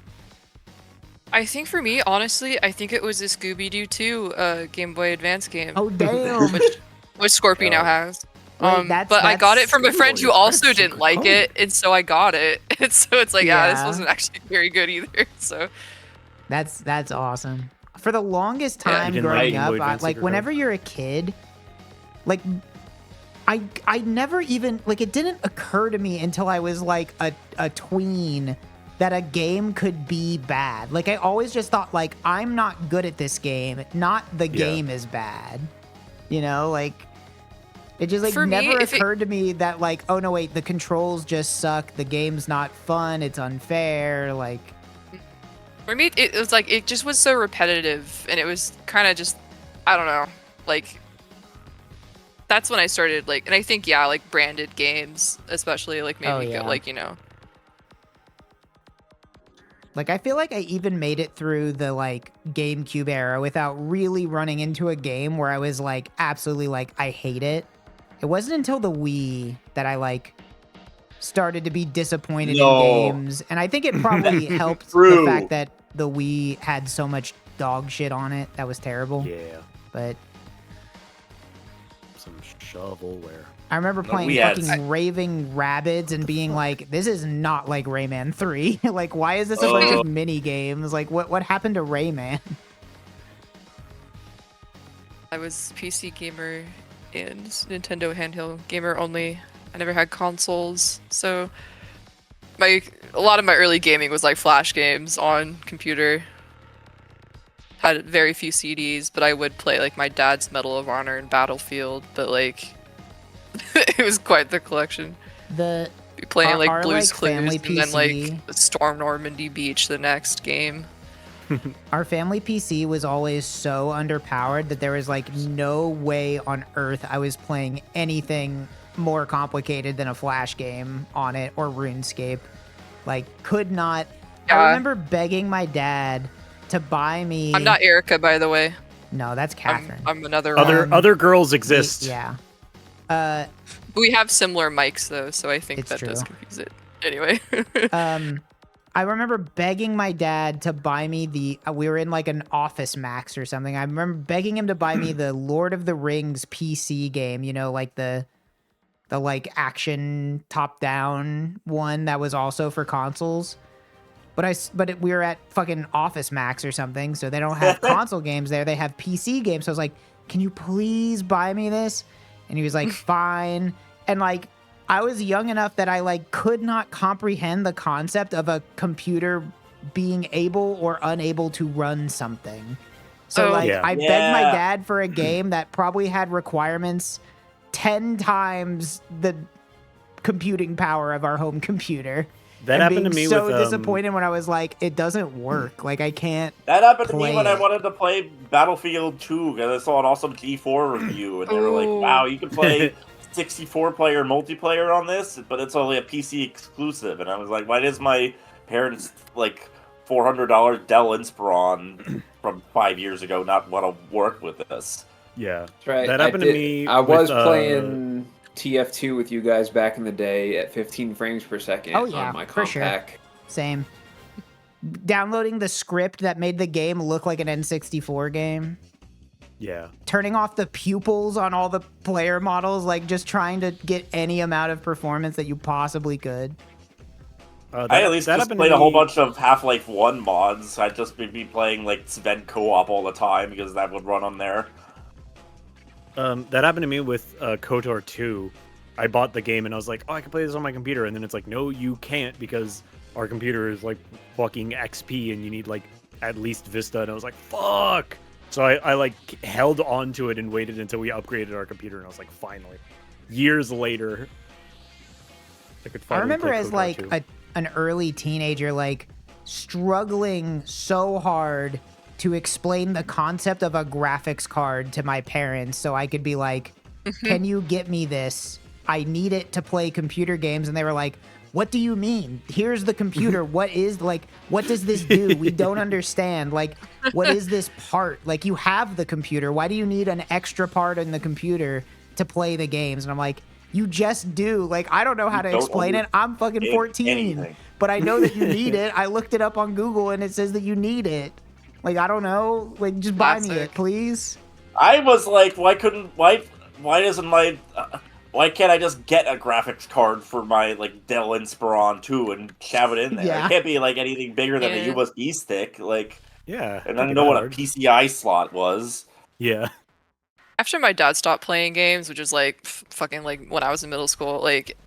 I think for me, honestly, I think it was a Scooby-Doo 2 Game Boy Advance game. Oh damn! which Scorpio now has. Wait, But I got it from a Game friend Boy who also Advance, didn't like it, and so I got it. And so it's like, yeah, this Yeah. wasn't actually very good either. So That's awesome. For the longest Yeah. time You didn't growing like Game up, Boy Advance like Secret whenever Code? you're a kid, like I never even like it didn't occur to me until I was like a tween that a game could be bad. Like I always just thought like I'm not good at this game, not the game is bad. You know, like it just like For me, never if it- occurred to me that like, oh no wait, the controls just suck, the game's not fun, it's unfair, like for me, it was like it just was so repetitive, and it was kind of just, I don't know, like that's when I started like, and I think like branded games, especially like maybe Oh, yeah. like, you know. Like, I feel like I even made it through the, like, GameCube era without really running into a game where I was, like, absolutely, like, I hate it. It wasn't until the Wii that I, like, started to be disappointed No. in games. And I think it probably helped the True. fact that the Wii had so much dog shit on it. That was terrible. Yeah, But some shovelware. I remember No, playing we had- fucking Raving Rabbids and being like, this is not like Rayman 3. Like, why is this a bunch Oh. of mini games? Like, what happened to Rayman? I was PC gamer and Nintendo handheld gamer only. I never had consoles, so a lot of my early gaming was like Flash games on computer. Had very few CDs, but I would play like my dad's Medal of Honor and Battlefield, but like it was quite the collection. The Be playing like our, Blue's like, Clues family and then PC like Storm Normandy Beach the next game. Our family PC was always so underpowered that there was like no way on earth I was playing anything more complicated than a Flash game on it or RuneScape. Like, could not. I Yeah. remember begging my dad to buy me. I'm not Erica, by the way. No, that's Catherine. I'm another Other girls exist. Yeah. We have similar mics though, so I think It's that does true. confuse it. Anyway. I remember begging my dad to buy me we were in like an Office Max or something. I remember begging him to buy me the Lord of the Rings PC game, you know, like the like action top down one that was also for consoles. But we were at fucking Office Max or something, so they don't have console games there. They have PC games. So I was like, "Can you please buy me this?" And he was like, "Fine." And like I was young enough that I like could not comprehend the concept of a computer being able or unable to run something. So Oh. like Yeah. I begged my Yeah. dad for a game that probably had requirements 10 times the computing power of our home computer. That And happened to being me so with disappointed when I was like, it doesn't work. Like I can't. That happened to me Play when I it. wanted to play Battlefield 2 because I saw an awesome G4 review, and they were like, Ooh. "Wow, you can play 64-player multiplayer on this, but it's only a PC exclusive." And I was like, "Why does my parents like $400 Dell Inspiron from 5 years ago not want to work with this?" Yeah. That's right. That happened to me. I was with, playing TF2 with you guys back in the day at 15 frames per second Oh, yeah, on my for sure. compact. Same. Downloading the script that made the game look like an N64 game. Yeah. Turning off the pupils on all the player models, like just trying to get any amount of performance that you possibly could. I at least just happened to played a whole me- bunch of Half-Life 1 mods. I'd just be playing like Sven co-op all the time because that would run on there. That happened to me with KOTOR 2. I bought the game and I was like, oh, I can play this on my computer. And then it's like, no, you can't because our computer is like fucking XP and you need like at least Vista. And I was like, fuck. So I like held on to it and waited until we upgraded our computer. And I was like, finally. Years later, I could I finally remember play as KOTOR like 2. an early teenager, like struggling so hard to explain the concept of a graphics card to my parents so I could be like, can you get me this? I need it to play computer games. And they were like, what do you mean? Here's the computer. What does this do? We don't understand. Like, what is this part? Like, you have the computer. Why do you need an extra part in the computer to play the games? And I'm like, You just do. Like, I don't know how to don't explain it. I'm fucking 14, anything. but I know that you need it. I looked it up on Google and it says that you need it. Like, I don't know. Like, just buy me it, please. I was like, why doesn't my why can't I just get a graphics card for my like Dell Inspiron 2 and shove it in there? Yeah. It can't be like anything bigger than a USB stick. Like, Yeah. and I don't know what a PCI slot was. Yeah. After my dad stopped playing games, which was like fucking like when I was in middle school, like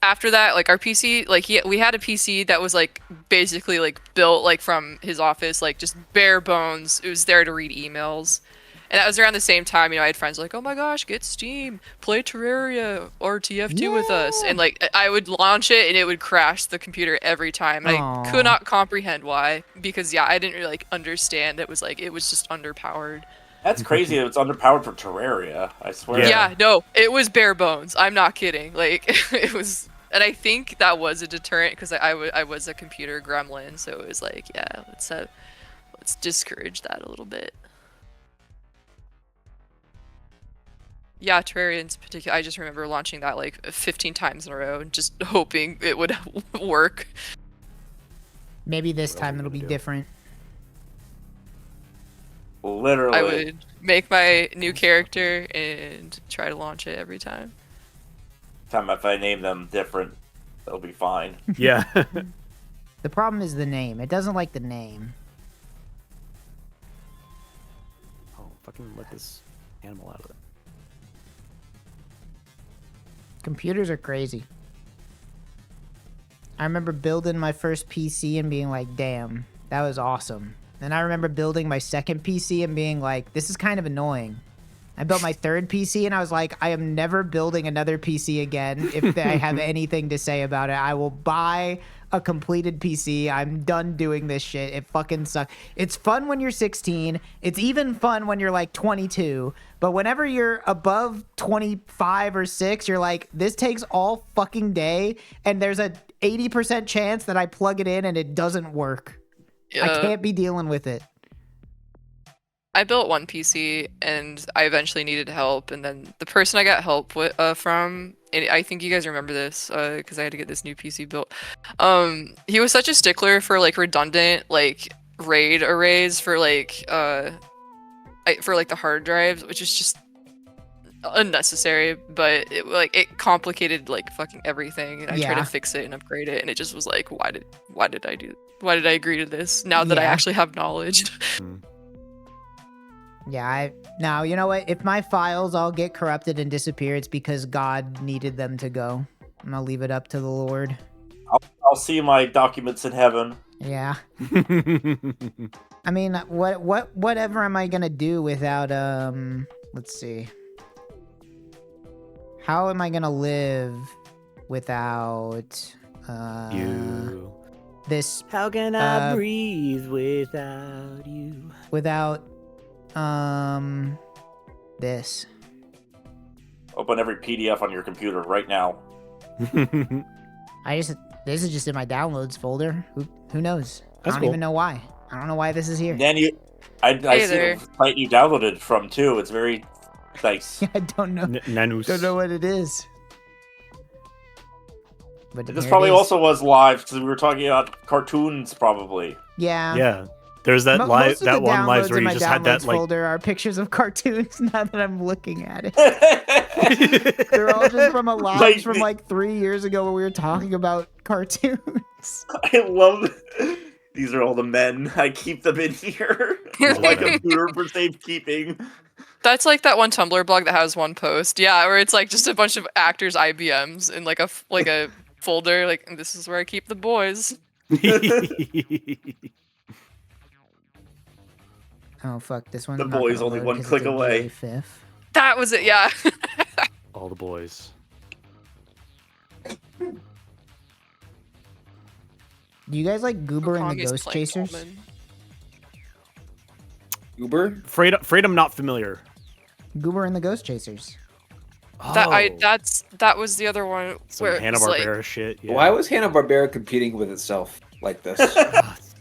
after that, like our PC, like we had a PC that was like basically like built like from his office, like just bare bones. It was there to read emails. And that was around the same time, I had friends like, oh my gosh, get Steam, play Terraria or TF2 with us. And like, I would launch it and it would crash the computer every time. And I could not comprehend why, because I didn't really like understand. It was just underpowered. That's crazy that it's underpowered for Terraria, I swear. Yeah, no, it was bare bones. I'm not kidding. Like, it was, and I think that was a deterrent because I was a computer gremlin. So it was like, yeah, let's discourage that a little bit. Yeah, Terraria in particular, I just remember launching that like 15 times in a row and just hoping it would work. Maybe this time it'll be different. Literally. I would make my new character and try to launch it every time. If I name them different, they'll be fine. Yeah. The problem is the name. It doesn't like the name. Oh, fucking let this animal out of it. Computers are crazy. I remember building my first PC and being like, damn, that was awesome. Then I remember building my second PC and being like, this is kind of annoying. I built my third PC and I was like, I am never building another PC again. If I have anything to say about it, I will buy a completed PC. I'm done doing this shit. It fucking sucks. It's fun when you're 16. It's even fun when you're like 22. But whenever you're above 25 or 6, you're like, this takes all fucking day. And there's a 80% chance that I plug it in and it doesn't work. I can't be dealing with it. I built one PC and I eventually needed help, and then the person I got help from, and I think you guys remember this because I had to get this new PC built. He was such a stickler for like redundant like RAID arrays for like the hard drives, which is just unnecessary, but it complicated like fucking everything, and I tried to fix it and upgrade it, and it just was like, why did I agree to this now that I actually have knowledge? Yeah, now, you know what? If my files all get corrupted and disappear, it's because God needed them to go. I'm gonna leave it up to the Lord. I'll see my documents in heaven. Yeah. I mean, whatever am I gonna do without, let's see. How am I gonna live without, you. This, How can I breathe without you? Without, this. Open every PDF on your computer right now. This is just in my downloads folder. Who knows? That's I don't cool. even know why. I don't know why this is here. Then I see the site you downloaded from too. It's very nice. I don't know. Nanus. Don't know what it is. But This probably also was live because we were talking about cartoons, probably. Yeah. Yeah. There's that Most of that the one live downloads where in you my just had that downloads like folder are pictures of cartoons. Now that I'm looking at it, they're all just from a live from like 3 years ago where we were talking about cartoons. I love. These are all the men. I keep them in here. My computer for safekeeping. That's like that one Tumblr blog that has one post, where it's like just a bunch of actors' IBMs in like a folder. Like, and this is where I keep the boys. Oh fuck! This one's The not boys gonna only load one 'cause click it's a away. GA5. That was it. Yeah. all the boys. Do you guys like Goober and the Okami's Ghost playing Chasers? Doman. Uber? Freedom not familiar. Goober and the Ghost Chasers. That was the other one Some where it was Hanna-Barbera like, shit. Yeah. Why was Hanna-Barbera competing with itself like this?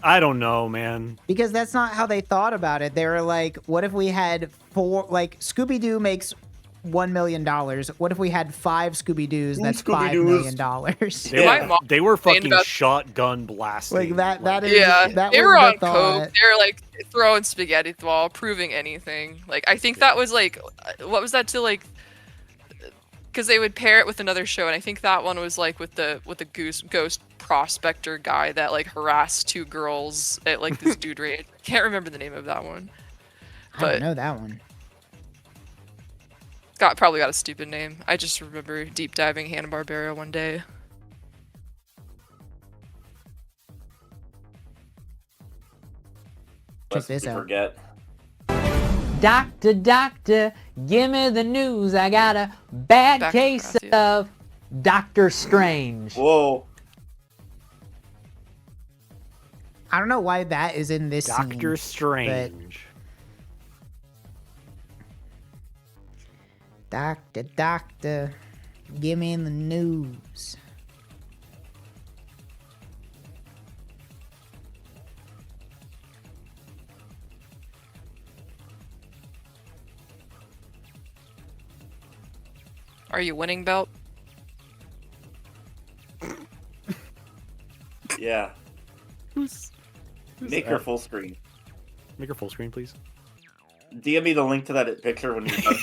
I don't know, man. Because that's not how they thought about it. They were like, what if we had 4, like, Scooby-Doo makes $1 million. What if we had 5 Scooby-Doos? That's $5 million. They were fucking shotgun blasting. Like that is Yeah, that they was were the on thought. coke. They were like throwing spaghetti at the wall, proving anything. Like I think that was like, what was that to like? Because they would pair it with another show, and I think that one was like with the ghost prospector guy that like harassed 2 girls at like this dude raid. Can't remember the name of that one. I don't know that one. Probably got a stupid name. I just remember deep diving Hanna-Barbera one day. Check this out. Forget. Doctor, doctor, give me the news. I got a bad case of Doctor Strange. Whoa. I don't know why that is in this scene. Doctor Strange. Doctor, doctor, give me the news. Are you winning, Belt? Yeah. Who's Make her full screen. Make her full screen, please. DM me the link to that picture when you're done.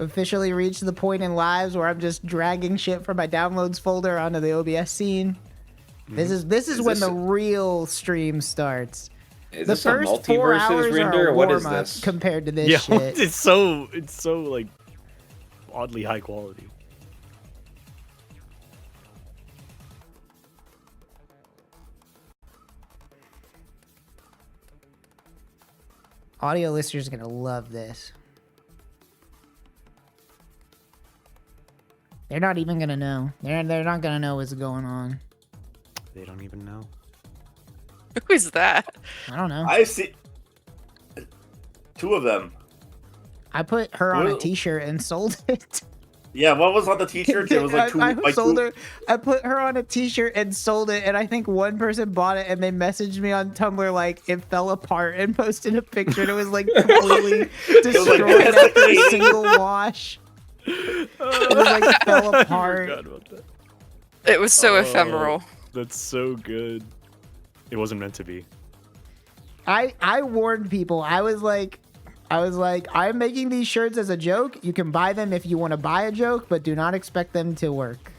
Officially reached the point in lives where I'm just dragging shit from my downloads folder onto the OBS scene. This is when the real stream starts. Is the this a first 4 multiverses hours render, are or what is warm-up this? compared to this Yeah, shit. it's so like oddly high quality. Audio listeners are gonna love this. They're not even gonna know. They're not gonna know what's going on. They don't even know. Who is that? I don't know. I see 2 of them. I put her on a t-shirt and sold it. Yeah, what was on the t-shirt? It was like 2. I sold her. I put her on a t-shirt and sold it, and I think one person bought it, and they messaged me on Tumblr like it fell apart and posted a picture, and it was like completely destroyed after a single wash. It was like fell apart. I forgot about that. It was so ephemeral. That's so good. It wasn't meant to be. I warned people. I was like, I'm making these shirts as a joke. You can buy them if you want to buy a joke, but do not expect them to work.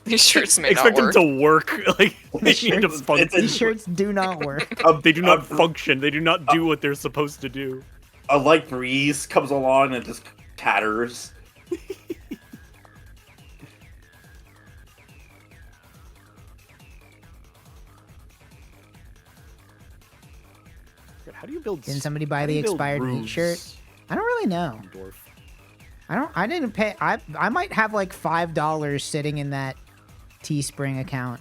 These shirts may Expect not work. them to work. Like they need to function. These shirts do not work. They do not function. They do not do what they're supposed to do. A light breeze comes along and just tatters. How do you build? Didn't somebody buy the expired meat shirt? I don't really know. I didn't pay. I might have like $5 sitting in that Teespring account.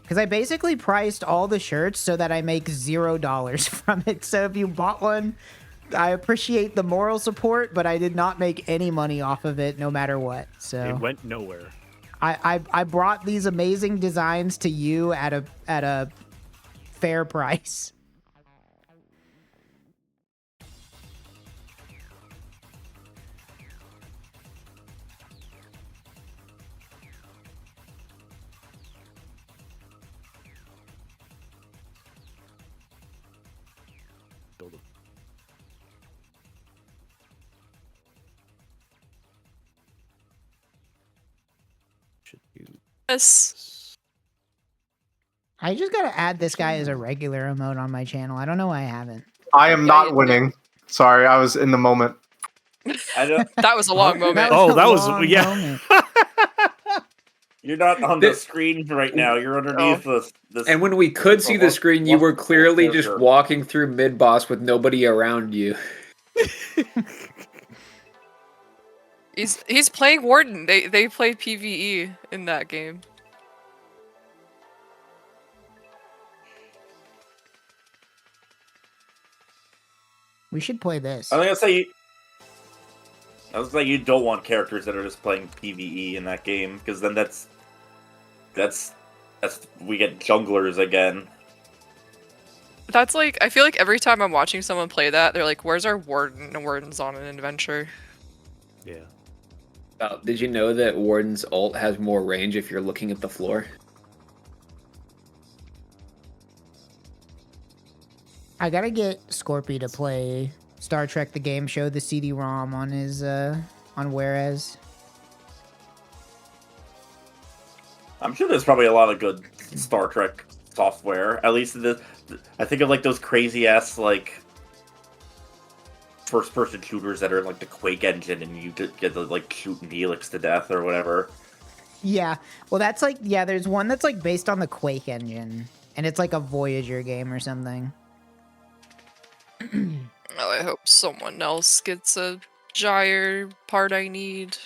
Because I basically priced all the shirts so that I make $0 from it. So if you bought one, I appreciate the moral support, but I did not make any money off of it, no matter what. So It went nowhere. I brought these amazing designs to you at a fair price. Yes. I just gotta add this guy as a regular emote on my channel. I don't know why I haven't. I am not winning. Sorry, I was in the moment. That was a long moment. That was yeah. You're not on the screen right now. You're underneath this. And when we could see the screen, you were clearly just walking through mid-boss with nobody around you. He's playing Warden. They play PvE in that game. We should play this. I was gonna say you don't want characters that are just playing PvE in that game, because then that's we get junglers again. That's like, I feel like every time I'm watching someone play that, they're like, "Where's our warden?" And warden's on an adventure. Yeah. Did you know that Warden's ult has more range if you're looking at the floor? I gotta get Scorpy to play Star Trek the Game Show, the CD-ROM on his, on Whereas. I'm sure there's probably a lot of good Star Trek software. At least I think of like those crazy ass like first-person shooters that are in like the Quake engine, and you get to like shoot Neelix to death or whatever. Yeah, well, that's like, yeah, there's one that's like based on the Quake engine, and it's like a Voyager game or something. Oh, I hope someone else gets a gyre part I need.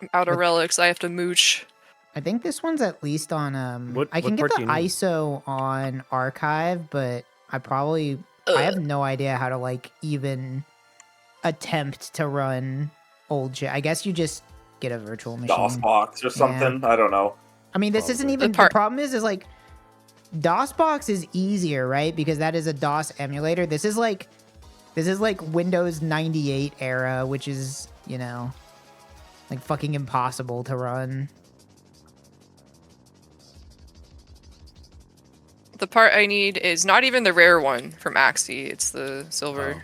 I'm out of relics. I have to mooch. I think this one's at least on, I can get the ISO on Archive, but I have no idea how to, like, even attempt to run old shit. I guess you just get a virtual machine. DOSBox or something? Yeah. I don't know. I mean, this isn't even, the problem is like, DOSBox is easier, right? Because that is a DOS emulator. This is like Windows 98 era, which is, you know, like fucking impossible to run. The part I need is not even the rare one from Axie, it's the silver. Oh.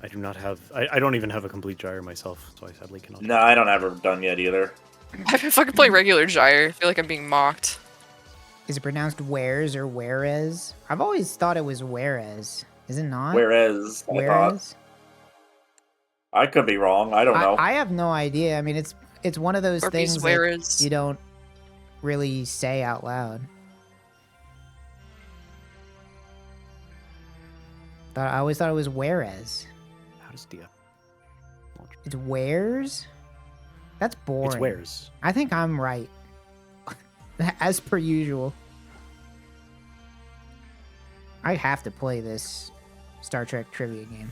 I do not have, I don't even have a complete gyre myself, so I sadly cannot. No, I don't have it done yet either. I fucking play regular gyre. I feel like I'm being mocked. Is it pronounced Wares or Whereas? I've always thought it was Whereas. Is it not? Whereas. I could be wrong. I don't know. I have no idea. I mean, it's one of those things that you don't really say out loud. I always thought it was Whereas. How does Dia? It's Wares? That's boring. It's Wares. I think I'm right. As per usual. I have to play this Star Trek trivia game.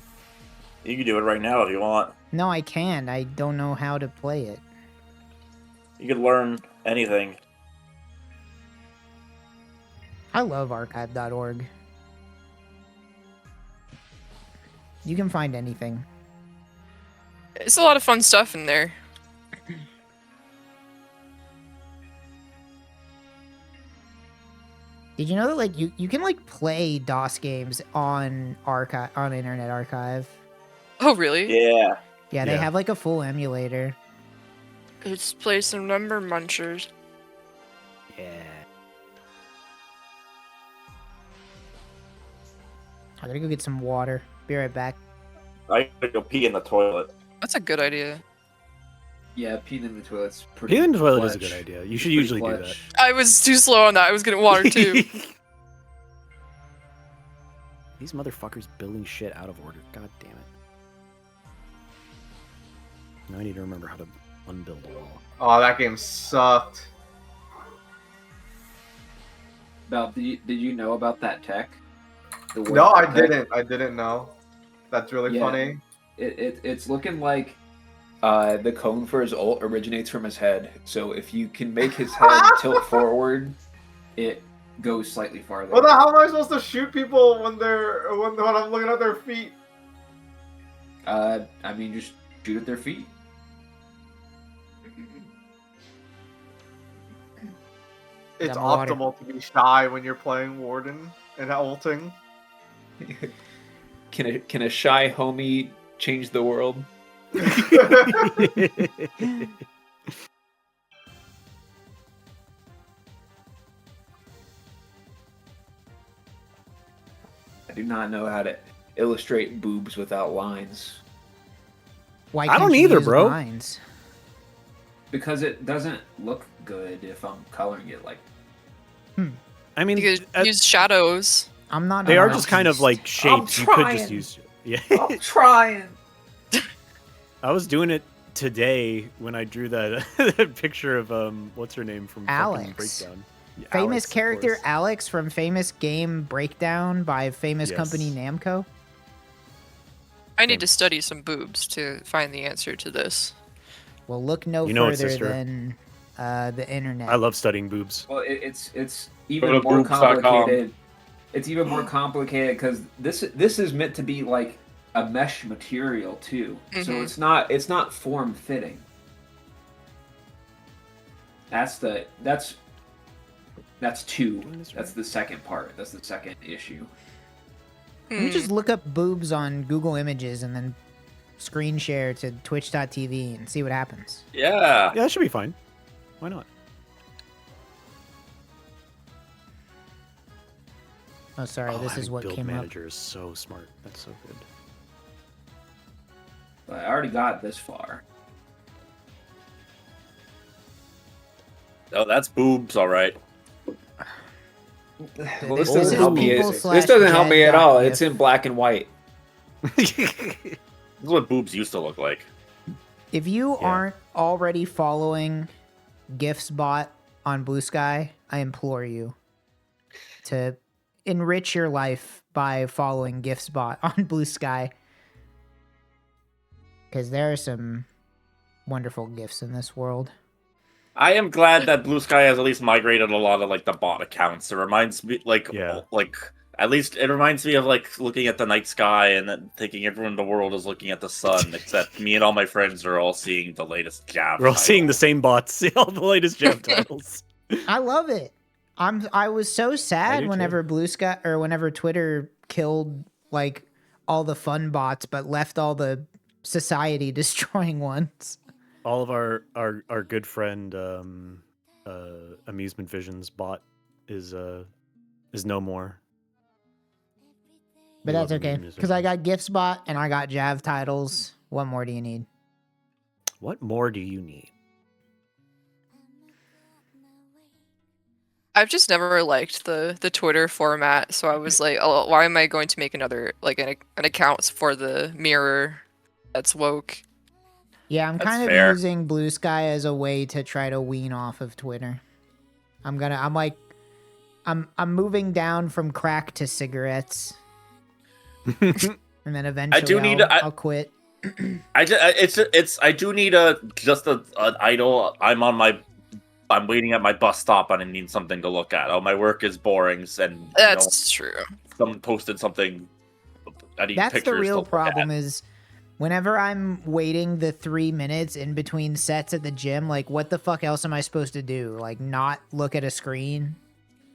You can do it right now if you want. No, I can't. I don't know how to play it. You can learn anything. I love archive.org. You can find anything. It's a lot of fun stuff in there. Did you know that like you can like play DOS games on Internet Archive? Oh really? Yeah. Yeah, they have like a full emulator. Let's play some number munchers. Yeah. I gotta go get some water. Be right back. I gotta go pee in the toilet. That's a good idea. Yeah, peeing in the toilet's pretty. Peeing in the toilet clutch. is a good idea. You should usually do that. I was too slow on that. I was getting water too. These motherfuckers building shit out of order. God damn it. Now I need to remember how to unbuild a wall. Oh, that game sucked. Did you know about that tech? No, I didn't. I didn't know. That's really funny. It's looking like the cone for his ult originates from his head. So if you can make his head tilt forward, it goes slightly farther. What the hell am I supposed to shoot people when I'm looking at their feet? I mean, just shoot at their feet. It's optimal to be shy when you're playing Warden and ulting. Can a shy homie change the world? I do not know how to illustrate boobs without lines. Why I don't either, bro. Lines? Because it doesn't look good if I'm coloring it like. I mean, you could use shadows. I'm not. They are just kind of like shapes. You could just use. Yeah. I'm trying. I was doing it today when I drew that picture of what's her name from Alex. Breakdown. Yeah, Famous Alex, character Alex from famous game Breakdown by famous company Namco. I need to study some boobs to find the answer to this. Well, look no further than the internet. I love studying boobs. Well, it's even more complicated it's even more complicated because this is meant to be like a mesh material too, so it's not form fitting. That's two. That's the second part. That's the second issue. Let me just look up boobs on Google Images and then screen share to twitch.tv and see what happens. Yeah. Yeah, that should be fine. Why not? Oh, sorry. This is what build came manager is so smart. That's so good. But I already got this far. Oh, that's boobs, all right. Well, this This doesn't is help me. people This slash doesn't help me at all. Jed.gif. It's in black and white. This is what boobs used to look like. If you aren't already following GIFsBot on Blue Sky, I implore you to enrich your life by following GIFsBot on Blue Sky. Because there are some wonderful GIFs in this world. I am glad that Blue Sky has at least migrated a lot of like the bot accounts. It reminds me, like at least it reminds me of like looking at the night sky and then thinking everyone in the world is looking at the sun, except me and all my friends are all seeing the latest Jav. We're all seeing the same bots, see all the latest Jav titles. I love it. I was so sad whenever Blue Sky or whenever Twitter killed like all the fun bots but left all the society destroying ones. All of our good friend Amusement Vision's bot is no more. But that's okay, because I got GIFsBot and I got Jav titles. What more do you need? What more do you need? I've just never liked the Twitter format, so I was like, oh, why am I going to make another like an account for the mirror that's woke? Yeah, I'm kind of using Blue Sky as a way to try to wean off of Twitter. I'm moving down from crack to cigarettes. And then eventually I'll quit. I do need an idle. I'm waiting at my bus stop and I need something to look at. Oh, my work is boring, and that's true. Someone posted something. I need That's pictures the real to problem is whenever I'm waiting the 3 minutes in between sets at the gym, like what the fuck else am I supposed to do? Like not look at a screen?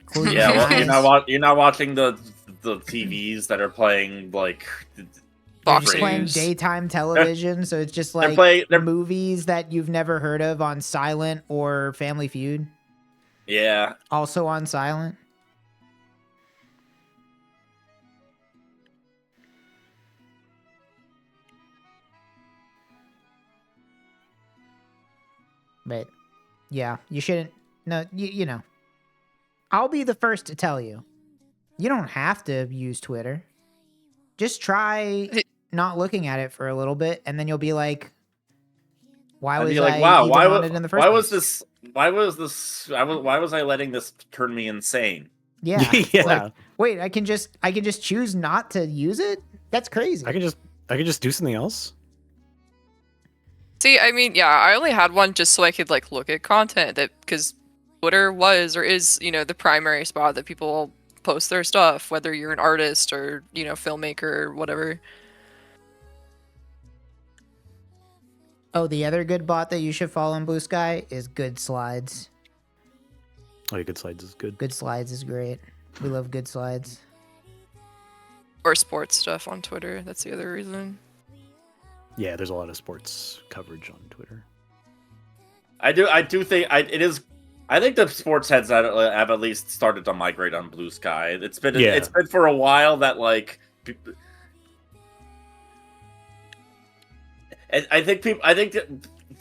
Close yeah, your well, eyes? you're not watching the TVs that are playing like. They're just playing daytime television, so it's just like movies that you've never heard of on Silent or Family Feud. Yeah. Also on Silent. But yeah, you shouldn't. No, you know. I'll be the first to tell you. You don't have to use Twitter. Just try not looking at it for a little bit, and then you'll be like, "Why was I even on it in the first place? Why was I letting this turn me insane?" Yeah. Like, wait, I can just choose not to use it? That's crazy. I can just do something else. See, I mean, yeah, I only had one just so I could like look at content because Twitter was or is, the primary spot that people post their stuff, whether you're an artist or, filmmaker or whatever. Oh, the other good bot that you should follow in Blue Sky is Good Slides. Oh, yeah, Good Slides is good. Good Slides is great. We love Good Slides. Or sports stuff on Twitter. That's the other reason. Yeah, there's a lot of sports coverage on Twitter. I do think it is. I think the sports heads have at least started to migrate on Blue Sky. It's been for a while that like. I think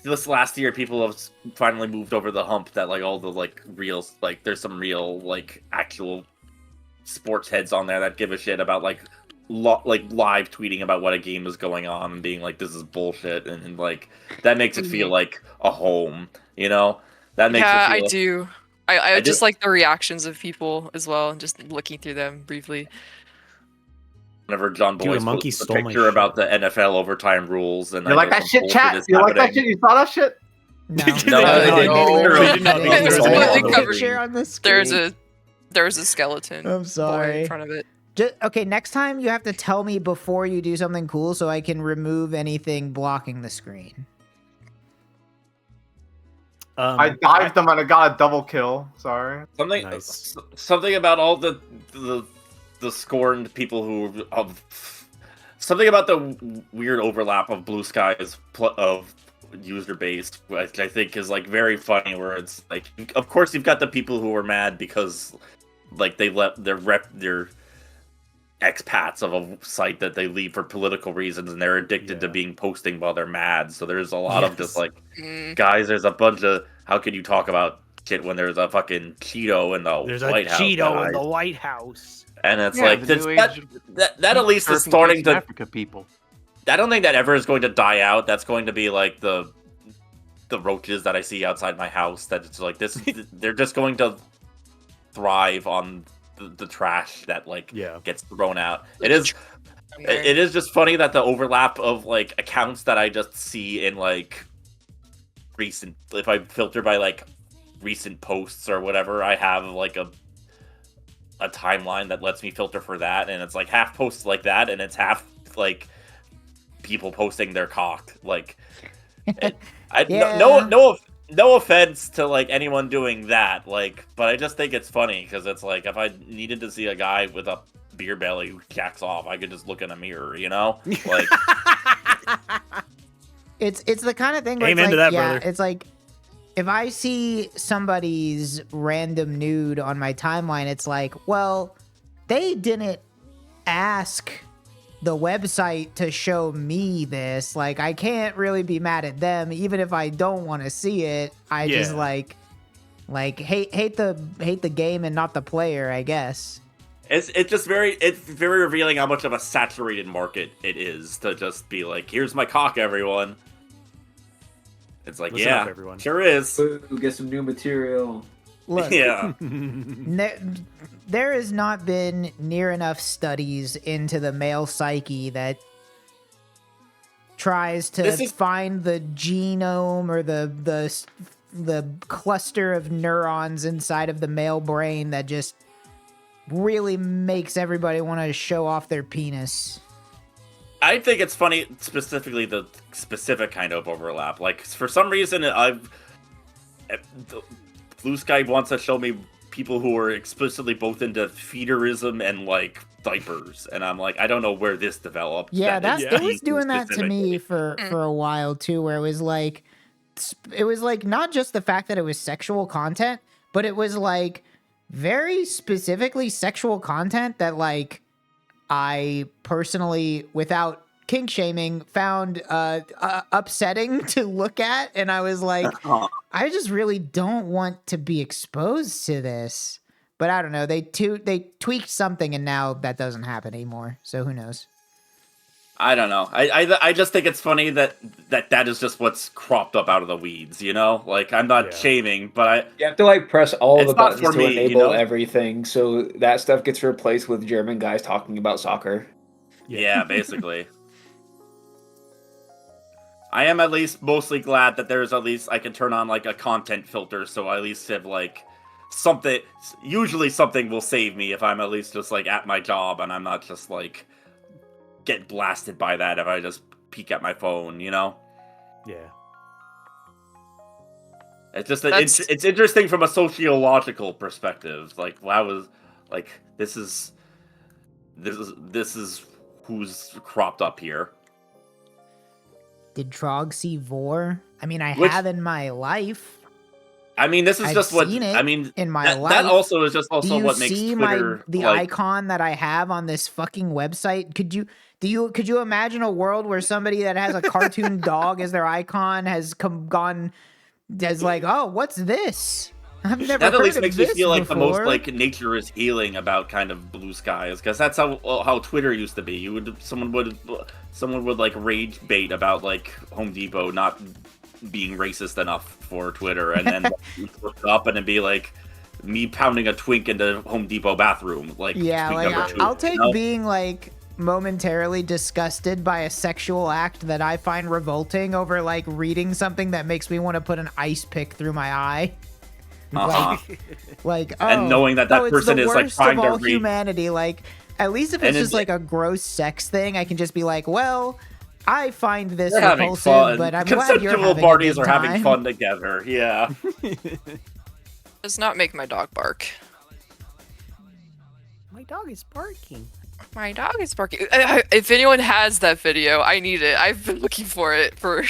this last year people have finally moved over the hump that like all the like real like there's some real like actual sports heads on there that give a shit about like live tweeting about what a game is going on and being like this is bullshit and like that makes it feel like a home, that makes yeah, it feel I do. I just like the reactions of people as well and just looking through them briefly. Whenever John Boyce posted a picture about the NFL overtime rules, and you like that shit, chat? You like that shit? You saw that shit? No, There's There's a skeleton. I'm sorry. In front of it. Okay, next time you have to tell me before you do something cool so I can remove anything blocking the screen. I dived them and I got a double kill. Sorry. Something about all the scorned people who something about the weird overlap of Blue Sky's of user base, which I think is like very funny. Where it's like, of course, you've got the people who are mad because like they let their expats of a site that they leave for political reasons, and they're addicted to being posting while they're mad. So there's a lot of just like, guys, there's a bunch of, how can you talk about shit when there's a fucking Cheeto in the White House? There's a Cheeto in the White House. And it's like, that at least is starting to... Africa people. I don't think that ever is going to die out. That's going to be like the roaches that I see outside my house. That it's like, this. They're just going to thrive on the trash that gets thrown out. It is just funny that the overlap of like accounts that I just see in like recent, if I filter by like recent posts or whatever, I have like a timeline that lets me filter for that, and it's like half posts like that, and it's half like people posting their cock. Like, no offense to like anyone doing that, like, but I just think it's funny because it's like, if I needed to see a guy with a beer belly who jacks off, I could just look in a mirror, you know? Like, it's the kind of thing where Amen it's to like, that, brother. It's like, if I see somebody's random nude on my timeline, it's like, well, they didn't ask the website to show me this. Like, I can't really be mad at them, even if I don't want to see it. I just like hate the game and not the player, I guess. It's very revealing how much of a saturated market it is to just be like, here's my cock, everyone. It's like, Listen up, everyone. Sure is. Ooh, get some new material. Look, yeah. There has not been near enough studies into the male psyche that tries to find the genome or the cluster of neurons inside of the male brain that just really makes everybody want to show off their penis. I think it's funny, specifically the specific kind of overlap. Like, for some reason, Blue Sky wants to show me people who are explicitly both into feederism and like diapers, and I'm like, I don't know where this developed. Yeah, it was doing that to me for a while too, where it was like not just the fact that it was sexual content, but it was like very specifically sexual content that like I personally, without kink shaming, found upsetting to look at, and I was like, I just really don't want to be exposed to this. But I don't know, they tweaked something, and now that doesn't happen anymore. So who knows? I don't know. I just think it's funny that is just what's cropped up out of the weeds, you know? Like, I'm not shaming, but you have to like press all the buttons to me, enable everything, so that stuff gets replaced with German guys talking about soccer. Yeah, basically. I am at least mostly glad that there's at least I can turn on like a content filter, so I at least have like something. Usually something will save me if I'm at least just like at my job and I'm not just like get blasted by that if I just peek at my phone, you know? Yeah. It's just it's interesting from a sociological perspective. Like, this is who's cropped up here. Did Trog see Vor? I mean, I have in my life. I mean, this is just what I mean in my life. That also is just also what makes Twitter the icon that I have on this fucking website. Could you imagine a world where somebody that has a cartoon dog as their icon has like, oh, what's this? I've never that heard at least of makes me this feel like the most before. like nature is healing about kind of Blue Skies, because that's how Twitter used to be. Someone would like rage bait about like Home Depot not being racist enough for Twitter, and then look up and it'd be like me pounding a twink into Home Depot bathroom. Like, yeah, like I'll take being like momentarily disgusted by a sexual act that I find revolting over like reading something that makes me want to put an ice pick through my eye. Like, and knowing that it's person the is like worst trying of to all read. humanity. Like, at least if And it's then just like a gross sex thing, I can just be like, well, I find this They're having repulsive, fun. but I'm glad you're Consensual having parties a good are having time. fun together. Yeah. Does not make my dog bark. My dog is barking. My dog is barking. If anyone has that video, I need it. I've been looking for it for a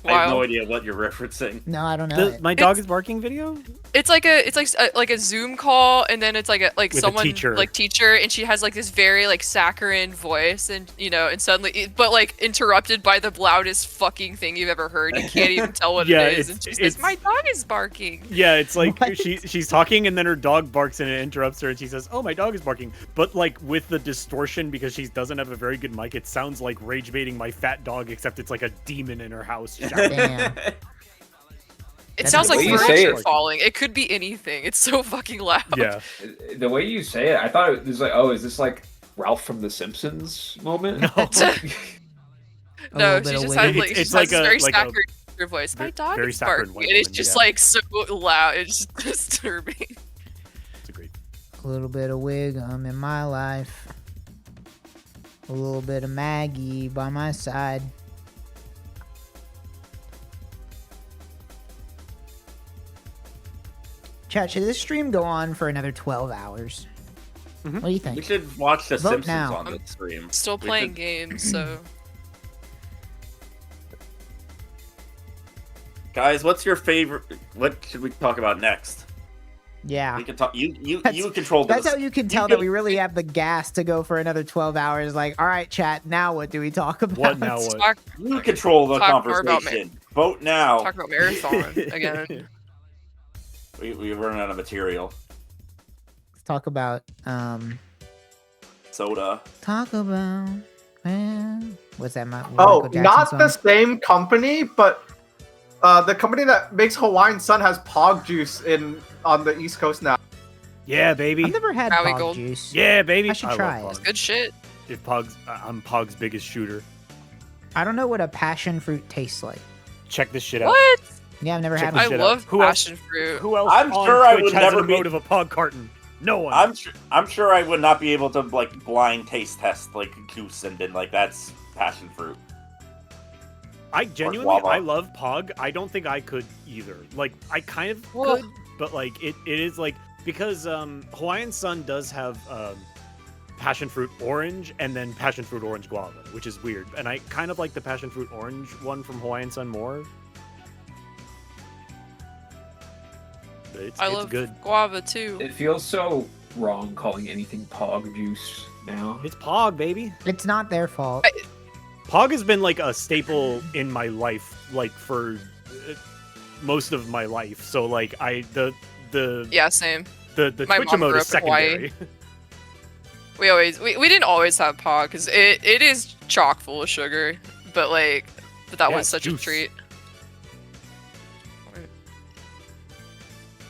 while. I have no idea what you're referencing. No, I don't know. My dog is barking video? It's like a Zoom call, and then it's like With someone a teacher. like teacher, and she has like this very like saccharine voice, and and suddenly, but like interrupted by the loudest fucking thing you've ever heard. You can't even tell what Yeah, it is, and she says, "My dog is barking." Yeah, it's like she's talking and then her dog barks and it interrupts her and she says, "Oh, my dog is barking." But like with the distortion, because she doesn't have a very good mic, it sounds like rage baiting my fat dog, except it's like a demon in her house. Damn. It sounds the like way you say furniture it. falling. It could be anything. It's so fucking loud. Yeah. The way you say it, I thought it was like, oh, is this like Ralph from The Simpsons moment? No. No, little she bit of just wig. has like It's she like has this a- very like a saccharine voice. My dog very is saccharine barking, white and it's woman, just yeah. like so loud. It's just disturbing. It's a great. A little bit of Wiggum in my life. A little bit of Maggie by my side. Chat, should this stream go on for another 12 hours? What do you think? We should watch The Vote Simpsons now. on the stream. Still We playing should- games, so Guys, what's your favorite? What should we talk about next? Yeah. We can talk. You That's- control That's this. how you can tell that we really have the gas to go for another 12 hours. Like, all right, chat, now what do we talk about? What now? What? talk, You control the Talk more about conversation. Vote now. talk about marathon again. We run out of material. Let's talk about, Soda. talk about, what's that? Oh, Michael Jackson not song? the same company, but the company that makes Hawaiian Sun has Pog Juice on the East Coast now. Yeah, baby. I've never had Maui Pog Gold. juice. Yeah, baby. I should love try Pog. it. Good shit. If Pog's, I'm Pog's biggest shooter. I don't know what a passion fruit tastes like. Check this shit out. What? Yeah, I've never Check had this I one. shit out. love Who else? passion fruit. Who else I'm on sure I Twitch would has never a be- remote of a Pog carton? No one. I'm sure I would not be able to like blind taste test like goose and been like that's passion fruit. I genuinely, guava. I love Pog. I don't think I could either. Like, I kind of Well- could, but like, it is like, because Hawaiian Sun does have passion fruit orange and then passion fruit orange guava, which is weird. And I kind of like the passion fruit orange one from Hawaiian Sun more. But it's, I it's love good. guava too. It feels so wrong calling anything Pog Juice now. It's Pog, baby. It's not their fault. Pog has been like a staple in my life, like for most of my life. So like the Yeah, same. the My Twitch mom grew emote is up in Hawaii. secondary. We didn't always have Pog because it is chock full of sugar, but that Yeah, was it's such juice. a treat.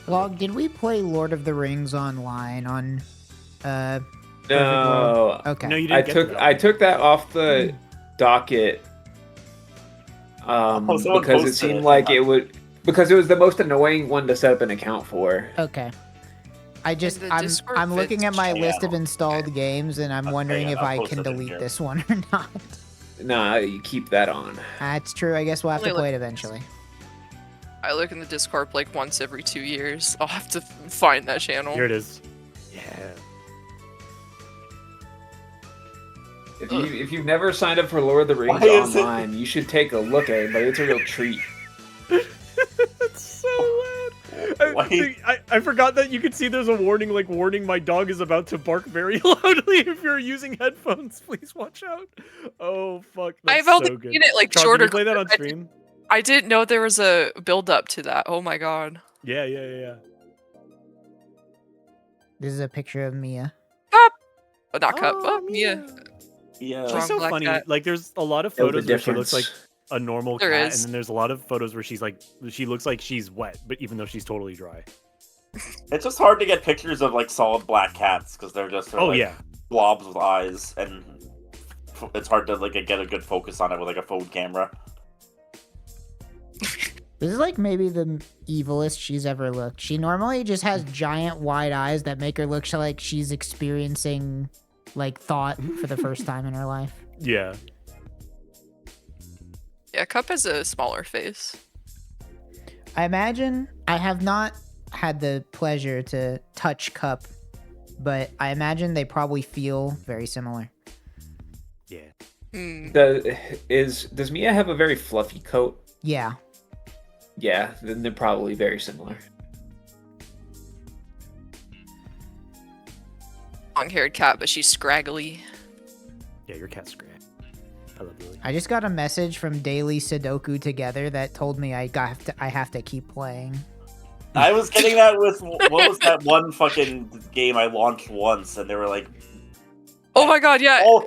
Log, did we play Lord of the Rings online on No, Okay. No, you didn't get to that. I took that off the docket someone because it posted seemed it. like it would because it was the most annoying one to set up an account for. Okay. I'm The Discord I'm looking at my fits. list of Yeah. installed games and I'm Okay, wondering if I'll I post can it in delete here. this one or not. Nah, you keep that on. That's true. I guess we'll have to Only play it look- eventually. I look in the Discord once every 2 years. I'll have to find that channel. Here it is. Yeah. If you've never signed up for Lord of the Rings Why is it- online, you should take a look at it. But it's a real treat. That's so loud. Why- I forgot that you could see there's a warning, like, warning my dog is about to bark very loudly. If you're using headphones, please watch out. Oh, fuck. I've That's only so good. seen it Trog, shorter. Did you play that on I stream? I didn't know there was a build up to that. Oh my god. Yeah. This is a picture of Mia. But not cup. Oh, yeah. Yeah. She's Strong so black funny. cat. Like, there's a lot of Know the photos where she looks like difference. a normal There cat, is. and then there's a lot of photos where she looks like she's wet, but even though she's totally dry. It's just hard to get pictures of like solid black cats because they're just Oh like, yeah. blobs with eyes, and it's hard to like get a good focus on it with like a phone camera. This is like maybe the evilest she's ever looked. She normally just has giant wide eyes that make her look like she's experiencing like thought for the first time in her life. Yeah. Yeah, Cup has a smaller face. I imagine I have not had the pleasure to touch Cup, but I imagine they probably feel very similar. Yeah. Does Mia have a very fluffy coat? Yeah. Yeah, then they're probably very similar. Long-haired cat, but she's scraggly. Yeah, your cat's great. I love Lily. I just got a message from Daily Sudoku Together that told me I have to keep playing. I was getting that with what was that one fucking game I launched once, and they were like, "Oh my god, yeah!" all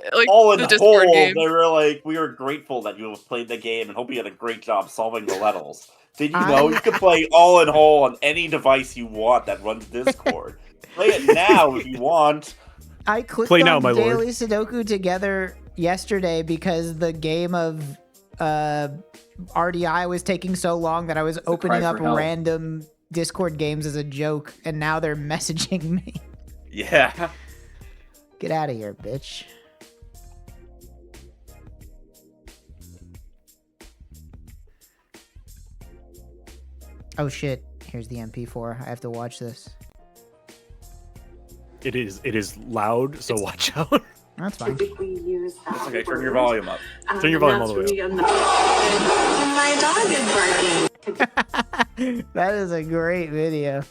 in the Discord whole, game. they were like, "We were grateful that you have played the game and hope you had a great job solving the levels." Did you know you can play all in whole on any device you want that runs Discord? Play it now if you want. I clicked Play on now, my Daily lord. Sudoku Together yesterday because the game of RDI was taking so long that I was opening cry up for help. random Discord games as a joke, and now they're messaging me. Yeah. Get out of here, bitch. Oh shit, here's the MP4. I have to watch this. It is loud, so watch out. That's fine. That's okay, turn your volume up. Turn your volume all the way up. My dog is barking. That is a great video.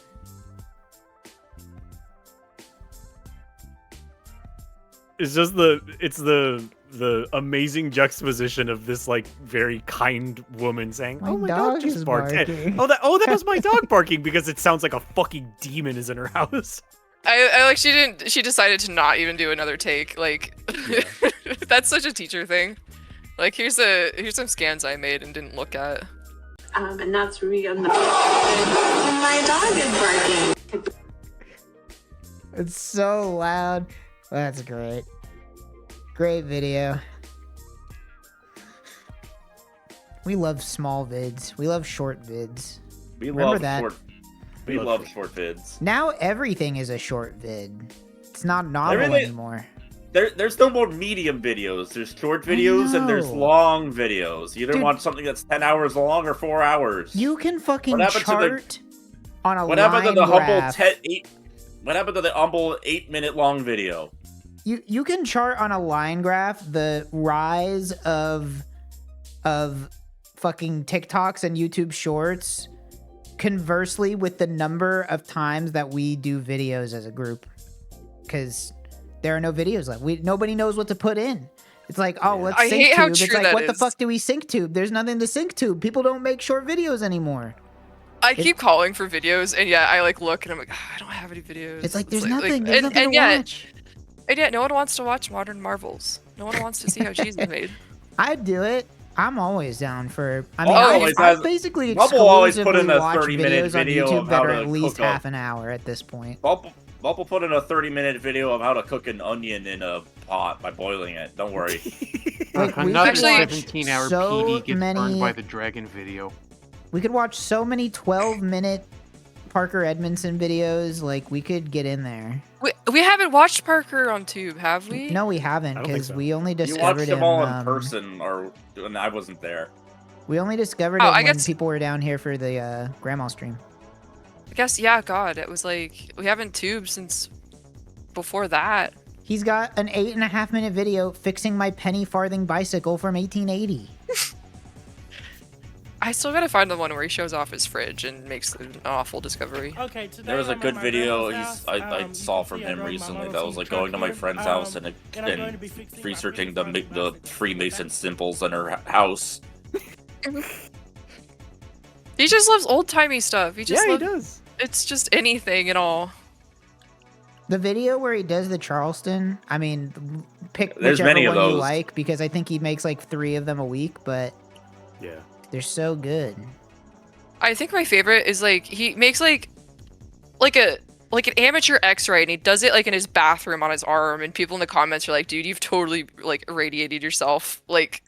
It's just the amazing juxtaposition of this like very kind woman saying, My "Oh my dog dog just is barked." barking. Oh that was my dog barking because it sounds like a fucking demon is in her house. I like she decided to not even do another take. Like that's such a teacher thing. Like here's some scans I made and didn't look at. And that's me on the my dog is barking. It's so loud. That's great. Great video. We love small vids. We love short vids. We Remember love that? We love short vids. Now everything is a short vid. It's not novel Everything- anymore. There's no more medium videos. There's short videos and there's know. long videos. You either Dude. want something that's 10 hours long or 4 hours. You can fucking What happened to the- chart on a What happened to line the humble graph. What happened to the humble 8-minute long video? You can chart on a line graph the rise of fucking TikToks and YouTube Shorts conversely with the number of times that we do videos as a group, because there are no videos left. Nobody knows what to put in. It's like, oh, let's I sync hate how tube. It's true like, that what the is. fuck do we sync tube? There's nothing to sync tube. People don't make short videos anymore. I keep calling for videos, and yeah, I like look and I'm like, I don't have any videos. It's like there's like- nothing. like- There's nothing and to yet, watch. And yet, no one wants to watch Modern Marvels. No one wants to see how cheese is made. I'd do it. I'm always down for. I Bubble mean, always I has- basically Bubble always put exclusively in a watch 30-minute videos on video YouTube of how that are to at least cook up. half an hour at this point. Bump will put in a 30-minute video of how to cook an onion in a pot by boiling it. Don't worry. Like, we Another could watch 17-hour so PD gets many- burned by the dragon video. We could watch so many 12-minute Parker Edmondson videos. Like, we could get in there. We haven't watched Parker on Tube, have we? No, we haven't, I don't think because so. we only You discovered watched him. them all in person, or when I wasn't there. We only discovered Oh, him I when guess- people were down here for the grandma stream. I guess, yeah, God, it was like, we haven't tubed since before that. He's got an 8.5-minute video fixing my penny farthing bicycle from 1880. I still gotta find the one where he shows off his fridge and makes an awful discovery. Okay, today There was a I'm at good my video grandma's I house. saw You from can see I him rode my recently Model that T was like truck going to my here. friend's house and and I'm going to be fixing my researching Freemason the Freemason symbols in her house. He just loves old-timey stuff. He just Yeah, he loves, does. It's just anything and all. The video where he does the Charleston, I mean, pick There's whichever many of one you those. like, because I think he makes like 3 of them a week, but Yeah. they're so good. I think my favorite is like he makes like an amateur X-ray and he does it like in his bathroom on his arm and people in the comments are like, dude, you've totally like irradiated yourself. Like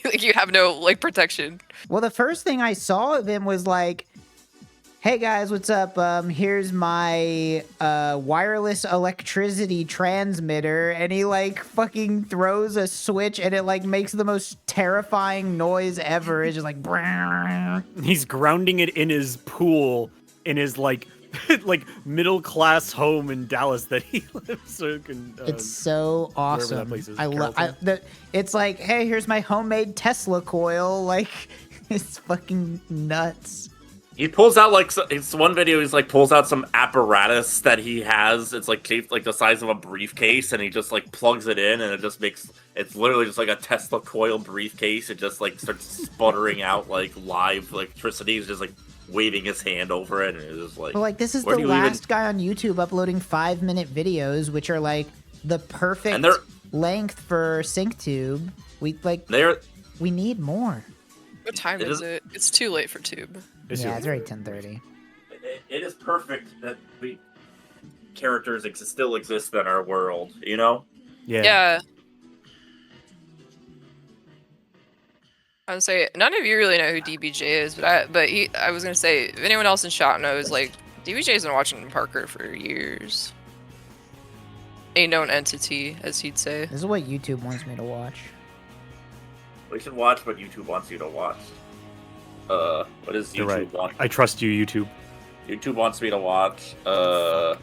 Like, you have no like protection. Well, the first thing I saw of him was like, "Hey guys, what's up? Here's my wireless electricity transmitter," and he like fucking throws a switch, and it like makes the most terrifying noise ever. It's just like, brrrr. He's grounding it in his pool in his like like middle class home in Dallas that he lives. So can, It's so awesome. That place is, I love. It's like, hey, here's my homemade Tesla coil. Like, it's fucking nuts. He pulls out like it's one video. He's like pulls out some apparatus that he has. It's like shaped like the size of a briefcase, and he just like plugs it in, and it just makes it's literally just like a Tesla coil briefcase. It just like starts sputtering out like live electricity. He's just like waving his hand over it, and it's just like. But like, this is the last guy on YouTube uploading 5-minute videos, which are like the perfect length for SyncTube. We need more. What time is it? It's too late for Tube. It's already 10:30. It is perfect that characters still exist in our world, you know? Yeah. I would say none of you really know who DBJ is, but I was gonna say if anyone else in chat knows, like DBJ's been watching Parker for years. A known entity, as he'd say. This is what YouTube wants me to watch. We should watch what YouTube wants you to watch. What does YouTube want? I trust you, YouTube. YouTube wants me to watch, I'm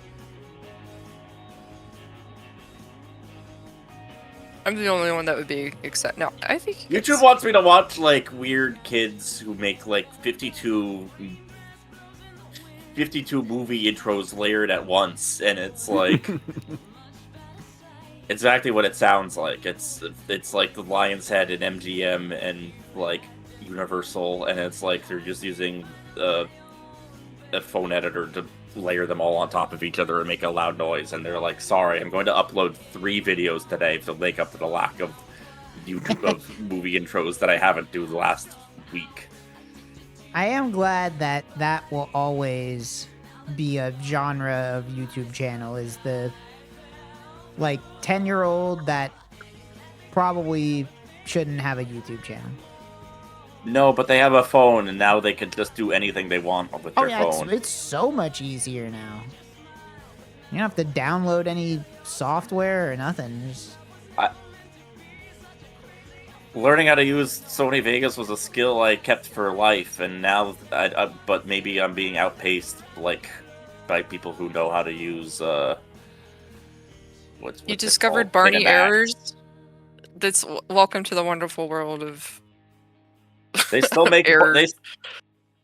the only one that would be excited. No, I think YouTube wants me to watch like weird kids who make like 52 movie intros layered at once, and it's like exactly what it sounds like. It's like the Lion's Head and MGM and like Universal, and it's like they're just using a phone editor to layer them all on top of each other and make a loud noise, and they're like, sorry, I'm going to upload 3 videos today to make up for the lack of YouTube of movie intros that I haven't do the last week. I am glad that that will always be a genre of YouTube channel, is the like 10-year-old that probably shouldn't have a YouTube channel. No, but they have a phone, and now they can just do anything they want with their phone. It's so much easier now. You don't have to download any software or nothing. Learning how to use Sony Vegas was a skill I kept for life, and now, but maybe I'm being outpaced like by people who know how to use. What's you discovered Barney Errors? That's welcome to the wonderful world of. They still make do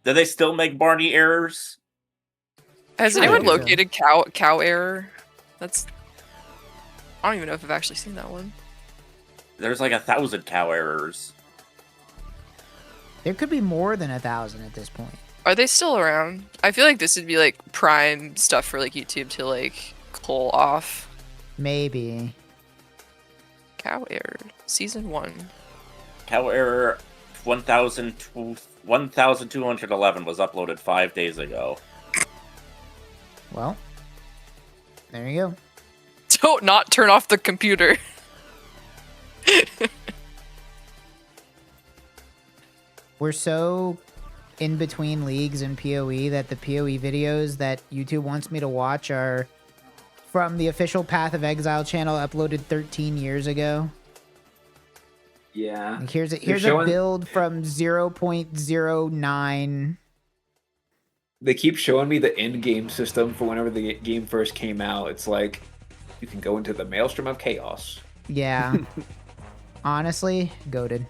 they still make Barney Errors? Has anyone located cow error? That's I don't even know if I've actually seen that one. There's like 1,000 cow errors. There could be more than 1,000 at this point. Are they still around? I feel like this would be like prime stuff for like YouTube to like pull off. Maybe. Cow error season 1. Cow error 1,211 was uploaded 5 days ago. Well, there you go. Don't not turn off the computer. We're so in between leagues and PoE that the PoE videos that YouTube wants me to watch are from the official Path of Exile channel uploaded 13 years ago. Yeah. Like here's a build from 0.09. They keep showing me the end game system for whenever the game first came out. It's like you can go into the maelstrom of chaos. Yeah. Honestly, goated.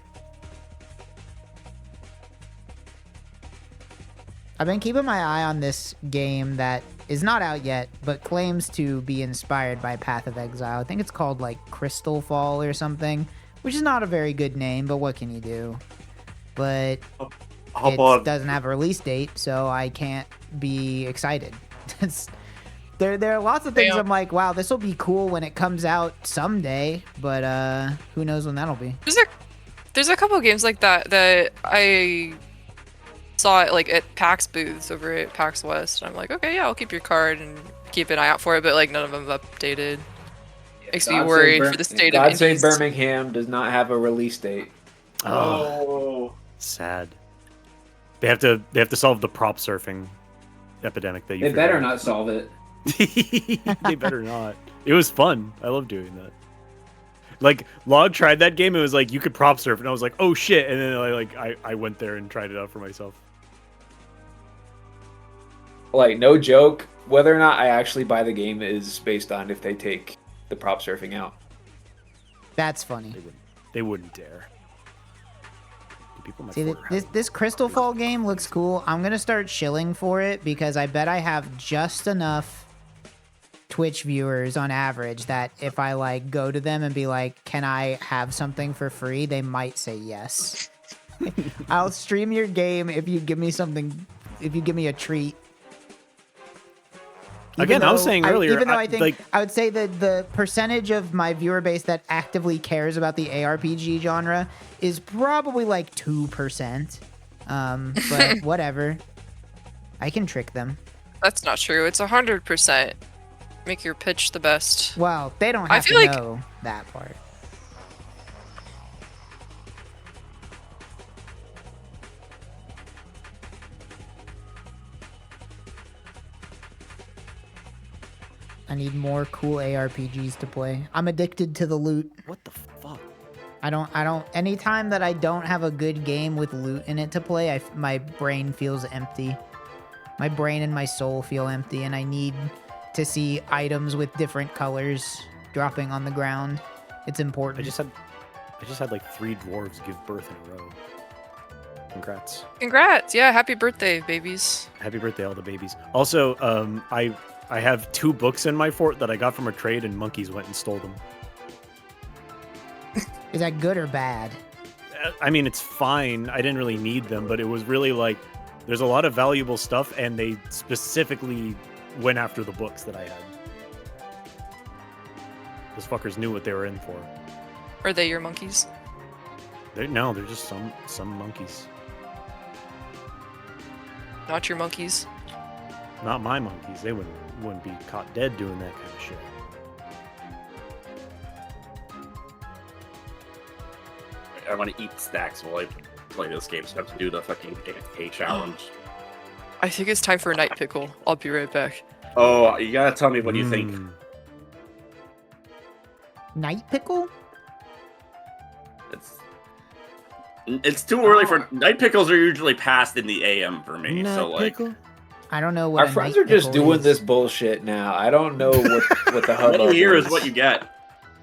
I've been keeping my eye on this game that is not out yet, but claims to be inspired by Path of Exile. I think it's called like Crystal Fall or something, which is not a very good name, but what can you do? But it doesn't have a release date, so I can't be excited. There are lots of things I'm like, wow, this will be cool when it comes out someday, but who knows when that'll be. There's a couple games like that that I saw it like at PAX booths over at PAX West. I'm like, okay, yeah, I'll keep your card and keep an eye out for it, but like none of them have updated. Makes me worried for the state of God Save indies. Birmingham does not have a release date. Oh, sad. They have to solve the prop surfing epidemic that you. They better not solve it. They better not. It was fun. I love doing that. Like Log tried that game. It was like you could prop surf, and I was like, oh shit! And then I went there and tried it out for myself. Like, no joke, whether or not I actually buy the game is based on if they take the prop surfing out. That's funny. They wouldn't dare. See, this Crystal Fall game looks cool. I'm gonna start shilling for it because I bet I have just enough Twitch viewers on average that if I like go to them and be like, can I have something for free, they might say yes. I'll stream your game if you give me something, if you give me a treat. Again, I was saying earlier, even though I think I would say that the percentage of my viewer base that actively cares about the ARPG genre is probably like 2%. But whatever. I can trick them. That's not true. It's 100%. Make your pitch the best. Well, they don't have to know that part. I need more cool ARPGs to play. I'm addicted to the loot. What the fuck? I don't, anytime that I don't have a good game with loot in it to play, my brain feels empty. My brain and my soul feel empty, and I need to see items with different colors dropping on the ground. It's important. I just had like 3 dwarves give birth in a row. Congrats. Congrats. Yeah, happy birthday, babies. Happy birthday, all the babies. Also, I have 2 books in my fort that I got from a trade, and monkeys went and stole them. Is that good or bad? I mean, it's fine. I didn't really need them, but it was really like, there's a lot of valuable stuff, and they specifically went after the books that I had. Those fuckers knew what they were in for. Are they your monkeys? No, they're just some monkeys. Not your monkeys? Not my monkeys. They wouldn't be caught dead doing that kind of shit. I want to eat snacks while I play this game, so I have to do the fucking AFK challenge. I think it's time for a night pickle. I'll be right back. Oh, you gotta tell me what you think. Night pickle? It's too early for night pickles. Are usually passed in the AM for me. So like, I don't know what our friends are just doing this bullshit now. I don't know what the hubbub what you hear is. is what you get.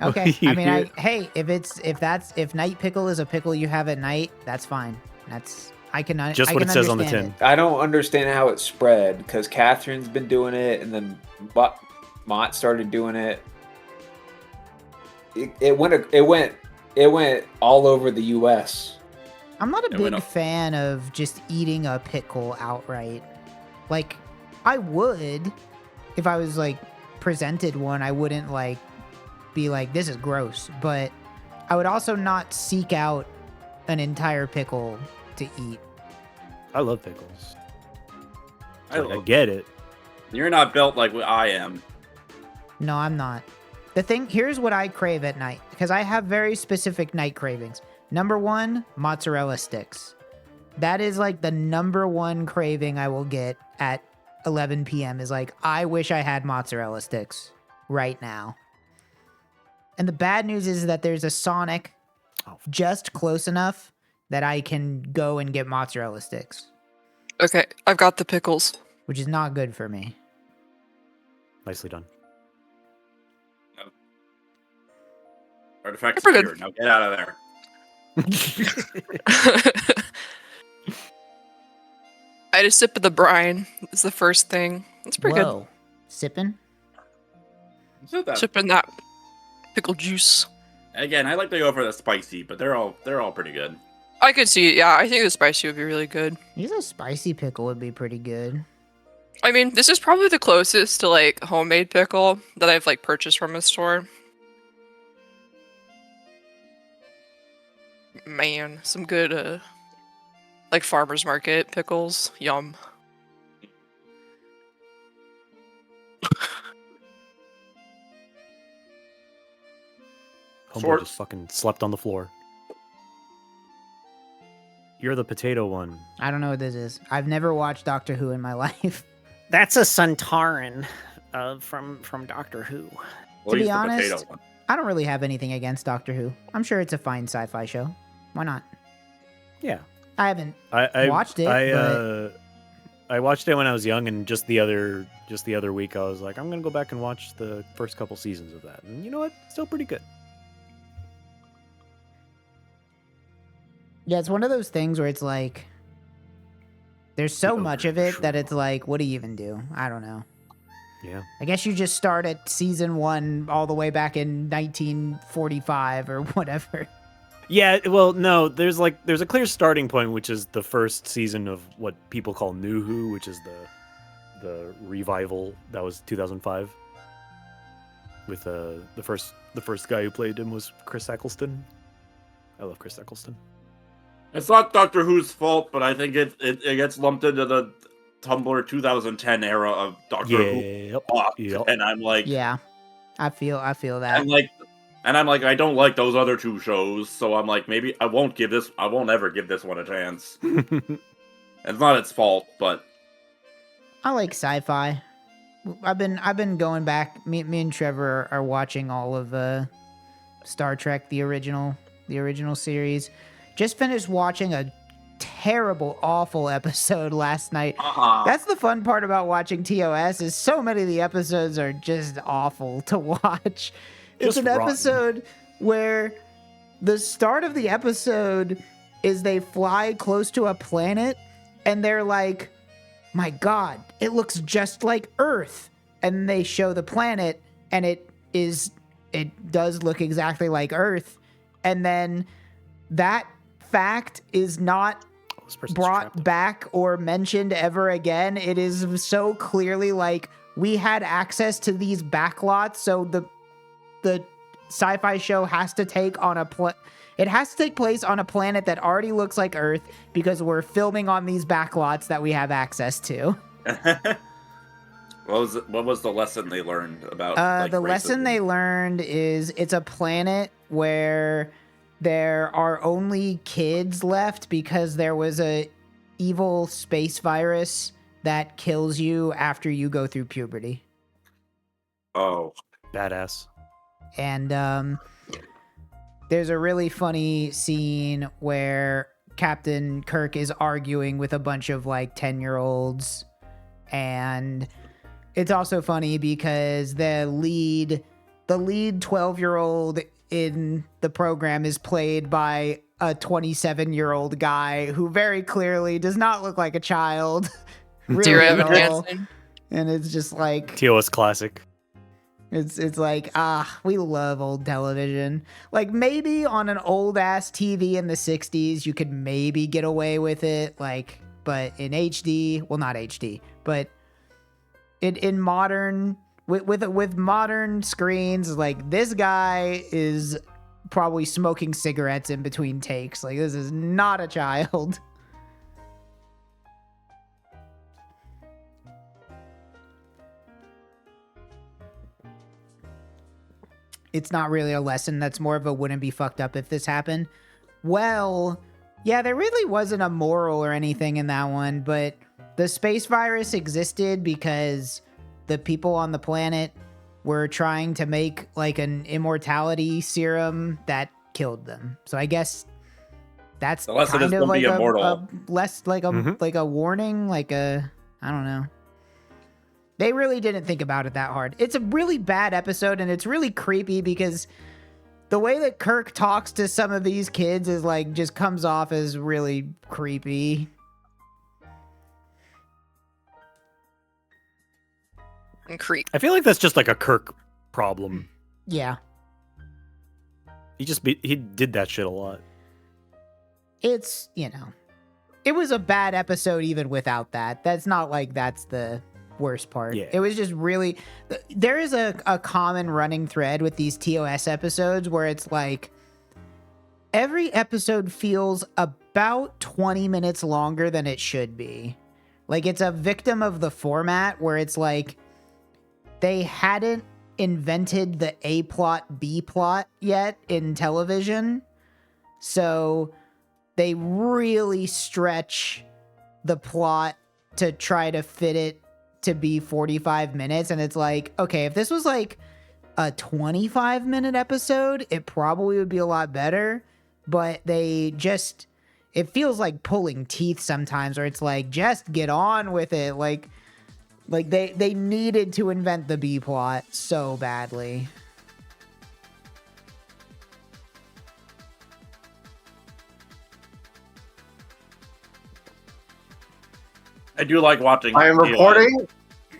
Okay, I mean, hey, if night pickle is a pickle you have at night, that's fine. I can just what it says on the tin. I don't understand how it spread because Catherine's been doing it, and then Mott started doing it. It went all over the U.S. I'm not a big fan of just eating a pickle outright. Like, I would if I was like presented one. I wouldn't like be like, this is gross, but I would also not seek out an entire pickle to eat. I love pickles. I get it. You're not built like what I am. No, I'm not. Here's what I crave at night, because I have very specific night cravings. Number 1, mozzarella sticks. That is like the number 1 craving I will get at 11 p.m. is like, I wish I had mozzarella sticks right now. And the bad news is that there's a Sonic just close enough that I can go and get mozzarella sticks. Okay, I've got the pickles. Which is not good for me. Nicely done. No. Artifact secure. Now get out of there. I had a sip of the brine. It's the first thing. It's pretty good. Sipping? Sipping that pickle juice. Again, I like to go for the spicy, but they're all pretty good. I could see it. Yeah, I think the spicy would be really good. A spicy pickle would be pretty good. I mean, this is probably the closest to like homemade pickle that I've like purchased from a store. Man, some good like farmer's market pickles. Yum. Homeboy just fucking slept on the floor. You're the potato one. I don't know what this is. I've never watched Doctor Who in my life. That's a Centauran from Doctor Who. Well, To he's be the honest, potato one. I don't really have anything against Doctor Who. I'm sure it's a fine sci-fi show. Why not? Yeah. I haven't I watched it. I watched it when I was young, and just the other week I was like, I'm gonna go back and watch the first couple seasons of that. And you know what? Still pretty good. Yeah, it's one of those things where it's like, there's so much of it that it's like, what do you even do? I don't know. Yeah. I guess you just start at season 1 all the way back in 1945 or whatever. Yeah, well, no, there's a clear starting point, which is the first season of what people call New Who, which is the revival that was 2005. With the first guy who played him was Chris Eccleston. I love Chris Eccleston. It's not Doctor Who's fault, but I think it gets lumped into the Tumblr 2010 era of Doctor Who. Yep. And I'm like, Yeah, I feel that. I'm like, I don't like those other 2 shows, so I'm like, maybe I won't ever give this one a chance. It's not its fault, but I like sci-fi. I've been going back. Me and Trevor are watching all of Star Trek, the original series. Just finished watching a terrible, awful episode last night. That's the fun part about watching TOS is so many of the episodes are just awful to watch. It's an episode where the start of the episode is they fly close to a planet and they're like, my God, it looks just like Earth. And they show the planet and it does look exactly like Earth. And then that fact is not brought back or mentioned ever again. It is so clearly like we had access to these backlots, so the sci-fi show has to take place on a planet that already looks like Earth because we're filming on these backlots that we have access to. What was the lesson they learned about? The lesson they learned is it's a planet where there are only kids left because there was a evil space virus that kills you after you go through puberty. Oh, badass. And there's a really funny scene where Captain Kirk is arguing with a bunch of like 10-year-olds, and it's also funny because the lead 12-year-old in the program is played by a 27-year-old guy who very clearly does not look like a child. Really at all. And it's just like TOS classic. It's like, we love old television. Like maybe on an old ass TV in the 60s you could maybe get away with it, like, but in HD, well, not HD, but in modern with modern screens, like this guy is probably smoking cigarettes in between takes. Like this is not a child. It's not really a lesson. That's more of a wouldn't be fucked up if this happened. Well, yeah, there really wasn't a moral or anything in that one, but the space virus existed because the people on the planet were trying to make like an immortality serum that killed them. So I guess that's the lesson kind is of don't like be immortal. like a warning, like a, I don't know. They really didn't think about it that hard. It's a really bad episode, and it's really creepy because the way that Kirk talks to some of these kids is like just comes off as really creepy. And creep. I feel like that's just like a Kirk problem. Yeah. He did that shit a lot. It's, it was a bad episode even without that. That's not like that's the worst part. Yeah. It was just really, there is a common running thread with these TOS episodes where it's like every episode feels about 20 minutes longer than it should be. Like it's a victim of the format where it's like they hadn't invented the A plot, B plot yet in television. So they really stretch the plot to try to fit it to be 45 minutes. And it's like, okay, if this was like a 25-minute episode, it probably would be a lot better. But it feels like pulling teeth sometimes, where it's like, just get on with it. Like they needed to invent the B plot so badly. I do like watching. I am reporting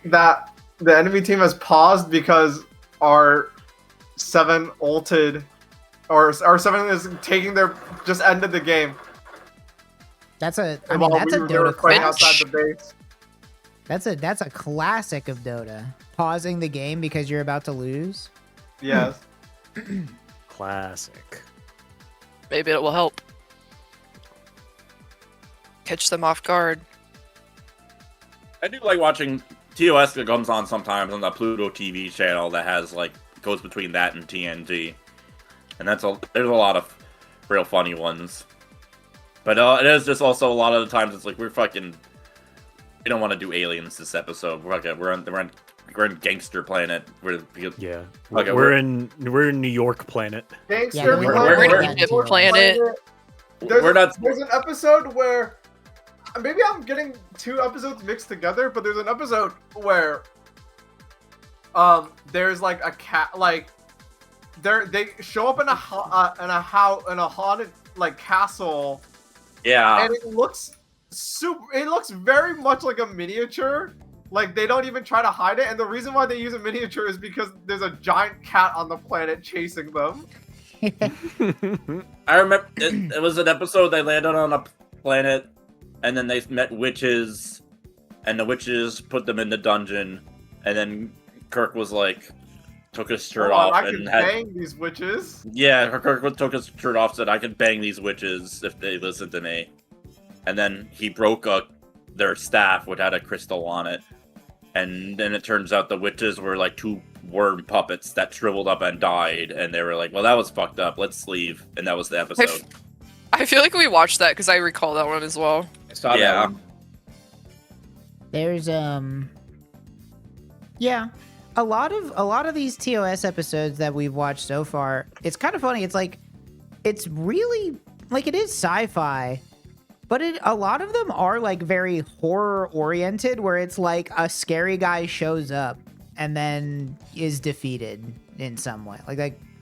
that the enemy team has paused because our 7 ulted, or our 7 is just ended the game. That's a They Dota were fighting classic. outside the base. That's a classic of Dota. Pausing the game because you're about to lose. Yes. Classic. Maybe it will help. Catch them off guard. I do like watching TOS that comes on sometimes on the Pluto TV channel that has goes between that and TNT, and there's a lot of real funny ones. But it is just also a lot of the times it's like we don't want to do aliens this episode. We're in Gangster Planet. We're in New York Planet. Gangster Planet. There's an episode where maybe I'm getting 2 episodes mixed together, but there's an episode where there's like a cat, they show up in a haunted castle. Yeah. And it looks very much like a miniature. Like, they don't even try to hide it, and the reason why they use a miniature is because there's a giant cat on the planet chasing them. I remember it was an episode they landed on a planet, and then they met witches, and the witches put them in the dungeon, and then Kirk was took his shirt off. I can bang these witches. Yeah, Kirk took his shirt off, said I can bang these witches if they listen to me. And then he broke their staff, which had a crystal on it. And then it turns out the witches were 2 worm puppets that shriveled up and died. And they were like, well, that was fucked up. Let's leave. And that was the episode. I feel like we watched that because I recall that one as well. I saw that one. There's yeah, a lot of these TOS episodes that we've watched so far, it's kind of funny. It's really it is sci-fi, but a lot of them are very horror oriented, where it's a scary guy shows up and then is defeated in some way.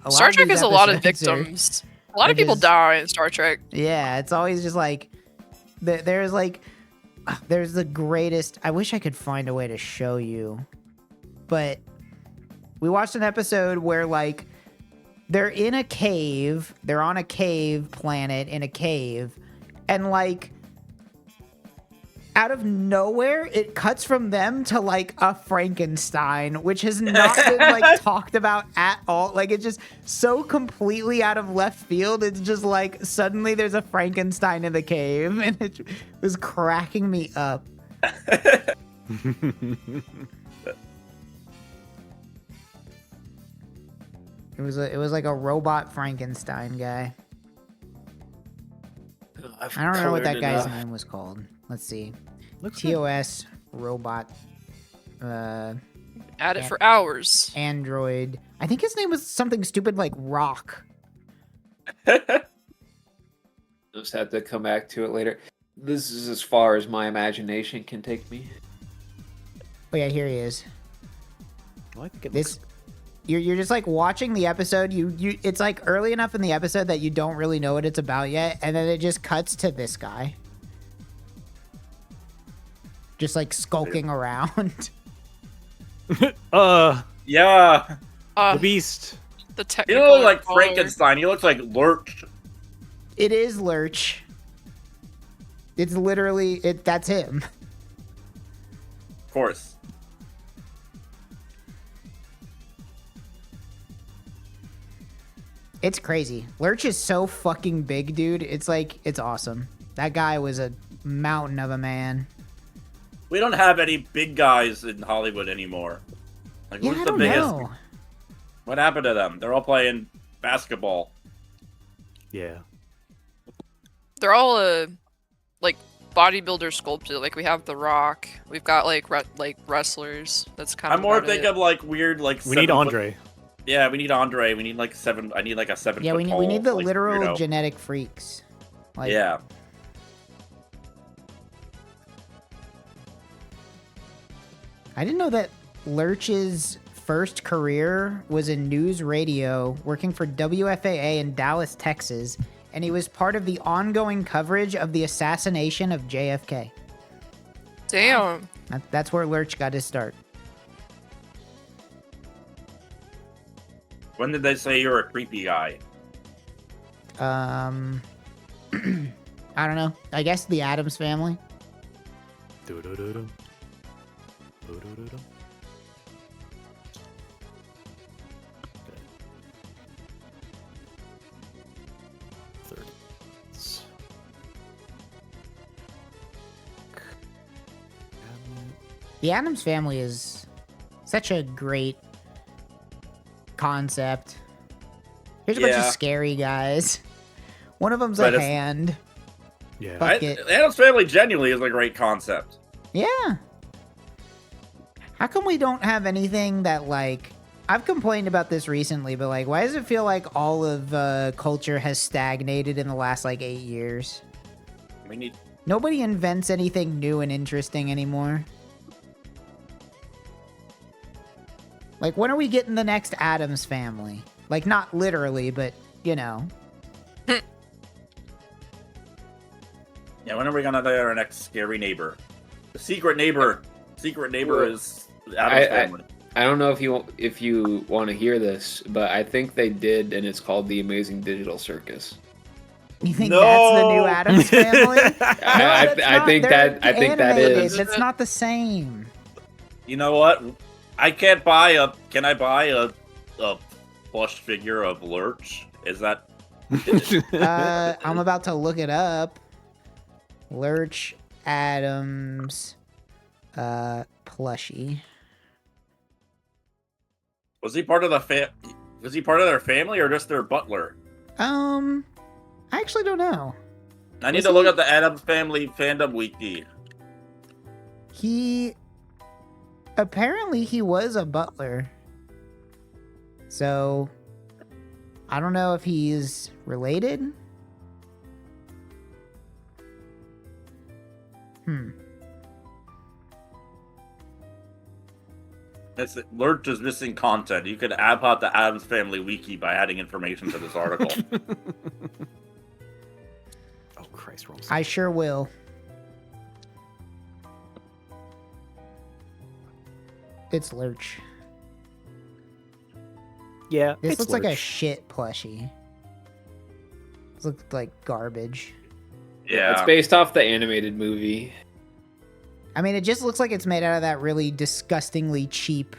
Star Trek has a lot of victims. A lot of people die in Star Trek. Yeah, it's always just there's the greatest. I wish I could find a way to show you, but we watched an episode where they're in a cave. They're on a cave planet in a cave, and out of nowhere, it cuts from them to a Frankenstein, which has not been talked about at all. It's just so completely out of left field. It's just suddenly there's a Frankenstein in the cave, and it was cracking me up. It was like a robot Frankenstein guy. I don't remember what that guy's name was called. Let's see. TOS robot. At it for hours. Android. I think his name was something stupid like Rock. Just have to come back to it later. This is as far as my imagination can take me. Oh yeah, here he is. Well, I think it this. You're just watching the episode. It's early enough in the episode that you don't really know what it's about yet, and then it just cuts to this guy, just skulking around. Yeah. The Beast. The He technical. looks like Frankenstein. He looks like Lurch. It is Lurch. It's literally it. That's him. Of course. It's crazy. Lurch is so fucking big, dude. It's it's awesome. That guy was a mountain of a man. We don't have any big guys in Hollywood anymore. Yeah, who's I the don't biggest? know. What happened to them? They're all playing basketball. Yeah. they're all like bodybuilder sculpted. Like we have The Rock. We've got like wrestlers. That's kind of. I'm more thinking of like weird like. We need Andre. Yeah, we need Andre. We need like 7. I need like a 7. Yeah, we need the literal genetic freaks. Like, yeah. I didn't know that Lurch's first career was in news radio, working for WFAA in Dallas, Texas, and he was part of the ongoing coverage of the assassination of JFK. Damn. That's where Lurch got his start. When did they say you're a creepy guy? I don't know. I guess the Addams Family. Do-do-do-do. Do-do-do-do. The Addams Family is such a great concept. Here's a bunch of scary guys. One of them's a hand. Yeah. The Addams Family genuinely is a great concept. Yeah. How come we don't have anything that, like... I've complained about this recently, but, like, why does it feel like all of culture has stagnated in the last, like, 8 years? We need... Nobody invents anything new and interesting anymore. Like, when are we getting the next Addams Family? Like, not literally, but, you know. Yeah, when are we gonna do our next scary neighbor? The secret neighbor. Secret neighbor is Addams Family. I don't know if you want to hear this, but I think they did, and it's called The Amazing Digital Circus. You think that's the new Addams Family? I think that is. It's not the same. You know what? Can I buy a plush figure of Lurch? Is that? I'm about to look it up. Lurch Addams, plushie. Was he part of Was he part of their family or just their butler? I actually don't know. I need to look at the Addams Family fandom wiki. Apparently he was a butler. So, I don't know if he's related. Lurch is missing content. You can app out the Addams Family wiki by adding information to this article. Oh, Christ, Rolls. I sure will. It's Lurch. Yeah, this looks like a shit plushie. This looks like garbage. Yeah. It's based off the animated movie. I mean, it just looks like it's made out of that really disgustingly cheap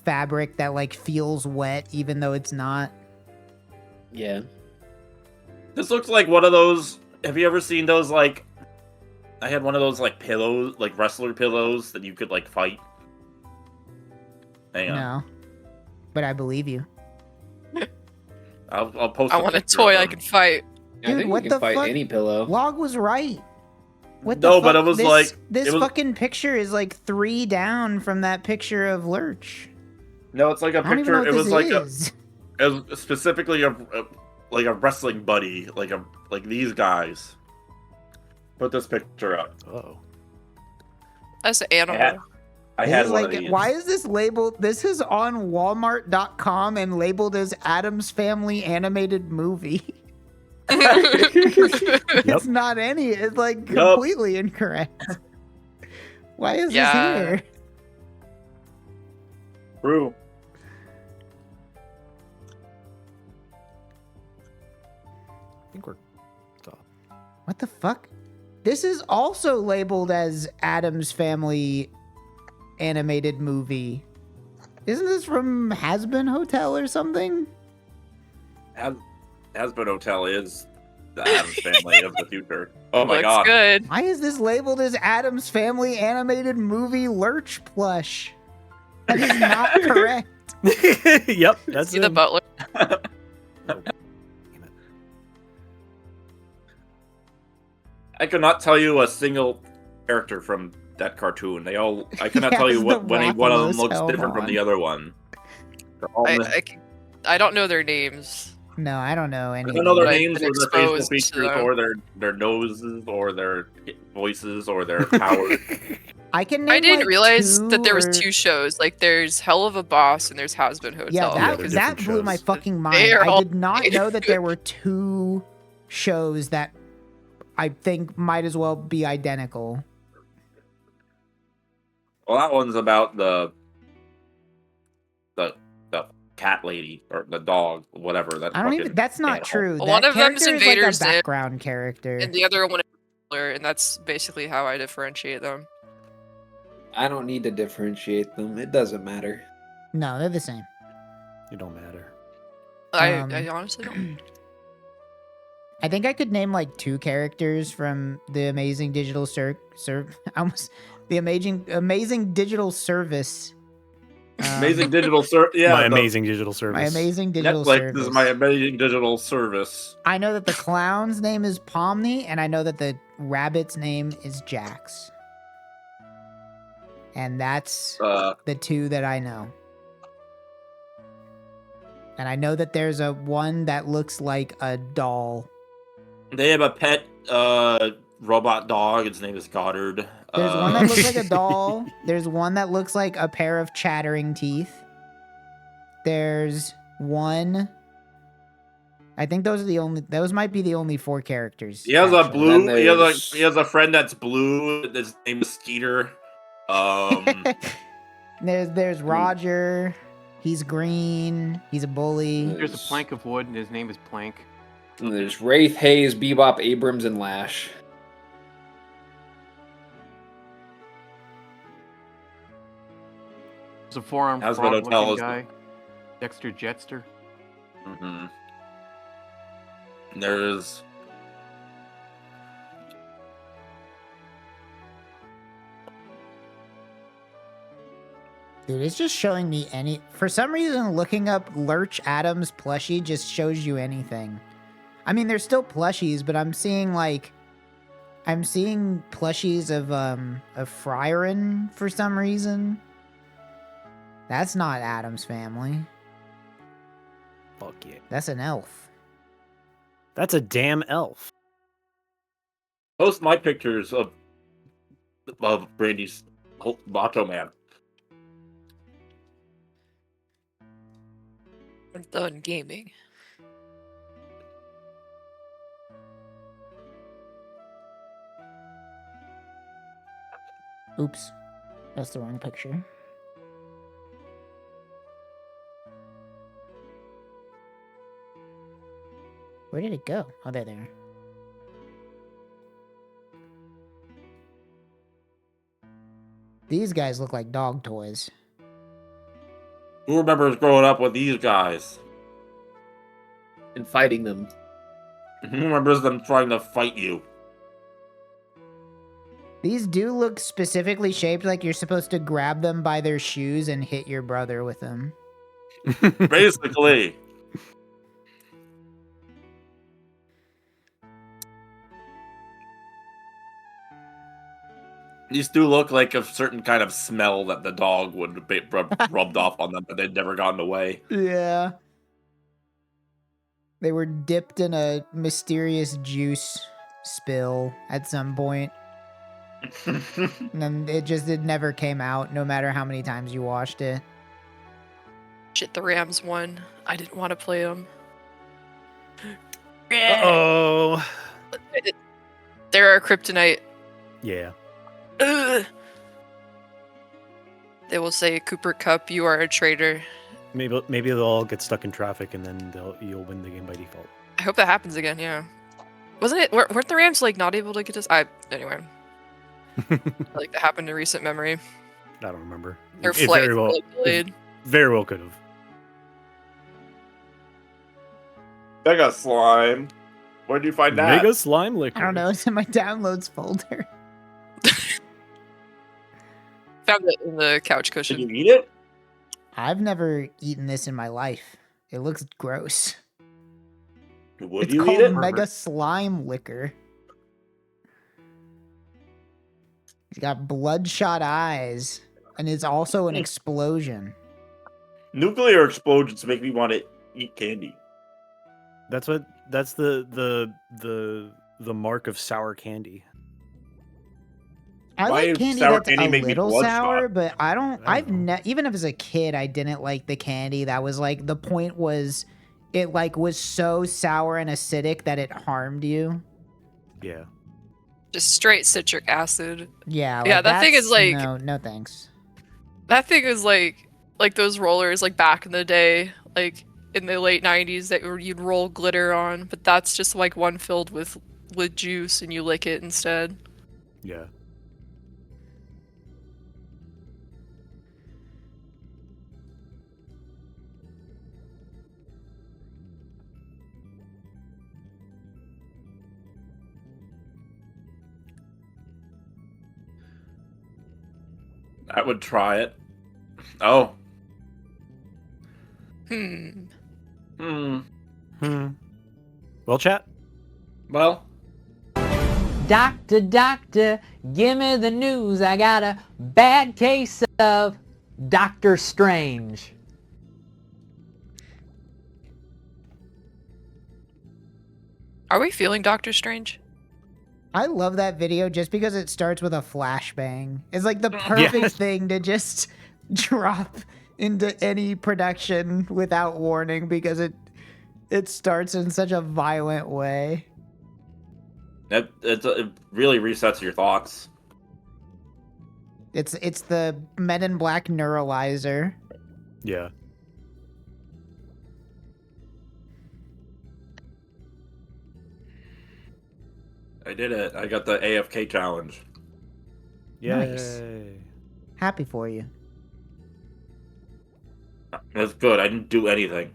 fabric that, like, feels wet even though it's not. Yeah. This looks like one of those... Have you ever seen those, like... I had one of those, like, pillows, like, wrestler pillows that you could, like, fight. Hang on. No. But I believe you. I'll post I want a toy I can fight. Dude, I think what you the can fight fuck? any pillow. Log was right. What No, the fuck? but it was like... This it was... fucking picture is like 3 down from that picture of Lurch. No, it's like a I don't even know picture... what It was this like is. it was specifically like a wrestling buddy. Like these guys. Put this picture up. Oh. That's an animal. I had one like, of these. why is this labeled? This is on Walmart.com and labeled as Addams Family Animated Movie. It's not any. It's like completely incorrect. Why is this here? True. I think we're stop. What the fuck? This is also labeled as Addams Family Animated Movie. Isn't this from Has-Been Hotel or something? Has-Been Hotel is the Addams Family of the future. Oh my Looks god. good. Why is this labeled as Addams Family Animated Movie Lurch plush? That is not correct. Yep, that's See the butler. I could not tell you a single character from that cartoon. I cannot He tell has you the when one of them Romulus looks helm different from on. the other one. They're all I don't know their names. No, I don't know I any. don't know their I've names been or their facial exposed to features them. or their noses or their voices or their powers. I can. I name, didn't like, realize two that there was or- 2 shows. Like, there's Hell of a Boss and there's Has Been Hotel. Yeah, that they're that different blew my shows. fucking They mind. are I all did not know that there were 2 shows that I think might as well be identical. Well, that one's about the cat lady or the dog, whatever. That I don't even. fucking That's not animal. true. Well, That one of them's character is like Invader a Zim, background character. and the other one is Killer, and that's basically how I differentiate them. I don't need to differentiate them. It doesn't matter. No, they're the same. It don't matter. I Um, honestly don't. I think I could name like 2 characters from the Amazing Digital the Amazing Digital Service. Amazing digital service. Yeah, My amazing digital service. My Amazing Digital Netflix Service. is my amazing digital service. I know that the clown's name is Pomni, and I know that the rabbit's name is Jax. And that's the 2 that I know. And I know that there's a one that looks like a doll. They have a pet robot dog. Its name is Goddard. There's one that looks like a doll. There's one that looks like a pair of chattering teeth. There's one. I think those might be the only 4 characters. He has a actually. blue. Then He has a friend that's blue. His name is Skeeter. There's Roger. He's green. He's a bully. There's a plank of wood, and his name is Plank. And there's Wraith, Hayes, Bebop, Abrams, and Lash. There's a four-armed Has been frog-looking hotels. guy. Dexter Jetster. Mm-hmm. There's Dude, it's just showing me any. For some reason, looking up Lurch Adams plushie just shows you anything. I mean, there's still plushies, but I'm seeing plushies of Fryerin for some reason. That's not Adam's family. Fuck yeah. That's an elf. That's a damn elf. post my pictures of Brandy's Macho Man. I'm done gaming. Oops. That's the wrong picture. Where did it go? Oh, there they are. These guys look like dog toys. Who remembers growing up with these guys? And fighting them. Who remembers them trying to fight you? These do look specifically shaped like you're supposed to grab them by their shoes and hit your brother with them. Basically. These do look like a certain kind of smell that the dog would be rubbed off on them, but they'd never gotten away. Yeah. They were dipped in a mysterious juice spill at some point. And then it never came out, no matter how many times you washed it. Shit, the Rams won. I didn't want to play them. Uh-oh. They're our kryptonite. Yeah. Ugh. They will say, Cooper Cup, you are a traitor. Maybe they'll all get stuck in traffic and then you'll win the game by default. I hope that happens again, yeah. Wasn't it? Weren't the Rams like not able to get us? Anyway. Like that happened in recent memory. I don't remember. Their It flight very well, was delayed. very well could have. Mega Slime. Where did you find that? Mega Slime Liquor. I don't know, it's in my downloads folder. Found it in the couch cushion. Did you eat it? I've never eaten this in my life. It looks gross. Would It's you called eat it? Mega Slime Liquor. He's got bloodshot eyes, and it's also an explosion. Nuclear explosions make me want to eat candy. That's the mark of sour candy. I Why like does candy sour that's candy a make me little bloodshot? sour, but I don't. I I've even as a kid, I didn't like the candy that was like the point was, it like was so sour and acidic that it harmed you. Yeah. Just straight citric acid. Yeah. Yeah, like, that thing is that's- like no thanks. that thing is like those rollers like back in the day, like in the late 90s that you'd roll glitter on, but that's just like one filled with juice and you lick it instead. Yeah. I would try it. Oh. Hmm. Well, chat. Well. Doctor, doctor, give me the news. I got a bad case of Doctor Strange. Are we feeling Doctor Strange? I love that video just because it starts with a flashbang. It's like the perfect thing to just drop into any production without warning because it starts in such a violent way. It really resets your thoughts. It's the Men in Black neuralizer. Yeah. I did it. I got the AFK challenge. Nice. Happy for you. That's good. I didn't do anything.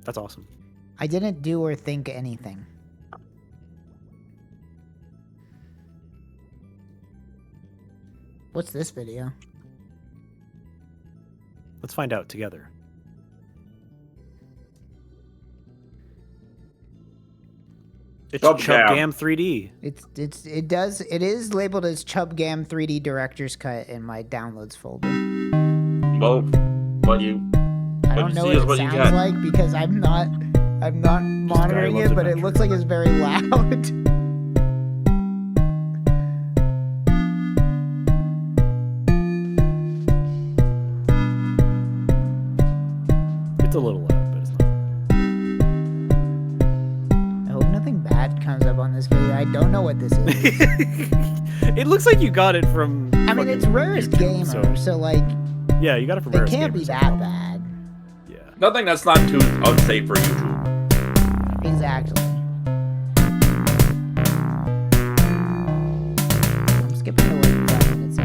That's awesome. I didn't do or think anything. What's this video? Let's find out together. It's Chubgam 3D. It is labeled as Chubgam 3D Director's Cut in my downloads folder. Well, what you? I don't know what it sounds like because I'm not monitoring it, but it looks like it's very loud. It's a little loud, but it's not. I hope nothing bad comes up on this video. I don't know what this is. It looks like you got it from. I mean, it's Rarest Gamer, so like. Yeah, you got it from It Rarest can't be that bad. Yeah. Nothing that's not too unsafe for YouTube. Exactly. I'm skipping to like 5 minutes.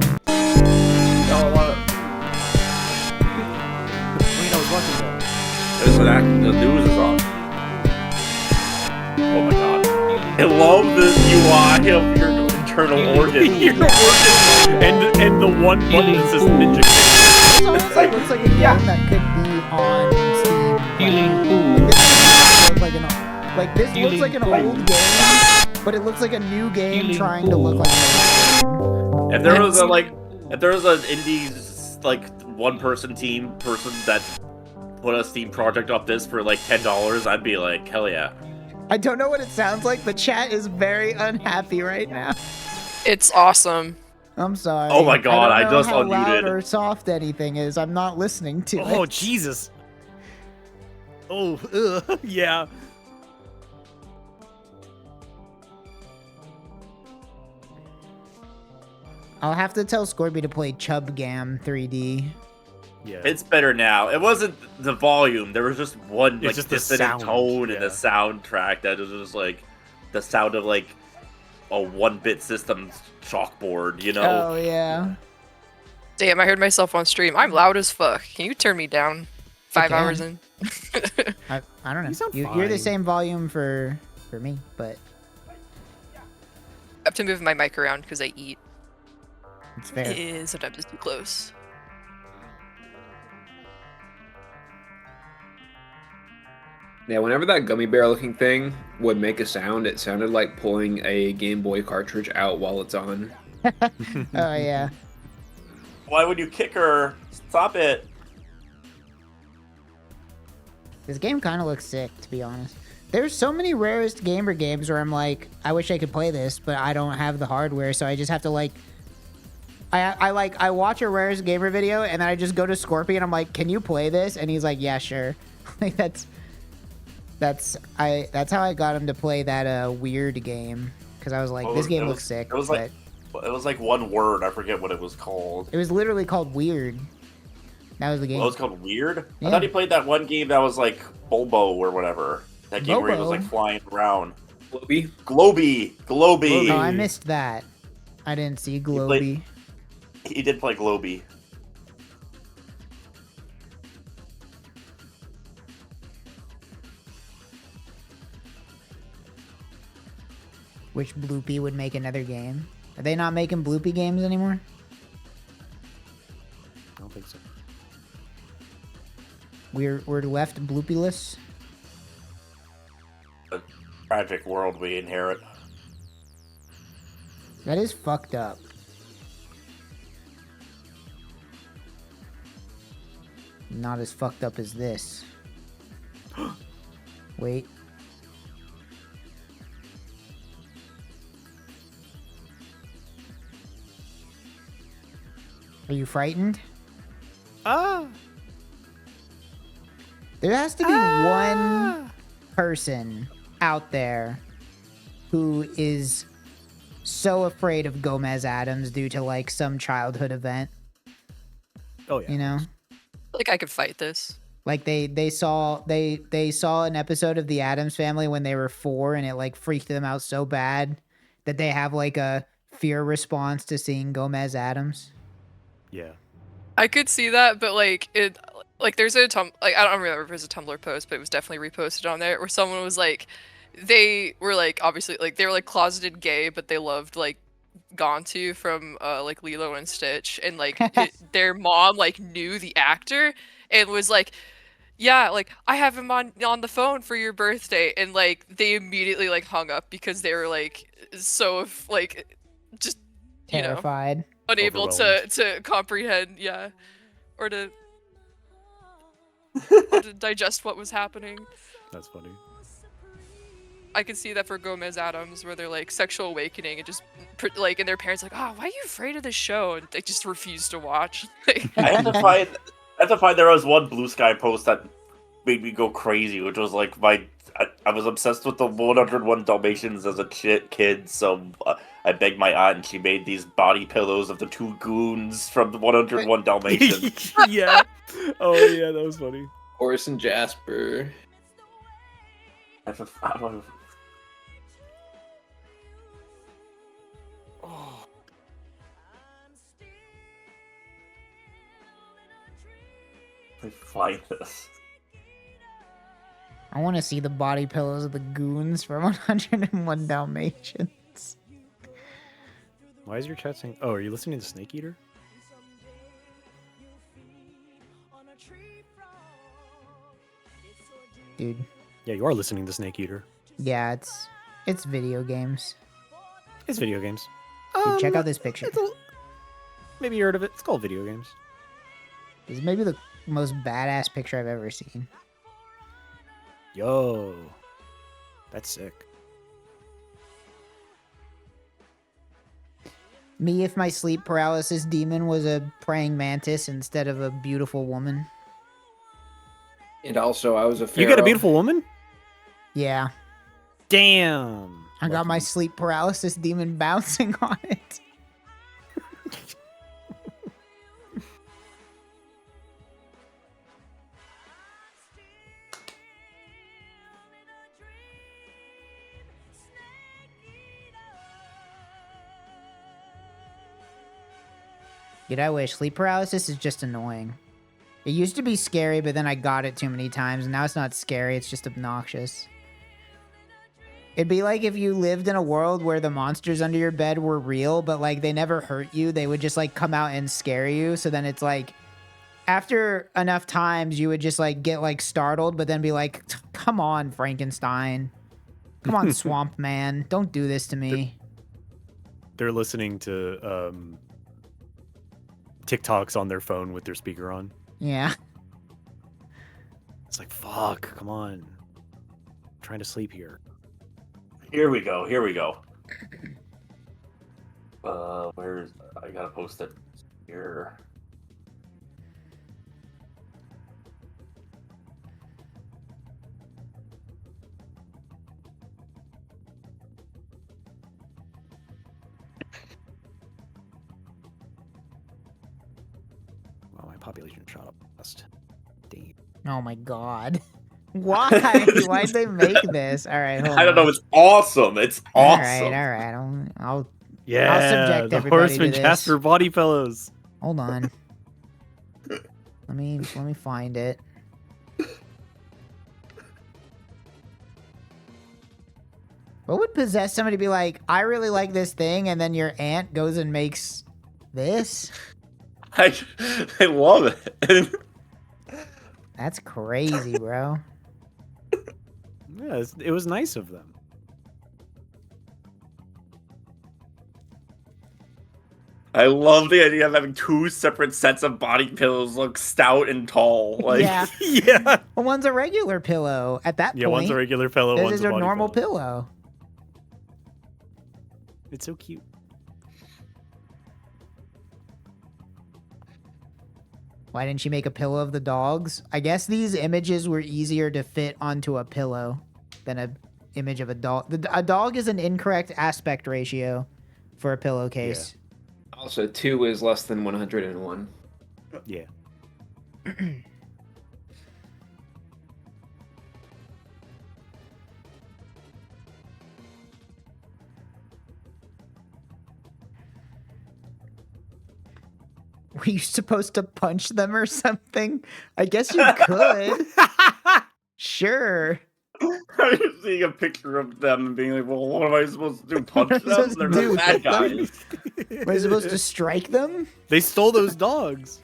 The news is on. Oh my god. I love this UI of your internal organ. Your organ. And the one button that says Ninja Kick. It looks like a game that could be on Steam. This looks like an old game, but it looks like a new game trying to look like an old game. If there was an indie like one-person team person that put a Steam project up this for like $10, I'd be like, hell yeah. I don't know what it sounds like, but chat is very unhappy right now. It's awesome. I'm sorry. Oh my god, I don't know just how loud unmuted. or soft anything is. I'm not listening to it. Oh, Jesus. Oh, yeah. I'll have to tell Scorby to play Chubgam 3D. Yeah. It's better now. It wasn't the volume. There was just one like just the dissonant sound, tone in the soundtrack that was just like the sound of like a 1-bit system chalkboard, you know? Oh, yeah. Damn, I heard myself on stream. I'm loud as fuck. Can you turn me down 5 can. hours in? I don't know. You sound You're the fine. same volume for me, but I have to move my mic around because I eat. it's fair. Sometimes it's too close. Yeah, whenever that gummy bear looking thing would make a sound, it sounded like pulling a Game Boy cartridge out while it's on. Oh yeah. Why would you kick her? Stop it. This game kind of looks sick, to be honest. There's so many Rarest Gamer games where I'm like, I wish I could play this, but I don't have the hardware, so I just have to like... I watch a Rarest Gamer video, and then I just go to Scorpion, I'm like, can you play this? And he's like, yeah, sure. Like, that's how I got him to play that weird game. Because I was like, this game looks sick. It was like one word. I forget what it was called. It was literally called Weird. That was the game. Oh, it was called Weird? Yeah. I thought he played that one game that was like Bulbo or whatever. That game where he was like flying around. Globy. Oh, I missed that. I didn't see Globy. He did play Globy. Which Bloopy would make another game? Are they not making Bloopy games anymore? I don't think so. We're left Bloopyless. A tragic world we inherit. That is fucked up. Not as fucked up as this. Wait. Are you frightened? Ah! There has to be one person out there who is so afraid of Gomez Adams due to like some childhood event. Oh yeah. You know? Like I could fight this. Like they saw an episode of The Addams Family when they were 4 and it like freaked them out so bad that they have like a fear response to seeing Gomez Adams. Yeah. I could see that, but like there's a I don't remember if it was a Tumblr post, but it was definitely reposted on there where someone was like, they were like obviously like they were like closeted gay, but they loved like Gontu from like Lilo and Stitch, and like their mom like knew the actor and was like, yeah, like I have him on the phone for your birthday, and like they immediately like hung up because they were like so like just Terrified. Unable to comprehend, yeah, or to digest what was happening. That's funny. I could see that for Gomez Adams, where they're like sexual awakening and just like, and their parents like, oh, why are you afraid of this show? And they just refuse to watch. I have to find there was one Blue Sky post that made me go crazy, which was like I was obsessed with the 101 Dalmatians as a kid, so I begged my aunt and she made these body pillows of the 2 goons from the 101 Dalmatians. Yeah. Oh yeah, that was funny. Horace and Jasper. Find this. I want to see the body pillows of the goons from 101 Dalmatians. Why is your chat saying? Oh, are you listening to Snake Eater? Dude. Yeah, you are listening to Snake Eater. Yeah, it's video games. It's video games. Dude, check out this picture. Maybe you heard of it. It's called video games. This is maybe the most badass picture I've ever seen. Yo, that's sick. Me if my sleep paralysis demon was a praying mantis instead of a beautiful woman. And also, I was a pharaoh. You got a beautiful woman? Yeah. Damn. I got my sleep paralysis demon bouncing on it. Dude, I wish. Sleep paralysis is just annoying. It used to be scary, but then I got it too many times, and now it's not scary, it's just obnoxious. It'd be like if you lived in a world where the monsters under your bed were real, but like they never hurt you, they would just like come out and scare you, so then it's like, after enough times, you would just like get like startled, but then be like, come on, Frankenstein. Come on, Swamp Man. Don't do this to me. they're listening to TikToks on their phone with their speaker on. Yeah. It's like, fuck, come on. I'm trying to sleep here. Here we go. Where's I gotta post it here. Wow, my population shot up fast. Damn. Oh my god. Why? Why'd they make this? All right, hold on. I don't know. It's awesome. It's awesome. All right. I'll Yeah, subject the everybody Horseman to this. Jasper body pillows. Hold on. Let me find it. What would possess somebody to be like, I really like this thing, and then your aunt goes and makes this? I love it. That's crazy, bro. Yeah, it was nice of them. I love the idea of having two separate sets of body pillows look stout and tall. Like, Yeah. Yeah. Well, one's a regular pillow at that point. Yeah, one's a regular pillow, This one's is a a body normal pillow. pillow. It's so cute. Why didn't she make a pillow of the dogs? I guess these images were easier to fit onto a pillow than a image of a dog. A dog is an incorrect aspect ratio for a pillowcase. Also, 2 is less than 101. Yeah. Were you supposed to punch them or something? I guess you could. Sure. I'm just seeing a picture of them and being like, well, what am I supposed to do? Punch What am I them? supposed They're to do? not bad guys. Am I supposed to strike them? They stole those dogs.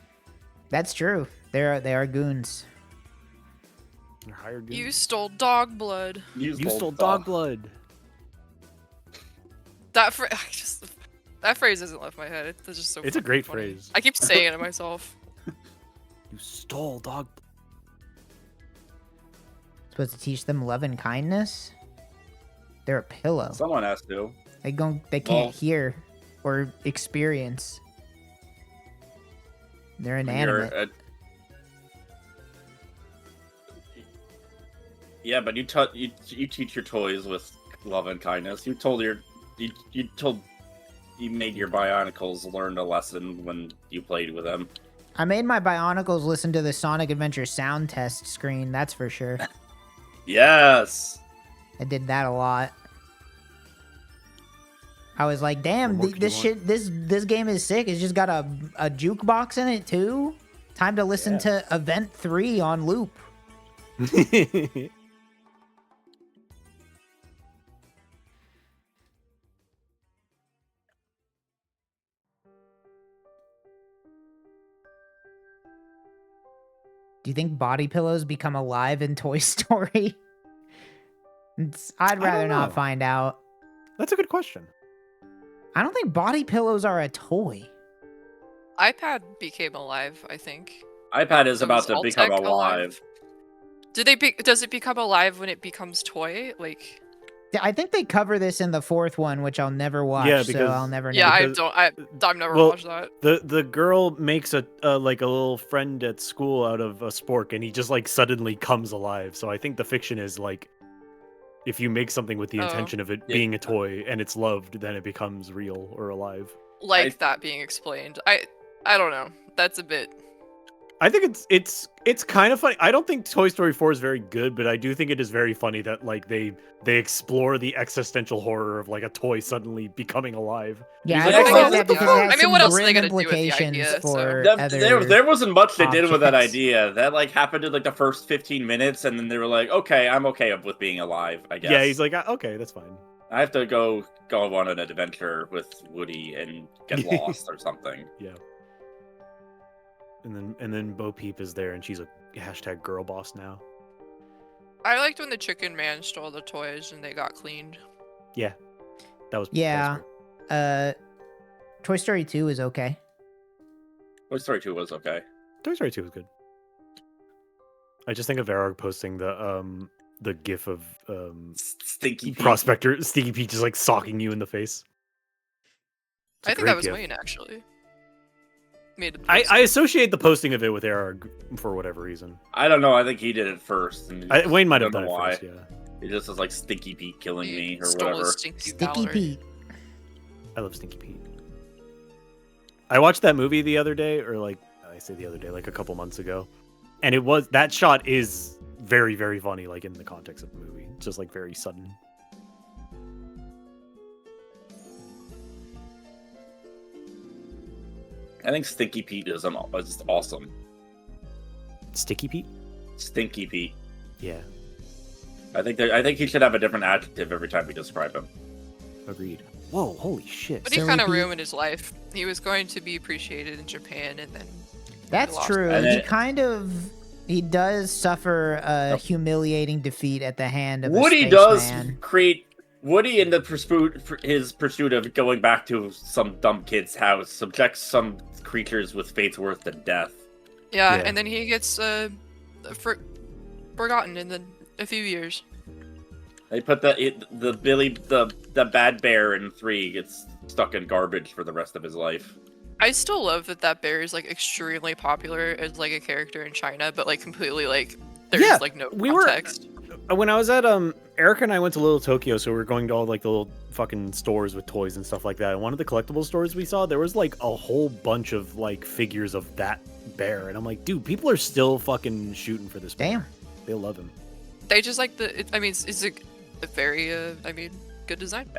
That's true. They are goons. They're hired goons. You stole dog blood. You stole dog blood. That that phrase hasn't left my head. It's just so. It's a fucking great funny. phrase. I keep saying it to myself. You stole dog. Supposed to teach them love and kindness? They're a pillow. Someone has to. They can't Well- hear or experience. They're You're inanimate. Yeah, but you teach your toys with love and kindness. You made your Bionicles learn a lesson when you played with them. I made my Bionicles listen to the Sonic Adventure sound test screen, that's for sure. Yes. I did that a lot. I was like, damn, this game is sick. It's just got a jukebox in it too. Time to listen to Event 3 on loop. Do you think body pillows become alive in Toy Story? I'd rather not find out. That's a good question. I don't think body pillows are a toy. iPad became alive, I think. iPad is about to All become tech alive. Does it become alive when it becomes toy? Like, I think they cover this in the fourth one, which I'll never watch, Yeah, so because- I'll never know. yeah, because- I've never Well, watched that. The girl makes a like a little friend at school out of a spork, and he just like suddenly comes alive. So I think the fiction is like, if you make something with the Oh. intention of it being a toy and it's loved, then it becomes real or alive. Like that being explained. I don't know. That's a bit. I think it's kind of funny. I don't think Toy Story 4 is very good, but I do think it is very funny that like they explore the existential horror of like a toy suddenly becoming alive. Yeah, He's I like, think "Oh, that because it has some what else are they grim gonna do with the implications idea, for There wasn't much they did with that objects. idea. That like happened in like the first 15 minutes, and then they were like, "Okay, I'm okay with being alive." I guess. Yeah, he's like, okay, that's fine. I have to go on an adventure with Woody and get lost or something. Yeah. And then Bo Peep is there, and she's a hashtag girl boss now. I liked when the Chicken Man stole the toys and they got cleaned. Yeah, that was Yeah. Toy Story 2 is okay. Toy Story 2 was okay. Toy Story 2 was good. I just think of Erarg posting the gif of Stinky Pete. Prospector Stinky Pete just like socking you in the face. It's a I think great that was gif. Wayne actually. Made the I associate the posting of it with Erarg for whatever reason. I don't know. I think he did it first. And Wayne might I have don't done know it why. first, yeah. He just was like Stinky Pete killing me or Stole whatever. his stinky Sticky salary. Pete. I love Stinky Pete. I watched that movie the other day, or like I say the other day, like a couple months ago, and that shot is very, very funny, like in the context of the movie. It's just like very sudden. I think Stinky Pete is awesome. Sticky Pete? Stinky Pete. Yeah, I think he should have a different adjective every time we describe him. agreed. Whoa, holy shit. But he Silly kind of Pete. ruined his life. He was going to be appreciated in Japan, and then That's lost true. it. He does suffer a humiliating defeat at the hand of Woody a does spaceman. create Woody in his pursuit of going back to some dumb kid's house subjects some creatures with fates worth to death. Yeah, Yeah. and then he gets forgotten in a few years. They put the bad bear in 3 gets stuck in garbage for the rest of his life. I still love that bear is like extremely popular as like a character in China, but like completely like there's Yeah, like no we were- context. When I was at Erica and I went to Little Tokyo, so we were going to all like the little fucking stores with toys and stuff like that. And one of the collectible stores we saw, there was like a whole bunch of like figures of that bear, and I'm like, dude, people are still fucking shooting for this bear. Damn. They love him. They just like it's a very good design.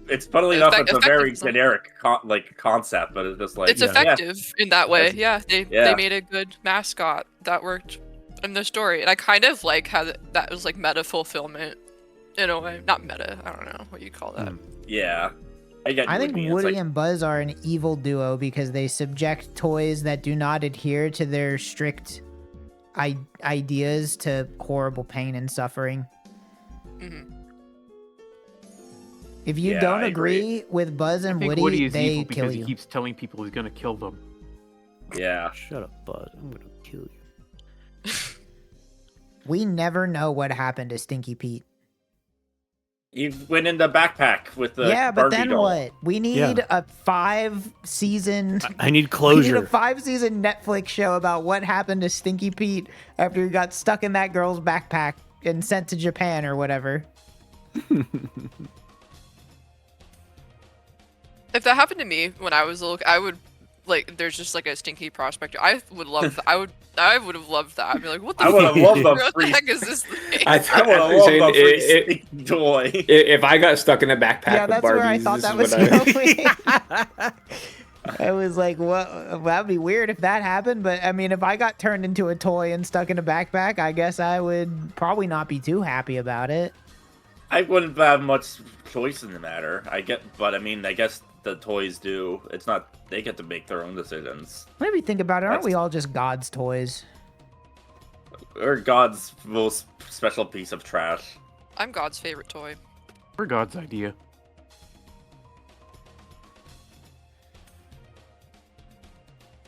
It's funnily enough, it's a very Effective design. generic concept, but it's just like It's effective in that way. Yeah, they Yeah. made a good mascot that worked in the story, and I kind of like how that was like meta fulfillment in a way. Not meta, I don't know what you call that. Yeah. I think Woody and Buzz are an evil duo because they subject toys that do not adhere to their strict ideas to horrible pain and suffering. Mhm. If you Yeah, don't I agree with Buzz I and think Woody, Woody is they evil kill because you. he keeps telling people he's gonna kill them. Yeah. Shut up, Bud. I'm gonna kill you. We never know what happened to Stinky Pete. You went in the backpack with the Yeah, but Barbie then doll. what? We need a 5-season. I need We need closure. a 5-season Netflix show about what happened to Stinky Pete after he got stuck in that girl's backpack and sent to Japan or whatever. If that happened to me when I was little, I would like. There's just like a stinky prospector. I would love. I would have loved that. I'd be like, what the? I would have loved the What free. the heck is this thing? I would have loved the free stinky toy. If I got stuck in a backpack Yeah, with that's Barbies, where I thought this that is was what I... going. I was like, what? That'd be weird if that happened. But I mean, if I got turned into a toy and stuck in a backpack, I guess I would probably not be too happy about it. I wouldn't have much choice in the matter. But I mean, I guess the toys do. It's not. They get to make their own decisions. Maybe think about it. Aren't That's- we all just God's toys? Or God's most special piece of trash. I'm God's favorite toy. For God's idea.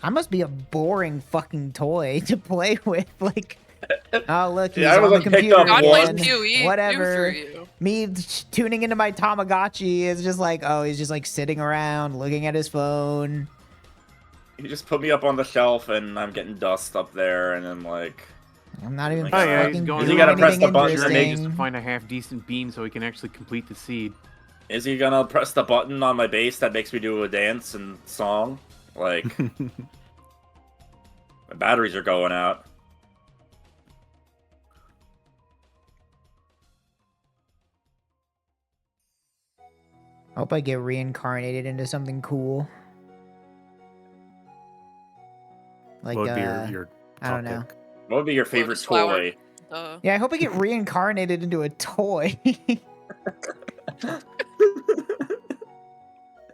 I must be a boring fucking toy to play with. Like, oh look, he's Yeah, I on the wasn't picked computer up God one. plays PoE. Whatever. Good for you. Me tuning into my Tamagotchi is just like, oh, he's just like sitting around looking at his phone. You just put me up on the shelf, and I'm getting dust up there, and then like. I'm not even Oh, yeah, fucking he's going doing You gotta press anything the button, Sure, and they they just find a half decent beam so he can actually complete the seed. Is he gonna press the button on my base that makes me do a dance and song? Like, my batteries are going out. Hope I get reincarnated into something cool. Like, What would be your I don't know. top pick? What would be your favorite Lotus flower. toy? Yeah, I hope I get reincarnated into a toy.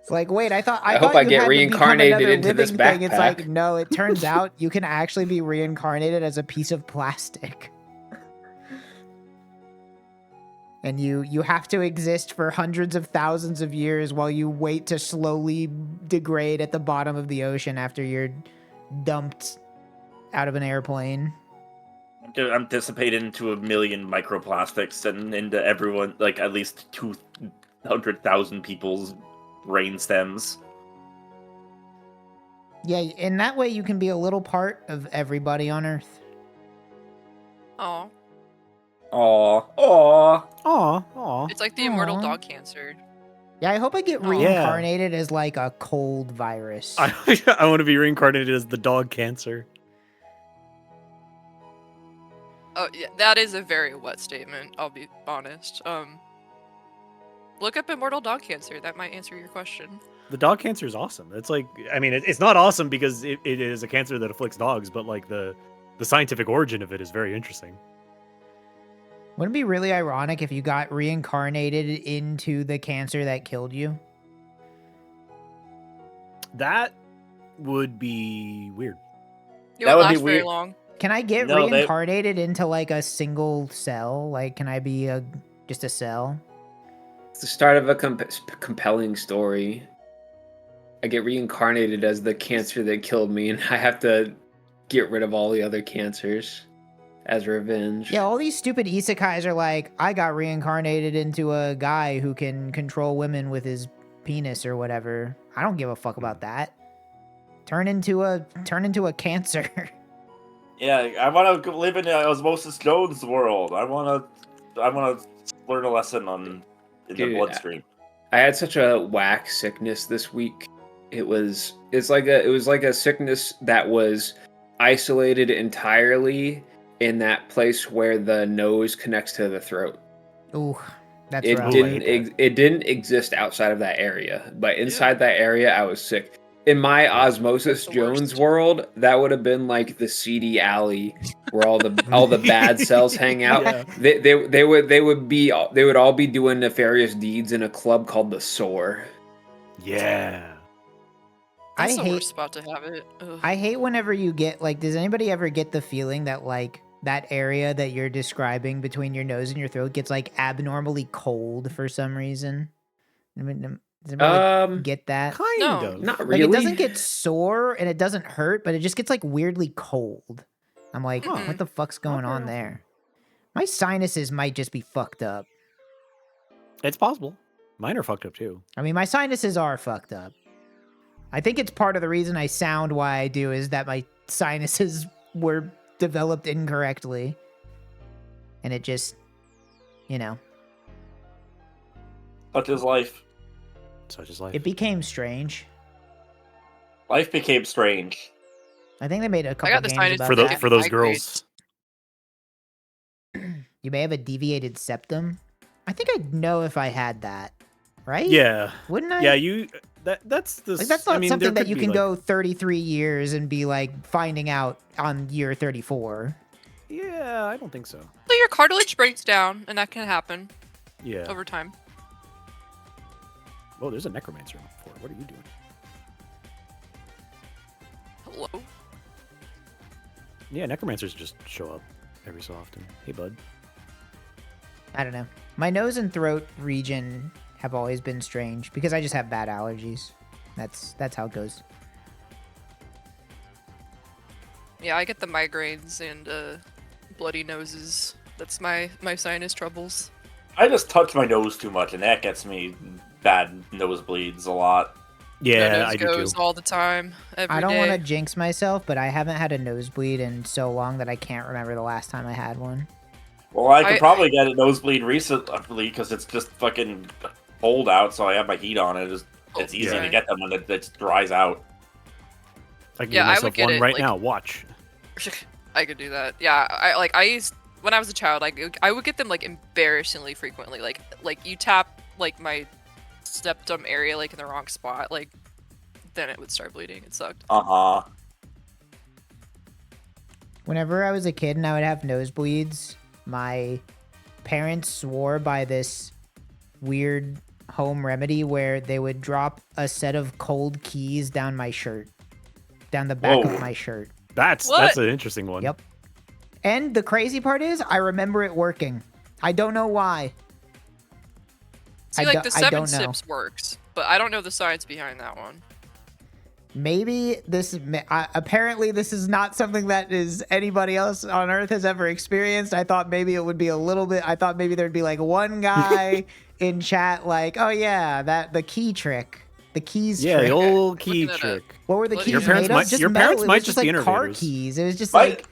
It's like, wait, I thought I hope thought I you get had to become reincarnated another into this living thing. It's like, backpack. no, it turns out you can actually be reincarnated as a piece of plastic. And you have to exist for hundreds of thousands of years while you wait to slowly degrade at the bottom of the ocean after you're dumped out of an airplane. I'm dissipated into a million microplastics and into everyone, like at least 200,000 people's brain stems. Yeah, in that way you can be a little part of everybody on Earth. Aw. Aw. Aw. Aw. Aw. It's like the immortal Aw. dog cancer. Yeah, I hope I get Aw. reincarnated as like a cold virus. I want to be reincarnated as the dog cancer. Oh, yeah, that is a very wet statement, I'll be honest. Look up immortal dog cancer. That might answer your question. The dog cancer is awesome. It's like, I mean, it's not awesome because it is a cancer that afflicts dogs, but like the scientific origin of it is very interesting. Wouldn't it be really ironic if you got reincarnated into the cancer that killed you? That would be weird. It That won't would be last very weird. long. Can I get No, they- reincarnated into like a single cell? Like, can I be just a cell? It's the start of a compelling story. I get reincarnated as the cancer that killed me, and I have to get rid of all the other cancers as revenge. Yeah, all these stupid isekais are like, I got reincarnated into a guy who can control women with his penis or whatever. I don't give a fuck about that. Turn into a cancer. Yeah, I want to live in Osmosis Jones' world. I want to learn a lesson in the Dude, bloodstream. I had such a whack sickness this week. It was like a sickness that was isolated entirely in that place where the nose connects to the throat. Ooh, that's It rough. didn't exist outside of that area, but inside that area, I was sick. In my Osmosis Jones world, that would have been like the seedy alley where all the bad cells hang out. Yeah. They would all be doing nefarious deeds in a club called the Soar. Yeah. That's the hate- worst spot to have it. Ugh. I hate whenever you get like, does anybody ever get the feeling that like that area that you're describing between your nose and your throat gets like abnormally cold for some reason? I mean, does anybody get that? Kind No. of. Not Like really. it doesn't get sore and it doesn't hurt, but it just gets like weirdly cold. I'm like, Mm-mm. what the fuck's going on there? My sinuses might just be fucked up. It's possible. Mine are fucked up too. I mean, my sinuses are fucked up. I think it's part of the reason I sound why I do is that my sinuses were developed incorrectly. And it just, you know, Such is life. Such is life. it became strange. Life became strange. I think they made a couple got the games sinus about for that. for those Migraines. girls. You may have a deviated septum. I think I'd know if I had that, right? Yeah. Wouldn't I? Yeah, you that's the Like that's not I mean, something there that you could can be, like- go 33 years and be like finding out on year 34. Yeah, I don't think so. So your cartilage breaks down, and that can happen Yeah. over time. Oh, there's a necromancer on the floor. What are you doing? Hello? Yeah, necromancers just show up every so often. Hey, bud. I don't know. My nose and throat region have always been strange because I just have bad allergies. That's how it goes. Yeah, I get the migraines and bloody noses. That's my sinus troubles. I just touch my nose too much, and that gets me bad nosebleeds a lot. Yeah, My I nose do goes too. all the time. Every I don't day. want to jinx myself, but I haven't had a nosebleed in so long that I can't remember the last time I had one. Well, I could probably get a nosebleed recently because it's just fucking cold out, so I have my heat on. It's easy Yeah. to get them when it just dries out. I can Yeah, give I would myself get one it, right like- now. Watch. I could do that. Yeah, I used when I was a child. I would get them like embarrassingly frequently. Like you tap like my septum area like in the wrong spot, like then it would start bleeding. It sucked. Uh-huh. Whenever I was a kid and I would have nosebleeds, my parents swore by this weird home remedy where they would drop a set of cold keys down my shirt, down the back Whoa. of my shirt. That's an interesting one. Yep. And the crazy part is, I remember it working. I don't know why. See, like the 7 sips works, but I don't know the science behind that one. Maybe this apparently this is not something that is anybody else on Earth has ever experienced. I thought maybe it would be a little bit. I thought maybe there'd be like one guy in chat like, oh yeah, that the key trick, the keys. Yeah, trick. the old key trick. What were the keys? Your parents made of? might. Just Your metal. parents It might was just like be car innovators. keys. It was just like.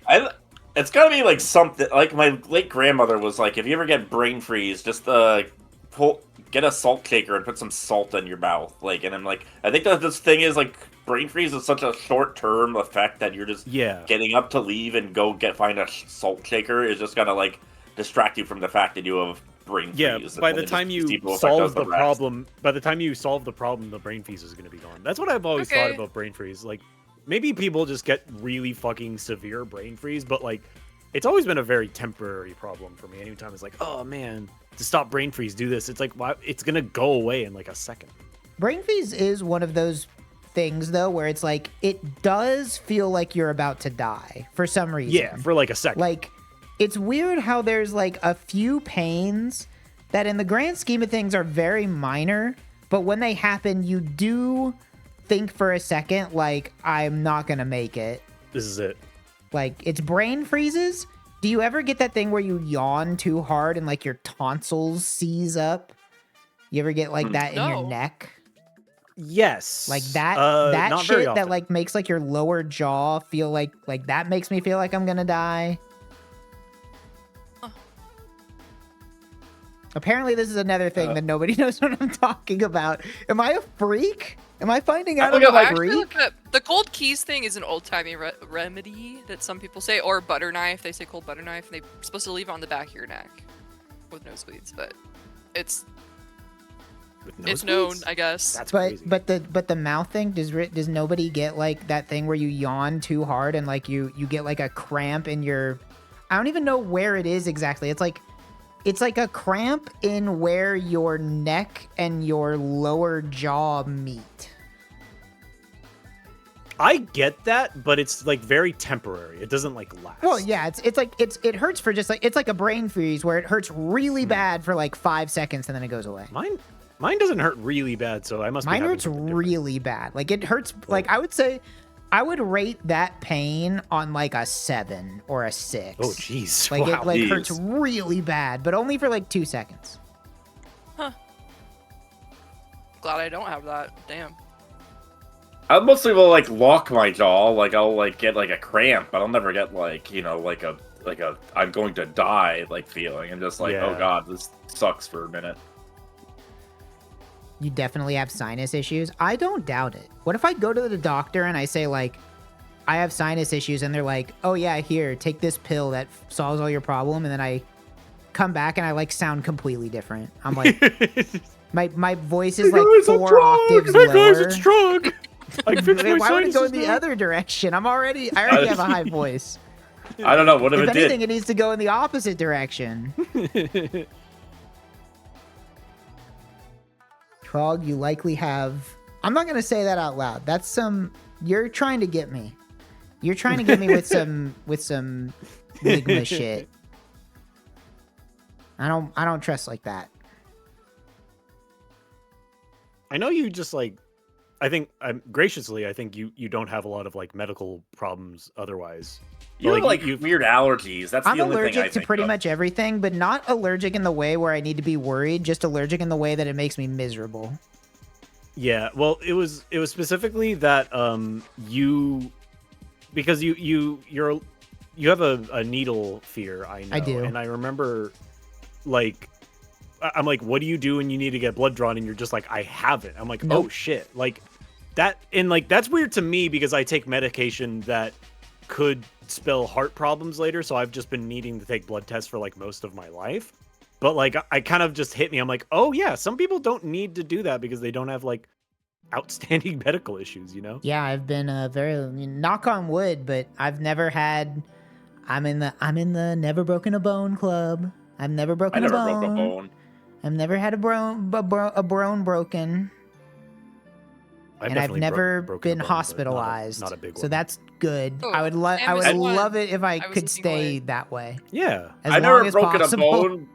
It's gotta be like something. Like my late grandmother was like, if you ever get brain freeze, just get a salt shaker and put some salt in your mouth. Like, and I'm like, I think that this thing is like. Brain freeze is such a short-term effect that you're just getting up to leave and go find a salt shaker is just gonna like distract you from the fact that you have brain freeze. By the time you solve the problem, the brain freeze is gonna be gone. That's what I've always thought about brain freeze. Like, maybe people just get really fucking severe brain freeze, but like, it's always been a very temporary problem for me. Anytime it's like, oh man, to stop brain freeze, do this. It's like, why? It's gonna go away in like a second. Brain freeze is one of those things though where it's like it does feel like you're about to die for some reason. Yeah, for like a second. Like it's weird how there's like a few pains that in the grand scheme of things are very minor, but when they happen you do think for a second like I'm not gonna make it. This is it. Like it's brain freezes. Do you ever get that thing where you yawn too hard and like your tonsils seize up? You ever get like that in your neck? Yes. Like that shit that like makes like your lower jaw feel like that makes me feel like I'm gonna die. Apparently this is another thing that nobody knows what I'm talking about. Am I a freak? Am I finding out I'm a freak? The cold keys thing is an old-timey remedy that some people say, or butter knife. They say cold butter knife, and they're supposed to leave it on the back of your neck with nosebleeds, but it's known, I guess. That's crazy. But the mouth thing, does nobody get like that thing where you yawn too hard and like you get like a cramp in your, I don't even know where it is exactly. It's like a cramp in where your neck and your lower jaw meet. I get that, but it's like very temporary. It doesn't like last. Well, yeah, it hurts for just like, it's like a brain freeze where it hurts really bad for like 5 seconds and then it goes away. Mine doesn't hurt really bad, so I must. Mine hurts really bad. Like it hurts. Like I would say, I would rate that pain on like a 7 or a 6. Oh, jeez. Like wow. it like hurts really bad, but only for like 2 seconds. Huh. Glad I don't have that. Damn. I mostly will like lock my jaw. Like I'll like get like a cramp, but I'll never get like like a I'm going to die like feeling. I'm just like, oh god, this sucks for a minute. You definitely have sinus issues? I don't doubt it. What if I go to the doctor and I say, like, I have sinus issues, and they're like, oh yeah, here, take this pill that solves all your problem, and then I come back and I, like, sound completely different. I'm like, my voice is, like, 4 octaves lower. Hey guys, it's Trog! I fixed my Why would it go in the now? other direction? I already have a high voice. I don't know, what if it anything, did? it needs to go in the opposite direction. Trog, you likely have... I'm not going to say that out loud. That's some... You're trying to get me. You're trying to get me with some Ligma shit. I don't trust like that. I know you just like... I think, graciously, I think you don't have a lot of like medical problems otherwise. You have like weird allergies. That's the I'm only thing I allergic to think pretty of. much everything, but not allergic in the way where I need to be worried, just allergic in the way that it makes me miserable. Yeah, well, it was specifically that because you have a needle fear, I know. I do. And I remember like I'm like, what do you do when you need to get blood drawn? And you're just like, I haven't. I'm like, Nope. oh shit. Like that, and like that's weird to me because I take medication that could spell heart problems later, so I've just been needing to take blood tests for like most of my life. But like I kind of just hit me. I'm like, oh yeah, some people don't need to do that because they don't have like outstanding medical issues, you know? Yeah, I've been very knock on wood, but I've never had. I'm in the never broken a bone club. I've never broken I a never bone. broke a bone. I've never had a bone broken. And I've never been hospitalized. Not a big one. So that's good. Oh, I would love it if I could stay that way. Yeah. As I've long never as broken possible. a bone,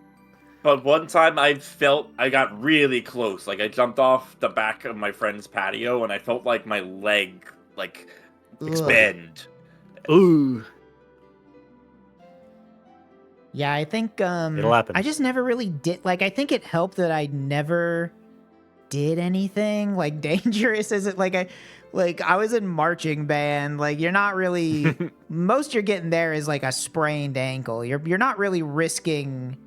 But one time I got really close. Like I jumped off the back of my friend's patio and I felt like my leg expand. Ooh. Yeah, I think It'll happen. I just never really did. Like, I think it helped that I never did anything like dangerous. Is it like I was in marching band. Like, you're not really most you're getting there is like a sprained ankle. You're not really risking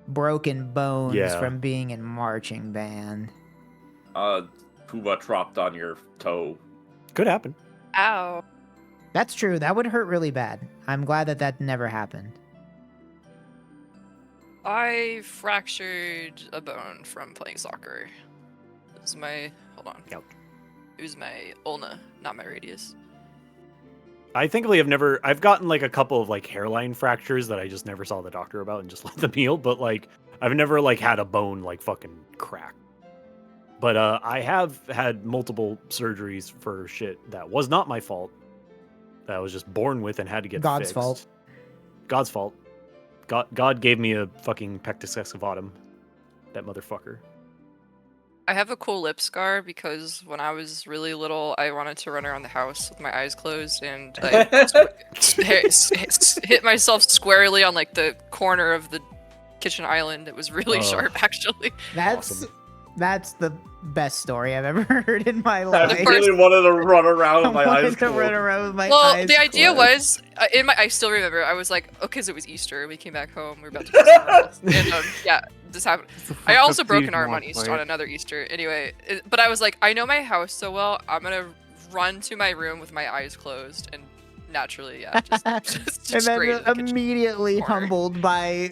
broken bones from being in marching band. Puba dropped on your toe. Could happen. Ow. That's true. That would hurt really bad. I'm glad that never happened. I fractured a bone from playing soccer. It was my It was my ulna, not my radius. I thankfully I've gotten like a couple of like hairline fractures that I just never saw the doctor about and just let them heal, but like I've never like had a bone like fucking crack. But I have had multiple surgeries for shit that was not my fault. That I was just born with and had to get God's fixed. fault. God's fault. God gave me a fucking pectus excavatum. That motherfucker. I have a cool lip scar because when I was really little, I wanted to run around the house with my eyes closed, and I hit myself squarely on like the corner of the kitchen island. It was really sharp, actually. That's the best story I've ever heard in my life. I really wanted to run around with my eyes closed. Run around with my well, eyes the idea closed. was, I still remember, I was like, oh, because it was Easter, we came back home, we were about to go somewhere else, and yeah, this happened. I also broke an arm on Easter, on another Easter, anyway, but I was like, I know my house so well, I'm gonna run to my room with my eyes closed, and naturally, yeah, just and then straight immediately humbled by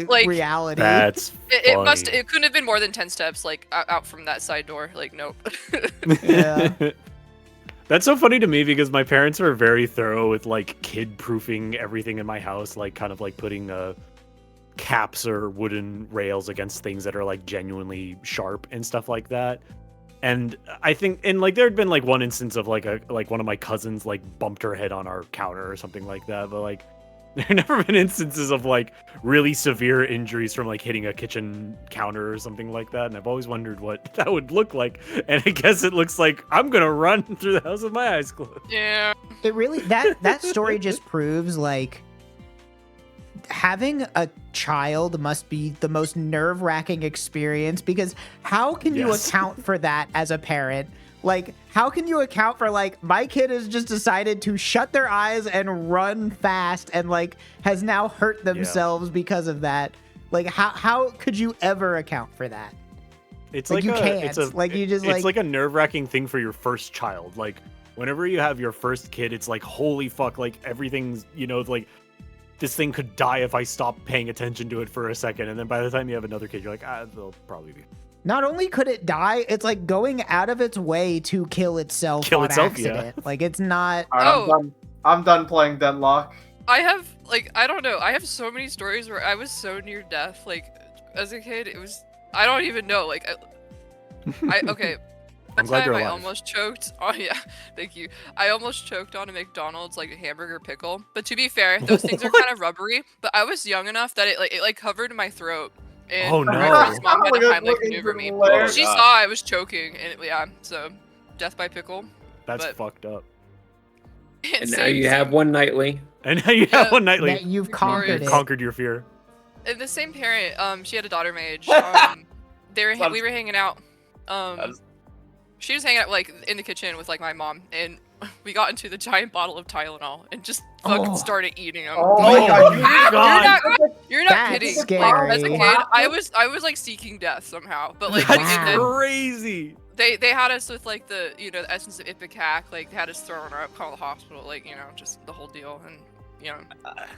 like, reality. That's it couldn't have been more than 10 steps, like, out from that side door, like, nope. Yeah. That's so funny to me because my parents were very thorough with like kid-proofing everything in my house, like kind of like putting caps or wooden rails against things that are like genuinely sharp and stuff like that. And I think, and like there had been like one instance of like one of my cousins like bumped her head on our counter or something like that, but like there have never been instances of like really severe injuries from like hitting a kitchen counter or something like that. And I've always wondered what that would look like. And I guess it looks like I'm gonna run through the house with my eyes closed. Yeah. It really that story just proves like having a child must be the most nerve-wracking experience, because how can you account for that as a parent? Like, how can you account for, like, my kid has just decided to shut their eyes and run fast and, like, has now hurt themselves because of that? Like, how could you ever account for that? It's like you can't. It's like a nerve-wracking thing for your first child. Like, whenever you have your first kid, it's like, holy fuck, like, everything's, you know, like, this thing could die if I stop paying attention to it for a second. And then by the time you have another kid, you're like, they'll probably be. Not only could it die, it's like going out of its way to kill itself on accident. Yeah. Like, it's not. I'm done playing Deadlock. I have, like, I don't know. I have so many stories where I was so near death. Like, as a kid, it was. I don't even know. Like, okay. I'm glad you're alive. I almost choked on, thank you. I almost choked on a McDonald's like a hamburger pickle. But to be fair, those things are kind of rubbery. But I was young enough that it covered my throat. And oh no! My friend's mom had to Heimlich maneuver me. She saw I was choking, and so death by pickle. That's fucked up. And now you have one nightly. And now you have one nightly. That you've conquered it. Conquered your fear. And the same parent, she had a daughter my age. We were hanging out. She was hanging out like in the kitchen with like my mom, and we got into the giant bottle of Tylenol and just fucking started eating them. Oh my god! You're not kidding. Scary. Like, as a kid, I was like seeking death somehow. But like that's crazy. They had us with like the the essence of Ipecac, like they had us thrown up, call the hospital, like just the whole deal, and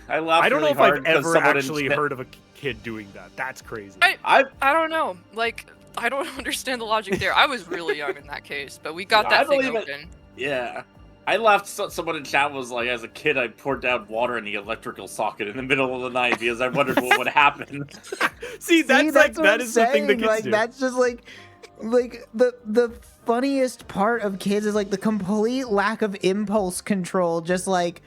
I laughed. I don't really know if hard I've ever actually heard of a kid doing that. That's crazy. I don't know. Like, I don't understand the logic there. I was really young in that case, but we got that thing open. Yeah. I laughed. Someone in chat was like, as a kid, I poured down water in the electrical socket in the middle of the night because I wondered what would happen. See, that's like that is the thing that kids like do. That's just like the funniest part of kids is like the complete lack of impulse control. Just like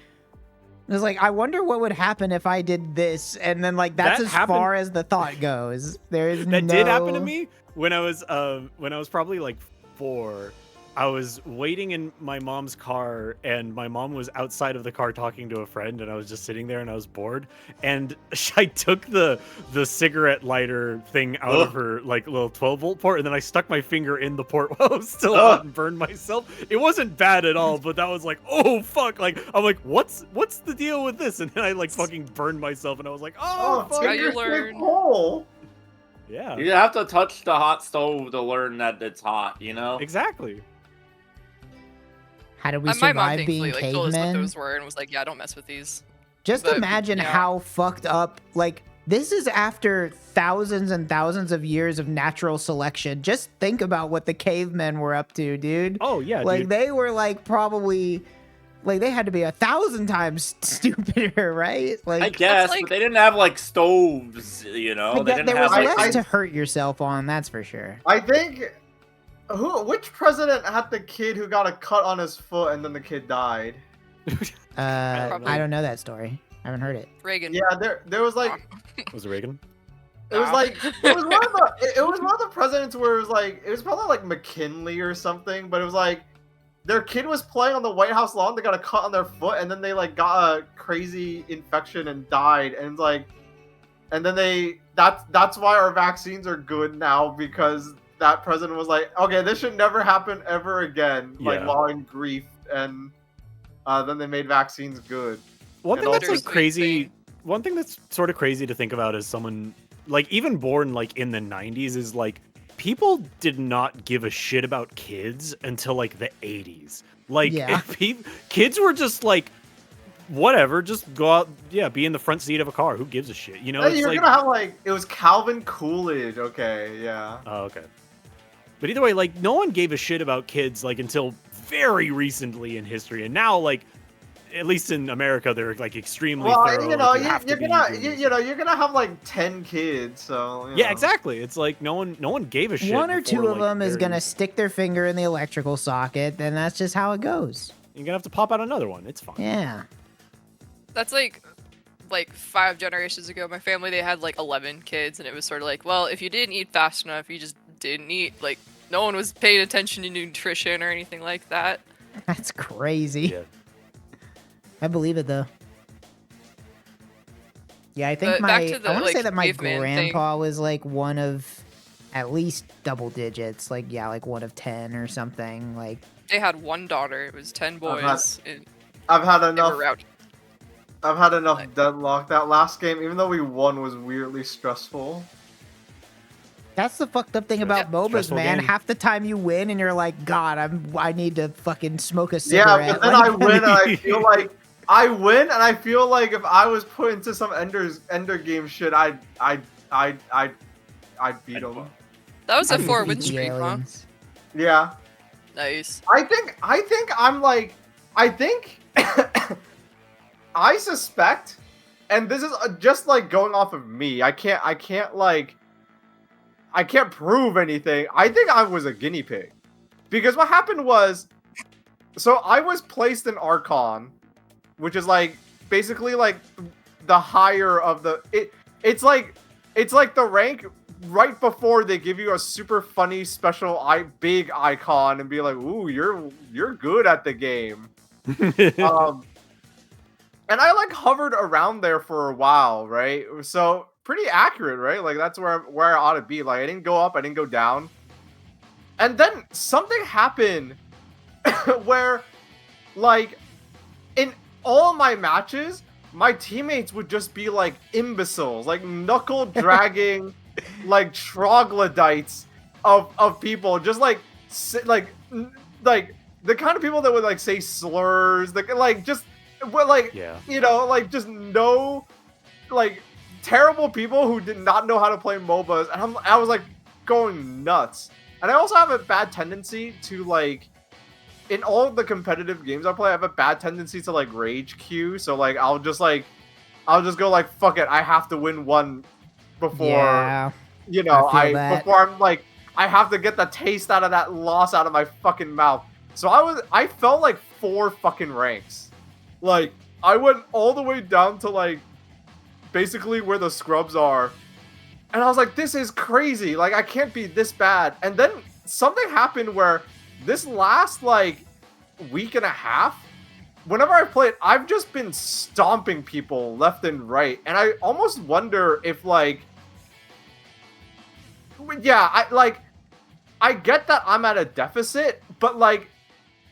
It's like, I wonder what would happen if I did this, and then like that's That as happened- far as the thought goes. There is That did happen to no- me when I was probably like 4. I was waiting in my mom's car, and my mom was outside of the car talking to a friend, and I was just sitting there, and I was bored, and I took the cigarette lighter thing out of her like little 12-volt port, and then I stuck my finger in the port while I was still on and burned myself. It wasn't bad at all, but that was like, oh fuck! Like I'm like, what's the deal with this? And then I like fucking burned myself, and I was like, oh fuck! how you learn. Yeah. You have to touch the hot stove to learn that it's hot, you know? Exactly. How did we My mom survive being thankfully like told us what cavemen? those were and was like, yeah, don't mess with these. Just But, imagine yeah. how fucked up, like, this is after thousands and thousands of years of natural selection. Just think about what the cavemen were up to, dude. Oh, yeah, like, dude. they were, like, probably, like, they had to be 1,000 times stupider, right? Like, I guess, but they didn't have like stoves, you know? They didn't there have was like less to hurt yourself on, that's for sure. I think which president had the kid who got a cut on his foot and then the kid died? I don't know that story. I haven't heard it. Reagan. Yeah, there was like Was it Reagan? it was like it was one of the presidents where it was probably like McKinley or something, but it was like their kid was playing on the White House lawn, they got a cut on their foot, and then they like got a crazy infection and died, and it's like, and then that's why our vaccines are good now, because that president was like, okay, this should never happen ever again, like Yeah. while in grief, and then they made vaccines good. One And thing that's also- like crazy, one thing that's sort of crazy to think about as someone like even born like in the 90s is like people did not give a shit about kids until like the 80s. Like Yeah. kids were just like whatever, just go out, yeah, be in the front seat of a car. Who gives a shit? You know, Hey, it's you're like gonna have like it was Calvin Coolidge, okay, yeah. oh, okay. But either way, like no one gave a shit about kids like until very recently in history, and now like at least in America they're like extremely Well, thorough. you know, like, have to you're be gonna doing you're gonna have like 10 kids, so you Yeah, know. exactly. It's like no one gave a shit. One or before, two of like, them is very- gonna stick their finger in the electrical socket, then that's just how it goes. You're gonna have to pop out another one. It's fine. Yeah. That's like 5 generations ago. My family, they had like 11 kids, and it was sort of like, well, if you didn't eat fast enough, you just didn't eat. Like no one was paying attention to nutrition or anything like that. That's crazy. Yeah. I believe it though. Yeah, I think But back my to the, I want to say like, that my caveman grandpa was like one of at least double digits, like yeah, like one of 10 or something. Like They had one daughter. It was 10 boys. and I've had they enough were out. I've had enough Deadlock. That last game, even though we won, was weirdly stressful. that's the fucked up thing about MOBAs, Stressful man. game. Half the time you win and you're like, God, I need to fucking smoke a Yeah, cigarette. but then Like, I win and I feel like if I was put into some Ender game shit, I'd beat him. That was a I could 4-win beat the streak, huh? aliens. Yeah. Nice. I think I suspect, and this is just like going off of me. I can't prove anything. I think I was a guinea pig, because what happened was, so I was placed in Archon, which is like basically like the higher of the it's like the rank right before they give you a super funny special big icon and be like, ooh, you're good at the game. And I like hovered around there for a while, right? So pretty accurate, right? Like that's where I ought to be. Like I didn't go up, I didn't go down. And then something happened where like in all my matches, my teammates would just be like imbeciles, like knuckle dragging like troglodytes of people, just like the kind of people that would like say slurs, like just like Yeah. you know, like just no like terrible people who did not know how to play MOBAs, and I was like going nuts. And I also have a bad tendency to like, in all of the competitive games I play, I have a bad tendency to like rage queue. So like I'll just go like, fuck it, I have to win one before Yeah, you know I feel that. before I'm like, I have to get the taste out of that loss out of my fucking mouth. So I felt like 4 fucking ranks. Like I went all the way down to like basically where the scrubs are. And I was like, this is crazy. Like, I can't be this bad. And then something happened where this last like week and a half, whenever I played, I've just been stomping people left and right. And I almost wonder if like, yeah, I get that I'm at a deficit, but like,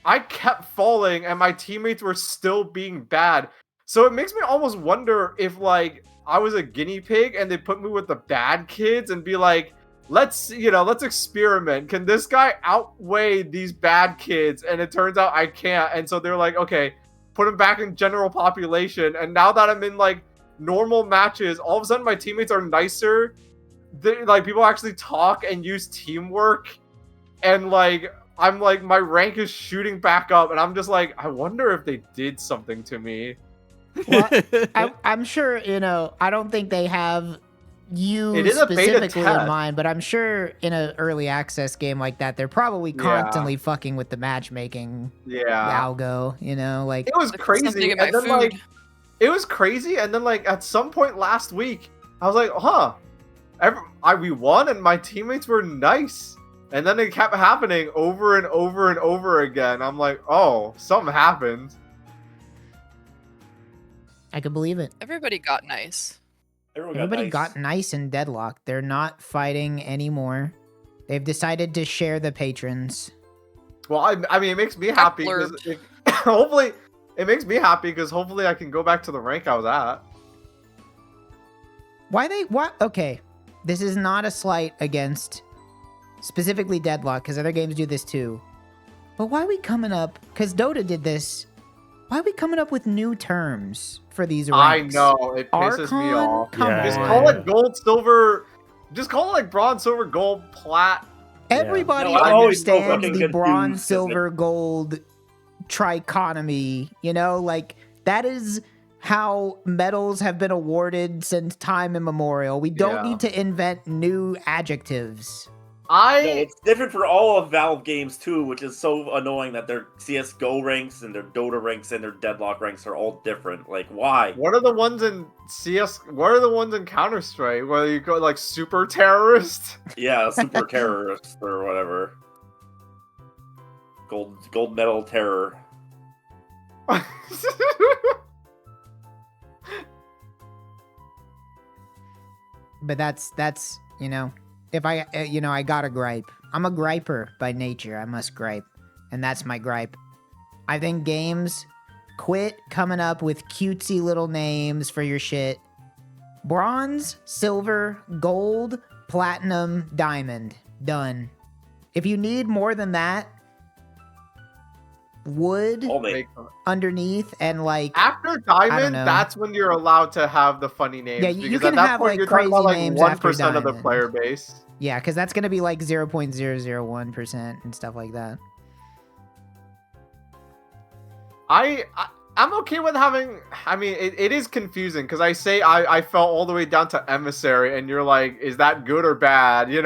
I kept falling and my teammates were still being bad. So it makes me almost wonder if like I was a guinea pig and they put me with the bad kids and be like, let's experiment. Can this guy outweigh these bad kids? And it turns out I can't. And so they're like, okay, put him back in general population. And now that I'm in like normal matches, all of a sudden my teammates are nicer. Like people actually talk and use teamwork. And like, I'm like, my rank is shooting back up. And I'm just like, I wonder if they did something to me. Well, I'm sure, I don't think they have you It is a beta specifically in test. mind, but I'm sure in an early access game like that, they're probably constantly fucking with the matchmaking algo, like it was crazy. Something in my And then food. like, it was crazy. And then like at some point last week, I was like, we won and my teammates were nice. And then it kept happening over and over and over again. I'm like, oh, something happened. I could believe it. Everybody got nice. Everybody got nice in Deadlock. They're not fighting anymore. They've decided to share the patrons. Well, I mean, it makes me happy. Hopefully, it makes me happy because hopefully I can go back to the rank I was at. What? Okay. This is not a slight against specifically Deadlock, because other games do this too. But why are we coming up, because Dota did this, why are we coming up with new terms for these ranks? I know, it pisses me Archon? off. Come Just on. call it gold, silver, just call it like bronze, silver, gold, plat. Everybody No, I'm always so understands fucking the confused, bronze, 'cause silver, gold trichotomy, like that is how medals have been awarded since time immemorial. We don't need to invent new adjectives. No, it's different for all of Valve games too, which is so annoying that their CS:GO ranks and their Dota ranks and their Deadlock ranks are all different. Like, why? What are the ones in CS? What are the ones in Counter Strike? Where you go like super terrorist? Yeah, super terrorist or whatever. Gold medal terror. But that's if I got a gripe. I'm a griper by nature. I must gripe. And that's my gripe. I think games quit coming up with cutesy little names for your shit. Bronze, silver, gold, platinum, diamond. Done. If you need more than that, wood underneath and like after I don't diamond, know. that's when you're allowed to have the funny names. Yeah, you because can at that have, point like, you're talking about crazy like names 1% of the after player base. Yeah, because that's going to be like 0.001% and stuff like that. I'm okay with having. I mean, it is confusing because I fell all the way down to emissary, and you're like, is that good or bad? Yeah,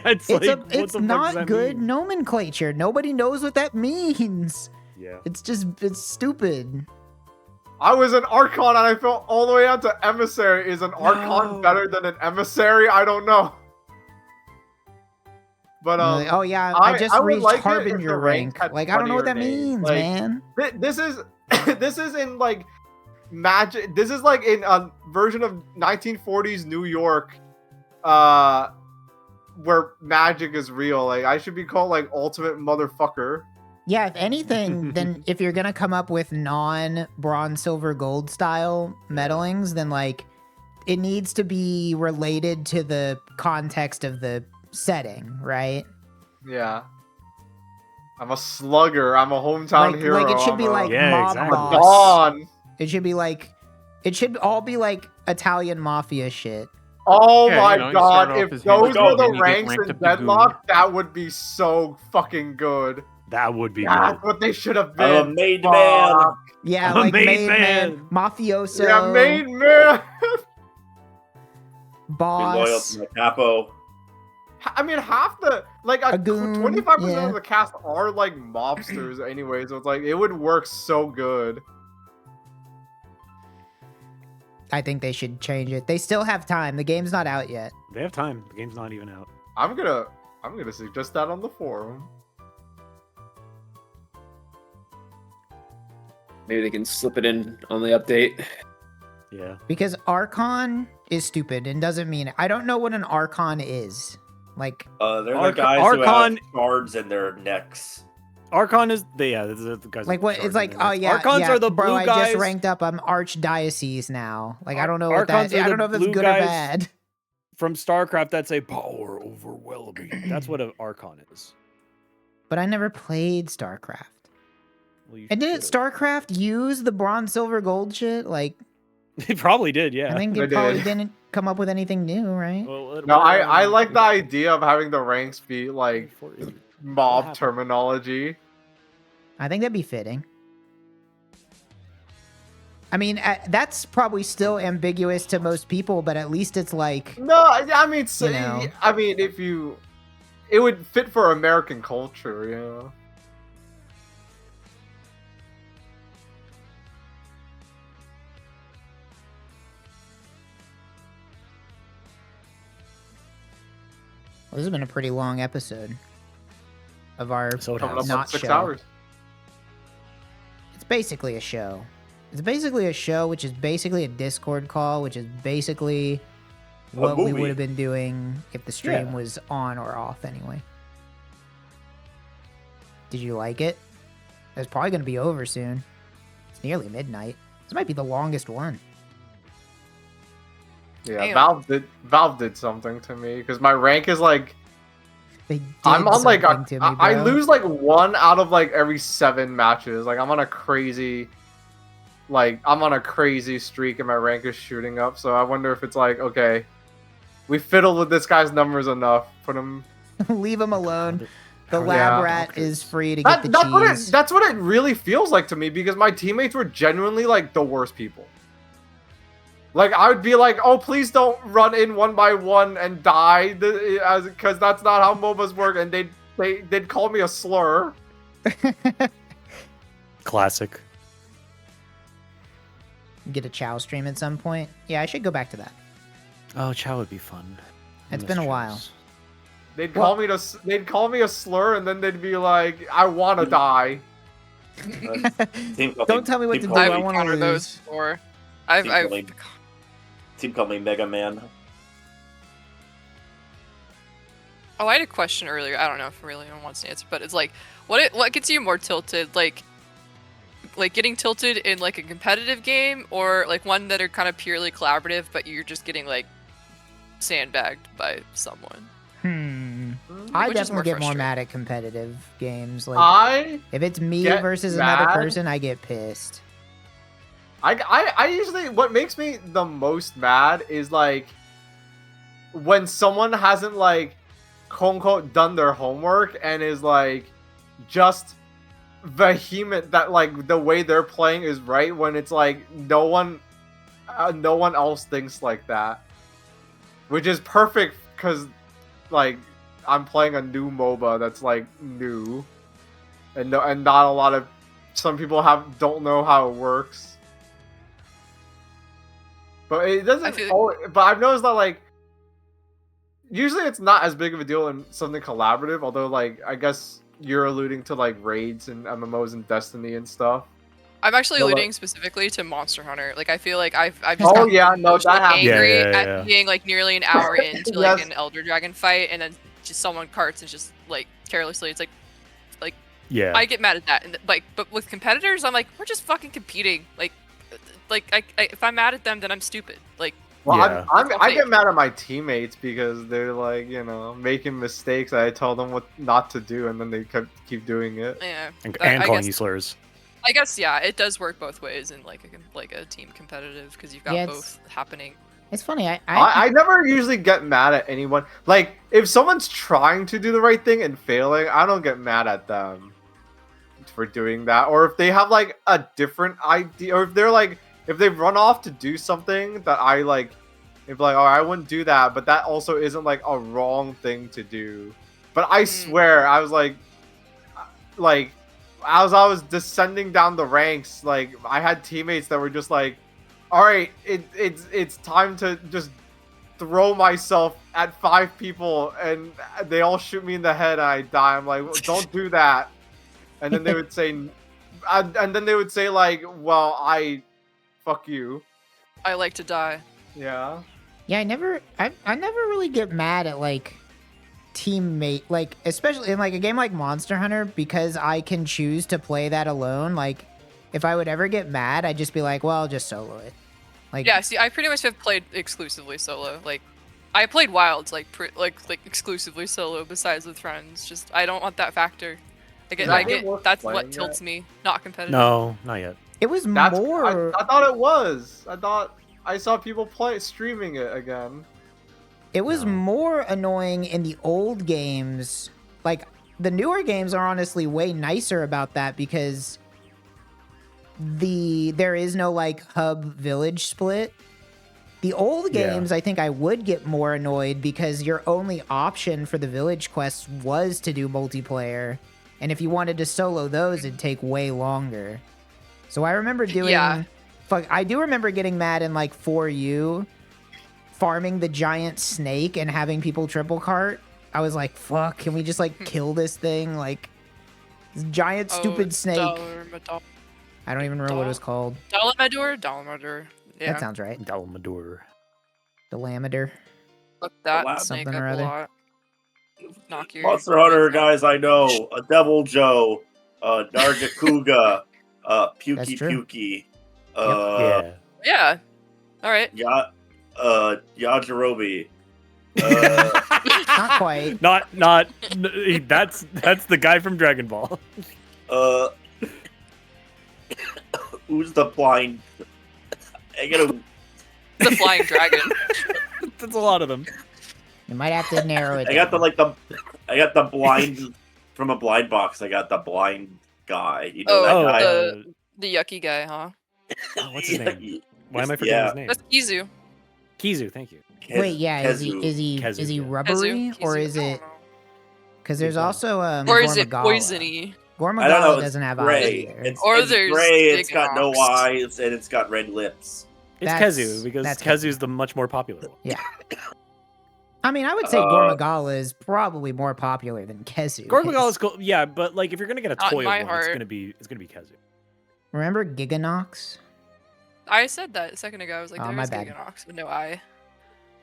it's like, what It's the fuck does not that good mean? nomenclature. Nobody knows what that means. Yeah. It's stupid. I was an Archon and I fell all the way down to emissary. Is an Archon better than an emissary? I don't know. But oh yeah, I just would reached like it if Harbinger the ranks rank. had Like I don't know what that funnier names. means, Like, man. This is this is in like magic. This is like in a version of 1940s New York, where magic is real. Like I should be called like ultimate motherfucker. Yeah, if anything, then if you're gonna come up with non-bronze, silver, gold style medalings, then like it needs to be related to the context of the setting, right? Yeah. I'm a slugger. I'm a hometown hero. Like it should be like mob boss. Dawn. It should be like, it should all be like Italian mafia shit. Oh Yeah, my you start god, off if as those Halo were the and you get ranks ranked in up to Goon. Deadlock, that would be so fucking good. That would be That's good. what they should have I'm a been. made Fuck. man. Yeah, I'm a like made made man, man. mafioso, Yeah, made man. Be loyal boss. to my capo. I mean, half the A goon, 25% yeah. of the cast are like mobsters anyway, so it's like it would work so good. I think they should change it. They still have time. The game's not out yet. They have time. The game's not even out. I'm gonna suggest that on the forum. Maybe they can slip it in on the update. Yeah. Because Archon is stupid and doesn't mean it. I don't know what an Archon is. Like, they're the guys who have shards in their necks. Archon is the guys. Like what? with It's shards like, in their oh necks. yeah, Archons yeah, are the bro. blue I guys. just ranked up. I'm Archdiocese now. Like I don't know what Archons that. are I don't know if the it's blue good guys or bad. From StarCraft that say power overwhelming. That's what an Archon is. But I never played StarCraft. Well, you And didn't should've. StarCraft use the bronze, silver, gold shit? Like, It probably did, yeah. I think They it probably did. didn't come up with anything new, right? Well, No, I like the idea of having the ranks be like What mob happened? terminology. I think that'd be fitting. I mean, that's probably still ambiguous to most people, but at least it's like, No, I mean, You know. I mean, it would fit for American culture, you know. well, this has been a pretty long episode of our So it Coming up has. on not 6 show. hours. It's basically a show. It's basically a show, which is basically a Discord call, which is basically what we movie. would have been doing if the stream Yeah. was on or off anyway. Did you like it? It's probably going to be over soon. It's nearly midnight. This might be the longest one. Yeah, Damn. Valve did something to me because my rank is like They did I'm on like something to me, I bro. lose like 1 out of like every 7 matches. Like I'm on a crazy streak and my rank is shooting up. So I wonder if it's like, okay, we fiddled with this guy's numbers enough. Put him. Leave him alone. The Yeah. lab rat is free to get the cheese. That's what it really feels like to me because my teammates were genuinely like the worst people. Like I would be like, oh, please don't run in 1 by 1 and die, because that's not how MOBAs work, and they'd call me a slur. Classic. Get a Chow stream at some point. Yeah, I should go back to that. Oh, Chow would be fun. I It's miss been a Chows. while. They'd call me a slur, and then they'd be like, I want to die. Don't tell me what to do. Team I called me- want to encountered those lose. before. Team called me Mega Man. Oh, I had a question earlier. I don't know if really anyone wants to answer, but it's like, what gets you more tilted? Like getting tilted in like a competitive game, or like one that are kind of purely collaborative, but you're just getting like sandbagged by someone. I Which is definitely get more frustrating. mad at competitive games. Like, I if it's me get versus another mad. person, I get pissed. I usually, what makes me the most mad is like when someone hasn't like quote unquote done their homework and is like just vehement that like the way they're playing is right when it's like no one else thinks like that, which is perfect because like I'm playing a new MOBA that's like new and not a lot of some people don't know how it works. But it doesn't. But I've noticed that like usually it's not as big of a deal in something collaborative. Although like I guess you're alluding to like raids and MMOs and Destiny and stuff. I'm actually So, like- alluding specifically to Monster Hunter. Like I feel like I've just Oh gotten yeah, no, emotionally that happens. angry Yeah, at yeah. being like nearly an hour into like Yes. an Elder Dragon fight, and then just someone carts and just like carelessly. It's like Yeah. I get mad at that, and like, but with competitors, I'm like, we're just fucking competing. Like if I'm mad at them, then I'm stupid. Like, Well, Yeah. I get mad at my teammates because they're like, you know, making mistakes. I tell them what not to do, and then they keep doing it. yeah. And I calling guess- you slurs. I guess yeah, it does work both ways in like a team competitive because you've got Yeah, both happening. It's funny. I never usually get mad at anyone. Like, if someone's trying to do the right thing and failing, I don't get mad at them for doing that. Or if they have like a different idea, or if they've run off to do something that I like, if like, oh, I wouldn't do that, but that also isn't like a wrong thing to do. But I swear, I was like, as I was descending down the ranks, like I had teammates that were just like, all right, it's time to just throw myself at 5 people and they all shoot me in the head and I die. I'm like, well, don't do that. And then they would say, like, well, fuck you. I like to die. Yeah. Yeah, I never really get mad at like teammate, like especially in like a game like Monster Hunter, because I can choose to play that alone. Like, if I would ever get mad, I'd just be like, well, I'll just solo it. Like, Yeah, see, I pretty much have played exclusively solo. Like, I played Wilds like exclusively solo, besides with friends. Just I don't want that factor. That's what tilts me, not competitive. No, not yet. it was I thought it was. I thought I saw people streaming it again. It was more annoying in the old games. Like, the newer games are honestly way nicer about that because there is no like hub village split. The old games, I think I would get more annoyed because your only option for the village quests was to do multiplayer. And if you wanted to solo those, it'd take way longer. So I remember doing... I do remember getting mad in like 4U, farming the giant snake and having people triple cart. I was like, fuck, can we just like kill this thing? Like, this giant stupid snake. I don't even remember what it was called. Dalamador? Yeah. That sounds right. Dalamador. Dalamador. Look that snake something up or a other. lot. Knock your... Monster Hunter guys I know. A Devil Joe. Nargacuga. Pukey Pukey. Yeah. Alright. Yajirobe. Not quite. That's the guy from Dragon Ball. Who's the blind? The flying dragon. That's a lot of them. You might have to narrow it. I got the blind from a blind box. I got the blind guy. You know that guy? The yucky guy, huh? Oh, what's his name? Why am I forgetting his name? That's Kizu. Kizu, thank you. Wait, yeah, is he Kezu, rubbery or is it? Because there's also or is it Gormagala. poisony? Gormagala doesn't have gray. eyes either. It's gray. It's got no eyes and it's got red lips. It's Kezu because Kezu's the much more popular one. Yeah. I mean, I would say Gormagala is probably more popular than Kezu. Gormagala is cool, yeah, but like if you're gonna get a toy of one, heart. it's gonna be Kezu. Remember Giganox? I said that a second ago. I was like, there's Giganox, but no eye.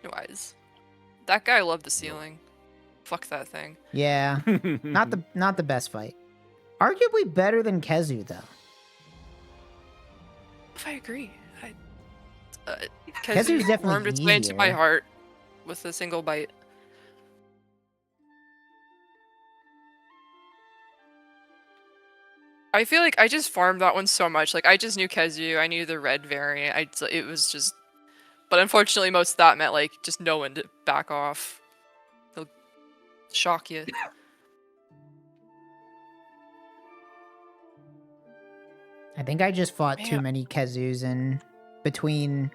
No eyes. That guy loved the ceiling. Fuck that thing. Yeah. not the best fight. Arguably better than Kezu, though. I agree. Kezu's definitely warmed its way into my easier. heart with a single bite. I feel like I just farmed that one so much. Like, I just knew Kezu, I knew the red variant. It was just... But unfortunately, most of that meant, like, just no one to back off. They'll shock you. I think I just fought too many Kezus in between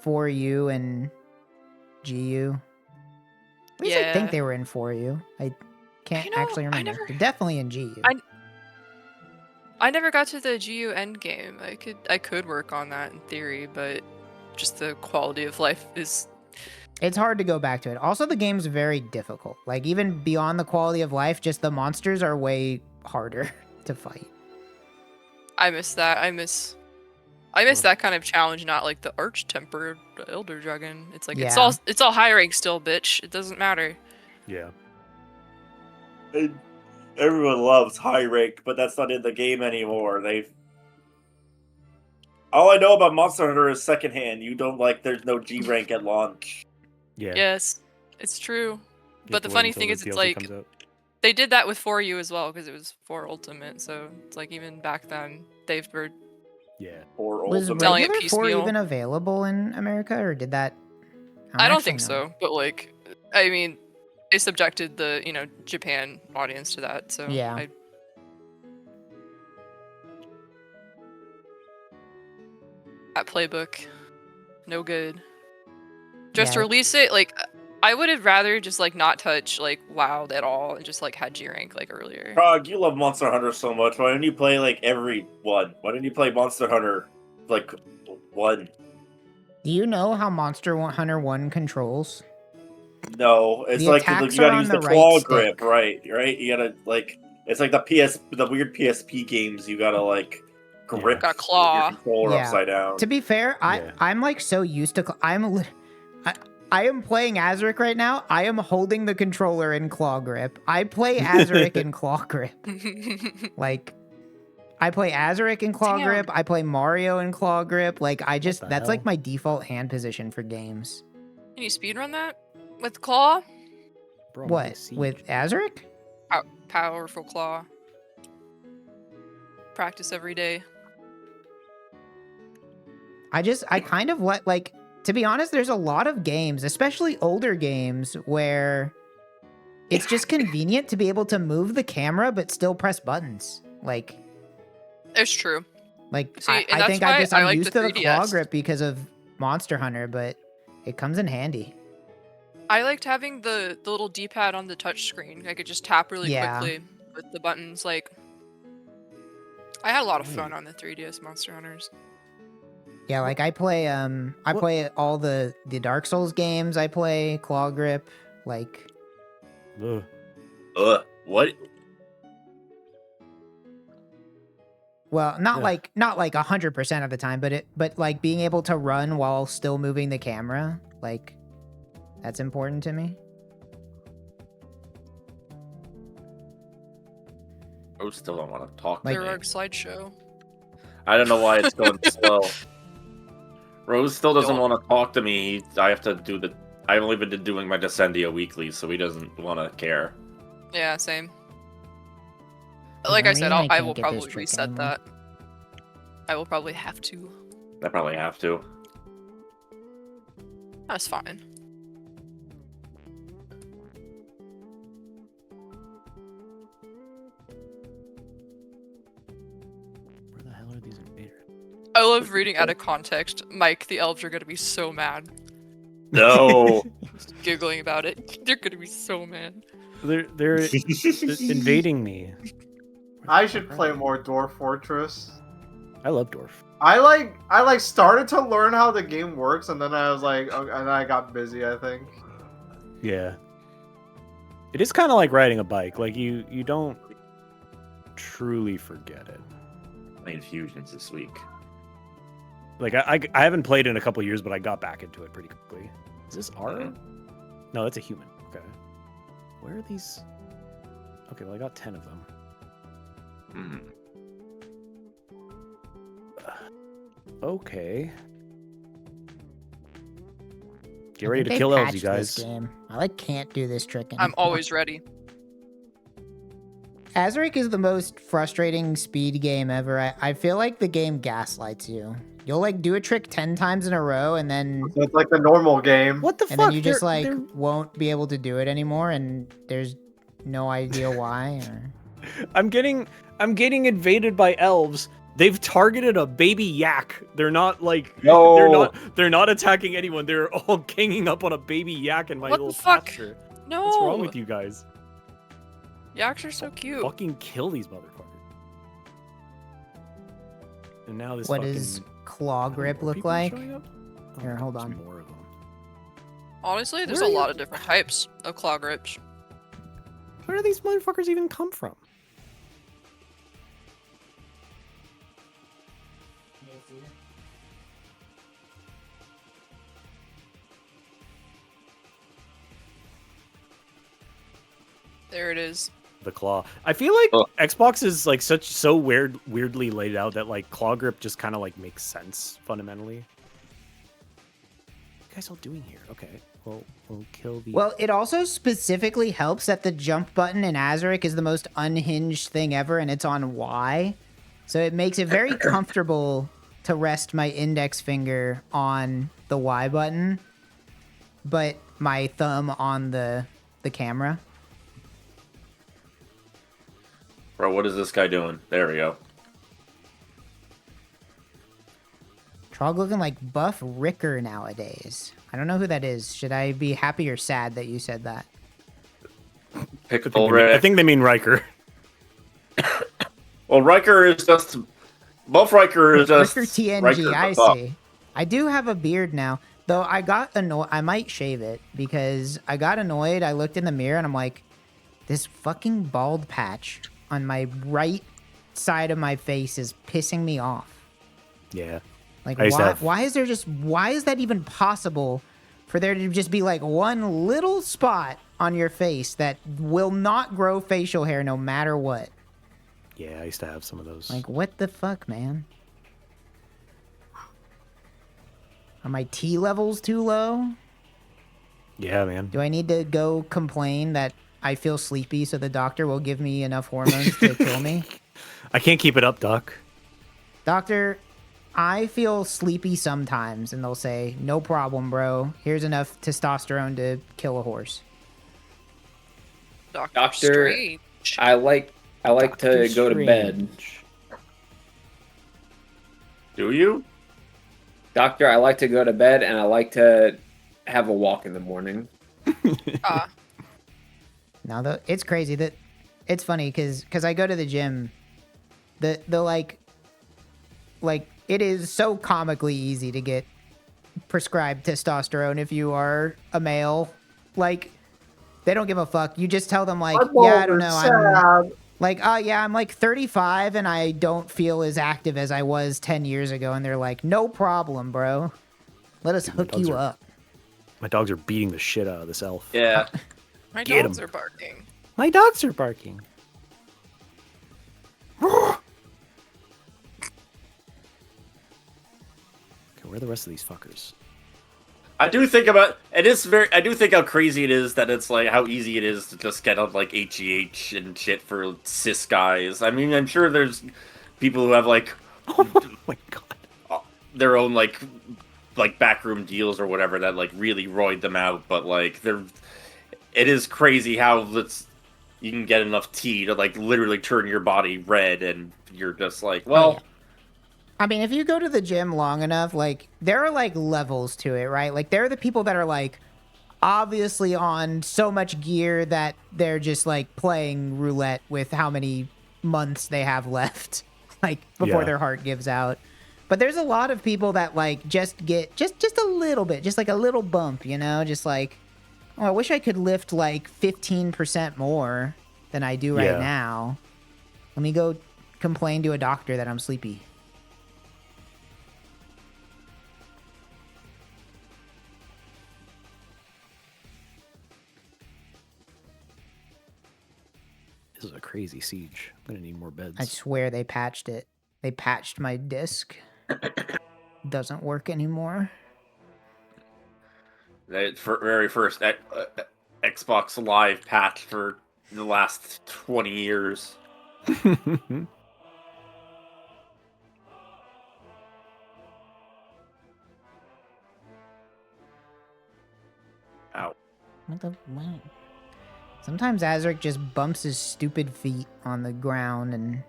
4U and GU. At least I think they were in 4U. I can't actually remember. They're definitely in GU. I never got to the GU end game. I could work on that in theory, but just the quality of life is... It's hard to go back to it. Also, the game's very difficult. Like, even beyond the quality of life, just the monsters are way harder to fight. I miss that. I miss that kind of challenge, not like the Arch-Tempered Elder Dragon. It's like, it's all high rank still, bitch. It doesn't matter. Yeah. Everyone loves high rank, but that's not in the game anymore. All I know about Monster Hunter is secondhand. You don't there's no G rank at launch. Yeah. Yes, it's true. But the funny thing is, it's like they did that with 4U as well because it was 4 Ultimate. So it's like even back then they were Was selling it regular 4 piecemeal. even available in America, or did that? I don't think so. But like, I mean, they subjected the Japan audience to that. So yeah. That playbook, no good. Just to release it, like, I would have rather just like not touch like WoW at all and just like had G rank like earlier. Trog, you love Monster Hunter so much. Why didn't you play like every one? Why didn't you play Monster Hunter like one? Do you know how Monster Hunter 1 controls? No, it's The like attacks you gotta are use on the the claw right grip, stick. right? You gotta like it's like the weird PSP games. You gotta like grip Got a claw. your controller upside down. To be fair, I'm like so used to. I am playing Azerich right now. I am holding the controller in claw grip. I play Azerich in claw grip. Like, I play Azerich in claw Damn. grip. I play Mario in claw grip. Like, that's hell? like my default hand position for games. Can you speedrun that with claw? Bro, What with Azerich? Powerful claw. Practice every day. I kind of like, to be honest, there's a lot of games, especially older games, where it's just convenient to be able to move the camera but still press buttons. Like, It's true. Like, See, and I that's think why I I'm like used the to the claw 3DS. grip because of Monster Hunter, but it comes in handy. I liked having the little D-pad on the touch screen. I could just tap really Yeah. quickly with the buttons. Like, I had a lot of fun on the 3DS Monster Hunters. Yeah, like I play all the Dark Souls games. I play claw grip. Like, What? well, not Yeah. like 100% of the time, but like being able to run while still moving the camera, like that's important to me. I still don't want to talk. Like- to me. Erarg slideshow. I don't know why it's going slow. Rose still doesn't Don't. want to talk to me. I have to do the. I've only been doing my Descendia weekly, so he doesn't want to care. Yeah, same. For Like some I said, reason, I I will can't get this probably trick reset anymore. that. I will probably have to. I probably have to. That's fine. Where the hell are these invaders? I love reading out of context. Mike, the elves are gonna be so mad. No. Just giggling about it. They're gonna be so mad. They're invading me. I should play more Dwarf Fortress. I love Dwarf. I started to learn how the game works, and then I was like, and then I got busy. I think. Yeah. It is kind of like riding a bike. Like you don't truly forget it. Playing Fusions this week. Like I haven't played in a couple years, but I got back into it pretty quickly. Is this R? No, that's a human. Okay. Where are these? Okay, well I got 10 of them. Okay. Get ready to kill elves, you guys. Game. I can't do this trick anymore. I'm always ready. Azerich is the most frustrating speed game ever. I feel like the game gaslights you. You'll like do a trick 10 times in a row, and then So it's like the normal game. What the and fuck? then you just They're- won't be able to do it anymore, and there's no idea why. Or... I'm getting invaded by elves. They've targeted a baby yak. They're not like No. they're not attacking anyone. They're all ganging up on a baby yak in my What little the fuck? pasture. No. What's wrong with you guys? Yaks are so cute. Fucking kill these motherfuckers. And now this What fucking does claw grip more look people like? showing up? Oh, Here, hold there's on. more of them. Honestly, there's Where a are lot you- of different types of claw grips. Where do these motherfuckers even come from? There it is. The claw. I feel like Xbox is like so weirdly laid out that like claw grip just kind of like makes sense fundamentally. What are you guys all doing here? Okay, well we'll kill the. Well, it also specifically helps that the jump button in Azerich is the most unhinged thing ever, and it's on Y. So it makes it very comfortable to rest my index finger on the Y button, but my thumb on the camera. Bro, what is this guy doing? There we go. Trog looking like Buff Ricker nowadays. I don't know who that is. Should I be happy or sad that you said that? I think they mean Riker. Well, Riker is just. Buff Riker is just. Ricker TNG, Riker I the fuck. see. I do have a beard now, though. I got annoyed. I might shave it because I got annoyed. I looked in the mirror and I'm like, this fucking bald patch on my right side of my face is pissing me off. Yeah. Like, I used to have- why is that even possible for there to just be like one little spot on your face that will not grow facial hair no matter what? Yeah, I used to have some of those. Like, what the fuck, man? Are my T levels too low? Yeah, man. Do I need to go complain that I feel sleepy so the doctor will give me enough hormones to kill me? I can't keep it up, Doc. Doctor, I feel sleepy sometimes, and they'll say, no problem, bro. Here's enough testosterone to kill a horse. Doctor Strange. I like to go to bed. Do you? Doctor, I like to go to bed and I like to have a walk in the morning. Now, it's crazy that it's funny because I go to the gym. The like it is so comically easy to get prescribed testosterone if you are a male. Like, they don't give a fuck. You just tell them like, yeah, I don't know. I'm like, oh yeah, I'm like 35 and I don't feel as active as I was 10 years ago. And they're like, no problem, bro. Let us hook you up. My dogs are beating the shit out of this elf. Yeah. My Get dogs 'em. are barking. My dogs are barking. Okay, where are the rest of these fuckers? I do think I do think how crazy it is that it's like how easy it is to just get on like HEH and shit for cis guys. I mean, I'm sure there's people who have like Oh my god. Their own like backroom deals or whatever that like really roid them out, but like it is crazy how you can get enough tea to like literally turn your body red, and you're just like, well. Oh, yeah. I mean, if you go to the gym long enough, like, there are, like, levels to it, right? Like, there are the people that are, like, obviously on so much gear that they're just, like, playing roulette with how many months they have left, like, before their heart gives out. But there's a lot of people that, like, just get just a little bit, just, like, a little bump, you know? Just, like, oh, I wish I could lift, like, 15% more than I do right now. Let me go complain to a doctor that I'm sleepy. This is a crazy siege. I'm gonna need more beds. I swear they patched it. They patched my disc. Doesn't work anymore. The very first Xbox Live patch for the last 20 years. Ow. What the? What? Sometimes Azerich just bumps his stupid feet on the ground and...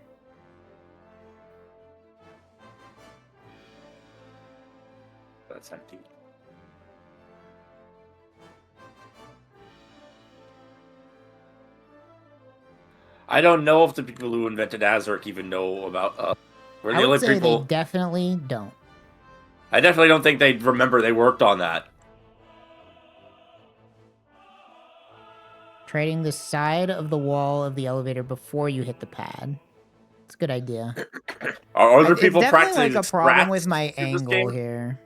That's empty. I don't know if the people who invented Azerich even know about we're the I would only say people. they definitely don't. I definitely don't think they remember they worked on that. Trading the side of the wall of the elevator before you hit the pad. It's a good idea. Are other It's people definitely practicing like a problem scraps with my in this angle game? here.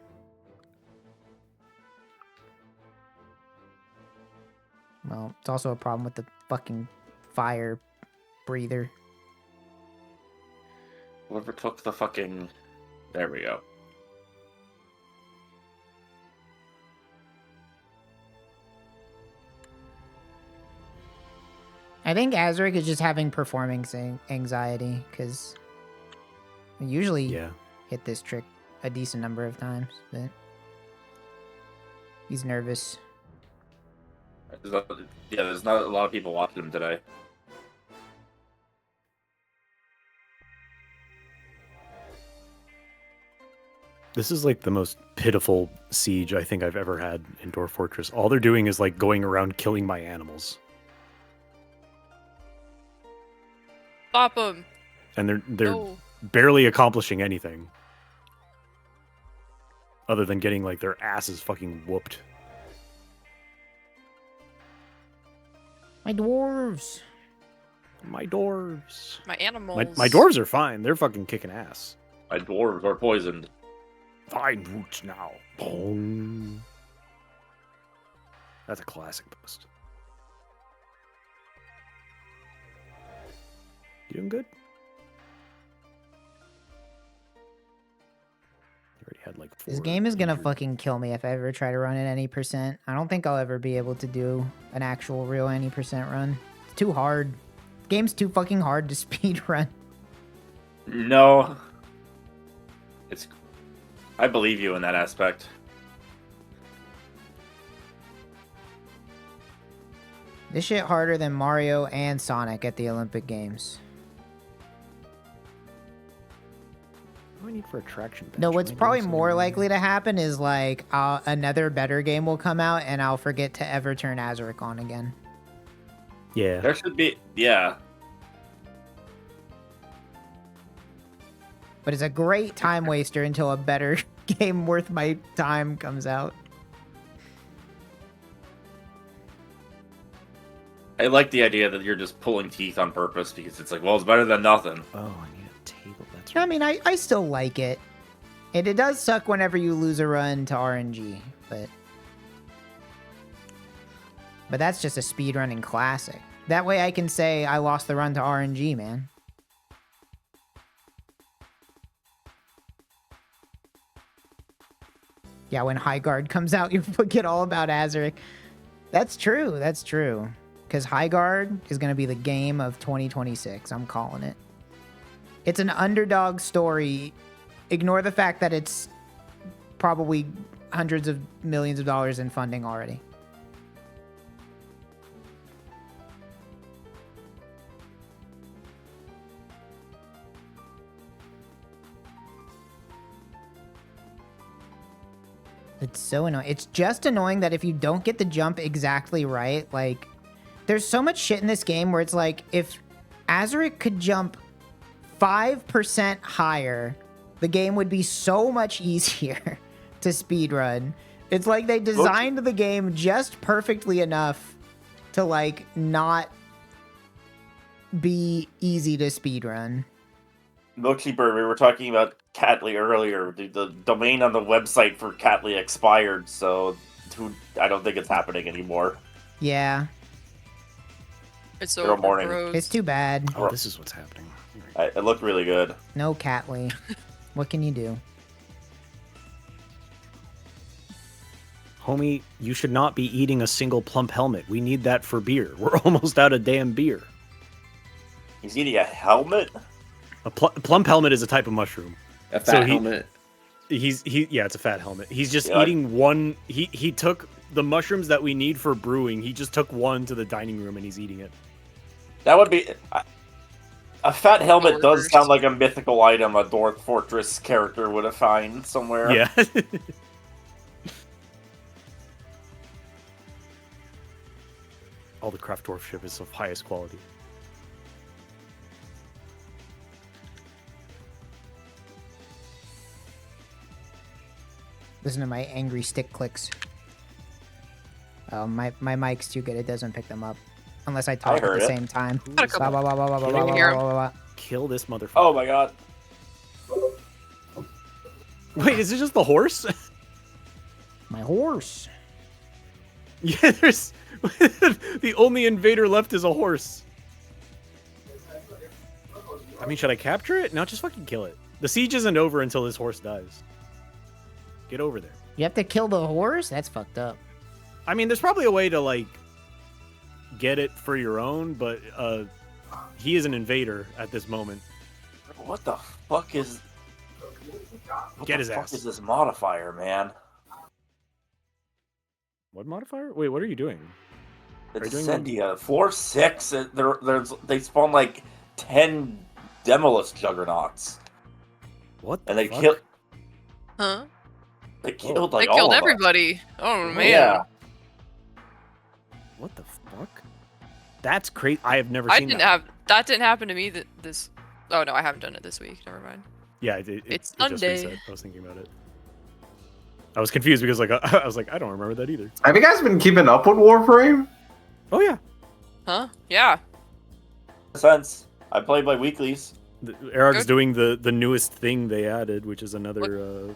Well, it's also a problem with the fucking fire breather. Whoever took the fucking... There we go. I think Azerich is just having performance anxiety, because I usually hit this trick a decent number of times, but he's nervous. There's not a lot of people watching him today. This is like the most pitiful siege I think I've ever had in Dwarf Fortress. All they're doing is like going around killing my animals. Stop him. And they're barely accomplishing anything. other than getting like their asses fucking whooped. My dwarves. My dwarves. My animals. My dwarves are fine. They're fucking kicking ass. My dwarves are poisoned. Find roots now. Boom. That's a classic post. You doing good? You already had like 4. This game is gonna fucking kill me if I ever try to run at any percent. I don't think I'll ever be able to do an actual real any percent run. It's too hard. The game's too fucking hard to speed run. No. I believe you in that aspect. This shit harder than Mario and Sonic at the Olympic Games. What do I need for attraction? No, what's probably more likely to happen is like another better game will come out and I'll forget to ever turn Azerich on again. Yeah. There should be, yeah. But it's a great time waster until a better game worth my time comes out. I like the idea that you're just pulling teeth on purpose because it's like, well, it's better than nothing. Oh, I need a table. That's I mean, I still like it. It does suck whenever you lose a run to RNG, but that's just a speedrunning classic. That way I can say I lost the run to RNG, man. Yeah, when High Guard comes out, you forget all about Azerich. That's true. That's true. Because High Guard is going to be the game of 2026. I'm calling it. It's an underdog story. Ignore the fact that it's probably hundreds of millions of dollars in funding already. It's so annoying. It's just annoying that if you don't get the jump exactly right, like, there's so much shit in this game where it's like, if Azerich could jump 5% higher, the game would be so much easier to speedrun. It's like they designed the game just perfectly enough to, like, not be easy to speedrun. Mochi Bird, we were talking about Catly earlier. The domain on the website for Catly expired, so I don't think it's happening anymore. Yeah. It's Zero morning. overgrowth. It's too bad. Oh, this is what's happening. It looked really good. No Catly. What can you do? Homie, you should not be eating a single plump helmet. We need that for beer. We're almost out of damn beer. He's eating a helmet? A plump helmet is a type of mushroom. A fat helmet. Yeah, it's a fat helmet. He's just eating one. He took the mushrooms that we need for brewing. He just took one to the dining room and he's eating it. That would be... A fat helmet does sound like a mythical item a Dwarf Fortress character would have found somewhere. Yeah. All the craft dwarf ship is of highest quality. Listen to my angry stick clicks. Oh, my mic's too good. It doesn't pick them up. Unless I talk at the same time. Kill this motherfucker. Oh my god. Wait, is it just the horse? My horse. Yeah, there's... the only invader left is a horse. I mean, should I capture it? No, just fucking kill it. The siege isn't over until this horse dies. Get over there. You have to kill the horse? That's fucked up. I mean, there's probably a way to, like, get it for your own, but he is an invader at this moment. What the fuck is... Get his ass. What is this modifier, man? What modifier? Wait, what are you doing? It's Incendia. Floor 6, they spawn like 10 Demolist Juggernauts. What the And they fuck? killed... Huh? They killed They like all killed of everybody. Oh man. Yeah. What the fuck? That's crazy. I have never I seen didn't that. have that didn't happen to me this. Oh no, I haven't done it this week. Never mind. Yeah, It's it just Sunday. reset. I was thinking about it. I was confused because I was like, I don't remember that either. Have you guys been keeping up with Warframe? Oh yeah. Huh? Yeah. Sense. I play by weeklies. Erarg's doing the newest thing they added, which is another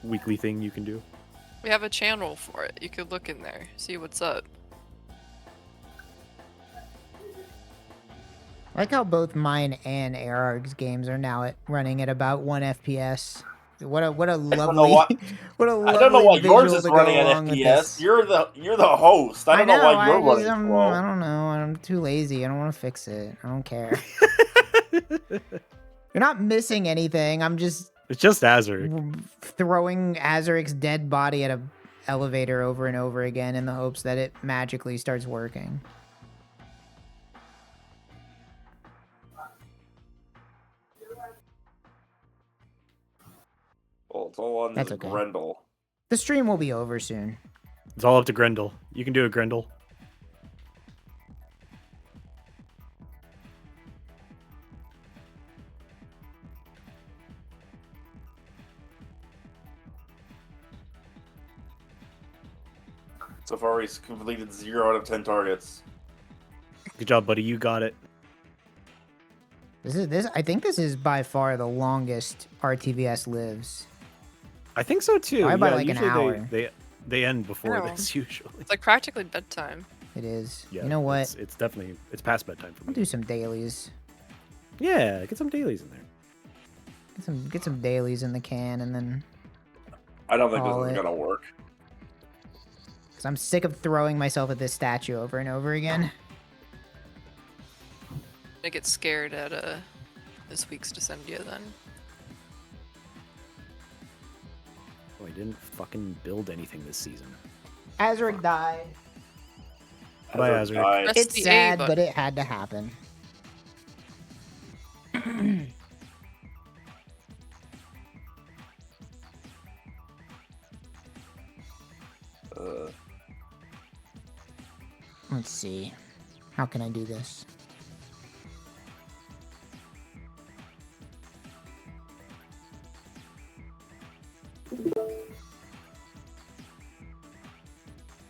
weekly thing you can do. We have a channel for it. You could look in there, see what's up. I like how both mine and Erarg's games are now running at about 1 FPS. What a lovely what a lovely I don't know why yours is visual to go running at along with this. FPS. You're the host. I don't know why you're running slow. I don't know. I'm too lazy. I don't want to fix it. I don't care. You're not missing anything. I'm just. It's just Azerich. Throwing Azerich's dead body at a elevator over and over again in the hopes that it magically starts working. Well, it's all on That's okay. Grendel. The stream will be over soon. It's all up to Grendel. You can do it, Grendel. So far, he's completed 0 out of 10 targets. Good job, buddy. You got it. I think this is by far the longest RTVS lives. I think so too. Probably by Yeah, like an usually hour. They end before No. this usually. It's like practically bedtime. It is. Yeah, You know what? It's definitely past bedtime for I'll me. do some dailies. Yeah, get some dailies in there. Get some dailies in the can and then. I don't think this Call is it. gonna work. Because I'm sick of throwing myself at this statue over and over again. I get scared at this week's Descendia then. Oh, I didn't fucking build anything this season. Azerich died. Bye, Azerich. Press It's the A sad, button. but it had to happen. Let's see. How can I do this?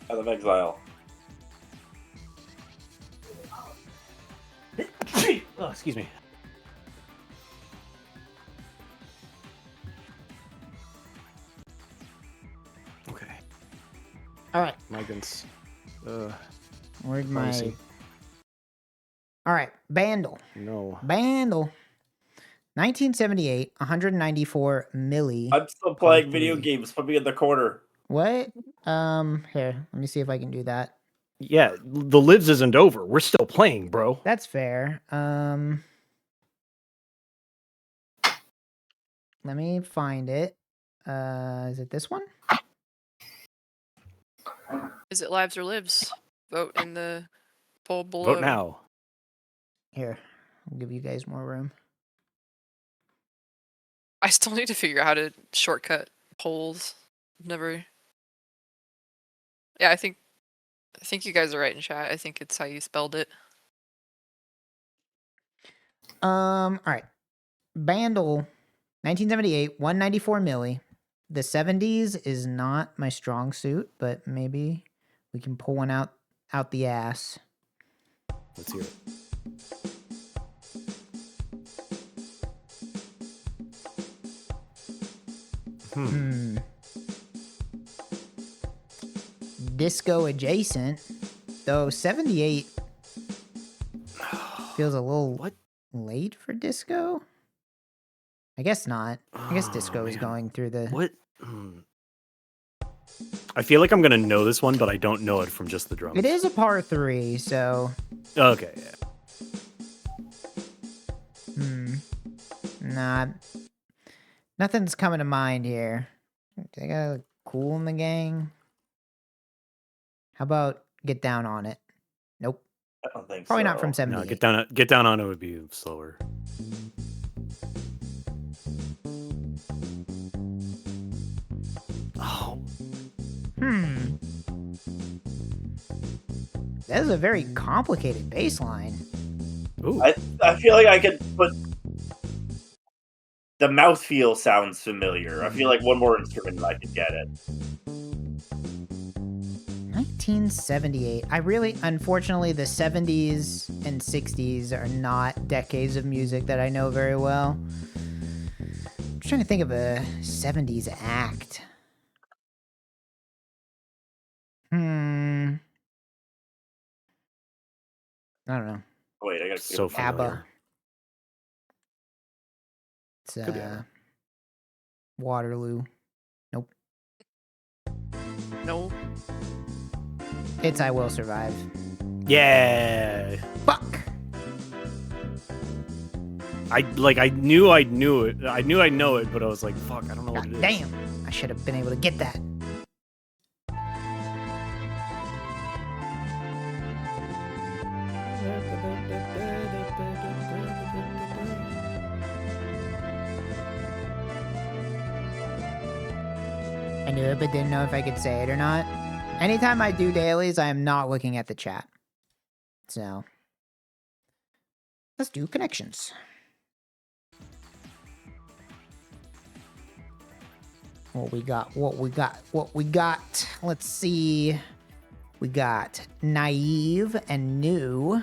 Out of Exile. Oh, excuse me. Okay. All right. Migrants. Where'd my... pharmacy. All right. Bandle. No. Bandle. 1978, 194 milli. I'm still playing video games. Put me in the corner. What? Here. Let me see if I can do that. Yeah, the lives isn't over. We're still playing, bro. That's fair. Let me find it. Is it this one? Is it lives or lives? Vote in the poll below. Vote now. Here. I'll give you guys more room. I still need to figure out how to shortcut polls. Never. Yeah, I think you guys are right in chat. I think it's how you spelled it. All right. Bandle, 1978, 194 milli. The 70s is not my strong suit, but maybe we can pull one out the ass. Let's hear it. Disco adjacent, though 78 feels a little late for disco. I guess not. I guess disco is going through the. What? I feel like I'm gonna know this one, but I don't know it from just the drums. It is a par 3, so. Okay. Yeah. Nah. Nothing's coming to mind here. I got a Cool in the Gang. How about Get Down on It? Nope. I don't think Probably so. not from 78. No, get down on it would be slower. Oh. That is a very complicated bass line. Ooh. I feel like I could put. The mouthfeel sounds familiar. I feel like one more instrument and I could get it. 1978. Unfortunately, the 70s and 60s are not decades of music that I know very well. I'm trying to think of a 70s act. I don't know. Wait, I gotta So ABBA. It's Could be ABBA. Waterloo. Nope. No. It's I Will Survive. Yeah. Fuck. I knew I knew it. I knew I know it, but I was like, fuck, I don't know what it is. Damn. I should have been able to get that. I knew it, but didn't know if I could say it or not. Anytime I do dailies, I am not looking at the chat. So, let's do connections. What we got. Let's see. We got naive and new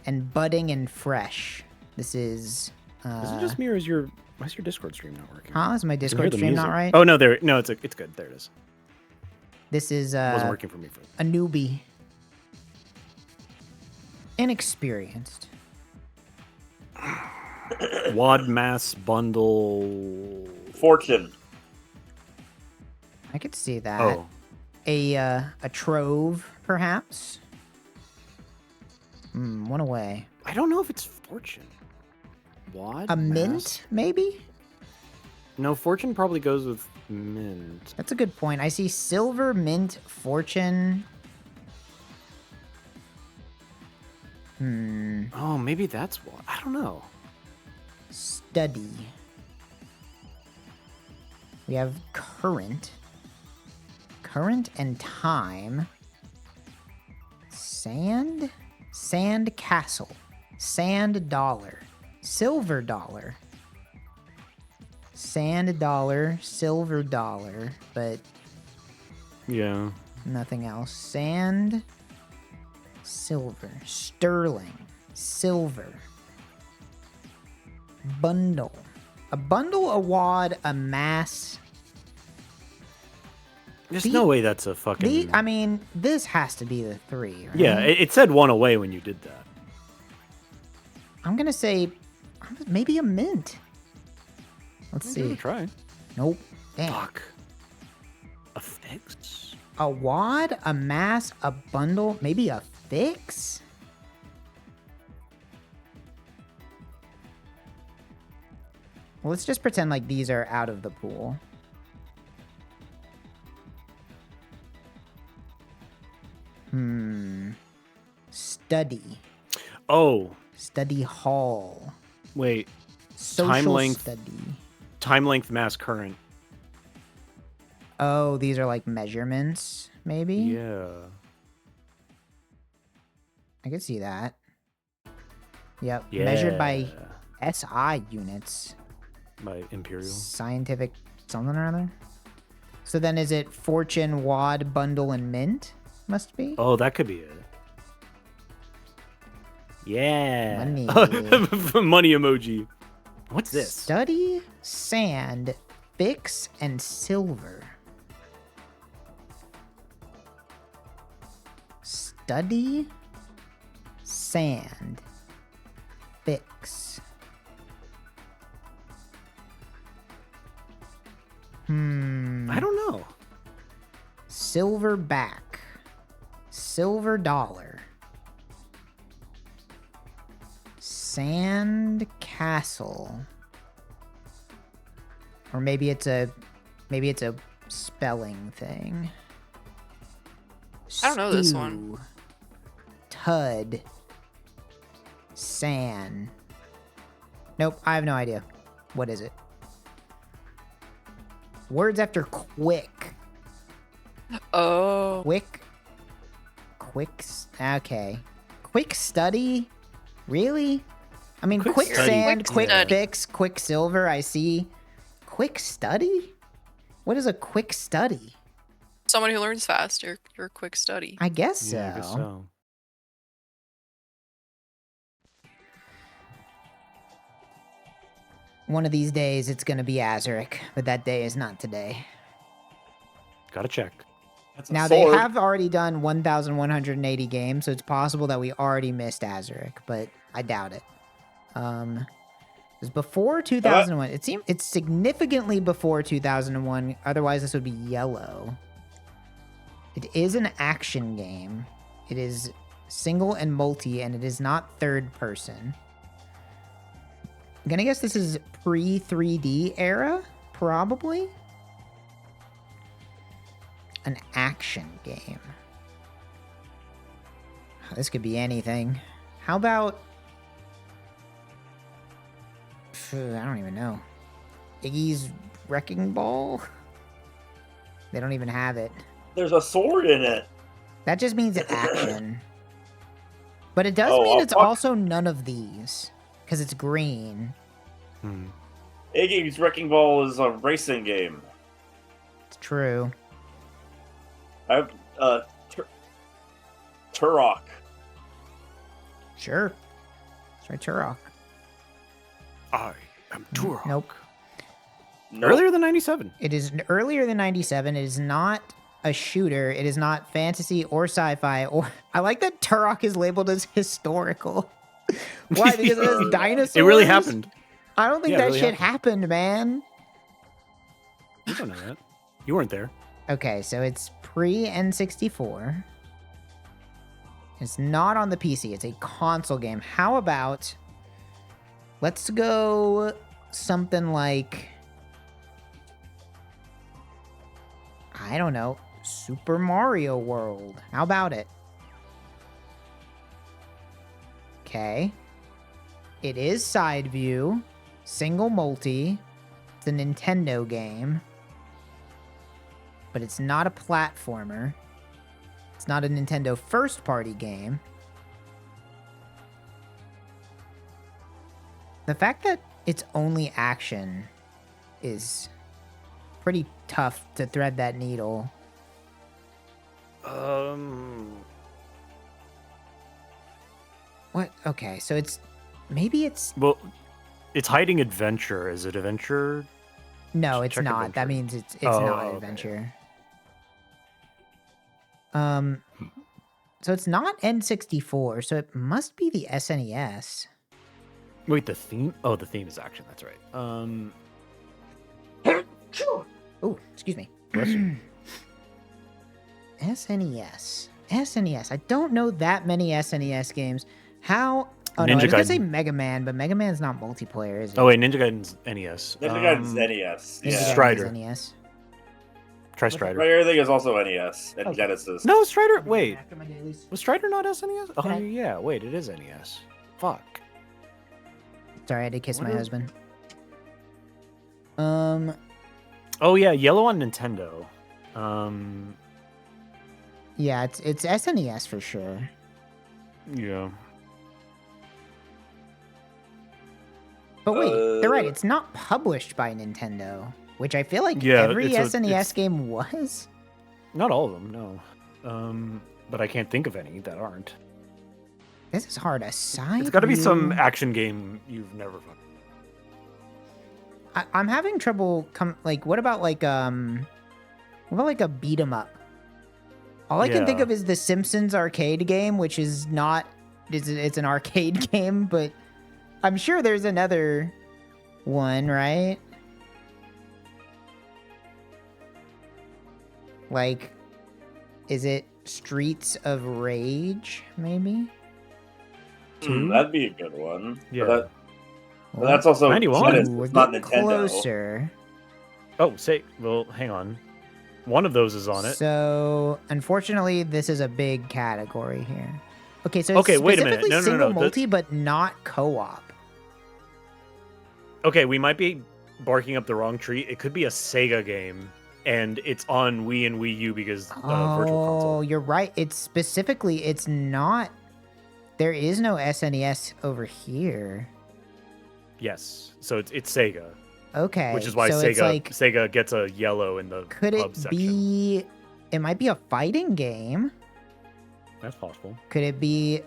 and budding and fresh. This is Is it just me, or is your Discord stream not working? Huh? Is my I can hear Discord the stream not music. right? Oh no, it's good. There it is. This is It wasn't working for me. a newbie. Inexperienced. Wad mass bundle. Fortune. I could see that. Oh. A trove, perhaps? One away. I don't know if it's fortune. Wad A mass? mint, maybe? No, fortune probably goes with mint. That's a good point. I see silver, mint, fortune. Oh, maybe that's what. I don't know. Study. We have current. Current and time. Sand. Sand castle. Sand dollar. Silver dollar. Sand dollar. Silver dollar. But Yeah. nothing else. Sand. Silver. Sterling. Silver. Bundle. A bundle, a wad, a mass. There's no way that's a fucking. I mean, this has to be the 3, right? Yeah, it said one away when you did that. I'm gonna say maybe a mint. Let's Give it see. a try. Nope. Damn. Fuck. A fix? A wad, a mass, a bundle, maybe a fix? Well, let's just pretend like these are out of the pool. Study. Oh. Study hall. Wait. Social time length. study. Time length mass current. Oh, these are like measurements, maybe? Yeah. I could see that. Yep. Measured by Yeah. SI units. By Imperial. Scientific something or other. So then is it fortune, wad, bundle, and mint? Must be. Oh, that could be it. Yeah. Money. Money emoji. What's this? Study, sand, fix, and silver. Study, sand, fix. I don't know. Silver back. Silver dollar. Sand castle. Or maybe it's a spelling thing. I don't know this one. Stew. Tud. Sand. Nope, I have no idea. What is it? Words after quick. Oh. Quick. Okay. Quick study? Really? I mean, Quick quick study. sand, Quick quick study. fix, quick silver, I see. Quick study? What is a quick study? Someone who learns fast. You're a quick study. I guess so. Yeah, I guess so. One of these days, it's going to be Azerich, but that day is not today. Gotta check. Now, they have already done 1,180 games, so it's possible that we already missed Azerich, but I doubt it. It was before 2001. It seems it's significantly before 2001. Otherwise, this would be yellow. It is an action game. It is single and multi, and it is not third person. I'm gonna guess this is pre-3D era, probably. An action game. This could be anything. How about... I don't even know. Iggy's Wrecking Ball? They don't even have it. There's a sword in it. That just means action. But it does mean it's also none of these. Because it's green. Iggy's Wrecking Ball is a racing game. It's true. I have Turok. Sure. Let's try Turok. I am Turok. Nope. Earlier than 97. It is earlier than 97. It is not a shooter. It is not fantasy or sci-fi. Or I like that Turok is labeled as historical. Why? Because it has dinosaurs? It really happened. I don't think Yeah, that really shit happened, man. You don't know that. You weren't there. Okay, so it's pre-N64. It's not on the PC. It's a console game. How about... Let's go something like... I don't know. Super Mario World. How about it? Okay. It is side view. Single multi. It's a Nintendo game. But it's not a platformer. It's not a Nintendo first-party game. The fact that it's only action is pretty tough to thread that needle. What? Okay, so it's... Maybe it's... Well, it's hiding adventure. Is it adventure? No, it's Check not. adventure. That means it's Oh, not okay. adventure. So it's not N64, so it must be the SNES. Wait, the theme? Oh, the theme is action. That's right. Oh, excuse me. Bless you. SNES. SNES. I don't know that many SNES games. How... Oh, no, I Ninja was going to say Gaiden. Mega Man, but Mega Man's not multiplayer, is it? Oh wait, Ninja Gaiden's NES. Ninja Gaiden's NES. Ninja Yeah. Gaiden is Strider. NES. Try Strider. Everything is also NES and Okay. Genesis. No, Strider. Wait, After my dailies. was Strider not SNES? Oh Okay. yeah. Wait, it is NES. Fuck. Sorry, I had to kiss my What is- husband. Oh yeah, yellow on Nintendo. Yeah, it's SNES for sure. Yeah. But wait, they're right. It's not published by Nintendo, which I feel like Yeah, every it's SNES game was. Not all of them, no. But I can't think of any that aren't. This is hard. A side. It's got to be some view- action game you've never fucking. I'm having trouble. What about a beat 'em up? All I can think Yeah. of is the Simpsons arcade game, which is not. It's an arcade game, but I'm sure there's another one, right? Like, is it Streets of Rage? Maybe. That'd be a good one. Yeah. But that's also 91. Genesis, We're it's not getting Nintendo. closer. Oh, well, hang on. One of those is on it. So, unfortunately, this is a big category here. Okay, so it's Okay, wait a minute. specifically No, no, single no. multi, but not co-op. Okay, we might be barking up the wrong tree. It could be a Sega game, and it's on Wii and Wii U because Virtual Console. Oh, you're right. It's not. There is no SNES over here. Yes, so it's Sega, Okay, which is why so it's like, Sega gets a yellow in the could pub it section. be It might be a fighting game. That's possible. Could it be?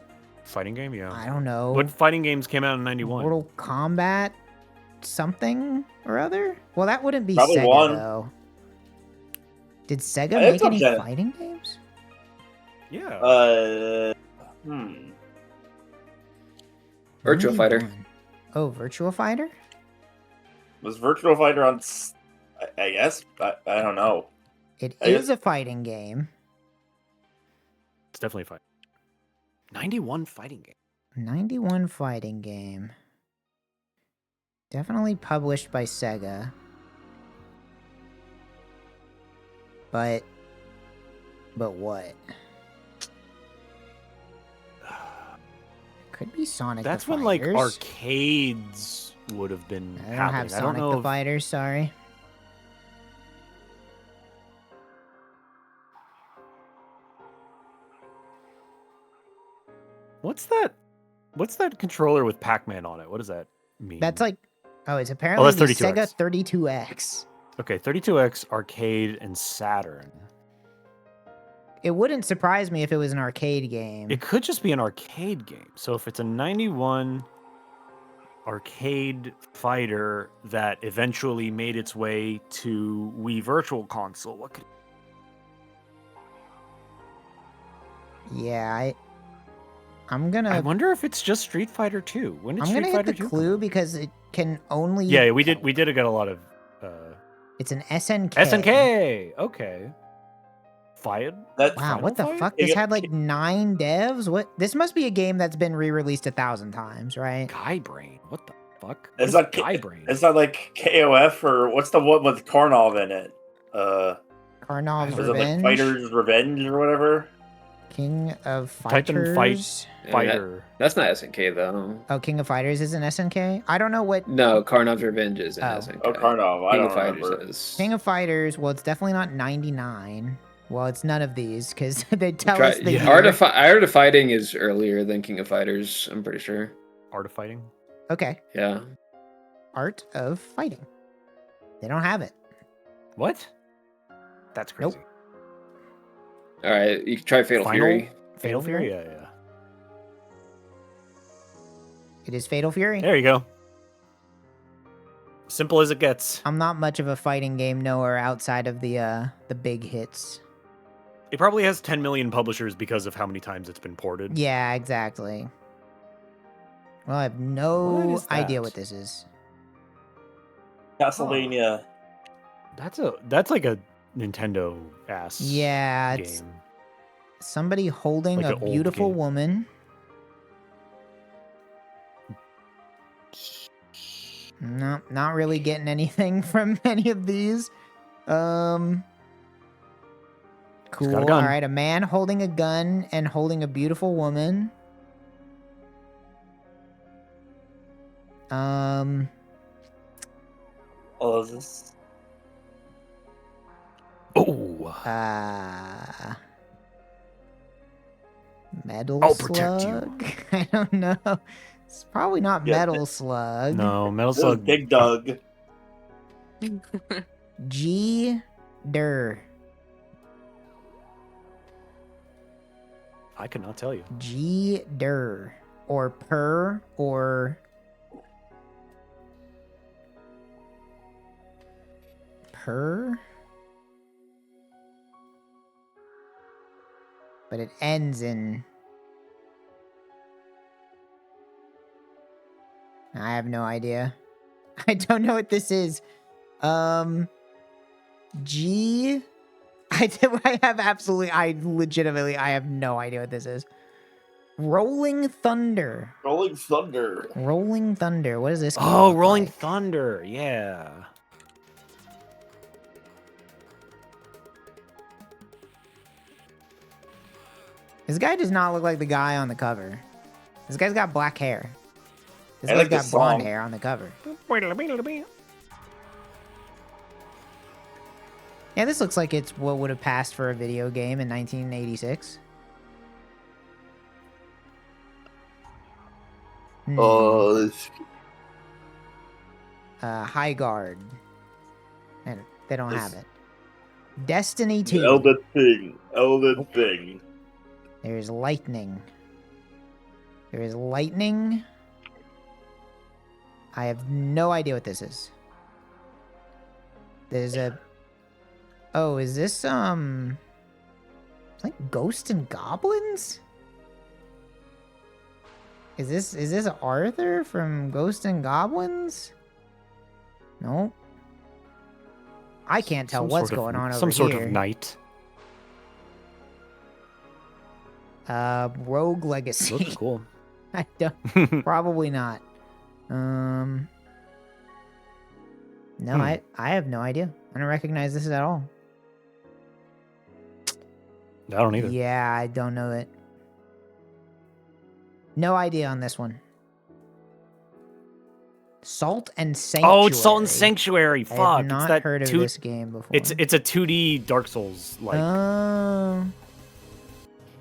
Fighting game, yeah. I don't know. What fighting games came out in '91? Mortal Kombat, something or other. Well, that wouldn't be Probably Sega one. though. Did Sega It's make any okay. fighting games? Yeah. Virtual Fighter. 91. Oh, Virtual Fighter. Was Virtual Fighter on? I guess I don't know. It I is guess- a fighting game. It's definitely fighting. 91 fighting game. 91 fighting game. Definitely published by Sega. But what? Could be Sonic That's the when like Fighters. arcades would have been I don't happening. have I don't Sonic know the if- Fighters, sorry. What's that? What's that controller with Pac-Man on it? What does that mean? That's like, oh, it's apparently that's the 32X. Sega 32X. Okay, 32X, arcade, and Saturn. It wouldn't surprise me if it was an arcade game. It could just be an arcade game. So if it's a 91 arcade fighter that eventually made its way to Wii Virtual Console, what could? Yeah, I'm gonna. I wonder if it's just Street Fighter 2. When did I'm Street gonna hit Fighter the 2 clue because it can only. Yeah, we did get a lot of. It's an SNK. SNK. Okay. Fired. Wow, what the fuck? This had like 9 devs. What? This must be a game that's been re-released 1,000 times, right? Guy Brain. What the fuck? It's not Guy Brain. It's not like KOF or what's the one with Karnov in it? Karnov's Was it like Revenge. Fighter's Revenge or whatever? King of Type Fighters. in fight fighter. That's not SNK though. Oh, King of Fighters is an SNK. I don't know what. No, Karnov's Revenge is an Oh. SNK. Oh, Karnov. I King don't of Fighters remember. is. King of Fighters. Well, it's definitely not 99. Well, it's none of these because they tell Try- us the yeah, year. Art of Fighting is earlier than King of Fighters. I'm pretty sure. Art of Fighting. Okay. Yeah. Art of Fighting. They don't have it. What? That's crazy. Nope. All right, you can try Fatal Final? Fury. Fatal Fury. Yeah, yeah. It is Fatal Fury. There you go. Simple as it gets. I'm not much of a fighting game knower outside of the big hits. It probably has 10 million publishers because of how many times it's been ported. Yeah, exactly. Well, I have What no is idea that? what this is. Castlevania. That's like a Nintendo ass Yeah, it's game. somebody holding Like a an old beautiful game. woman. No, not really getting anything from any of these. Cool. got a All gun. right, a man holding a gun and holding a beautiful woman. Oh, is this? Oh. Metal I'll Slug? protect you. I don't know. It's probably not Yeah, Metal Slug. No, Metal This is Slug. Big Doug. G-Der. I could not tell you. G-Der. Or Per, or... Per? But it ends in... I have no idea. I don't know what this is. G... I have no idea what this is. Rolling Thunder. Rolling Thunder. Rolling Thunder. What is this? game Oh, look Rolling like? Thunder. Yeah. This guy does not look like the guy on the cover. This guy's got black hair. This I guy's like got this blonde song. hair on the cover. Yeah, this looks like it's what would have passed for a video game in 1986. High Guard. And they don't This- have it. Destiny 2. Elden Thing. Elden Thing. There's lightning. There is lightning. I have no idea what this is. There's a... Oh, is this, like Ghosts and Goblins? Is this Arthur from Ghosts and Goblins? No. I can't tell what's going on over here. Some sort of knight. Rogue Legacy. Looks cool. I don't. Probably not. No, I have no idea. I don't recognize this at all. I don't either. Yeah, I don't know it. No idea on this one. Salt and Sanctuary. Oh, it's Salt and Sanctuary. Fuck. I have not it's that heard of this game before. It's a 2D Dark Souls like. Yeah,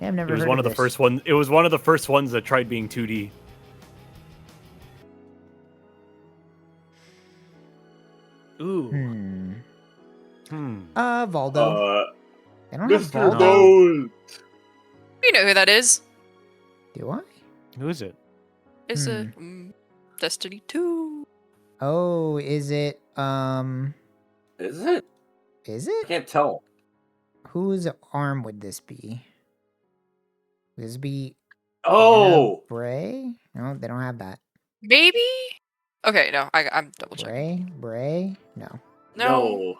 I've never. It was heard one of of the this. first one. It was one of the first ones that tried being 2D. Ooh. Valdo. They don't have Mr. Valdo. Bolt. You know who that is? Do I? Who is it? It's a Destiny 2. Oh, is it? Is it? Is it? I can't tell. Whose arm would this be? Would this be? Oh, Bray? No, they don't have that. Maybe? Okay, no, I'm double checking. Bray? No. No.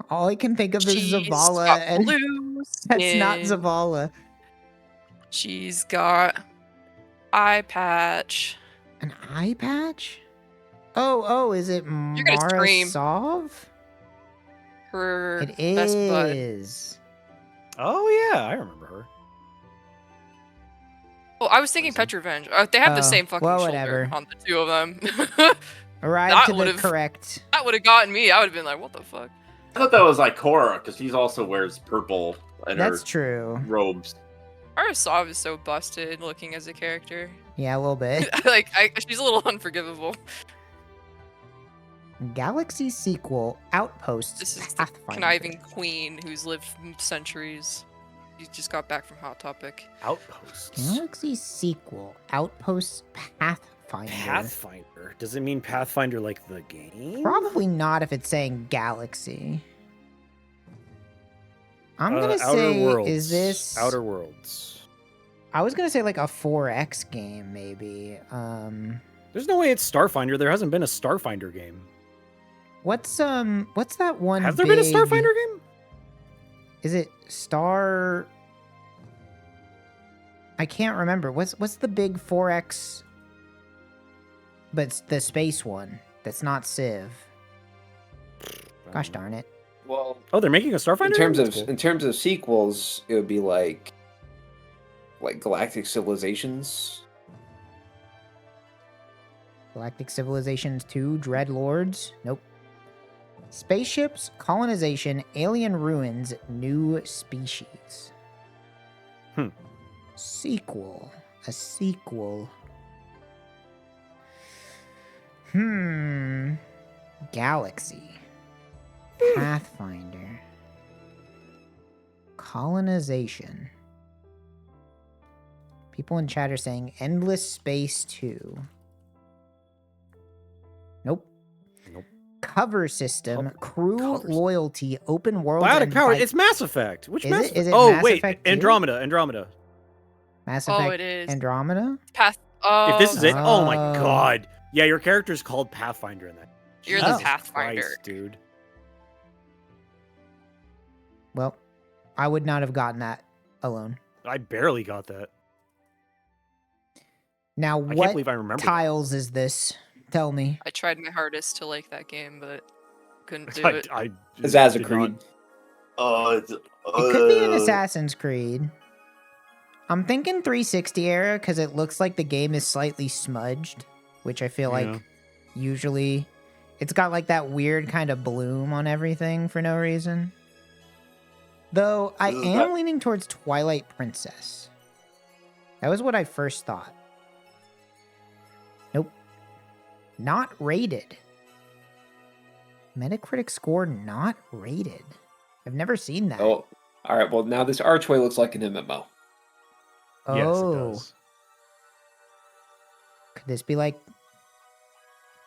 All I can think of is She's Zavala, got and blue that's not skin. Zavala. She's got eye patch. An eye patch? Oh, is it You're gonna scream. Marasov? Her It best bud. is. Oh yeah, I remember her. Oh, I was thinking Petrovenge. They have the Oh, same fucking well, shoulder whatever. on the two of them. Arrived That to the would've- correct. That would have gotten me. I would have been like, what the fuck? I thought that was Ikora because she also wears purple in That's her true. robes. Arasov is so busted looking as a character. Yeah, a little bit. She's a little unforgivable. Galaxy sequel Outposts This is the Pathfinder. conniving queen who's lived centuries. You just got back from Hot Topic. Outposts. Galaxy sequel Outposts Pathfinder. Pathfinder. Does it mean Pathfinder like the game? Probably not if it's saying Galaxy. I'm gonna Outer say, Worlds. is this? Outer Worlds? I was gonna say like a 4X game, maybe. There's no way it's Starfinder. There hasn't been a Starfinder game. What's that one? Has there been a big- Starfinder game? Is it Star? I can't remember. What's the big 4X? But it's the space one. That's not Civ. Gosh darn it. Well, Oh, they're making a Starfinder in terms game? of That's cool. in terms of sequels, it would be like Galactic Civilizations. Galactic Civilizations 2, Dreadlords. Nope. Spaceships, colonization, alien ruins, new species. Sequel. A sequel. Galaxy. Pathfinder. Colonization. People in chat are saying Endless Space 2. Nope. Cover system, crew loyalty, open world. Biotic and Power. bike- It's Mass Effect. Which Is Mass it- Effect? is it Oh, Mass wait. Effect 2? Andromeda. Mass Oh, Effect it is. Andromeda? If this is it, oh my Oh. god. Yeah, your character's called Pathfinder in that. You're the Jesus Pathfinder. Christ, dude. Well, I would not have gotten that alone. I barely got that. Now, can't what believe I remember that. tiles is this? Tell me. I tried my hardest to like that game, but couldn't do I it. Assassin's did Creed. It could be an Assassin's Creed. I'm thinking 360 era because it looks like the game is slightly smudged, which I feel Yeah. like usually it's got like that weird kind of bloom on everything for no reason. Though I am leaning towards Twilight Princess. That was what I first thought. Nope. Not rated. Metacritic score not rated. I've never seen that. Oh, all right. Well, now this archway looks like an MMO. Oh. Yes, it does. Could this be like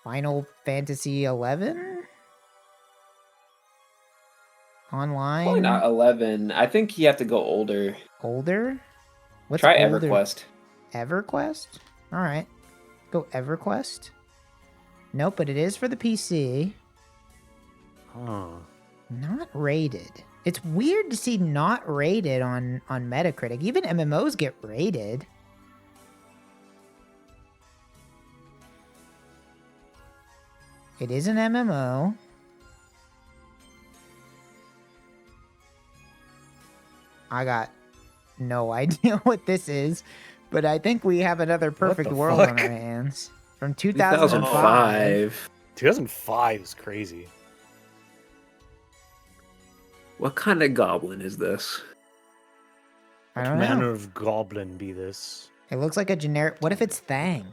Final Fantasy 11? Online? Probably not 11. I think you have to go older. Older? What's Try older? EverQuest. EverQuest? All right. Go EverQuest. Nope, but it is for the PC. Huh. Not rated. It's weird to see not rated on Metacritic. Even MMOs get rated. It is an MMO. I got no idea what this is, but I think we have another Perfect the World on fuck? our hands. From 2005. 2005 is crazy. What kind of goblin is this? I What don't manner know. of goblin be this? It looks like a generic. What if it's Thang?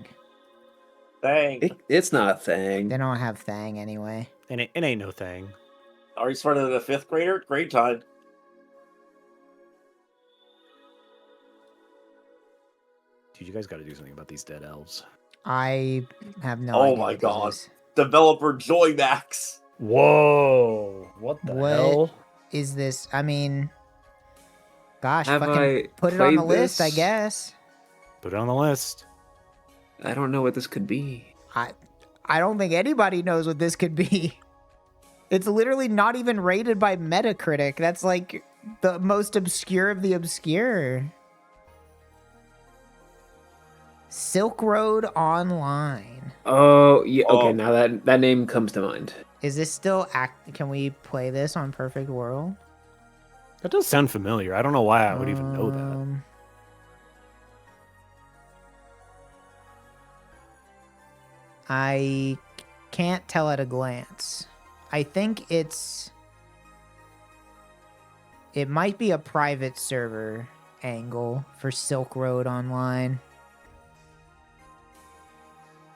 Dang. It's not a thing. They don't have Thang anyway. It ain't no thing. Are you smarter than a 5th grader? Great time. Dude, you guys got to do something about these dead elves. I have no Oh idea. my what this God. is. Developer Joymax. Whoa! What the What hell? is this? I mean, gosh, Have fucking I put it on the played list, I this? guess. Put it on the list. I don't know what this could be. I don't think anybody knows what this could be. It's literally not even rated by Metacritic. That's like the most obscure of the obscure. Silk Road Online. Oh, yeah. Okay, Oh. now that name comes to mind. Is this still Can we play this on Perfect World? That does sound familiar. I don't know why I would even know that. I can't tell at a glance. I think it might be a private server angle for Silk Road Online.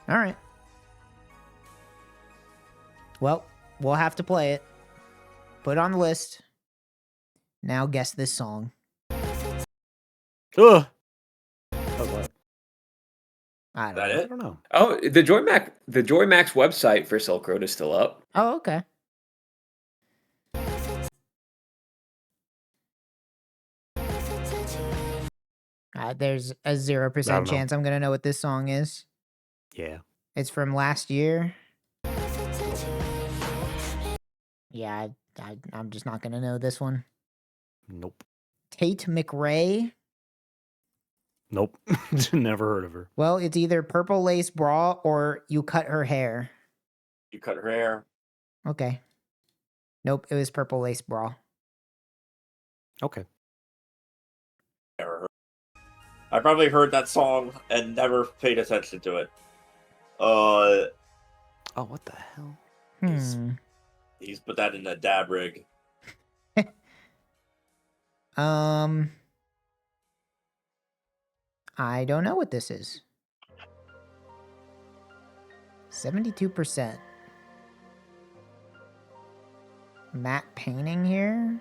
All right. Well, we'll have to play it. Put it on the list. Now guess this song. Ugh. Oh, what? I don't That know. I it? don't know. Oh, the Joymax website for Silk Road is still up. Oh, okay. There's a 0% know. chance I'm gonna know what this song is. Yeah. It's from last year. Yeah, I'm just not gonna know this one. Nope. Tate McRae. Nope. Never heard of her. Well, it's either Purple Lace Bra or You Cut Her Hair. You cut her hair. Okay. Nope, it was Purple Lace Bra. Okay. Never heard. I probably heard that song and never paid attention to it. Oh, what the hell? He's put that in a dab rig. I don't know what this is. 72%. Matte painting here.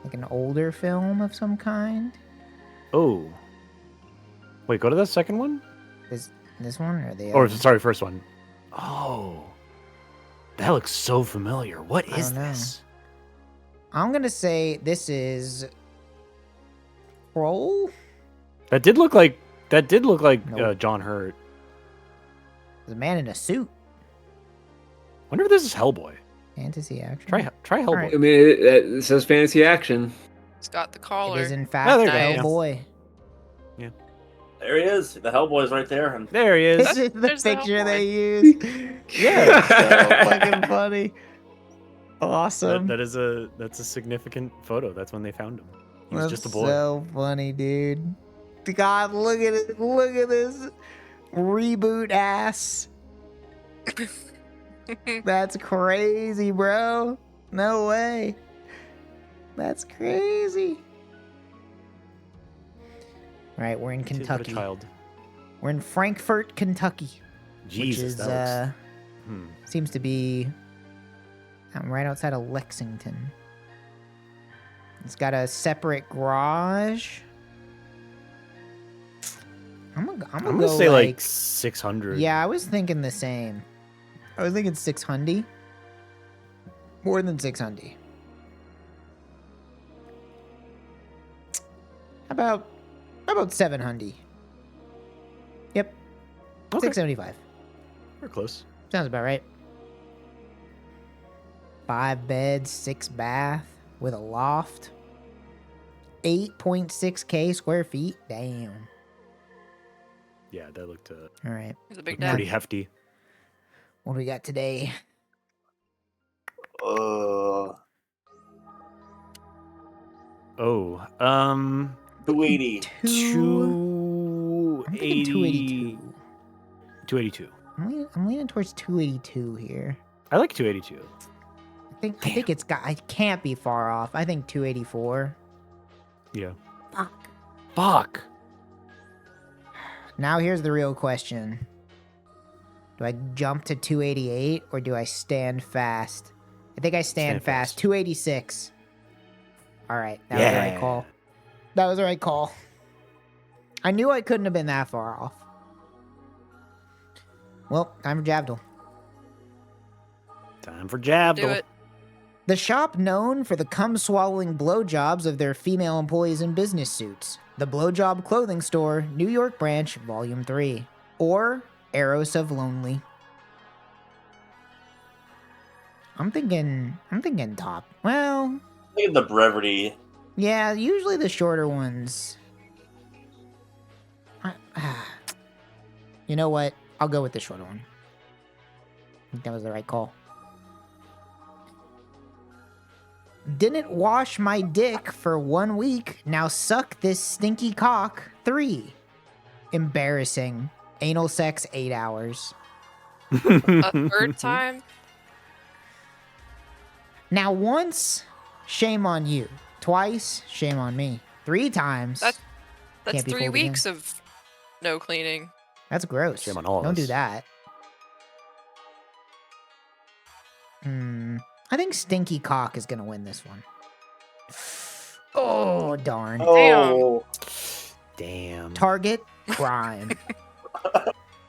Like an older film of some kind. Oh. Wait, go to the second one? This one or the Or, other? sorry, first one. Oh. That looks so familiar. What I is don't know. this? I'm gonna say this is Troll. That did look like Nope. John Hurt. The man in a suit. Wonder if this is Hellboy. Fantasy action. Try Hellboy. Alright. I mean, it says fantasy action. He's got the It collar. is in Oh, fact there you go. Hellboy. There he is. The Hellboy's right there. And There he This is. is the There's the picture Hellboy. they use. Yeah, so fucking funny. Awesome. That's a significant photo. That's when they found him. He was That's just a boy. so funny, dude. God, look at it. Look at this reboot ass. That's crazy, bro. No way. That's crazy. All right, we're in Tis but a Kentucky. child. We're in Frankfort, Kentucky. Jesus, which is that Seems to be right outside of Lexington. It's got a separate garage. I'm gonna go say like 600. Yeah, I was thinking the same. I was thinking 600. More than 600. About 700. Yep. Okay. 675. We're close. Sounds about right. 5 beds, 6 bath with a loft. 8.6k square feet. Damn. Yeah, that looked All right. It's a big pretty dad. hefty. What do we got today? Oh, 280. 280. I'm thinking 282. 282. I'm leaning towards 282 here. I like 282. I think it's got. I can't be far off. I think 284. Yeah. Fuck. Now here's the real question. Do I jump to 288 or do I stand fast? I think I stand fast. 286. All right. That was the right call. That was the right call. I knew I couldn't have been that far off. Well, time for Javdal. Time for Javdal. Do it. The shop known for the cum-swallowing blowjobs of their female employees in business suits. The Blowjob Clothing Store, New York Branch, Volume 3. Or Eros of Lonely. I'm thinking top. Well, Look at the brevity. yeah, usually the shorter ones. You know what? I'll go with the shorter one. I think that was the right call. Didn't wash my dick for 1 week. Now suck this stinky cock 3. Embarrassing. Anal sex 8 hours. A third time? Now once, shame on you. Twice, shame on me. 3 times. That's can't be 3 fooled weeks again. of no cleaning. That's gross. Shame on all of Don't do us. that. I think Stinky Cock is gonna win this one. Oh, darn. Oh. Damn. Target crime.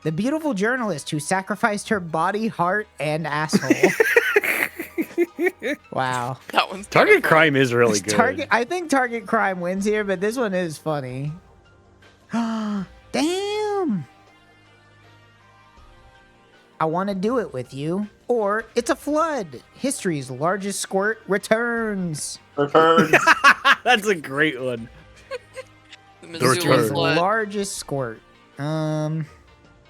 The beautiful journalist who sacrificed her body, heart, and asshole. Wow. That one's Target crime is really good. I think Target crime wins here, but this one is funny. Damn. I want to do it with you. Or it's a flood. History's largest squirt returns. That's a great one. The Missoula History's flood. largest squirt. Yeah,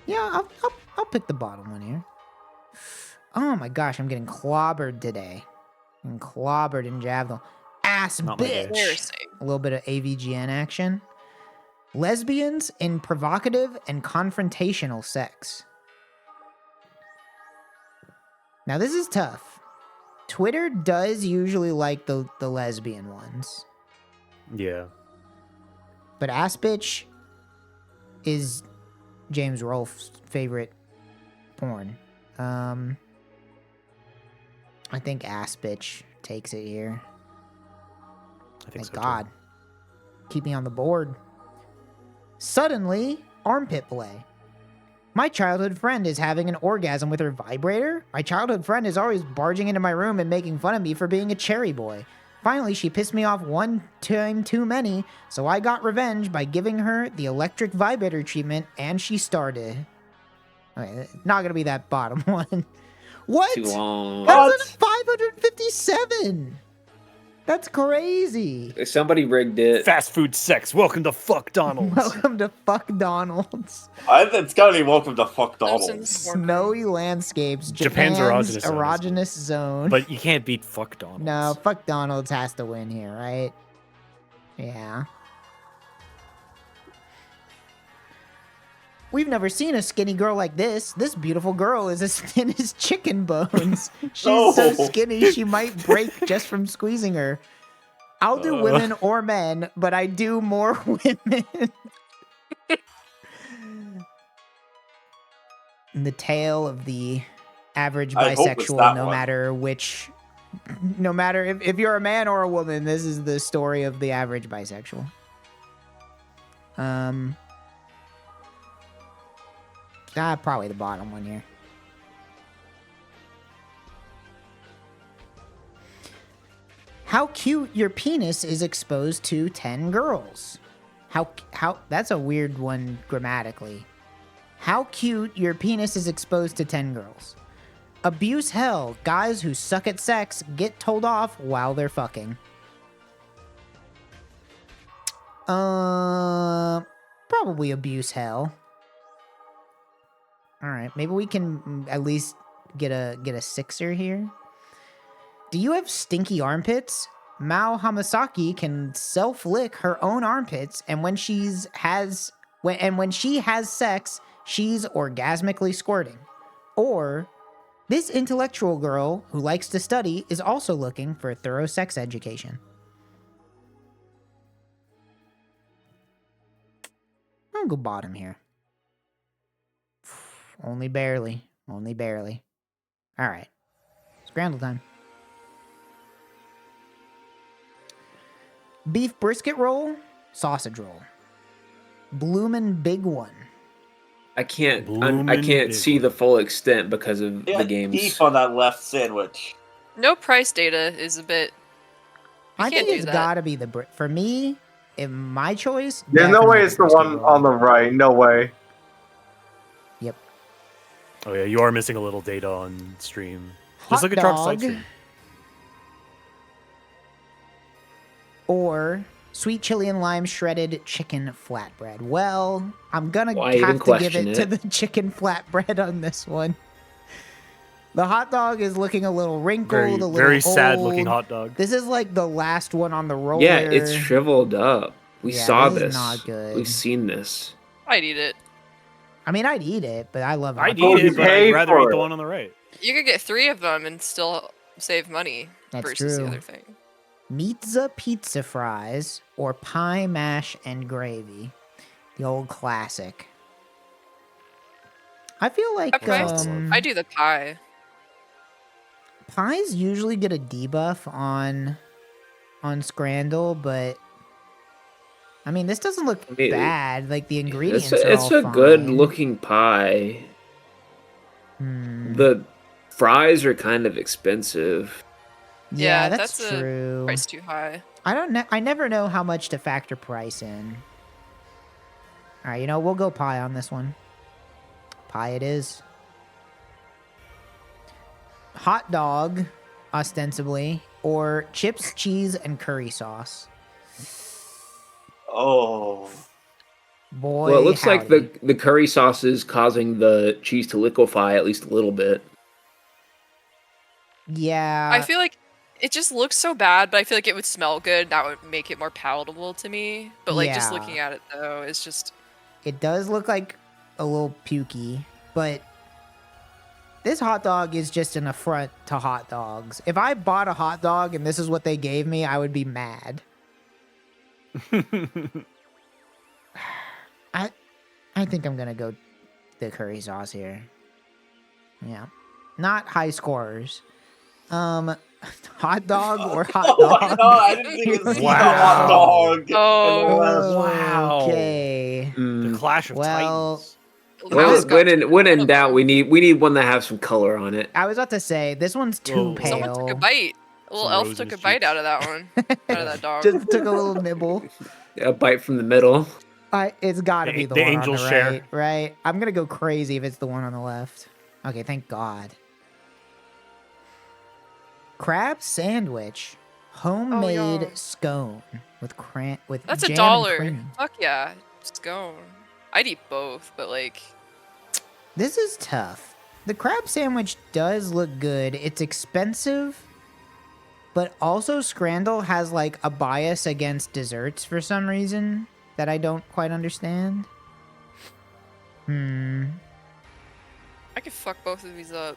I'll pick the bottom one here. Oh my gosh, I'm getting clobbered today. I'm clobbered in Javdal. Ass Not my bitch. Embarrassing. A little bit of AVGN action. Lesbians in provocative and confrontational sex. Now this is tough. Twitter does usually like the lesbian ones. Yeah. But ass bitch is James Rolfe's favorite porn. I think ass bitch takes it here. I think Thank so, God. Keep me on the board. Suddenly, armpit play. My childhood friend is having an orgasm with her vibrator. My childhood friend is always barging into my room and making fun of me for being a cherry boy. Finally, she pissed me off one time too many, so I got revenge by giving her the electric vibrator treatment, and she started. Okay, not gonna be that bottom one. What? Too long. That's a 557. That's crazy. Somebody rigged it. Fast food sex. Welcome to Fuck Donald's. Welcome to Fuck Donald's. It's gotta be welcome to Fuck Donald's. Snowy landscapes. Japan's erogenous zone. erogenous zone. But you can't beat Fuck Donald's. No, Fuck Donald's has to win here, right? Yeah. We've never seen a skinny girl like this. This beautiful girl is as thin as chicken bones. She's so skinny she might break just from squeezing her. I'll do women or men, but I do more women. The tale of the average I hope it's bisexual, that no one. matter which, no matter if you're a man or a woman, this is the story of the average bisexual. Probably the bottom one here. How cute your penis is exposed to 10 girls. How that's a weird one grammatically. How cute your penis is exposed to 10 girls. Abuse hell. Guys who suck at sex get told off while they're fucking. Probably abuse hell. All right, maybe we can at least get a 6er here. Do you have stinky armpits? Mao Hamasaki can self-lick her own armpits, and when she has sex, she's orgasmically squirting. Or, this intellectual girl who likes to study is also looking for a thorough sex education. I'll go bottom here. Only barely. Only barely. All right. Scramble time. Beef brisket roll, sausage roll. Bloomin' big one. I can't Bloomin' see the full extent because of the game's. Beef on that left sandwich. No price data is a bit. I think do it's that. gotta be the for me. In my choice, There's no definitely way it's the brisket one roll. on the right. No way. Yep. Oh yeah, you are missing a little data on stream. Hot Just look at Trog's side dog. stream. Or sweet chili and lime shredded chicken flatbread. Well, I'm gonna Why even have to give question it to it? the chicken flatbread on this one. The hot dog is looking a little wrinkled, Very, a little very sad old. looking hot dog. This is like the last one on the roller. Yeah, it's shriveled up. We Yeah, saw this is this. not good. We've seen this. I'd eat it. I mean, I'd eat it, but I love. I'd hot dogs. eat it, but I'd rather eat the one on the right. You could get 3 of them and still save money That's versus true. the other thing. Pizza pizza fries or pie mash and gravy. The old classic. I feel like I do the pie. pies usually get a debuff on Scrandle, but I mean this doesn't look bad. Like the ingredients are It's all a good fine. looking pie. The fries are kind of expensive. Yeah, that's a true. price too high. I never know how much to factor price in. All right, we'll go pie on this one. Pie it is. Hot dog, ostensibly, or chips, cheese, and curry sauce. Oh. Boy, Well, it looks like howdy. the curry sauce is causing the cheese to liquefy at least a little bit. Yeah. I feel like it just looks so bad, but I feel like it would smell good. That would make it more palatable to me. But like just Yeah. looking at it though, it's just It does look like a little pukey, but this hot dog is just an affront to hot dogs. If I bought a hot dog and this is what they gave me, I would be mad. I think I'm gonna go the curry sauce here. Yeah. Not high scorers. Hot dog or hot dog? Oh my God, I didn't even see the hot dog. Oh, wow. Okay. The clash of titans. Well, when in doubt, we need one that has some color on it. I was about to say this one's too Whoa. pale. someone took a bite. A little Some elf rose took in a his bite cheeks. out of that one. Out of that dog. Just took a little nibble. A bite from the middle. It's got to be the The one angels on the share. right, right? I'm gonna go crazy if it's the one on the left. Okay, thank God. Crab sandwich, homemade yeah. scone with That's jam and $1. cream. Fuck yeah. Scone. I'd eat both, but like This is tough. The crab sandwich does look good. It's expensive, but also Scrandle has like a bias against desserts for some reason that I don't quite understand. I could fuck both of these up.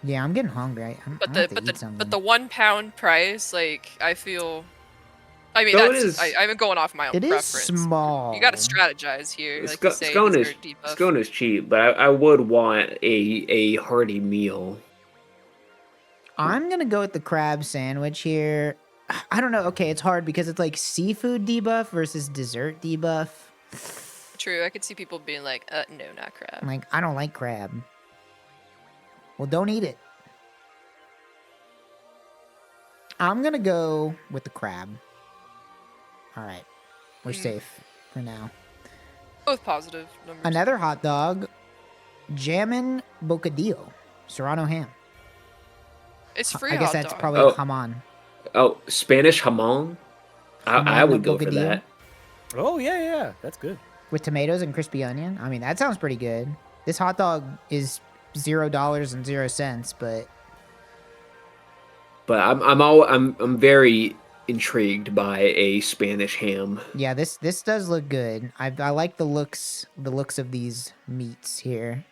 Yeah, I'm getting hungry. I'm But gonna have the to eat something. but the £1 price, like I feel I mean, Scone that's is- I'm going off my own It is preference. small. You got to strategize here. Like you say, Scone these is are debuff. scone is cheap, but I would want a hearty meal. I'm gonna go with the crab sandwich here. I don't know. Okay, it's hard because it's like seafood debuff versus dessert debuff. True, I could see people being like, no, not crab. Like, I don't like crab. Well, don't eat it. I'm gonna go with the crab. All right, we're safe for now. Both positive numbers. Another hot dog, jammin' bocadillo, serrano ham. It's free. I guess hot that's dog. probably Oh. jamon. Oh, Spanish jamon? I Jamon would go for bocadillo that. Oh yeah, that's good. with tomatoes and crispy onion. I mean, that sounds pretty good. This hot dog is $0.00, but I'm very intrigued by a Spanish ham. yeah, this does look good. I like the looks of these meats here.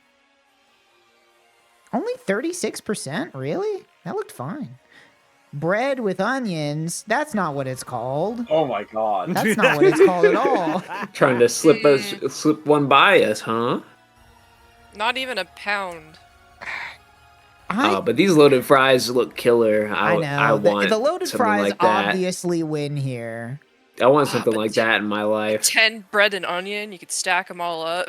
Only 36%? Really? That looked fine. Bread with onions, that's not what it's called. Oh my god. That's not what it's called at all. Trying to slip one by us, huh? Not even a pound. But these loaded fries look killer. I know. I want the loaded something fries like that. obviously win here. I want something like that in my life. 10 bread and onion, you could stack them all up.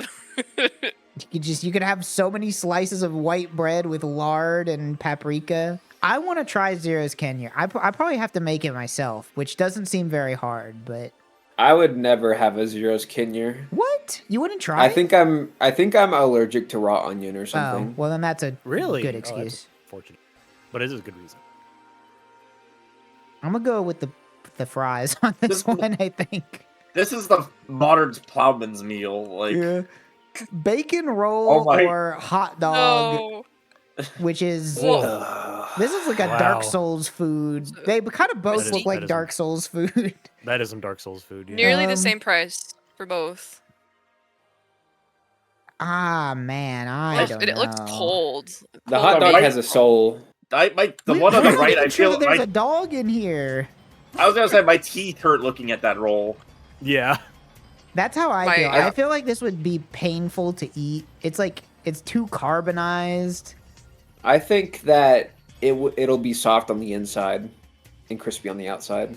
You could have so many slices of white bread with lard and paprika. I want to try Zero's Kenya. I probably have to make it myself, which doesn't seem very hard, but I would never have a Zero's Kenya. what? You wouldn't try? I think I'm allergic to raw onion or Oh, something. well then that's a Really good Oh, that's excuse. fortunate, but it is a good reason. I'm gonna go with the fries on this one. I think. This is the modern plowman's meal. Like, Bacon roll Oh my- or hot dog, No. which is Whoa. this is like a Wow. Dark Souls food. They kind of both That is- look like that is- Dark Souls food. That is some Dark Souls food. Yeah. Nearly Um, the same price for both. Ah man, I don't know. It looks cold. The hot dog has a soul. The one on the right, I feel there's a like dog in here. I was gonna say my teeth hurt looking at that roll. Yeah. That's how I My- feel. I feel like this would be painful to eat. It's like it's too carbonized. I think that it'll be soft on the inside and crispy on the outside.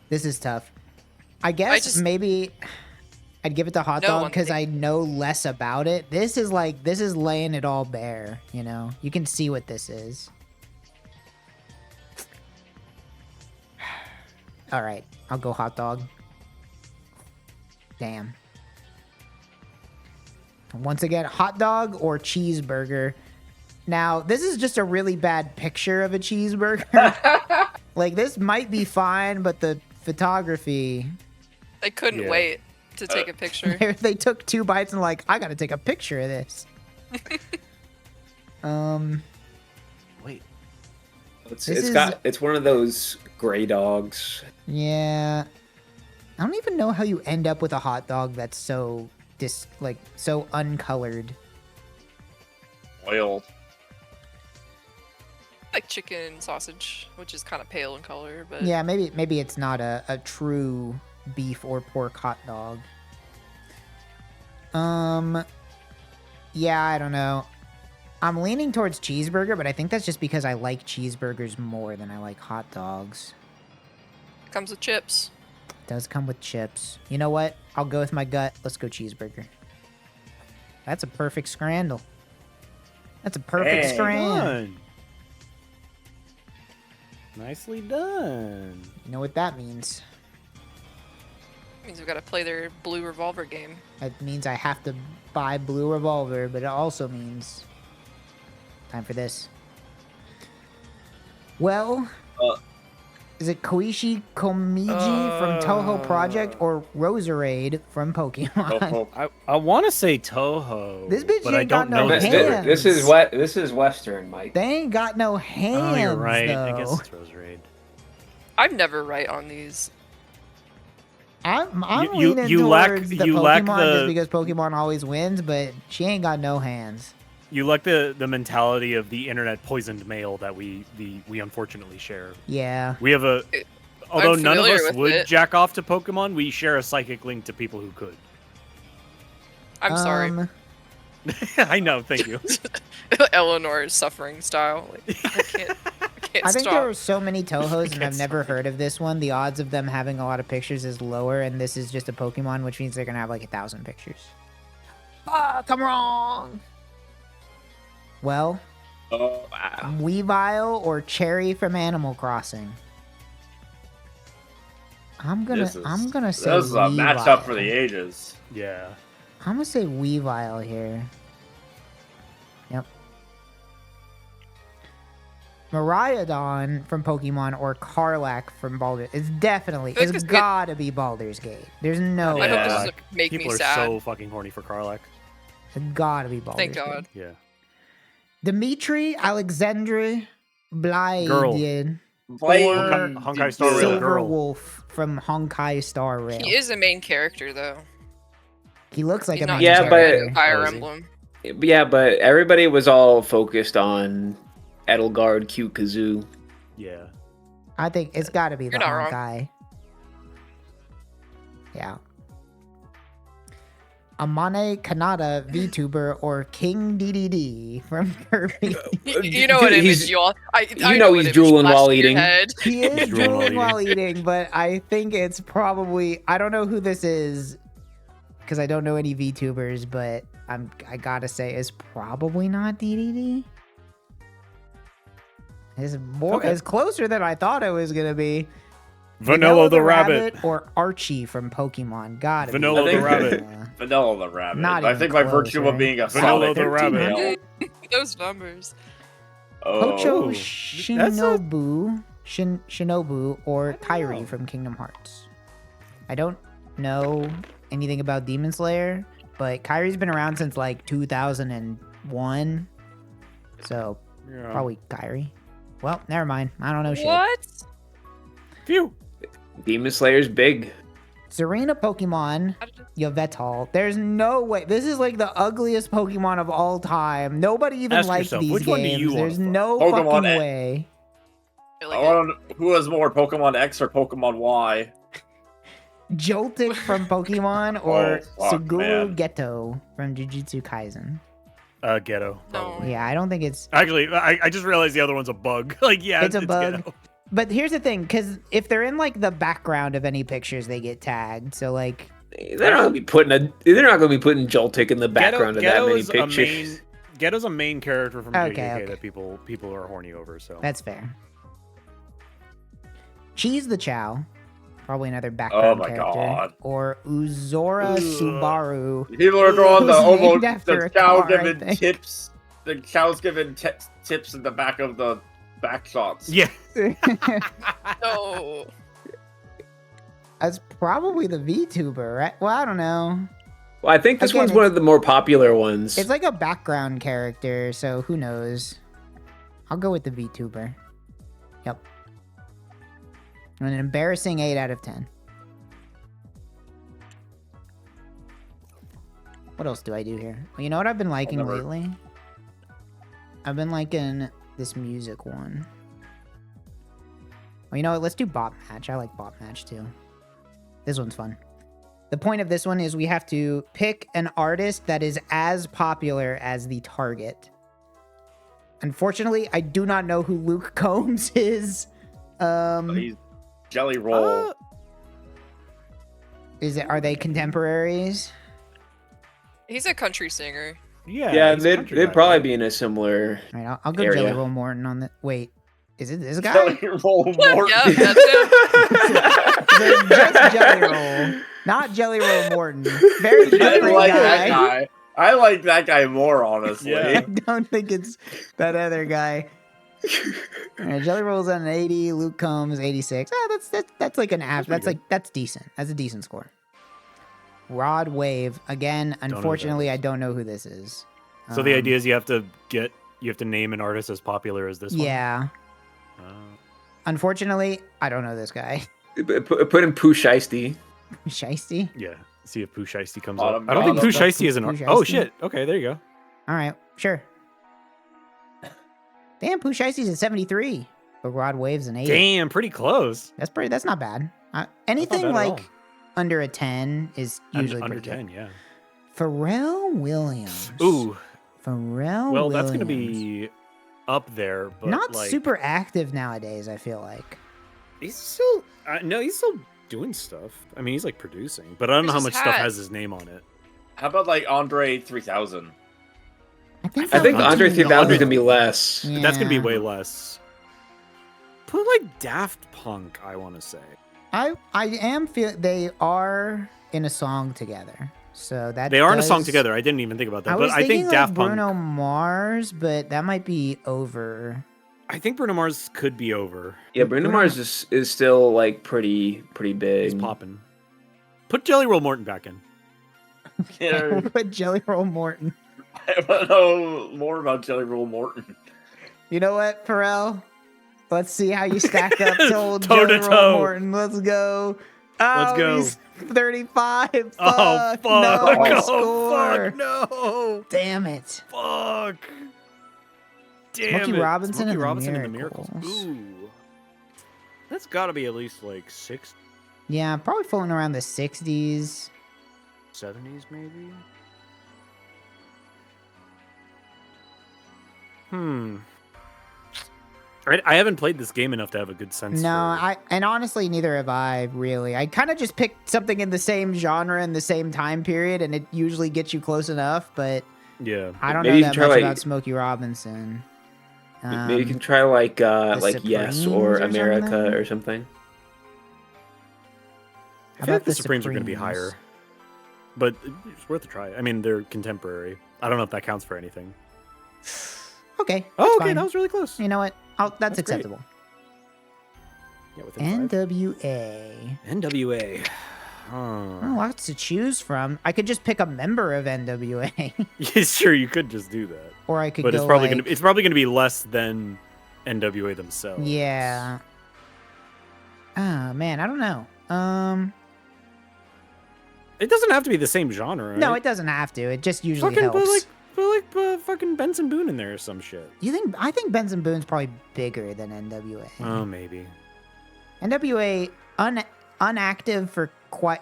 This is tough. I guess maybe I'd give it to hot No dog one because I know less about it. This is laying it all bare. You know, you can see what this is. All right, I'll go hot dog. Damn. Once again, hot dog or cheeseburger. Now, this is just a really bad picture of a cheeseburger. Like, this might be fine, but the photography... They couldn't wait to take a picture. They took 2 bites and like, I gotta take a picture of this. Wait. It's one of those gray dogs. Yeah. I don't even know how you end up with a hot dog that's so so uncolored. Oil. Like chicken sausage, which is kind of pale in color, but Yeah, maybe it's not a true beef or pork hot dog. Yeah, I don't know. I'm leaning towards cheeseburger, but I think that's just because I like cheeseburgers more than I like hot dogs. comes with chips. Does come with chips. You know what? I'll go with my gut. Let's go cheeseburger. That's a perfect scrandle. That's a perfect Dang. scrand. Done. Nicely done. You know what that means? Means we've got to play their blue revolver game. That means I have to buy Blue Revolver, but it also means time for this. Well, is it Koichi Komiji from Toho Project or Roserade from Pokemon? I want to say Toho. This bitch but I ain't don't got no know. hands. This is Western, Mike. They ain't got no hands. Oh, you're right. I Though. guess it's Roserade. I'm never right on these. I'm You- leaning you lack- towards the you Pokemon lack just the- because Pokemon always wins, but she ain't got no hands. You like the mentality of the internet poisoned male that we unfortunately share. Yeah. We have Although I'm none of familiar us with would it. jack off to Pokemon, we share a psychic link to people who could. I'm sorry. I know, thank you. Eleanor's suffering style. Like, I can't I think stop. there are so many Tohos, and Can't I've never heard of this one. The odds of them having a lot of pictures is lower, and this is just a Pokemon, which means they're gonna have like 1,000 pictures. Fuck, I'm wrong. Well, Oh, wow. Weavile or Cherry from Animal Crossing. I'm gonna say This is a Weavile. matchup for the ages. Yeah. I'm gonna say Weavile here. Yep. Miraidon from Pokemon or Karlach from Baldur's. It's definitely. This It's is good. gotta be Baldur's Gate. There's no I way. hope this Yeah. doesn't make People me are sad. so fucking horny for Karlach. It's gotta be Baldur's Thank Gate. God. Yeah. Dimitri Alexandre Blydian Play or Honkai Star Rail Silver girl. Wolf from Honkai Star Rail. He is a main character though. He looks like He's a not main just Yeah, character. a Fire Oh, is he? Emblem. Yeah, but everybody was all focused on Edelgard, Q Kazoo. Yeah. I think it's got to be the You're not wrong. Honkai. Yeah. Amane Kanata VTuber or King DDD from Kirby. You know what image you all. I You know know what he's image drooling flashed while in your eating. head. He is Drooling while drooling while eating, but I think it's probably I don't know who this is because I don't know any VTubers, but I gotta say it's probably not DDD. It's more Okay. it's closer than I thought it was gonna be. Vanilla the Rabbit. or Archie from Pokemon. Gotta Vanilla be. the Rabbit. Vanilla the Rabbit. Not I even think by close, virtue right? of being a Vanilla Sonic the Rabbit. female- Those numbers. Pocho Oh, Ooh, Shinobu or Kairi from Kingdom Hearts. I don't know anything about Demon Slayer, but Kairi's been around since like 2001. So Yeah. probably Kairi. Well, never mind. I don't know shit. What? Phew. Demon Slayer's big. Serena Pokemon Yveltal. There's no way. This is like the ugliest Pokemon of all time. Nobody even Ask likes yourself, these which one do games. you wanna There's fuck? no Pokemon fucking X. way. I I like it. want to know who has more, Pokemon X or Pokemon Y? Joltik from Pokemon or Oh, fuck, Suguru man. Geto from Jujutsu Kaisen. Ghetto. No. Probably. Yeah, I don't think it's. Actually, I just realized the other one's a bug. Like, yeah, It's a bug. Ghetto. But here's the thing, because if they're in like the background of any pictures, they get tagged. So like, They're not gonna be putting Joltik in the background of that Ghetto many is pictures. Ghetto's a main character from Okay, JJK okay. that people are horny over. So that's fair. Cheese the Chow, probably another background my character, God. or Uzora Ugh. Subaru. People are going the Who's named almost after the a cow car, I giving think. tips. The cow's giving tips in the back of the back shots. yeah. No. That's probably the VTuber, right? Well, I don't know. Well, I think this Again, one's one of the more popular ones. It's like a background character, so who knows? I'll go with the VTuber. Yep. An embarrassing 8 out of 10. What else do I do here? Well, you know what I've been liking lately? I've been liking this music one. Well, you know what? Let's do Bop Match. I like Bop Match too. This one's fun. The point of this one is we have to pick an artist that is as popular as the target. Unfortunately, I do not know who Luke Combs is. He's Jelly Roll. Are they contemporaries? He's a country singer. Yeah, he's a country they'd guy, probably right? be in a similar. All right, I'll go area. Jelly Roll Morton on the. Wait, is it this guy? Jelly Roll Morton. Yeah, that's it. So just Jelly Roll, not Jelly Roll Morton. Very I different like guy. that guy. I like that guy more, honestly. Yeah. I don't think it's that other guy. All right, Jelly Roll's on an 80. Luke Combs 86. That's like an app. That's decent. That's a decent score. Rod Wave again. know who that Unfortunately, is. I don't know who this is. So the idea is you have to name an artist as popular as this one. Yeah. Unfortunately, I don't know this guy. Put in Pooh Shiesty. Shiesty. Yeah. See if Pooh Shiesty comes Autumn up. I don't think Goblin. Pooh Shiesty is an Pooh artist. Oh Shiesty? shit. Okay, there you go. All right, sure. Damn, Pooh Shiesty's at 73. But Rod Wave's an 8. Damn, pretty close. That's not bad. Anything bad at like all. under a 10 is usually Under pretty good. 10, yeah. Pharrell Williams. Ooh. Pharrell Well, Williams. that's gonna be up there, but not like, super active nowadays, I feel like. He's still no, he's still doing stuff. I mean, he's like producing, but I don't know how Where's much his stuff hat? has his name on it. How about like Andre 3000? I think Andre 3000 is gonna be less. That's gonna be Yeah. way less. Put like Daft Punk, I want to say. I am feel they are in a song together. So that They are in a song does- together. I didn't even think about that, I but was I think thinking like Daft Punk. Bruno Mars, but that might be over. I think Bruno Mars could be over. Yeah, Bruno Mars is still like pretty big. He's popping. Put Jelly Roll Morton back in. Yeah, Put Jelly Roll Morton. I want to know more about Jelly Roll Morton. You know what, Pharrell? Let's see how you stack up to old Toe Jelly to Roll toe. Morton. Let's go. Let's Oh, go. He's 35. Fuck. Oh, fuck. No, Oh, score. fuck, no. Damn it. Fuck. Damn Smokey it. Robinson Smokey and the Robinson and the Miracles. Miracles. Ooh. That's got to be at least like 6, Yeah, probably floating around the 60s. 70s maybe? I haven't played this game enough to have a good sense. No, and honestly, neither have I really. I kind of just picked something in the same genre in the same time period, and it usually gets you close enough, but Yeah. I don't Maybe know you that can try, much like- about Smokey Robinson. Maybe you can try like Yes Supremes or or America something? or something. I feel like about the the Supremes are going to be Supremes? higher. But it's worth a try. I mean, they're contemporary. I don't know if that counts for anything. Okay. Oh, that's okay, fine. that was really close. You know what? That's That's great. acceptable. Yeah, within 5. NWA. NWA. Oh, lots to choose from. I could just pick a member of NWA, Yeah, sure, you could just do that. or I could But go it's probably like, gonna be less than NWA themselves. Yeah. Ah, man, I don't know. It doesn't have to be the same genre, right? No, it doesn't have to. It just usually fucking helps. put fucking Benson Boone in there or some shit. I think Benson Boone's probably bigger than NWA. Oh, maybe. NWA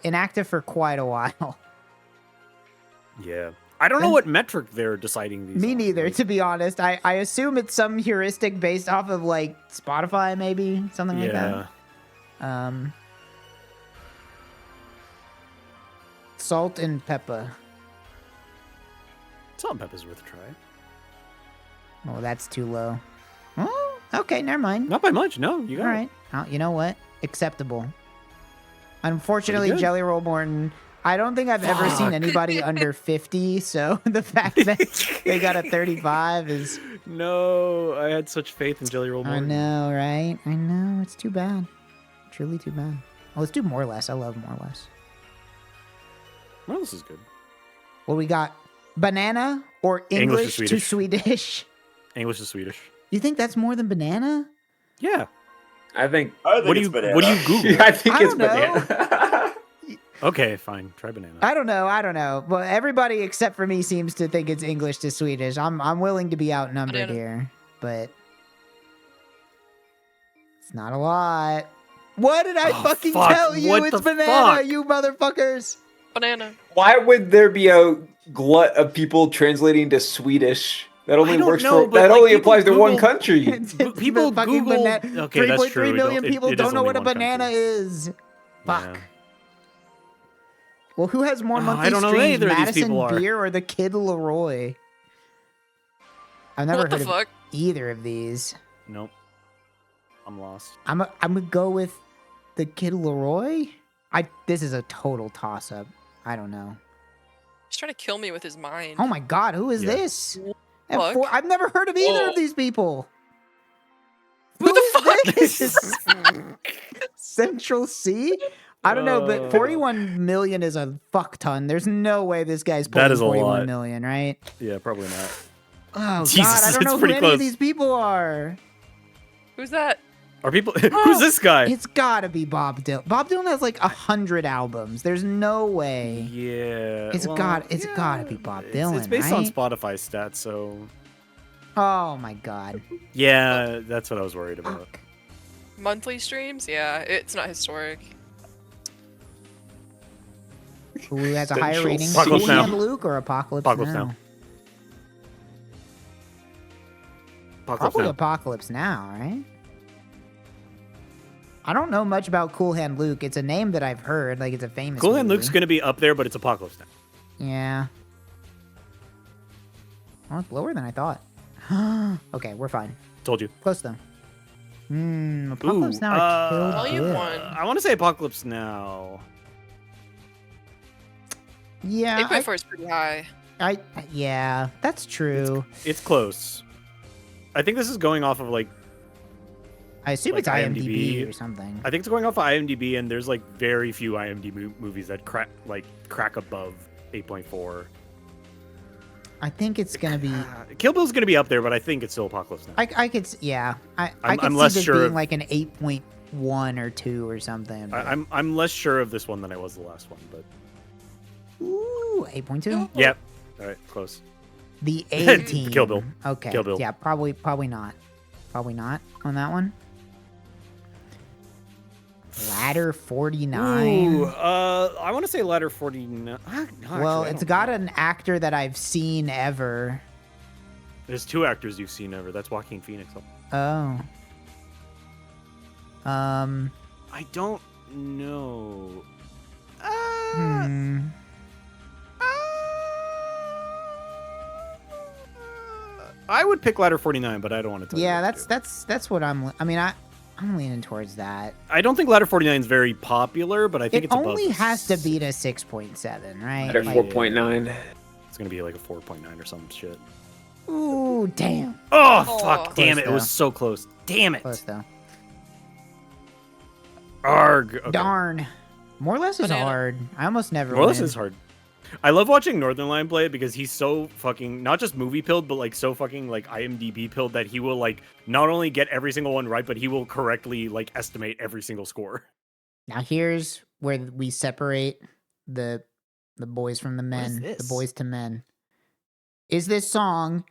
inactive for quite a while. Yeah. I don't know what metric they're deciding these. Me on. neither, Like, to be honest. I assume it's some heuristic based off of like Spotify, maybe something like Yeah. that. Salt and pepper. Salt and pepper's worth a try. Oh, that's too low. Oh, okay, never mind. Not by much. No, you got All it. right. You know what? Acceptable. Unfortunately, Pretty good. Jelly Roll Morton. I don't think I've ever seen Fuck. anybody under 50, so the fact that they got a 35 is. No, I had such faith in Jelly Roll I Morton. know, right? I know. It's too bad. Truly too bad. Well, let's do more or less. I love more or less. Well, this is good. What we got? Banana or English to English to Swedish? English to Swedish. You think that's more than banana? Yeah. I think. What do you Google? I think I it's don't know. banana. Okay, fine. Try banana. I don't know. Well, everybody except for me seems to think it's English to Swedish. I'm willing to be outnumbered Banana. here, but it's not a lot. What did I fucking fuck. tell you? What It's the banana, fuck? you motherfuckers. Banana. Why would there be a glut of people translating to Swedish? That only I don't works know, for. but, That like, only people applies to one Google- country. People fucking Google. banana. Okay, that's 3.3 true. million people it don't is know only what a one banana country. is. Fuck. Yeah. Well, who has more Oh, monthly I don't know who streams, either of these Madison people are. Beer or the Kid Leroy? I've never What the heard fuck? of either of these. Nope. I'm lost. I'm gonna go with the Kid Leroy. This is a total toss up. I don't know. He's trying to kill me with his mind. Oh my god, who is Yeah. this? Fuck. I've never heard of either Oh. of these people. Who the fuck is this? Central C? I don't know, but 41 million is a fuck ton. There's no way this guy's pulling That is a 41 lot. million, right? Yeah, probably not. Oh Jesus, god, I don't it's know who pretty any of close. these people are. Who's that? Are people? Who's this guy? It's gotta be Bob Dylan. Bob Dylan has like 100 albums. There's no way. Yeah. It's well, gotta be Bob Dylan, It's based right? on Spotify stats, so Oh my god. yeah, that's what I was worried about. Fuck. monthly streams. Yeah, it's not historic. Who has a higher rating? Apocalypse Cool Now. Hand Luke or Apocalypse, Apocalypse Now? Now. Probably Apocalypse Now, right? I don't know much about Cool Hand Luke. It's a name that I've heard. Like, it's a famous Cool Hand movie. Luke's gonna be up there, but it's Apocalypse Now. Yeah. Oh, it's lower than I thought. Okay, we're fine. Told you. Close though. Apocalypse Now are killed Volume good. 1. I want to say Apocalypse Now. Yeah. 8.4 is pretty high. Yeah, that's true. It's close. I think this is going off of like. I assume like it's IMDb or something. I think it's going off of IMDb, and there's like very few IMDb movies that crack above 8.4. I think it's gonna be. Kill Bill's gonna be up there, but I think it's still Apocalypse Now. I could. Yeah. I could I'm see less this sure being of- like an 8.1 or 2 or something. but- I'm less sure of this one than I was the last one, but Ooh, 8.2. yep. All right, close. The A team. Kill Bill. Okay. Kill Bill. Yeah, probably not. Probably not on that one. Ladder 49. Ooh, I want to say Ladder 49. Well, it's got an actor that I've seen ever. There's 2 actors you've seen ever. That's Joaquin Phoenix. Oh. I don't know. I would pick Ladder 49, but I don't want to tell Yeah, you. that's what I'm. I mean, I'm leaning towards that. I don't think Ladder 49 is very popular, but I think It it's above. only has to beat a 6.7, right? Ladder Like- 4.9. It's gonna be like a 4.9 or some shit. Ooh, damn. Oh, Oh. fuck! Damn Close it! It was so close. Damn it! Close though. Arg. Okay. Darn. More or less is Banana. hard. I almost never. More or less win. is hard. I love watching Northernlion play it because he's so fucking not just movie pilled, but like so fucking like IMDb pilled that he will like not only get every single one right, but he will correctly like estimate every single score. Now here's where we separate the boys from the men, the this? boys to men. Is this song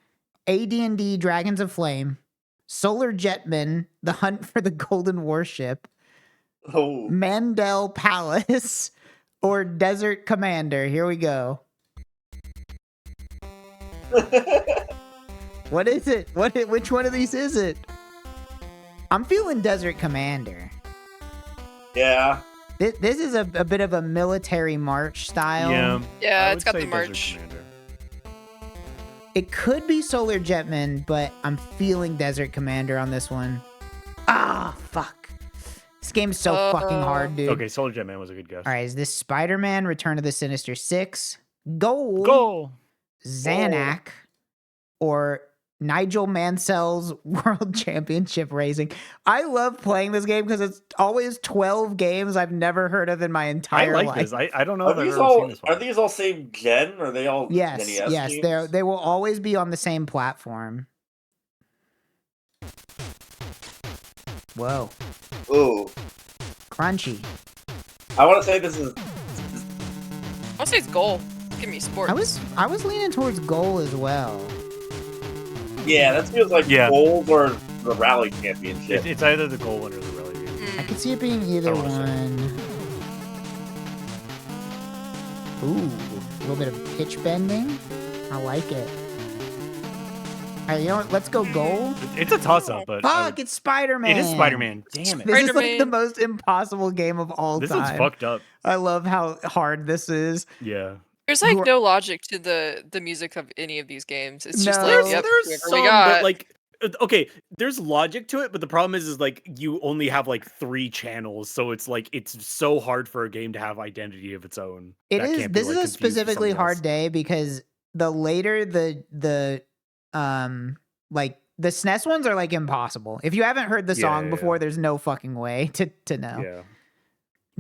AD&D Dragons of Flame, Solar Jetman, The Hunt for the Golden Warship, Oh. Mandel Palace, or Desert Commander? Here we go. What is it? Which one of these is it? I'm feeling Desert Commander. Yeah. This is a bit of a military march style. Yeah, I it's would got the say Desert march. Commander. It could be Solar Jetman, but I'm feeling Desert Commander on this one. Ah, fuck. This game's so fucking hard, dude. Okay, Solar Jetman was a good guess. All right, is this Spider-Man, Return of the Sinister Six, Goal. Xanac, or Nigel Mansell's World Championship Racing? I love playing this game because it's always 12 games I've never heard of in my I entire like life. this. I don't know Are if I've these ever all seen this one. are these all same gen? Or are they all Yes, NES yes, games? they will always be on the same platform. Whoa, Ooh. crunchy. I want to say this is I'll say it's goal. Give me sports. I was leaning towards goal as well. yeah, that feels like Yeah. gold or the rally championship. It's either the goal one or the rally game. I could see it being either I don't wanna one. Ooh, a little bit of pitch bending. I like it. All right, you know what? Let's go goal. It's a toss up, but I Fuck, would- it's Spider-Man. it is Spider-Man. Damn it. This is like Spider-Man. the most impossible game of all This time. one's fucked up. I love how hard this is. Yeah. There's like Who are- no logic to the music of any of these games. It's just No. like, yep, there's whoever some, we got. but like, okay, there's logic to it, but the problem is like you only have like 3 channels, so it's like it's so hard for a game to have identity of its own. It That is. can't be, This like, is a confused with specifically something hard else. day because the later the like the SNES ones are like impossible. If you haven't heard the Yeah, song yeah, before, yeah. there's no fucking way to know. Yeah.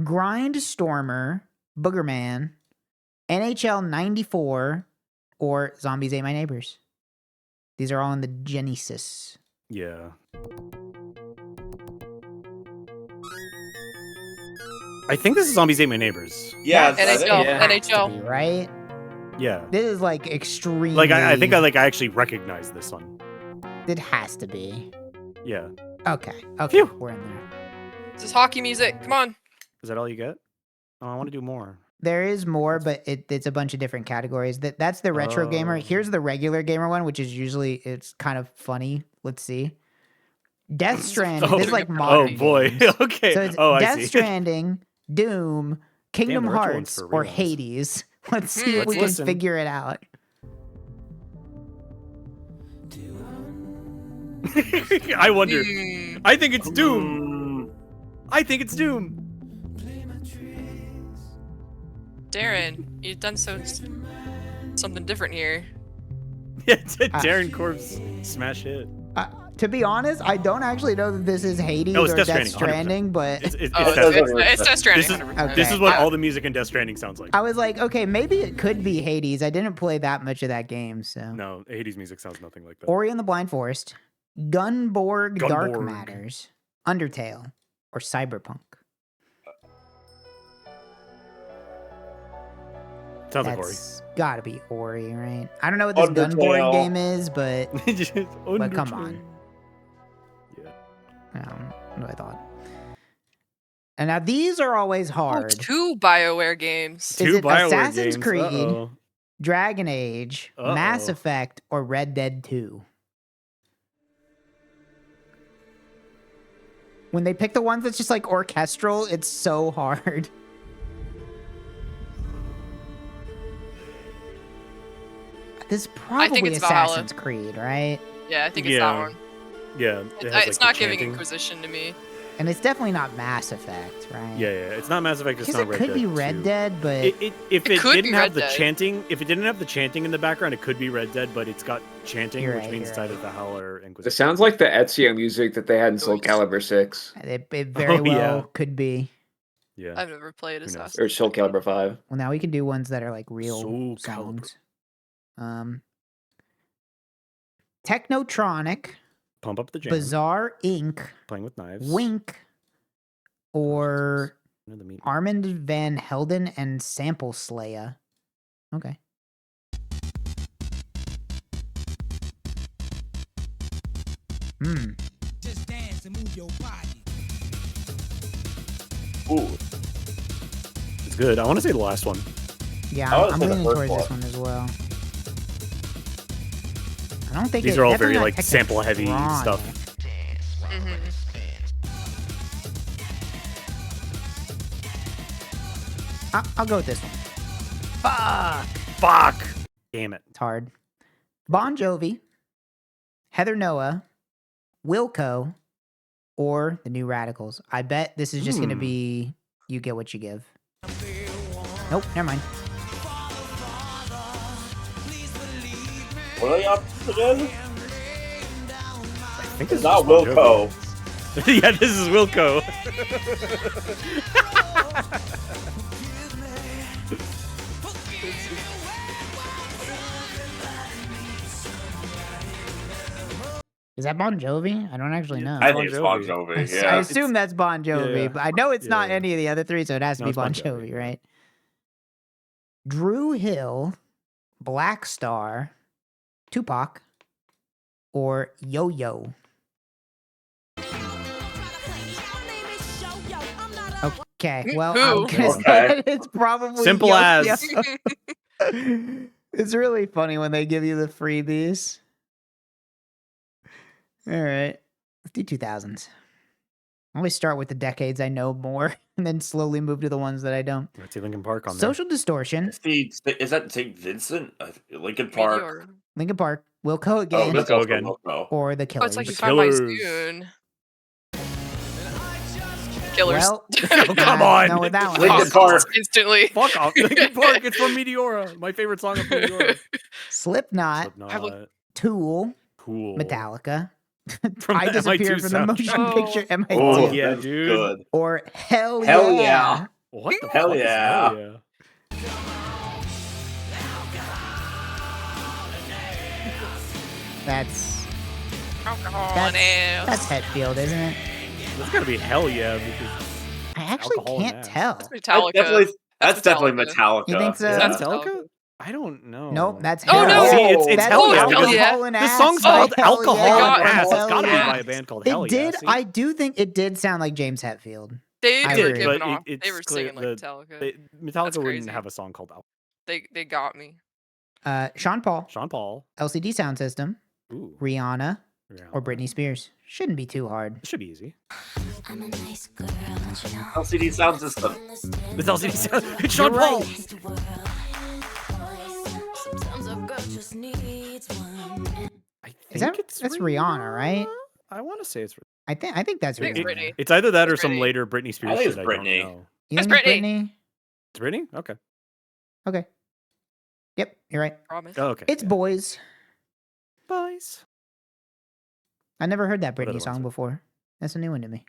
Grindstormer, Boogerman, NHL 94, or Zombies Ate My Neighbors. These are all in the Genesis. Yeah. I think this is Zombies Ate My Neighbors. Yeah, NHL, Yeah. NHL. Right? Yeah. This is like extremely. Like I think I actually recognize this one. It has to be. Yeah. Okay. Okay. Phew. We're in there. This is hockey music. Come on. Is that all you get? Oh, I want to do more. There is more, but it's a bunch of different categories. That's the retro gamer. Here's the regular gamer one, which is usually it's kind of funny. Let's see. Death Stranding. This is like modern. Oh boy. games. Okay. So it's I Death see. Stranding, Doom, Kingdom the retro one's Hearts, for or reals. Hades. Let's see if Let's we can listen. figure it out. I wonder. Hmm. I think it's Doom. I think it's Doom. Darren, you've done something different here. Yeah, Darren Corb's smash hit. To be honest, I don't actually know that this is Hades No, it's or Death Death Stranding, Stranding, but It's Oh, it's Death Stranding. This is, 100%. this is what all the music in Death Stranding sounds like. I was like, okay, maybe it could be Hades. I didn't play that much of that game, so. No, Hades music sounds nothing like that. Ori and the Blind Forest, Gunborg, Dark Gunborg. Matters, Undertale, or Cyberpunk. Sounds like Ori. That's gotta be Ori, right? I don't know what this Gunborg Undertale. game is, but But come on. Yeah. What I thought. And now these are always Oh, hard. 2 BioWare games. Is Two it BioWare Assassin's games. Creed, Uh-oh. Dragon Age, Mass Uh-oh. Effect, or Red Dead 2? When they pick the ones that's just like orchestral, it's so hard. This is I think probably it's Valhalla. Assassin's Creed, right? Yeah, I think it's that one. Yeah. It has, It's like, not the giving chanting. Inquisition to me. And it's definitely not Mass Effect, right? Yeah, it's not Mass Effect. It's Because not it Red could be Dead Red 2. Dead, but If It it could be didn't have Red the Dead. chanting, if it didn't have the chanting in the background, it could be Red Dead, but it's got chanting, You're which right, means you're it's either right. Valhalla or Inquisition. It sounds like the Ezio music that they had in Soul Nice. Calibur 6 it very Oh, well yeah. could be. Yeah. I've never played knows? Assassin's or Soul Calibur 5. Well, now we can do ones that are like real Soul songs. Technotronic, Pump up the jam. Bizarre Inc., Playing with knives. Wink, or Into the meat. Armand Van Helden and Sample Slayer. Okay. Just dance and move your body. Ooh. It's good. I want to say the last one. Yeah, I would I'm say the leaning first towards this one. one as well. I don't think These it- are all definitely very not like sample heavy Technotronic. stuff. Mhm. I'll go with this one. Fuck! Fuck! Damn it. It's hard. Bon Jovi, Heather Noah, Wilco, or the New Radicals. I bet this is just going to be you get what you give. Nope, never mind. What are the options again? I think It's this not is Bon Wilco. Jovi. Yeah, this is Wilco. Is that Bon Jovi? I don't actually know. I Bon think it's Bon Jovi. Jovi. I Yeah. assume that's Bon Jovi, yeah. but I know it's not Yeah. any of the other three, so it has to No, be it's Bon Bon Jovi, Jovi. right? Drew Hill, Black Star, Tupac, or Yo Yo. Okay, well, Who? I'm gonna Okay. say it's probably Simple Yo as. Yo. It's really funny when they give you the freebies. All right, let's do 2000s. I always start with the decades I know more, and then slowly move to the ones that I don't. Let's see Linkin Park on there. Social Distortion, Is that St. Vincent? Lincoln Park. Meteor. Linkin Park, Wilco Oh, again, let's Go go again. again. or the Oh, Killers. it's like you The found my Killers. spoon. Killers. Well, Oh, come on. No, with that one. Linkin Park. Instantly. Fuck off. Linkin Park. It's from Meteora. My favorite song of Meteora. Slipknot, Slipknot. Tool, Cool. Metallica. From I the disappear MI2 from the motion soundtrack. picture MIT. Oh, yeah, that's dude. good. Or Hell Hell Yeah. Yeah. What the Hell fuck is yeah. Hell yeah? That's Alcohol That's- and ass. that's Hetfield, isn't it? That's gotta be Hell Yeah because I actually alcohol and can't ass. tell. That's Metallica. That's definitely Metallica. You think so? is Yeah. that Metallica? I don't know. Nope, that's Oh, Hell no! Yeah. See, it's That's Hell Yeah. Hell because Yeah. Hauling The Ass song's by called Hell Alcohol Yeah. and Ass. It's Hell got to Yeah. be by a band called Hell It Yeah. did. See? I do think it did sound like James Hetfield. They I were agree. giving but off. it's They were clear singing like Metallica. Metallica wouldn't crazy. have a song called Alcohol. They got me. Sean Paul, Sean Paul. LCD Sound System, Ooh. Rihanna, Yeah. or Britney Spears. Shouldn't be too hard. It should be easy. LCD sound system. It's LCD Sound. It's Sean You're Paul. I Is that think it's that's Rihanna, right? I want to say it's. I think that's I think Rihanna. it's Britney. It's either that or It's some Britney. later Britney Spears I think shit. it's I don't Britney. know. You It's think it's Britney. It's Britney? Okay. Okay. Yep, you're right. Promise. Oh, okay. It's Boys. Boys. I never heard that What other Britney song ones? before. That's a new one to me.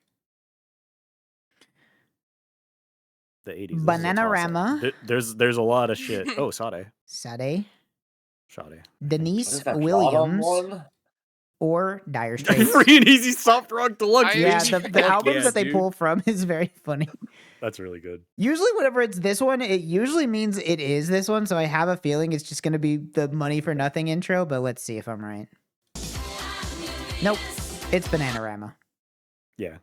The 80s. This is a Bananarama. toss-up. There's a lot of shit. Oh, Sade. Sade, Sade. What Denise is that Williams, bottom one? or Dire Straits. Free and easy soft rock deluxe. Yeah, baby. the Fuck albums yeah, that they dude. pull from is very funny. That's really good. Usually, whenever it's this one, it usually means it is this one. So I have a feeling it's just going to be the Money for Nothing intro. But let's see if I'm right. Nope, it's Bananarama. Yeah.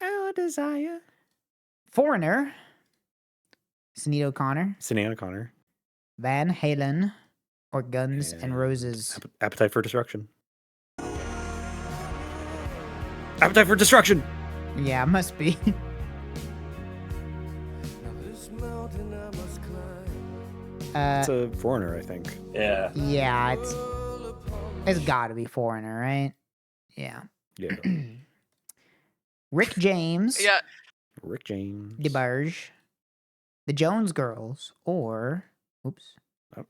Our desire. Foreigner, Sinead O'Connor, Sinead O'Connor. Van Halen, or Guns N' Roses. Appetite for Destruction. Appetite for Destruction. Yeah, must be. It's a Foreigner, I think. Yeah. Yeah, it's got to be Foreigner, right? Yeah. Yeah. Rick James, Yeah. Rick James. DeBarge, the Jones Girls, or oops,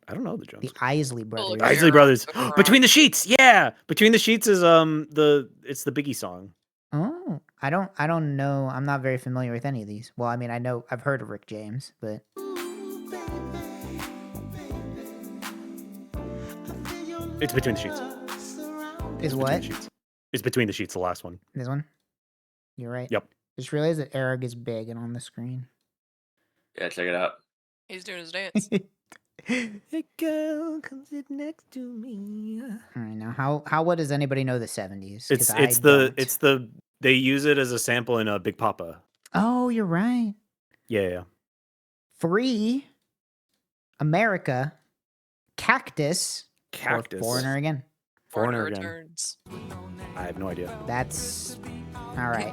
I don't know the Jones. the Isley Brothers. Look, Isley Erarg, Brothers. Erarg. Between the Sheets. Yeah. Between the Sheets is it's the Biggie song. Oh, I don't know. I'm not very familiar with any of these. Well, I mean, I know I've heard of Rick James, but It's Between the Sheets. is Between what the Sheets. It's Between the Sheets, the last one. this one? You're right. Yep. Just realized that Erarg is big and on the screen. Yeah, check it out. He's doing his dance. Hey girl, come sit next to me. All right, now how well does anybody know the 70s? 'Cause It's I the don't. they use it as a sample in Big Papa. Oh, you're right. Yeah. Free, America, Cactus, or Cactus. Foreigner again. Foreigner again. Returns. I have no idea. That's all right.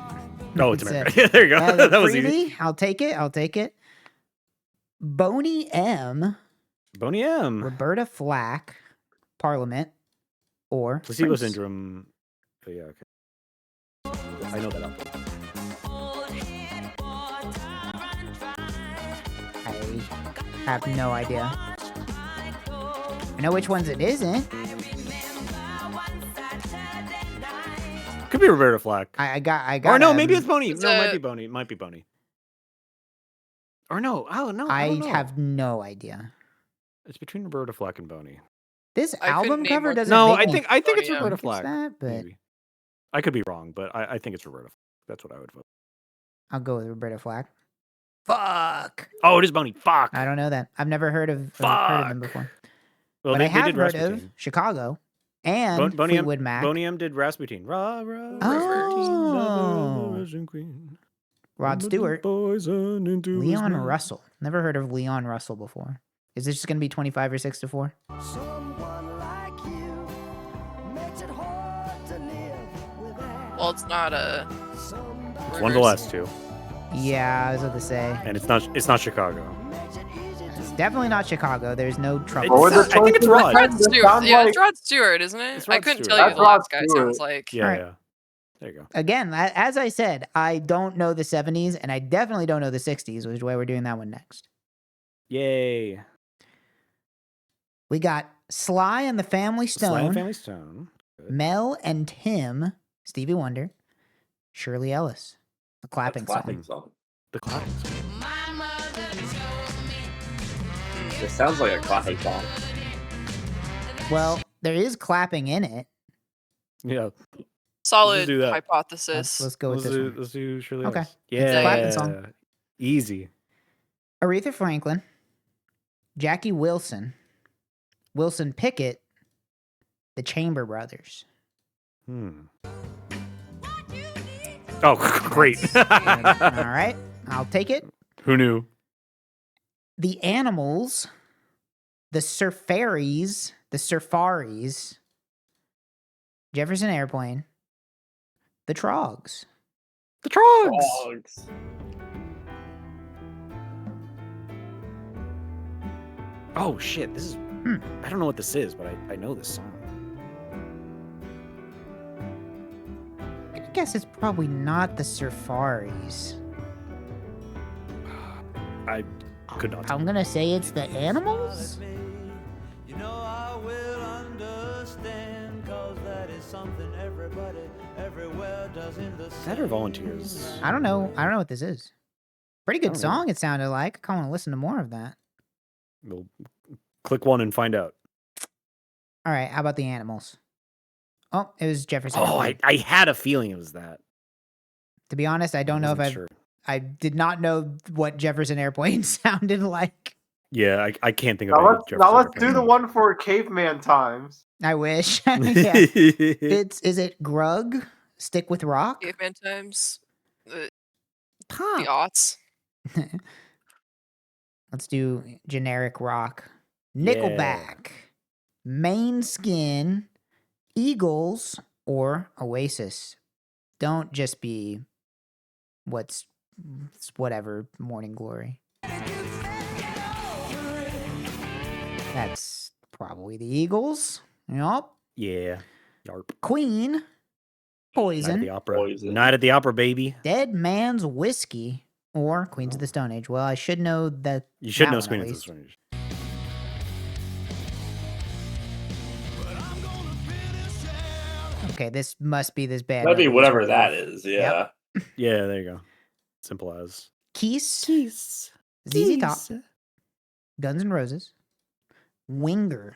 Oh, it's It's America. Yeah, there you go. That was easy. freebie. I'll take it. Boney M, Boney M. Roberta Flack, Parliament, or Placebo Prince. Syndrome. Oh, yeah, okay. I know that album. I have no idea. I know which ones it isn't. Could be Roberta Flack. I got. Or no, maybe it's Boney. It's No, it might a- be Boney. It might be Boney. Or no. Oh, no. I I don't know. have no idea. It's between Roberta Flack and Boney. This I couldn't album name cover what- doesn't. No, make I me think it's Boney M. Roberta think it's Flack. that, but Maybe. I could be wrong, but I think it's Roberta. That's what I would vote. I'll go with Roberta Flack. Fuck. Oh, it is Boney. Fuck. I don't know that. I've never heard of them Fuck. before. Well, but they I have did heard Rasputin. of Chicago and Boney M, Fleetwood Mac. Boney M did Rasputin. Rah, rah, Oh. Rasputin, Queen. Rod Stewart. Poison into his Leon mouth. Russell. Never heard of Leon Russell before. Is this just going to be 25 or 6 to 4? Well, it's not a. It's one of the last two, Yeah, I was about to say. and it's not Chicago. It's definitely not Chicago. There's no trouble. What was I think it's Rod. Rod It Stewart. sounds Yeah, like- it's Rod Stewart, isn't it? It's I Rod couldn't Stewart. tell you That's the last Rod guy Stewart. sounds like. Yeah, Alright. yeah. There you go. Again, as I said, I don't know the 70s, and I definitely don't know the 60s, which is why we're doing that one next. Yay. We got Sly and the Family Sly Stone, and Family Stone. Good. Mel and Tim, Stevie Wonder, Shirley Ellis, a clapping That's song. song. The clapping song. It sounds like a clapping song. Well, there is clapping in it. Yeah. Solid do that. hypothesis. Let's go with this one. Let's do Shirley Okay. Ellis. It's a clapping song. Yeah. Easy. Aretha Franklin, Jackie Wilson, Wilson Pickett, the Chamber Brothers. Oh, great. All right, I'll take it. Who knew? The Animals, the Surfaris, Jefferson Airplane, the Trogs. The Trogs. Oh shit! This is. I don't know what this is, but I know this song. I guess it's probably not the Surfaris. I could not. I'm gonna say it's the Animals. You know I will understand, cause that is something everybody everywhere does in the Is that or Volunteers? I don't know what this is. Pretty good song. It sounded like. I kind of want to listen to more of that. We'll click one and find out. All right, how about the Animals? Oh, it was Jefferson. Oh, Airplane. I had a feeling it was that. To be honest, I don't know if I did not know what Jefferson Airplane sounded like. Yeah, I can't think of Now any let's, Jefferson now let's Airplane. do the one for caveman times. I wish. Yeah. Is it Grug? Stick with rock? Caveman times. The Pop. aughts. Let's do generic rock. Nickelback, Main Skin, Eagles, or Oasis. Don't just be whatever Morning Glory. That's probably the Eagles. Yup. Yeah. Yarp. Queen, Poison, Night at the Opera. Night at the Opera, baby. Dead Man's Whiskey, or Queens of the Stone Age. Well, I should know that. You should that know one at Queens of the least. Stone Age. Okay, this must be this band. That'd be nobody's whatever heard of. that is. Yeah. Yep. Yeah, there you go. Simple as. Keys, ZZ Top, Guns N' Roses, Winger.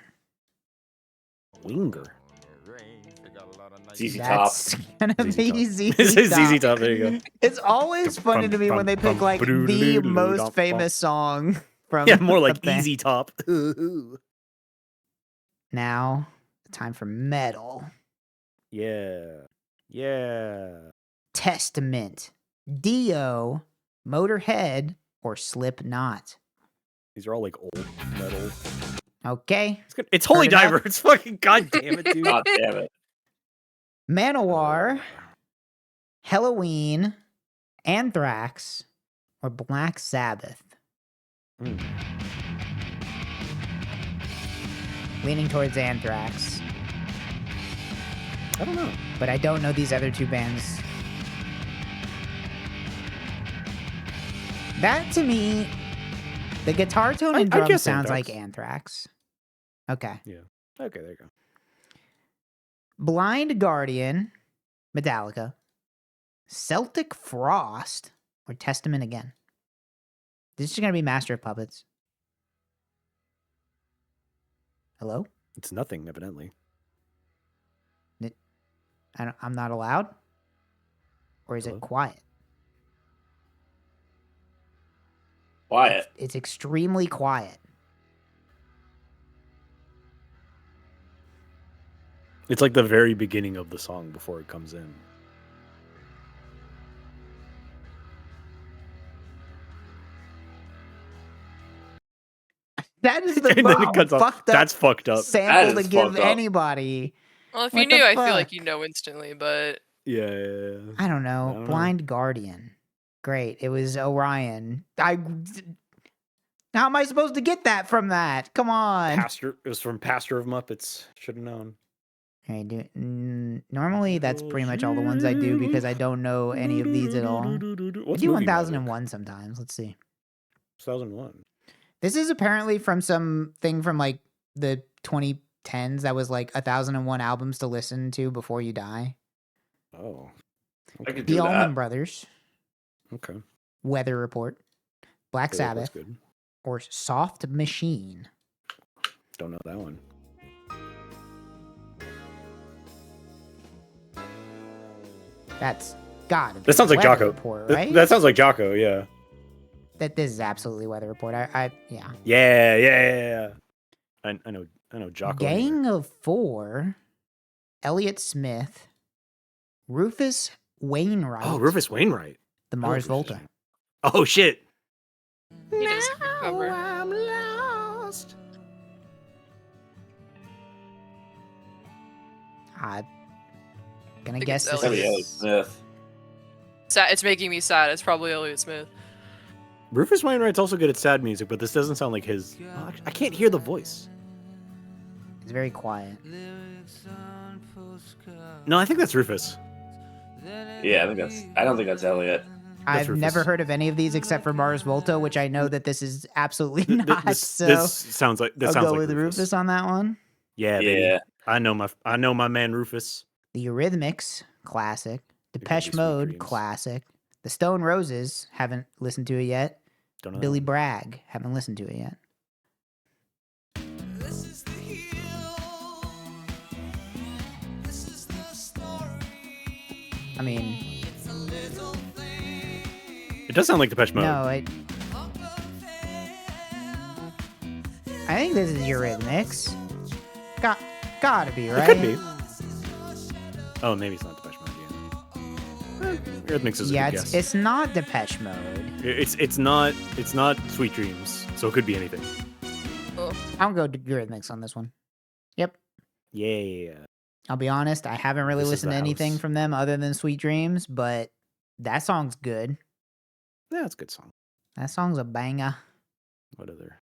Winger. ZZ Top. That's gonna be ZZ ZZ Top, there you go. It's always funny to me when they pick like the most famous song from. Yeah, more like the band. Easy Top. Now, time for metal. Yeah. Yeah. Testament, Dio, Motorhead, or Slipknot. These are all like old metal. Okay. It's Holy Heard enough? Diver. It's fucking goddamn it, dude. God damn it. Manowar, Halloween, Anthrax, or Black Sabbath. Leaning towards Anthrax. I don't know. But I don't know these other two bands. That to me, the guitar tone and I drum guess sounds Anthrax. like Anthrax. Okay. Yeah. Okay, there you go. Blind Guardian, Metallica, Celtic Frost, or Testament again. This is going to be Master of Puppets. Hello? It's nothing, evidently. I'm not allowed? Or is it quiet? Quiet. It's extremely quiet. It's like the very beginning of the song before it comes in. That is the And then it cuts off. fucked up That's fucked up. sample That to is give fucked up. anybody. Well, if What you the knew, I feel fuck? like you know instantly, but Yeah. I don't know. I don't know. Blind Guardian. Great. It was Orion. How am I supposed to get that from that? Come on. Pastor. It was from Pastor of Muppets. Should have known. Okay, normally that's pretty much all the ones I do because I don't know any of these at all. I What's do movie 1001 sometimes. Let's see. 2001. This is apparently from some thing from like the 2010s that was like 1001 albums to listen to before you die. Oh. I could The do Allman that. Brothers, Okay. Weather Report, Black Yeah, that's Sabbath, good. or Soft Machine. Don't know that one. That's gotta be That sounds like Weather Jocko. Report, right? That sounds like Jocko, yeah. This is absolutely Weather Report. Yeah. Yeah. I know I know Jocko. Gang of Four, Elliot Smith, Rufus Wainwright. Oh, Rufus Wainwright. The I Mars love Rufus Volta. Oh shit. He does cover. I'm lost. I'm gonna think guess it's this Elliot is... Smith. It's making me sad. It's probably Elliot Smith. Rufus Wainwright's also good at sad music, but this doesn't sound like his. Oh, actually, I can't hear the voice. It's very quiet. No, I think that's Rufus. Yeah, I don't think that's Elliot. I've Rufus. never heard of any of these except for Mars Volta, which I know that this is absolutely not. This so sounds like I'll sounds go like with Rufus on that one. Yeah, baby. Yeah. I know my man Rufus. The Eurythmics, classic. Depeche Sweet Mode, Dreams. classic. The Stone Roses, haven't listened to it yet. Don't know. Billy Bragg, haven't listened to it yet. I mean, It does sound like Depeche Mode. no, I think this is Eurythmics. Gotta be, right? It could be. Oh, maybe it's not Depeche Mode. Eurythmics is a Yeah, good it's, guess. it's not Depeche Mode. It's not Sweet Dreams, so it could be anything. I'll go to Eurythmics on this one. Yep. Yeah. I'll be honest, I haven't really This is listened the to anything house. from them other than Sweet Dreams, but that song's good. Yeah, it's a good song. That song's a banger. What other?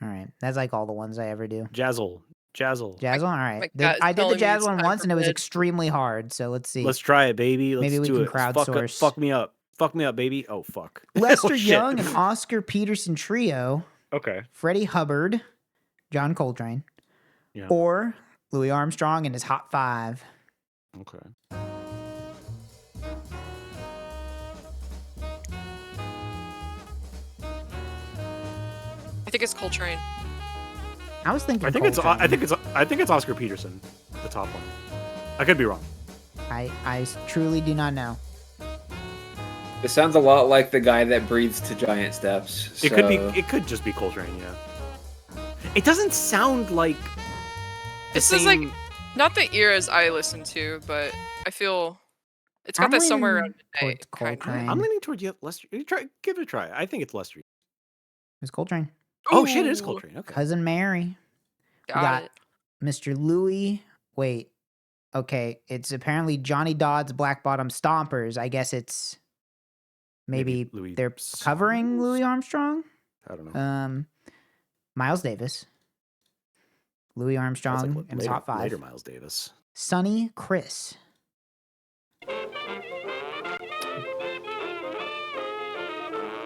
All right. That's like all the ones I ever do. Jazzle. Jazzle? All right. my gut is I did the telling me jazz it's one time once for and it was bed. extremely hard, so let's see. Let's try it, baby. Let's Maybe we do can it. crowdsource. Fuck me up. Fuck me up, baby. Oh, fuck. Lester Oh, shit. Young and Oscar Peterson Trio, Okay. Freddie Hubbard, John Coltrane, Yeah. or Louis Armstrong and his Hot Five. Okay. I think it's Coltrane. I was thinking I think it's Oscar Peterson, the top one. I could be wrong. I truly do not know. It sounds a lot like the guy that breathes to giant steps. It could be. so- It could just be Coltrane. Yeah. It doesn't sound like. the This is like same- not the eras I listen to, but I feel it's got I'm that somewhere leaning around midnight. towards Coltrane. I'm leaning toward Lester. Give it a try. I think it's Lester. It's Coltrane. Oh shit! It is Ooh, Coltrane. Okay. Cousin Mary. We Got it. Mr. Louis. Wait. Okay, it's apparently Johnny Dodd's Black Bottom Stompers. I guess it's maybe Louis they're covering Songs? Louis Armstrong. I don't know. Miles Davis. Louis Sounds Armstrong like in his Hot Five. Later Miles Davis. Sonny Chris.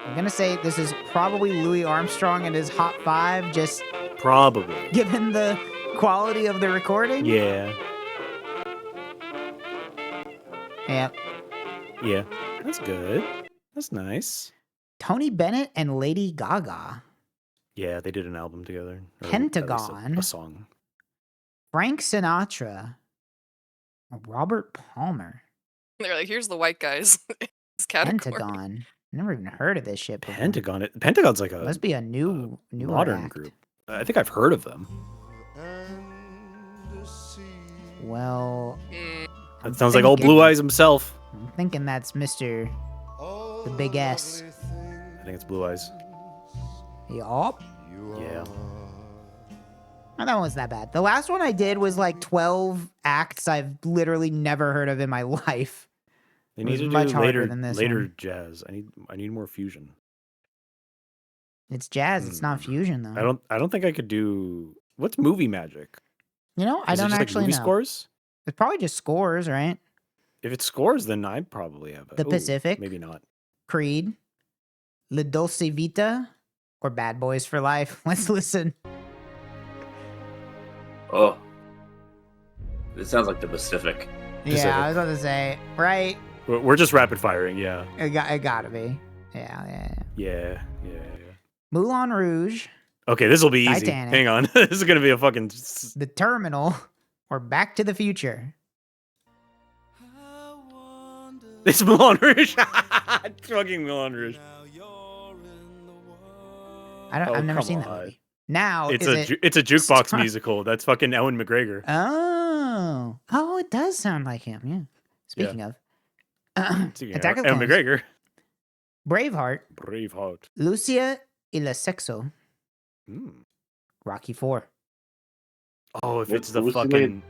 I'm gonna say this is probably Louis Armstrong and his Hot Five, just Probably. given the quality of the recording. Yeah. Yeah. Yeah. That's good. That's nice. Tony Bennett and Lady Gaga. Yeah, they did an album together. Or at least Pentagon. A song. Frank Sinatra. Robert Palmer. They're like, here's the white guys. This category. Pentagon. Never even heard of this shit before. Pentagon. Pentagon's like a Must be a new modern act. group. I think I've heard of them. Well, That sounds like old Blue Eyes himself. I'm thinking that's Mr. the Big S. I think it's Blue Eyes. Yup. Yeah. Oh, that one's that bad. The last one I did was like 12 acts I've literally never heard of in my life. They It need was to much do harder later than this later one. jazz. I need more fusion. It's jazz. It's not fusion though. I don't think I could do what's movie magic? You know, I Is it don't just actually like movie know. scores? It's probably just scores, right? If it's scores, then I probably have it. The Pacific. Maybe not. Creed, La Dolce Vita, or Bad Boys for Life. Let's listen. Oh. It sounds like the Pacific. Yeah, I was about to say, right? We're just rapid firing, yeah. It gotta be. Yeah. Yeah. Moulin Rouge, Okay, this will be easy. Titanic. Hang on. This is gonna be a fucking The Terminal, or Back to the Future. It's Moulin Rouge. It's fucking Moulin Rouge. I've never seen that come movie. Now It's is it's a jukebox Star- musical. That's fucking Ewan McGregor. Oh, it does sound like him. Yeah. Speaking of, Attack of the Ewan Clones, McGregor. Braveheart, Braveheart. Lucia y la Sexo, Rocky 4. Oh, if it's the Who's the fucking.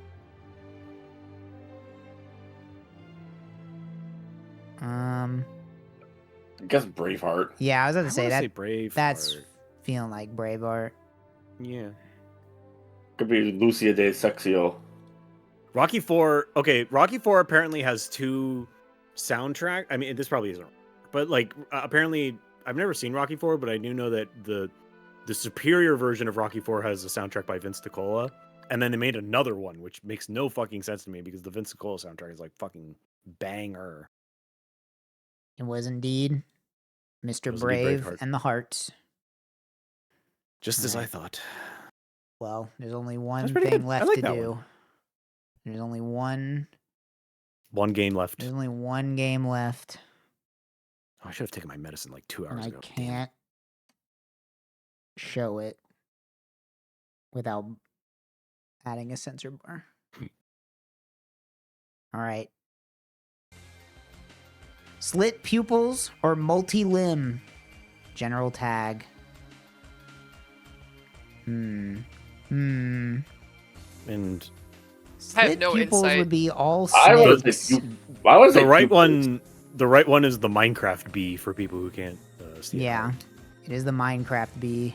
I guess Braveheart. Yeah, I was about to say that. Braveheart. That's feeling like Braveheart. Yeah. Could be Lucia de Sexio. Rocky 4. Okay, Rocky 4 apparently has 2 soundtrack. I mean, this probably isn't, but like apparently, I've never seen Rocky 4, but I do know that the superior version of Rocky 4 has a soundtrack by Vince DiCola, and then they made another one, which makes no fucking sense to me because the Vince DiCola soundtrack is like fucking banger. It was indeed Mr. was indeed Brave Braveheart. and the Hearts. Just as I thought. Well, there's only one That's pretty thing good. I left like to that do. one. There's only one. One game left. There's only one game left. Oh, I should have taken my medicine like 2 And hours I ago. can't show it without adding a sensor bar. All right. Slit pupils or multi-limb? General tag. And I have Slit no pupils insight. would be all I was snakes. Why was the it right pupils? one? The right one is the Minecraft bee for people who can't see. Yeah, it is the Minecraft bee.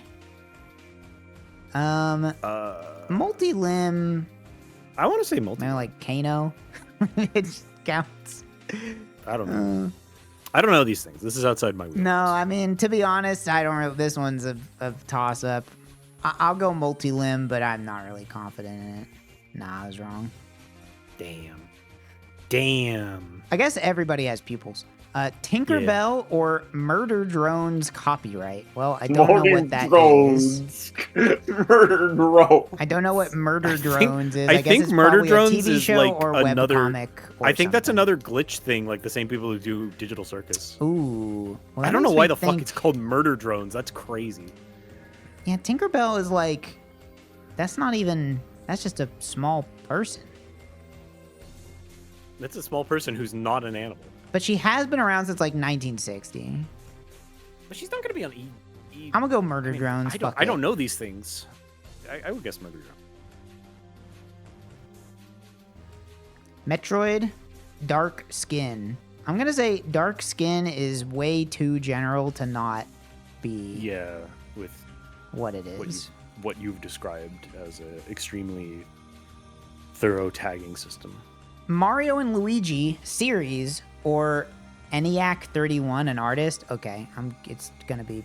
Multi-limb. I want to say multi. Maybe like Kano. It counts. I don't know. I don't know these things. This is outside my wheel. No, I mean, to be honest, I don't really. This one's a toss-up. I'll go multi-limb, but I'm not really confident in it. Nah, I was wrong. Damn. I guess everybody has pupils. Tinkerbell or Murder Drones copyright? Well, I don't know what that is. Murder Drone. I don't know what Murder Drones is. I guess think it's Murder probably Drones a TV is show like or another. webcomic. Or I think that's something. another glitch thing, like the same people who do Digital Circus. Ooh. Well, I that don't know makes why me the fuck think- it's called Murder Drones. That's crazy. Yeah, Tinkerbell is like. That's not even. That's just a small person. That's a small person who's not an animal. But she has been around since like 1960. But she's not gonna be on I'm gonna go Murder Drones. I don't know these things. I would guess Murder Drones. Metroid, Dark Skin. I'm gonna say Dark Skin is way too general to not be Yeah, with what it is. What you've described as a extremely thorough tagging system. Mario and Luigi series or ENIAC 31, an artist. Okay, it's gonna be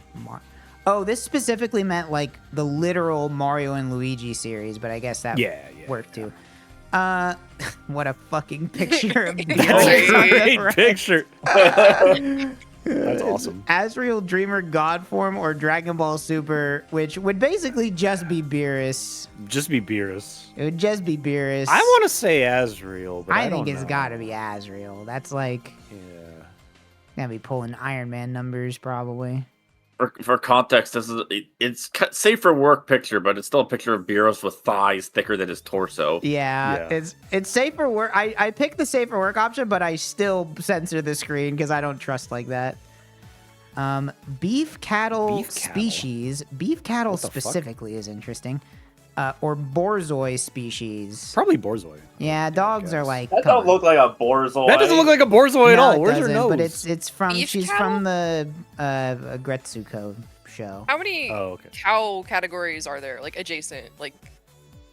Oh, this specifically meant like the literal Mario and Luigi series, but I guess that worked too. What a fucking picture of That's a great right. picture. That's awesome. Azrael Dreamer God Form or Dragon Ball Super, which would basically just be Beerus. Just be Beerus. It would just be Beerus. I want to say Azrael, but I think don't it's know. got to be Azrael. That's like, gonna be pulling Iron Man numbers probably. For context, it's safe for work picture, but it's still a picture of Beerus with thighs thicker than his torso. Yeah. It's safer work. I picked the safer work option, but I still censor the screen because I don't trust like that. Beef cattle species. Beef cattle What the fuck? specifically is interesting. Or borzoi species. Probably Borzoi. Yeah, dogs are like. That don't look like a Borzoi. That doesn't look like a Borzoi at No, all. it Where's her doesn't, nose? But it's from. Beef she's cattle? from the Gretsuko show. How many cow categories are there? Like adjacent, like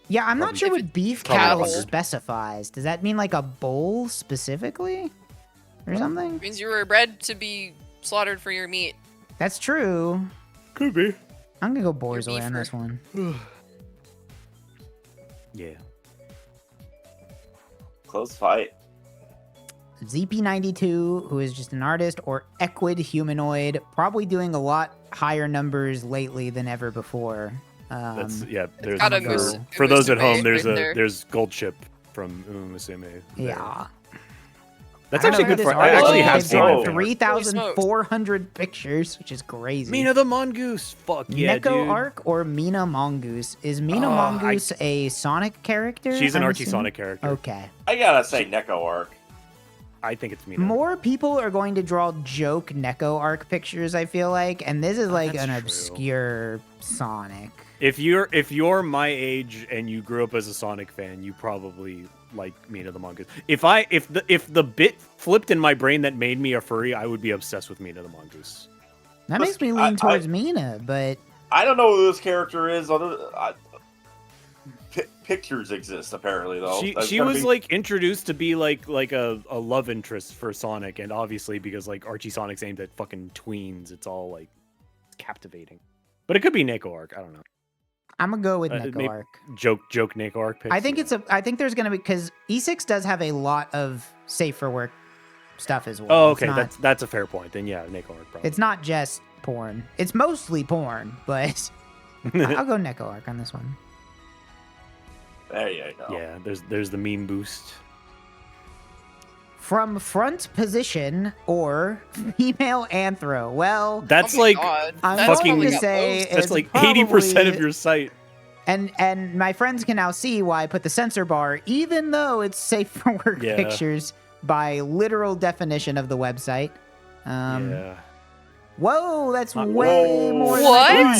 Yeah, I'm not sure what beef probably cattle 100. specifies. Does that mean like a bull specifically, or something? means you were bred to be slaughtered for your meat. That's true. Could be. I'm gonna go borzoi on this one. Yeah. Close fight. ZP92, who is just an artist, or Equid Humanoid, probably doing a lot higher numbers lately than ever before. There's got a Mus- for those at Musume home. There's written there. there's Gold Chip from Musume. Yeah. That's I don't actually know who good this for. I artist actually is. have They've seen drawn it. 3,400 pictures, which is crazy. Mina the Mongoose. Fuck yeah, Neko dude. Arc or Mina Mongoose? Is Mina Mongoose a Sonic character? She's an I'm Archie assuming? Sonic character. Okay. I gotta say Neko Arc. I think it's Mina. More people are going to draw joke Neko Arc pictures, I feel like, and this is like an obscure Sonic. If you're my age and you grew up as a Sonic fan, you probably like Mina the Mongoose. If the bit flipped in my brain that made me a furry, I would be obsessed with Mina the Mongoose. That makes me lean towards Mina, but I don't know who this character is. Pictures exist apparently though. She was like introduced to be like a love interest for Sonic, and obviously because like Archie Sonic's aimed at fucking tweens, it's all like captivating. But it could be Neko Arc. I don't know. I'm gonna go with Neko Arc. Joke Neko Arc. Picks, I think I think there's gonna be, because E6 does have a lot of safe for work stuff as well. Oh, It's okay, not- that's a fair point. Then yeah, Neko Arc probably. It's not just porn. It's mostly porn, but I'll go Neko Arc on this one. There you go. Yeah, there's the meme boost. From front position or female anthro. Well, That's I'm fucking. going to say That's it's like 80% of probably- your site. And my friends can now see why I put the censor bar, even though it's safe for work Yeah. pictures by literal definition of the website. Yeah. Whoa, that's way more than I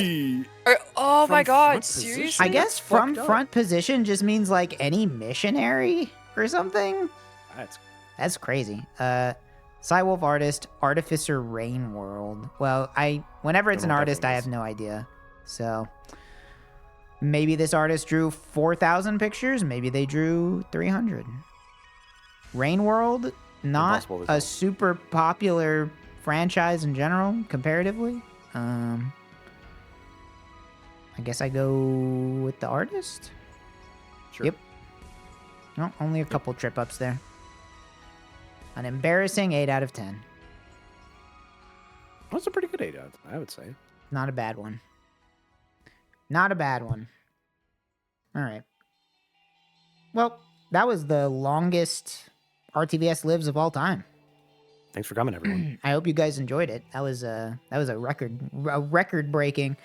What? thought. Oh my god, seriously? I guess from front position just means like any missionary or something. That's crazy. Cywolf artist, Artificer Rain World. Well, whenever it's an artist, I have no idea. So maybe this artist drew 4,000 pictures. Maybe they drew 300. Rain World, not Impossible to a tell. super popular franchise in general, comparatively. I guess I go with the artist. Sure. Yep. No, only a couple trip ups there. An embarrassing 8 out of 10. That's a pretty good 8 out, I would say. Not a bad one. Not a bad one. All right. Well, that was the longest RTVS lives of all time. Thanks for coming, everyone. I hope you guys enjoyed it. That was a record breaking.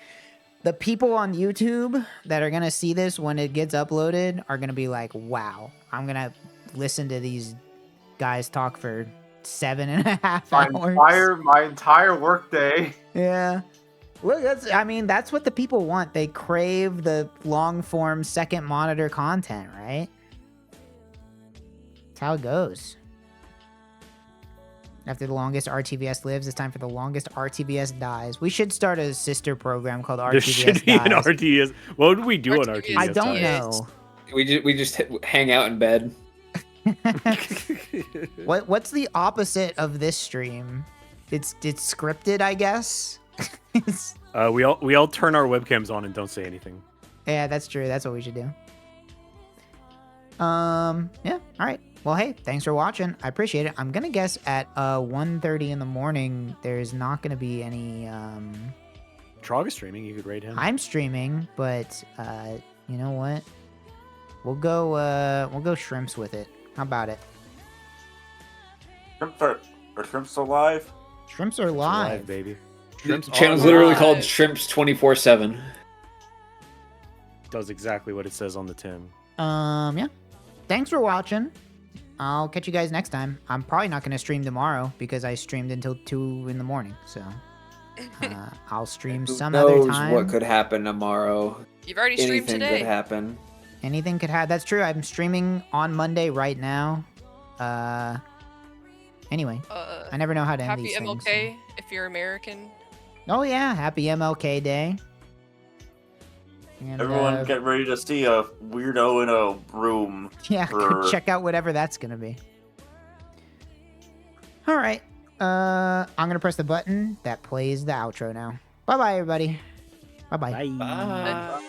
The people on YouTube that are gonna see this when it gets uploaded are gonna be like, "Wow, I'm gonna listen to these guys talk for 7.5 hours." My entire workday. Yeah. Look, that's what the people want. They crave the long form second monitor content, right? That's how it goes. After the longest RTVS lives, it's time for the longest RTVS dies. We should start a sister program called RTVS There should be dies. an RTS. What would we do on RTS? I don't know. We just hang out in bed. What's the opposite of this stream? It's scripted, I guess. We all turn our webcams on and don't say anything. Yeah, that's true. That's what we should do. Yeah. All right. Well, hey, thanks for watching. I appreciate it. I'm gonna guess at 1:30 in the morning, there's not gonna be any. Trog is streaming. You could raid him. I'm streaming, but you know what? We'll go shrimps with it. How about it? Are shrimps still live? Shrimps are live, baby. The channel's literally called Shrimps 24/7. Does exactly what it says on the tin. Yeah. Thanks for watching. I'll catch you guys next time. I'm probably not going to stream tomorrow because I streamed until 2 in the morning. So I'll stream some other Who knows time. what could happen tomorrow? You've already streamed Anything today. could happen. Anything could happen. That's true. I'm streaming on Monday right now. Anyway, I never know how to end Happy these MLK things. if you're American. Oh yeah, happy MLK Day. And, Everyone get ready to see a weirdo in a room. yeah, for- check out whatever that's gonna be. All right, I'm gonna press the button that plays the outro now. Bye bye, everybody. Bye bye. Bye. Bye.